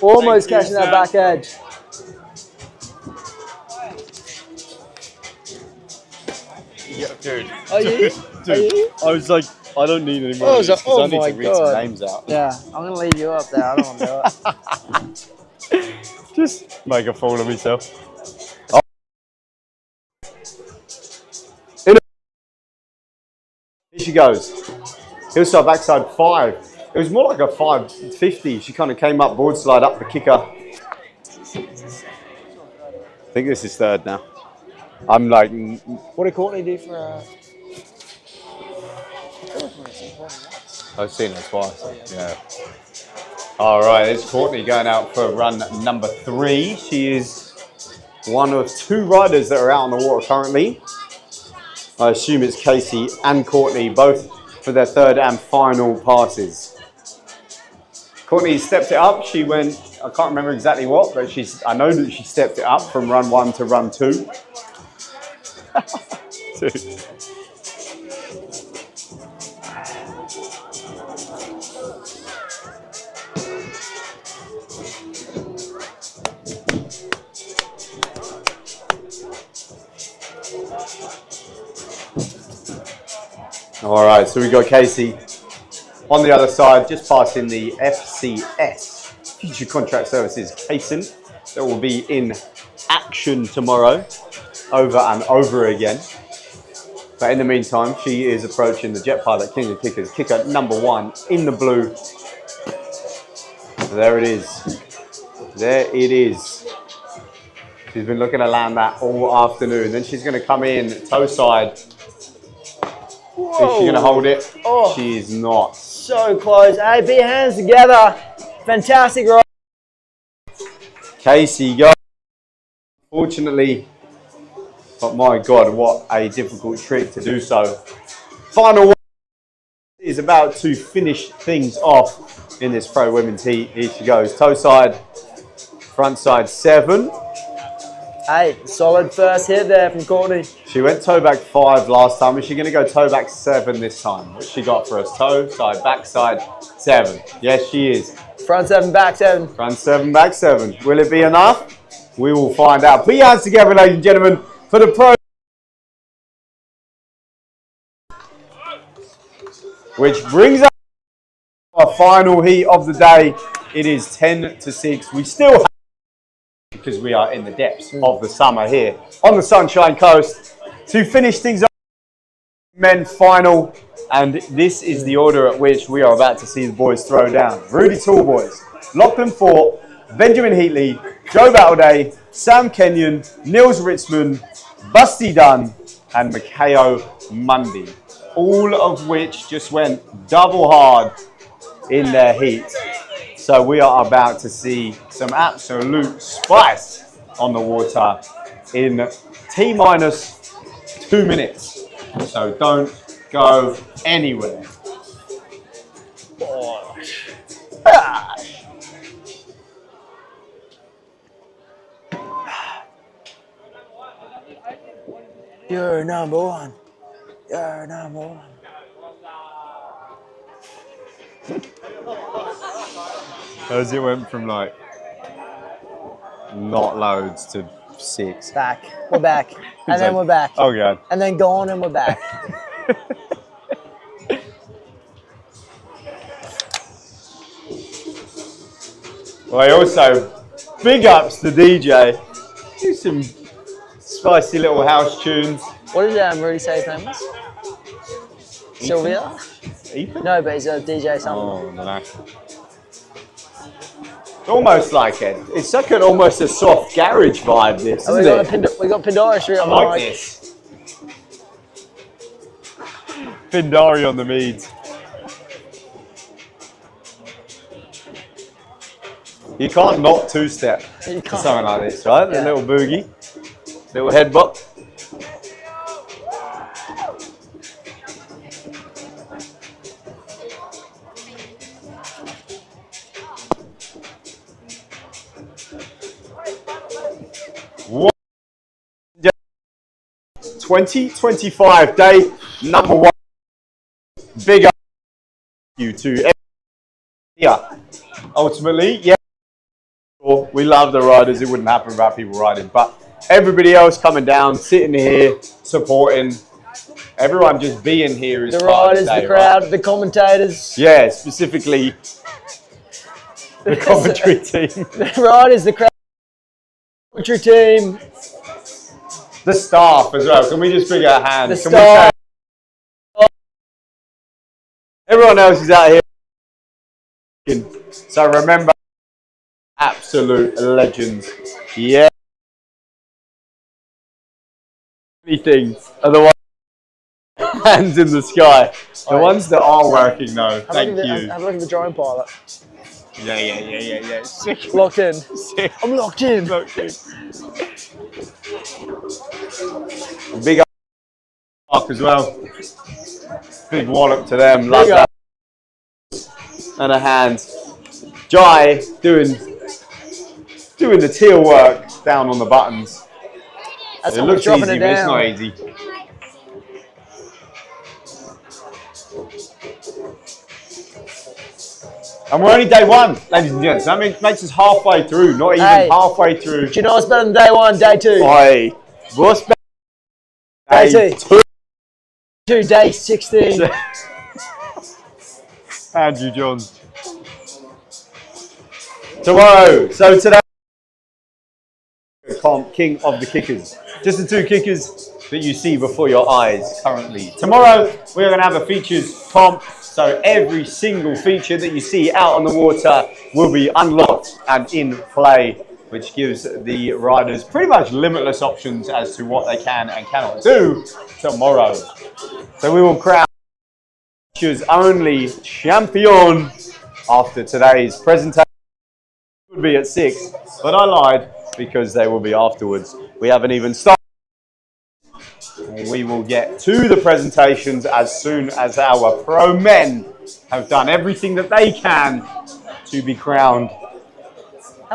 Speaker 7: Almost catching that back edge.
Speaker 2: Yeah, dude.
Speaker 7: Are you?
Speaker 2: Dude, I was like, I don't need any more.
Speaker 7: Oh, so,
Speaker 2: I need to read some names out.
Speaker 7: Yeah, I'm going to leave you up there. I don't want to do it.
Speaker 2: Just make a fool of myself. she goes. Hillside backside 5. It was more like a 550. She kind of came up, board slide up the kicker. I think this is third now. I'm like,
Speaker 7: What did Courtney do for?
Speaker 2: I've seen her twice. Yeah. All right, it's Courtney going out for run number 3. She is one of 2 riders that are out on the water currently. I assume it's Casey and Courtney, both for their 3rd and final passes. Courtney stepped it up. She went, I can't remember exactly what, but I know that she stepped it up from run 1 to run 2. All right, so we got Casey on the other side, just passing the FCS, Future Contract Services casing, that will be in action tomorrow, over and over again. But in the meantime, she is approaching the Jet Pilot King of Kickers, kicker number 1 in the blue. There it is. There it is. She's been looking to land that all afternoon. Then she's going to come in toe side.
Speaker 7: Whoa.
Speaker 2: Is she going to hold it?
Speaker 7: Oh.
Speaker 2: She is not.
Speaker 7: So close. Hey, be hands together. Fantastic ride.
Speaker 2: Casey go. Fortunately, but my God, what a difficult trick to do so. Final one is about to finish things off in this pro women's heat. Here she goes. Toe side, front side 7.
Speaker 7: Hey, solid first hit there from Courtney.
Speaker 2: She went toe back 5 last time. Is she going to go toe back 7 this time? What's she got for us? Toe side, back side 7. Yes, she is.
Speaker 7: Front 7, back 7.
Speaker 2: Front 7, back 7. Will it be enough? We will find out. Put your hands together, ladies and gentlemen, for the pro. Which brings us to our final heat of the day. It is 10-6. We still have, because we are in the depths of the summer here on the Sunshine Coast, to finish things up. Men final, and this is the order at which we are about to see the boys throw down. Rudy Tallboys, Lachlan Fort, Benjamin Heatley, Joe Battleday, Sam Kenyon, Nils Ritzman, Busty Dunn, and Mikhailo Mundy. All of which just went double hard in their heat. So we are about to see some absolute spice on the water in T-minus 2 minutes. So don't go anywhere.
Speaker 7: You're number 1. You're number 1.
Speaker 2: As it went from like not loads to 6.
Speaker 7: Back. We're back. And then we're back.
Speaker 2: Oh God.
Speaker 7: And then gone and we're back.
Speaker 2: Well, also big ups to DJ. Do some spicy little house tunes.
Speaker 7: What did Rudy say his name was? Sylvia?
Speaker 2: Ethan?
Speaker 7: No, but he's a DJ something.
Speaker 2: Oh, no. Almost like it. It's like almost a soft garage vibe, this,
Speaker 7: Oh,
Speaker 2: isn't it?
Speaker 7: we got Pandora Street on
Speaker 2: I
Speaker 7: the
Speaker 2: like
Speaker 7: mic.
Speaker 2: this. Pindari on the meads. You can't not two-step to something like this, right?
Speaker 7: Yeah.
Speaker 2: A little boogie, little headbutt. What? 2025 day number 1. Big up you to everyone here. Ultimately, yeah, we love the riders. It wouldn't happen without people riding, but everybody else coming down, sitting here, supporting. Everyone just being here is
Speaker 7: The
Speaker 2: part of
Speaker 7: riders,
Speaker 2: the day,
Speaker 7: the crowd,
Speaker 2: right?
Speaker 7: the commentators.
Speaker 2: Yeah, specifically the commentary team.
Speaker 7: The riders, the crowd, the commentary team.
Speaker 2: The staff as well. Can we just bring our hands?
Speaker 7: The
Speaker 2: Can we say everyone else is out here. So remember, absolute legends. Yeah. Anything. Otherwise, hands in the sky. The ones that are working though. Thank you.
Speaker 7: Have a look at the drone pilot.
Speaker 2: Yeah. Sick.
Speaker 7: Locked in.
Speaker 2: Sick.
Speaker 7: I'm locked in.
Speaker 2: Big up as well. Big wallop to them. Love that. And a hand. Jai doing the teal work down on the buttons.
Speaker 7: That's
Speaker 2: It looks easy, but it's not easy. And we're only day one, ladies and gents. That makes us halfway through, not even halfway through.
Speaker 7: Do you know what's better than day 1? Day 2.
Speaker 2: Oi, what's better?
Speaker 7: Day 2. Day 16.
Speaker 2: Andrew Johns. Tomorrow, so today, king of the kickers. Just the 2 kickers that you see before your eyes currently. Tomorrow, we're going to have a features comp. So every single feature that you see out on the water will be unlocked and in play, which gives the riders pretty much limitless options as to what they can and cannot do tomorrow. So we will crown features only champion after today's presentation. It would be at 6, but I lied because they will be afterwards. We haven't even started. We will get to the presentations as soon as our pro men have done everything that they can to be crowned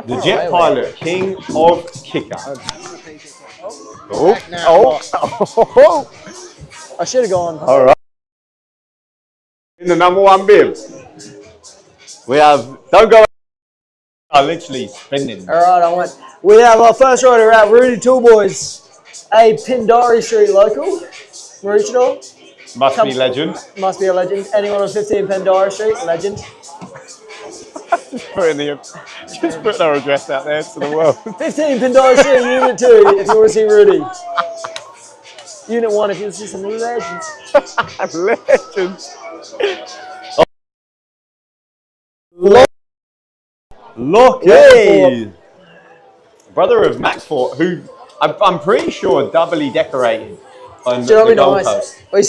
Speaker 2: the Jet Pilot King of Kicker. Oh.
Speaker 7: I should have gone.
Speaker 2: All right. In the number 1 bib, we have, don't go, literally spinning.
Speaker 7: All right, we have our first rider out, Rudy Toolboys. A Pindari Street local, original.
Speaker 2: Must be legend.
Speaker 7: Must be a legend. Anyone on 15 Pindari Street, legend.
Speaker 2: Just put their address out there to the world.
Speaker 7: 15 Pindari Street, Unit 2, if you want to see Rudy. Unit 1, if you want to see some legends.
Speaker 2: Legends. Lucky. Brother of Max Fort, who I'm pretty sure doubly decorated on the Gold Coast.
Speaker 7: We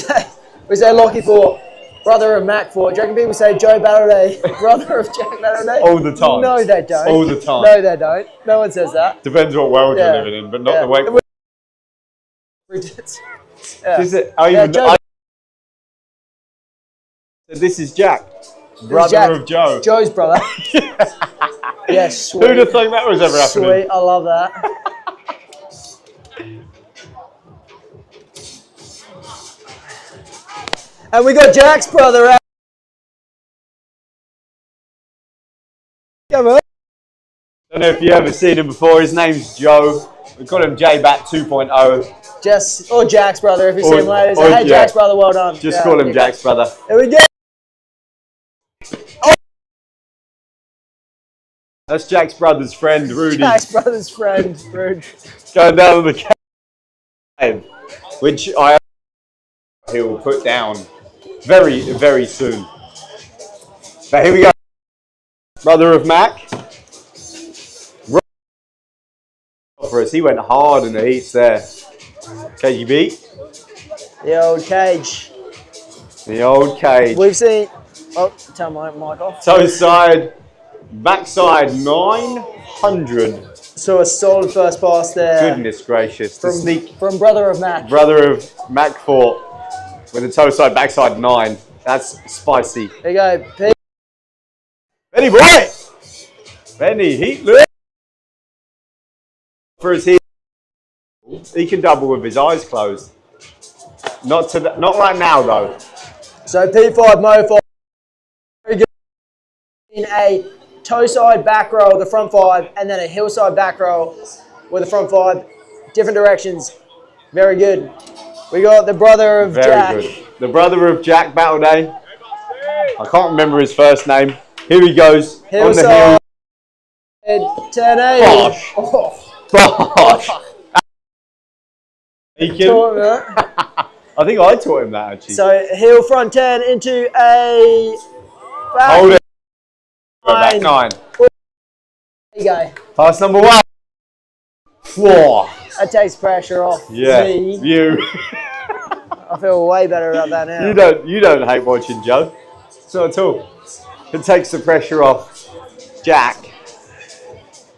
Speaker 7: say Lockie Fort, brother of Mac Fort. Do you reckon people say Joe Balladay, brother of Jack Balladay?
Speaker 2: All the time.
Speaker 7: No, they don't.
Speaker 2: All the time.
Speaker 7: No, they don't. No one says that.
Speaker 2: Depends what world you're living in, but not the way. Is it? This is Jack, brother of Joe.
Speaker 7: Joe's brother. Yes, sweet.
Speaker 2: Who'd have thought that was ever happening?
Speaker 7: Sweet, I love that. And we got Jack's brother out. Come on.
Speaker 2: Don't know if you've ever seen him before. His name's Joe. We call him J-Bat 2.0.
Speaker 7: Or Jack's brother if you see him later. So, hey, Jack's brother, well done.
Speaker 2: Just call him Jack's brother.
Speaker 7: Here we go.
Speaker 2: That's Jack's brother's friend, Rudy.
Speaker 7: Jack's brother's friend, Rudy.
Speaker 2: Going down to the cave, which he will put down very, very soon. But here we go. Brother of Mac. For us, he went hard in the heats there. KGB.
Speaker 7: The old cage.
Speaker 2: The old cage.
Speaker 7: We've seen. Oh, turn my mic off.
Speaker 2: Toe side, backside 900.
Speaker 7: So a solid first pass there.
Speaker 2: Goodness gracious.
Speaker 7: From brother of Mac.
Speaker 2: Brother of Mac Fort with a toe side, backside 9. That's spicy.
Speaker 7: There you go, Pete.
Speaker 2: Benny boy! Benny, heat look. For his heel. He can double with his eyes closed. Not right now though.
Speaker 7: So P5, Mo5. Very good. In a toe side back row, the front 5, and then a hillside back row with the front 5. Different directions. Very good. We got the brother of Jack.
Speaker 2: Very good. The brother of Jack Battle Day. I can't remember his first name. Here he goes.
Speaker 7: Hillside.
Speaker 2: On the hill.
Speaker 7: 1080.
Speaker 2: Bosh.
Speaker 7: Oh.
Speaker 2: Bosh. I I think I taught him that actually.
Speaker 7: So heel front 10 into a back
Speaker 2: Hold it. Back 9.
Speaker 7: There you go.
Speaker 2: Pass number 1. Whoa.
Speaker 7: That takes pressure off me.
Speaker 2: You.
Speaker 7: I feel way better about that now.
Speaker 2: You don't hate watching Joe. It's not at all. It takes the pressure off Jack.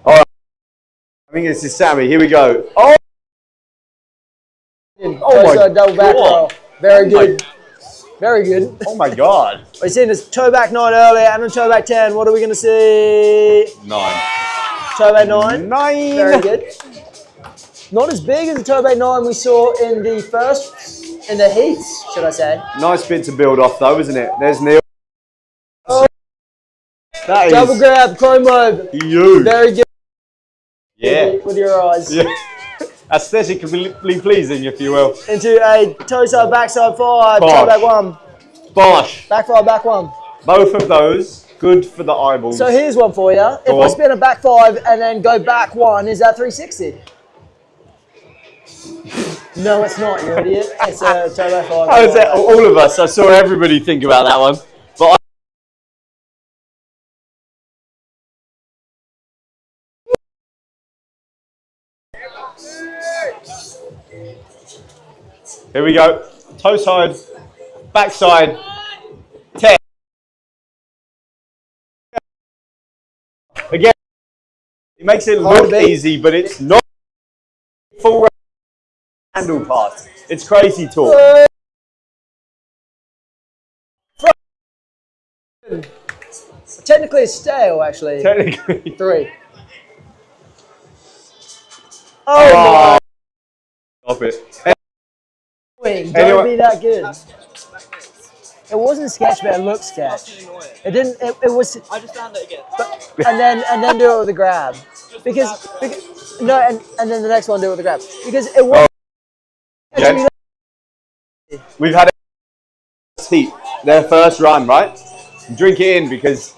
Speaker 2: All right. I think this is Sammy. Here we go. Oh. Oh my
Speaker 7: double back roll. Very good. Very good.
Speaker 2: Oh my God.
Speaker 7: We've seen this toe back 9 earlier and a toe back 10. What are we going to see?
Speaker 2: 9.
Speaker 7: Toe back 9.
Speaker 2: 9.
Speaker 7: Very good. Not as big as the toe back 9 we saw in the heats, should I say.
Speaker 2: Nice bit to build off though, isn't it? There's Neil.
Speaker 7: Oh.
Speaker 2: That is
Speaker 7: double grab, chrome.
Speaker 2: Huge.
Speaker 7: Very good.
Speaker 2: Yeah.
Speaker 7: With your eyes.
Speaker 2: Yeah. Aesthetically pleasing, if you will.
Speaker 7: Into a toe side, backside 5, toe back 1.
Speaker 2: Bosh.
Speaker 7: Back 5, back 1.
Speaker 2: Both of those, good for the eyeballs.
Speaker 7: So here's one for you. If I spin a back 5 and then go back 1, is that 360? No, it's not, you idiot. It's a toe back 5.
Speaker 2: All of us, I saw everybody think about that one. But here we go. Toe side, back side, 10. Again, it makes it look easy, but it's not full handle pass. It's crazy talk.
Speaker 7: Technically it's stale, actually.
Speaker 2: Technically.
Speaker 7: 3. Oh,
Speaker 2: Stop it.
Speaker 7: Don't be that good. It wasn't sketch, but it looked sketch. It didn't. It was.
Speaker 10: I just found it again.
Speaker 7: And then do it with a grab, because no, and then the next one do it with a grab, because it was.
Speaker 2: Yeah. We've had a heat, their first run, right? Drink it in because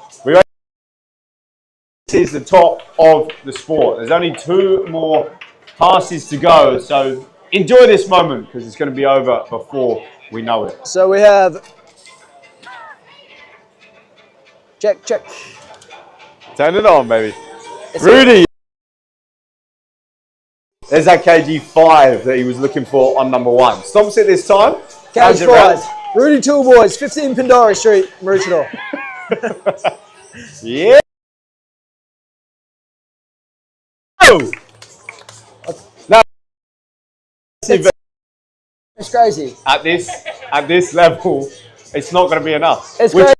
Speaker 2: this is the top of the sport. There's only 2 more passes to go, so enjoy this moment because it's going to be over before we know it.
Speaker 7: So we have check.
Speaker 2: Turn it on, baby.
Speaker 7: It's
Speaker 2: Rudy. There's that KG5 that he was looking for on number 1. Stomps it this time.
Speaker 7: KG5. Rudy Toolboys, 15 Pandora Street, Maroochydore.
Speaker 2: Yeah. Oh. Now,
Speaker 7: it's crazy.
Speaker 2: At this level, it's not going to be enough.
Speaker 7: It's crazy.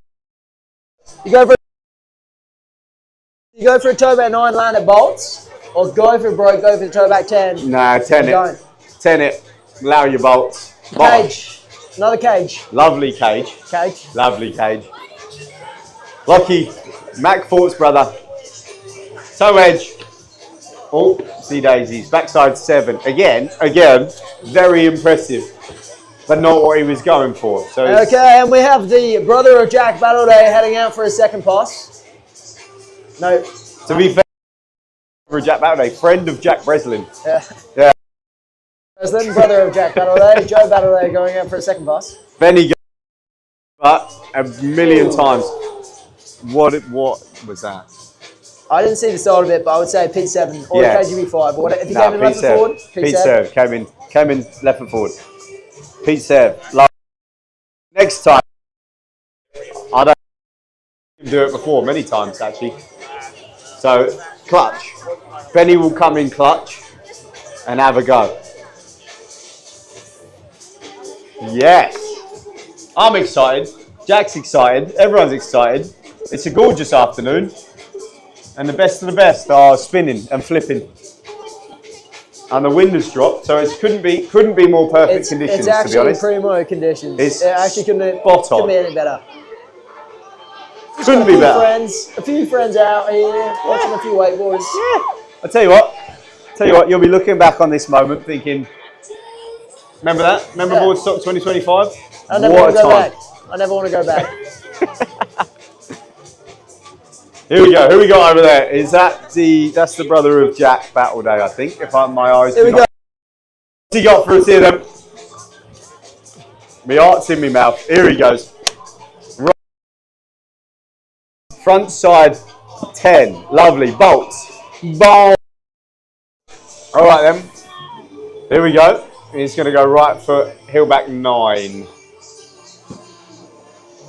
Speaker 7: You go for a toe back 9 land at bolts, or go for the toe back 10.
Speaker 2: Nah, 10 it. 10 it. Allow your bolts.
Speaker 7: Cage. Another cage.
Speaker 2: Lovely cage.
Speaker 7: Cage.
Speaker 2: Lovely cage. Lucky. Mac Fort's brother. Toe edge. Oh, see daisies. Backside 7. Again, very impressive. But not what he was going for. So
Speaker 7: okay, and we have the brother of Jack Battleday heading out for his second pass. No.
Speaker 2: To be fair, for Jack Battleday, friend of Jack Breslin.
Speaker 7: Yeah. Breslin, brother of Jack Battleday, Joe Battleday going out for a second pass.
Speaker 2: Benny, but a million times. What was that?
Speaker 7: I didn't see the start of it, but I would say P7 or KGB 5. But if you came in left foot forward,
Speaker 2: Pete serve came in left foot forward. Pete serve. Next time, I don't do it before many times actually. So clutch. Benny will come in clutch and have a go. Yes. I'm excited. Jack's excited. Everyone's excited. It's a gorgeous afternoon. And the best of the best are spinning and flipping. And the wind has dropped, so it couldn't be more perfect conditions,
Speaker 7: it's actually
Speaker 2: to be honest.
Speaker 7: primo conditions.
Speaker 2: It
Speaker 7: actually couldn't be any better.
Speaker 2: Couldn't be better.
Speaker 7: A few friends out here, watching a few wakeboards.
Speaker 2: Yeah. I tell you what, you'll be looking back on this moment thinking, remember that? Remember Boardstock 2025?
Speaker 7: I never want to go back. I never want to go back.
Speaker 2: Here we go. Who we got over there? Is that's the brother of Jack Battleday, I think, if my eyes.
Speaker 7: Here we go.
Speaker 2: What's he got for us here then? My heart's in my mouth. Here he goes. Right. Front side 10. Lovely. Bolts. Bolt. All right then. Here we go. He's going to go right foot, heel back 9.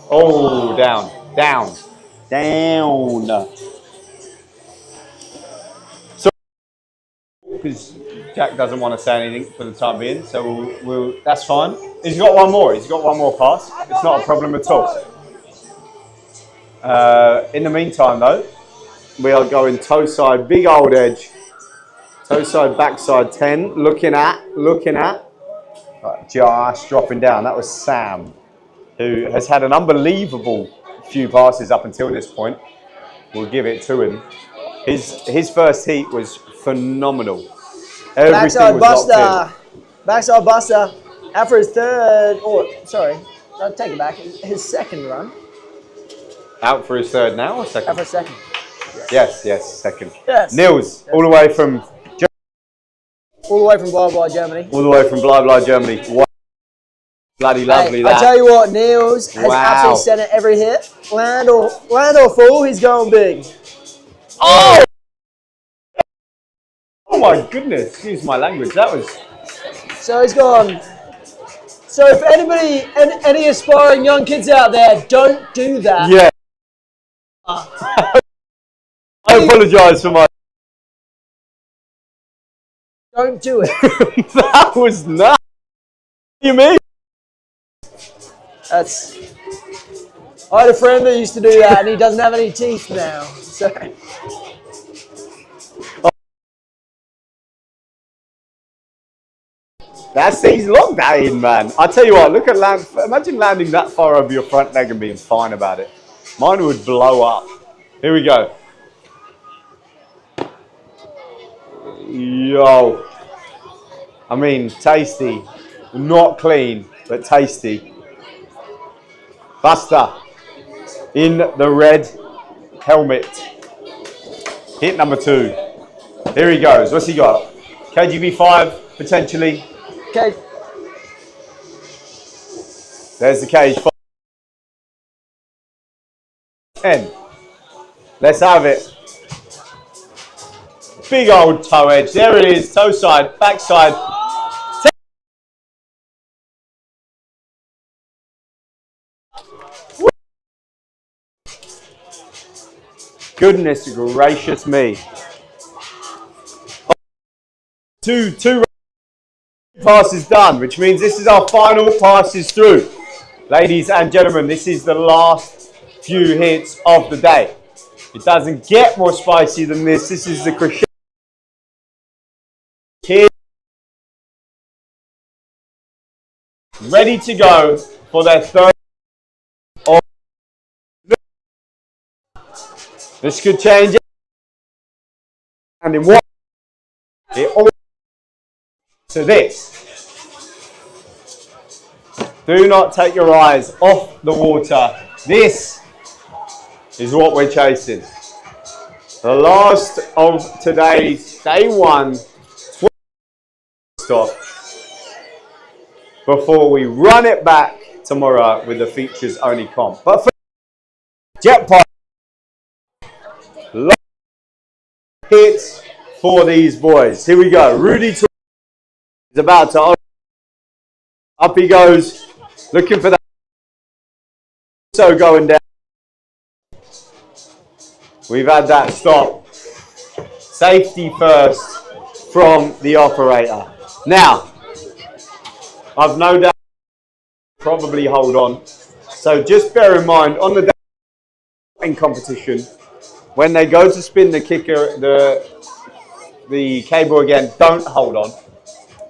Speaker 2: Oh, down. So, because Jack doesn't want to say anything for the time being, so we'll that's fine. He's got one more. He's got one more pass. It's not a problem at all. In the meantime, though, we are going toe side, big old edge. Toe side, backside 10. Looking at. Right, just dropping down. That was Sam, who has had an unbelievable few passes up until this point. We'll give it to him. His first heat was phenomenal.
Speaker 7: Backside buster. Backside buster. Out for his third, I'll take it back. His second run.
Speaker 2: Out for his third now or second?
Speaker 7: Out for a second.
Speaker 2: Yes, second.
Speaker 7: Yes.
Speaker 2: Nils, all the way from
Speaker 7: Blah Blah Germany.
Speaker 2: All the way from Blah Germany. Wow. Bloody lovely that.
Speaker 7: I tell you what, Nils has absolutely sent it every hit. Land or fall, he's going big.
Speaker 2: Oh! Oh my goodness, excuse my language. That was.
Speaker 7: So he's gone. So if anybody, any aspiring young kids out there, don't do that.
Speaker 2: Yeah. I apologise for my.
Speaker 7: Don't do it.
Speaker 2: That was nuts. What do you mean?
Speaker 7: I had a friend that used to do that, and he doesn't have any teeth now. So.
Speaker 2: He's locked that in, man. I tell you what, look at imagine landing that far over your front leg and being fine about it. Mine would blow up. Here we go. Yo. I mean, tasty. Not clean, but tasty. Buster. In the red helmet. Hit number 2. Here he goes. What's he got? KGB 5, potentially.
Speaker 7: Okay.
Speaker 2: There's the cage. 10. Let's have it. Big old toe edge. There it is. Toe side, back side. 10. Goodness gracious me. Two passes done, which means this is our final passes through. Ladies and gentlemen, this is the last few hits of the day. It doesn't get more spicy than this. This is the crescendo. Kids ready to go for their third. This could change it. And in one, it all to this. Do not take your eyes off the water. This is what we're chasing. The last of today's day 1 stop before we run it back tomorrow with the features only comp. But for jet pipe, hits for these boys. Here we go. Rudy is about to open. Up he goes, looking for that. So going down. We've had that stop. Safety first from the operator. Now, I've no doubt probably hold on. So just bear in mind on the day in competition, when they go to spin the kicker, the cable again, don't hold on.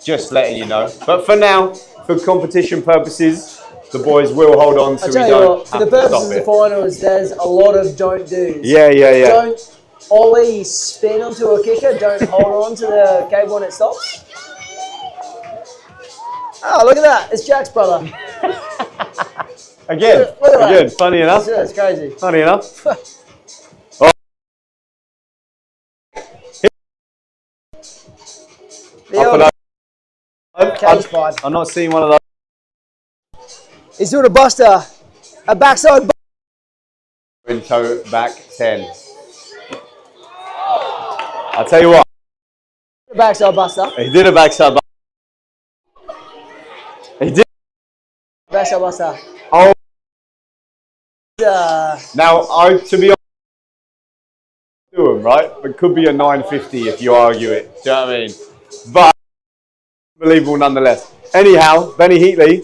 Speaker 2: Just letting you know. But for now, for competition purposes, the boys will hold on so we don't
Speaker 7: for the purposes of the finals, there's a lot of don't do's.
Speaker 2: Yeah.
Speaker 7: Don't ollie spin onto a kicker. Don't hold on to the cable when it stops. Oh, look at that. It's Jack's brother.
Speaker 2: Again, funny enough.
Speaker 7: That's crazy.
Speaker 2: Funny enough.
Speaker 7: Cage pipe.
Speaker 2: I'm not seeing one of those.
Speaker 7: He's doing a buster. A backside buster.
Speaker 2: In toe back 10. I'll tell you what.
Speaker 7: Backside buster.
Speaker 2: He did a backside buster. He did.
Speaker 7: Backside buster.
Speaker 2: Oh. Now, to be honest, do him, right? It could be a 950 if you argue it. Do you know what I mean? But unbelievable nonetheless. Anyhow, Benny Heatley,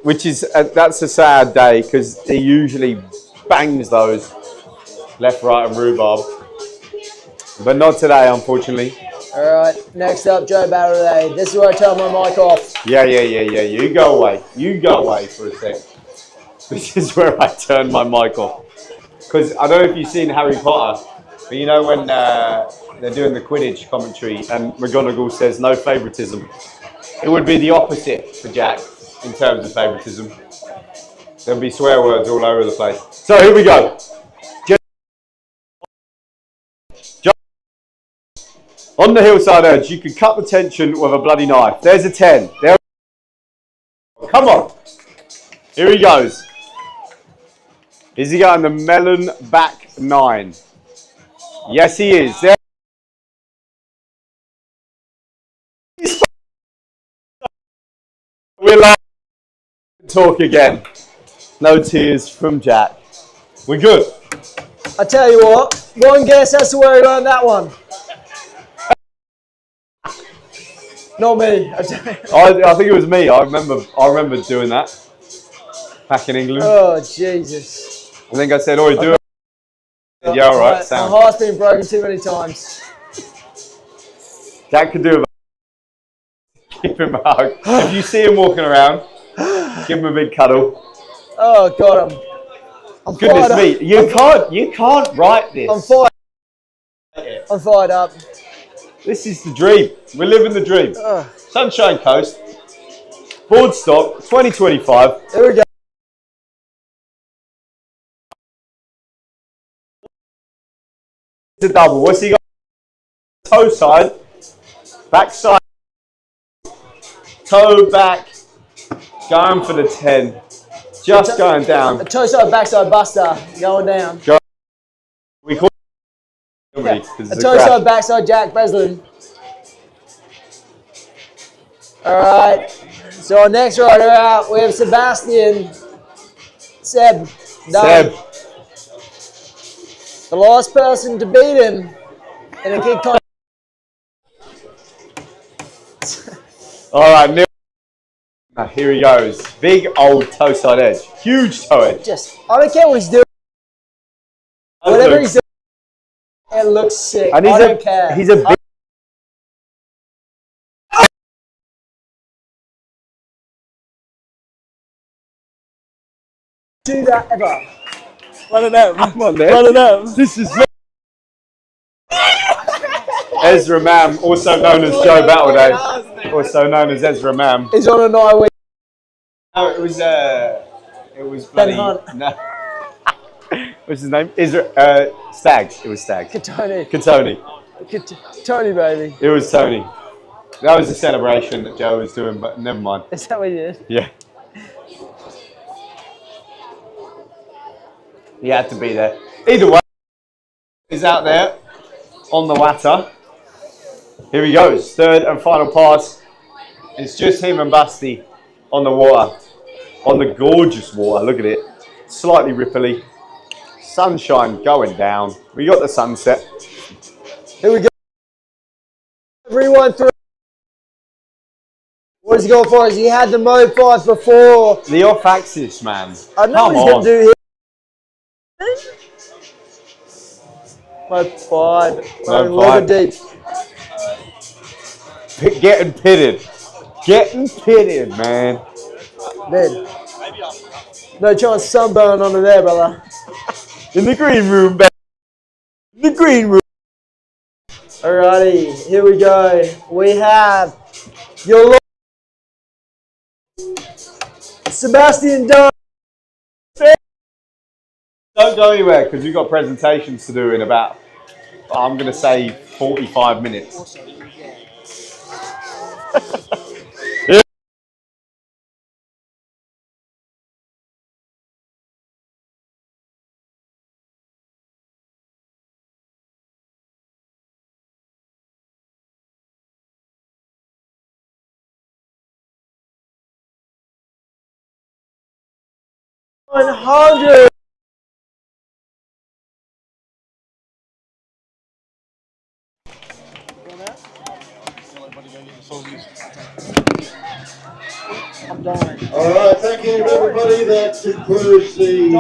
Speaker 2: which is that's a sad day because he usually bangs those left, right, and rhubarb, but not today, unfortunately.
Speaker 7: All right, next up, Joe Barrett. This is where I turn my mic off.
Speaker 2: Yeah. You go away. You go away for a sec. This is where I turn my mic off. Because I don't know if you've seen Harry Potter, but you know when they're doing the Quidditch commentary and McGonagall says no favouritism, it would be the opposite for Jack in terms of favouritism. There'll be swear words all over the place. So here we go. On the hillside edge, you can cut the tension with a bloody knife. There's a 10. There. Come on. Here he goes. Is he going the melon back 9? Yes, he is. There. We'll talk again. No tears from Jack. We're good.
Speaker 7: I tell you what, one guess as to where he learned that one. Not me.
Speaker 2: I think it was me. I remember doing that back in England.
Speaker 7: Oh Jesus!
Speaker 2: I think I said, "Oh, do it." Yeah, all right. Sound.
Speaker 7: My heart's been broken too many times.
Speaker 2: Jack could do it. Give him a hug. If you see him walking around, give him a big cuddle.
Speaker 7: Oh, got him. I'm
Speaker 2: Goodness me, you can't write this.
Speaker 7: I'm fired up.
Speaker 2: This is the dream. We're living the dream. Sunshine Coast, Boardstock, 2025.
Speaker 7: Here we go.
Speaker 2: It's a double. What's he got? Toe side, back side, toe back, going for the 10. Just going down.
Speaker 7: A toe side, backside buster, going down.
Speaker 2: We call
Speaker 7: a toe side, backside Jack Breslin. Alright, so our next rider out, we have Sebastian. Seb. Done. The last person to beat him in a kick contest.
Speaker 2: Alright, Neil. Here he goes. Big old toe side edge. Huge toe edge.
Speaker 7: I don't care what he's doing. Whatever he's doing, it looks sick.
Speaker 2: And
Speaker 7: I don't care.
Speaker 2: He's a big.
Speaker 7: Do that ever.
Speaker 10: One of them.
Speaker 2: Come on, man.
Speaker 10: One of them.
Speaker 2: This is Ezra Mam, also known as Joe Battleday, also known as Ezra Mam.
Speaker 7: He's on a 9 week.
Speaker 2: No, it was bloody.
Speaker 7: Ben Hunt.
Speaker 2: No. What's his name? Stags. It was Stags.
Speaker 7: Katoni, baby.
Speaker 2: It was Tony. That was the celebration that Joe was doing, but never mind.
Speaker 7: Is that what you did?
Speaker 2: Yeah. He had to be there. Either way, he's out there on the water. Here he goes. Third and final pass. It's just him and Basti on the water. On the gorgeous water. Look at it. Slightly ripply. Sunshine going down. We got the sunset.
Speaker 7: Here we go. Everyone through. What is he going for? Has he had the mode 5 before?
Speaker 2: The off axis, man.
Speaker 7: I know what he's going to do here. Mode 5.
Speaker 2: Mode 5.
Speaker 7: Deep.
Speaker 2: Getting pitted. Getting pitted, man.
Speaker 7: Dead. No chance sunburn under there, brother.
Speaker 2: In the green room, baby. In the green room.
Speaker 7: Alrighty, here we go. We have your Sebastian Dunn.
Speaker 2: Don't go anywhere because we've got presentations to do in about, I'm going to say 45 minutes.
Speaker 7: 100. I'm dying.
Speaker 1: All right, thank you everybody. That concludes the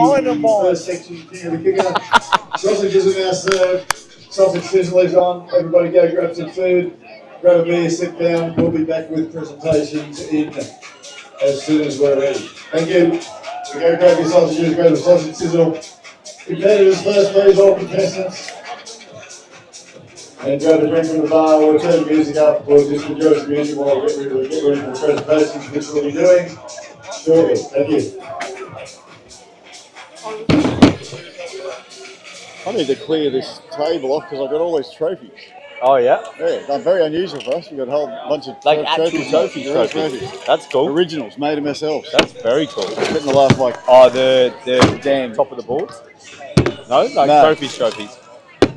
Speaker 1: first section of the kicker. Sausages are now served. Sausage sizzle is on. Everybody go grab some food, grab a beer, sit down. We'll be back with presentations in as soon as we're ready. Thank you. So go grab your sausages, grab the sausage sizzle. Competitors first, please, all contestants. And grab a drink from the bar, or turn the music up, or just enjoy the music while we get ready for the presentations, which we'll be doing shortly. Thank you. I need to clear this table off because I've got all these trophies.
Speaker 2: Oh yeah?
Speaker 1: Yeah, they're very unusual for us. We've got a whole bunch of
Speaker 2: Like actual trophies. That's cool.
Speaker 1: Originals, made them ourselves.
Speaker 2: That's very cool.
Speaker 1: Spent the last like...
Speaker 2: Oh, the damn top of the board? No? Like
Speaker 1: No.
Speaker 2: trophies.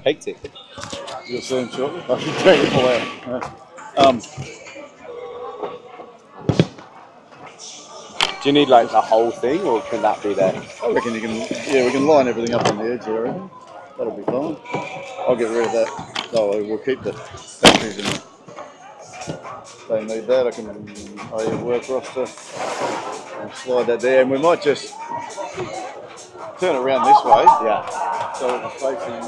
Speaker 2: Hectic.
Speaker 1: You'll see them shortly. I should take them all out.
Speaker 2: Do you need like the whole thing, or can that be there?
Speaker 1: I reckon you can, yeah, we can line everything up on the edge there. That'll be fine. I'll get rid of that. No, we'll keep the batteries in there. If they need that, I can work roster and slide that there. And we might just turn it around this way.
Speaker 2: Yeah.
Speaker 1: So it's facing.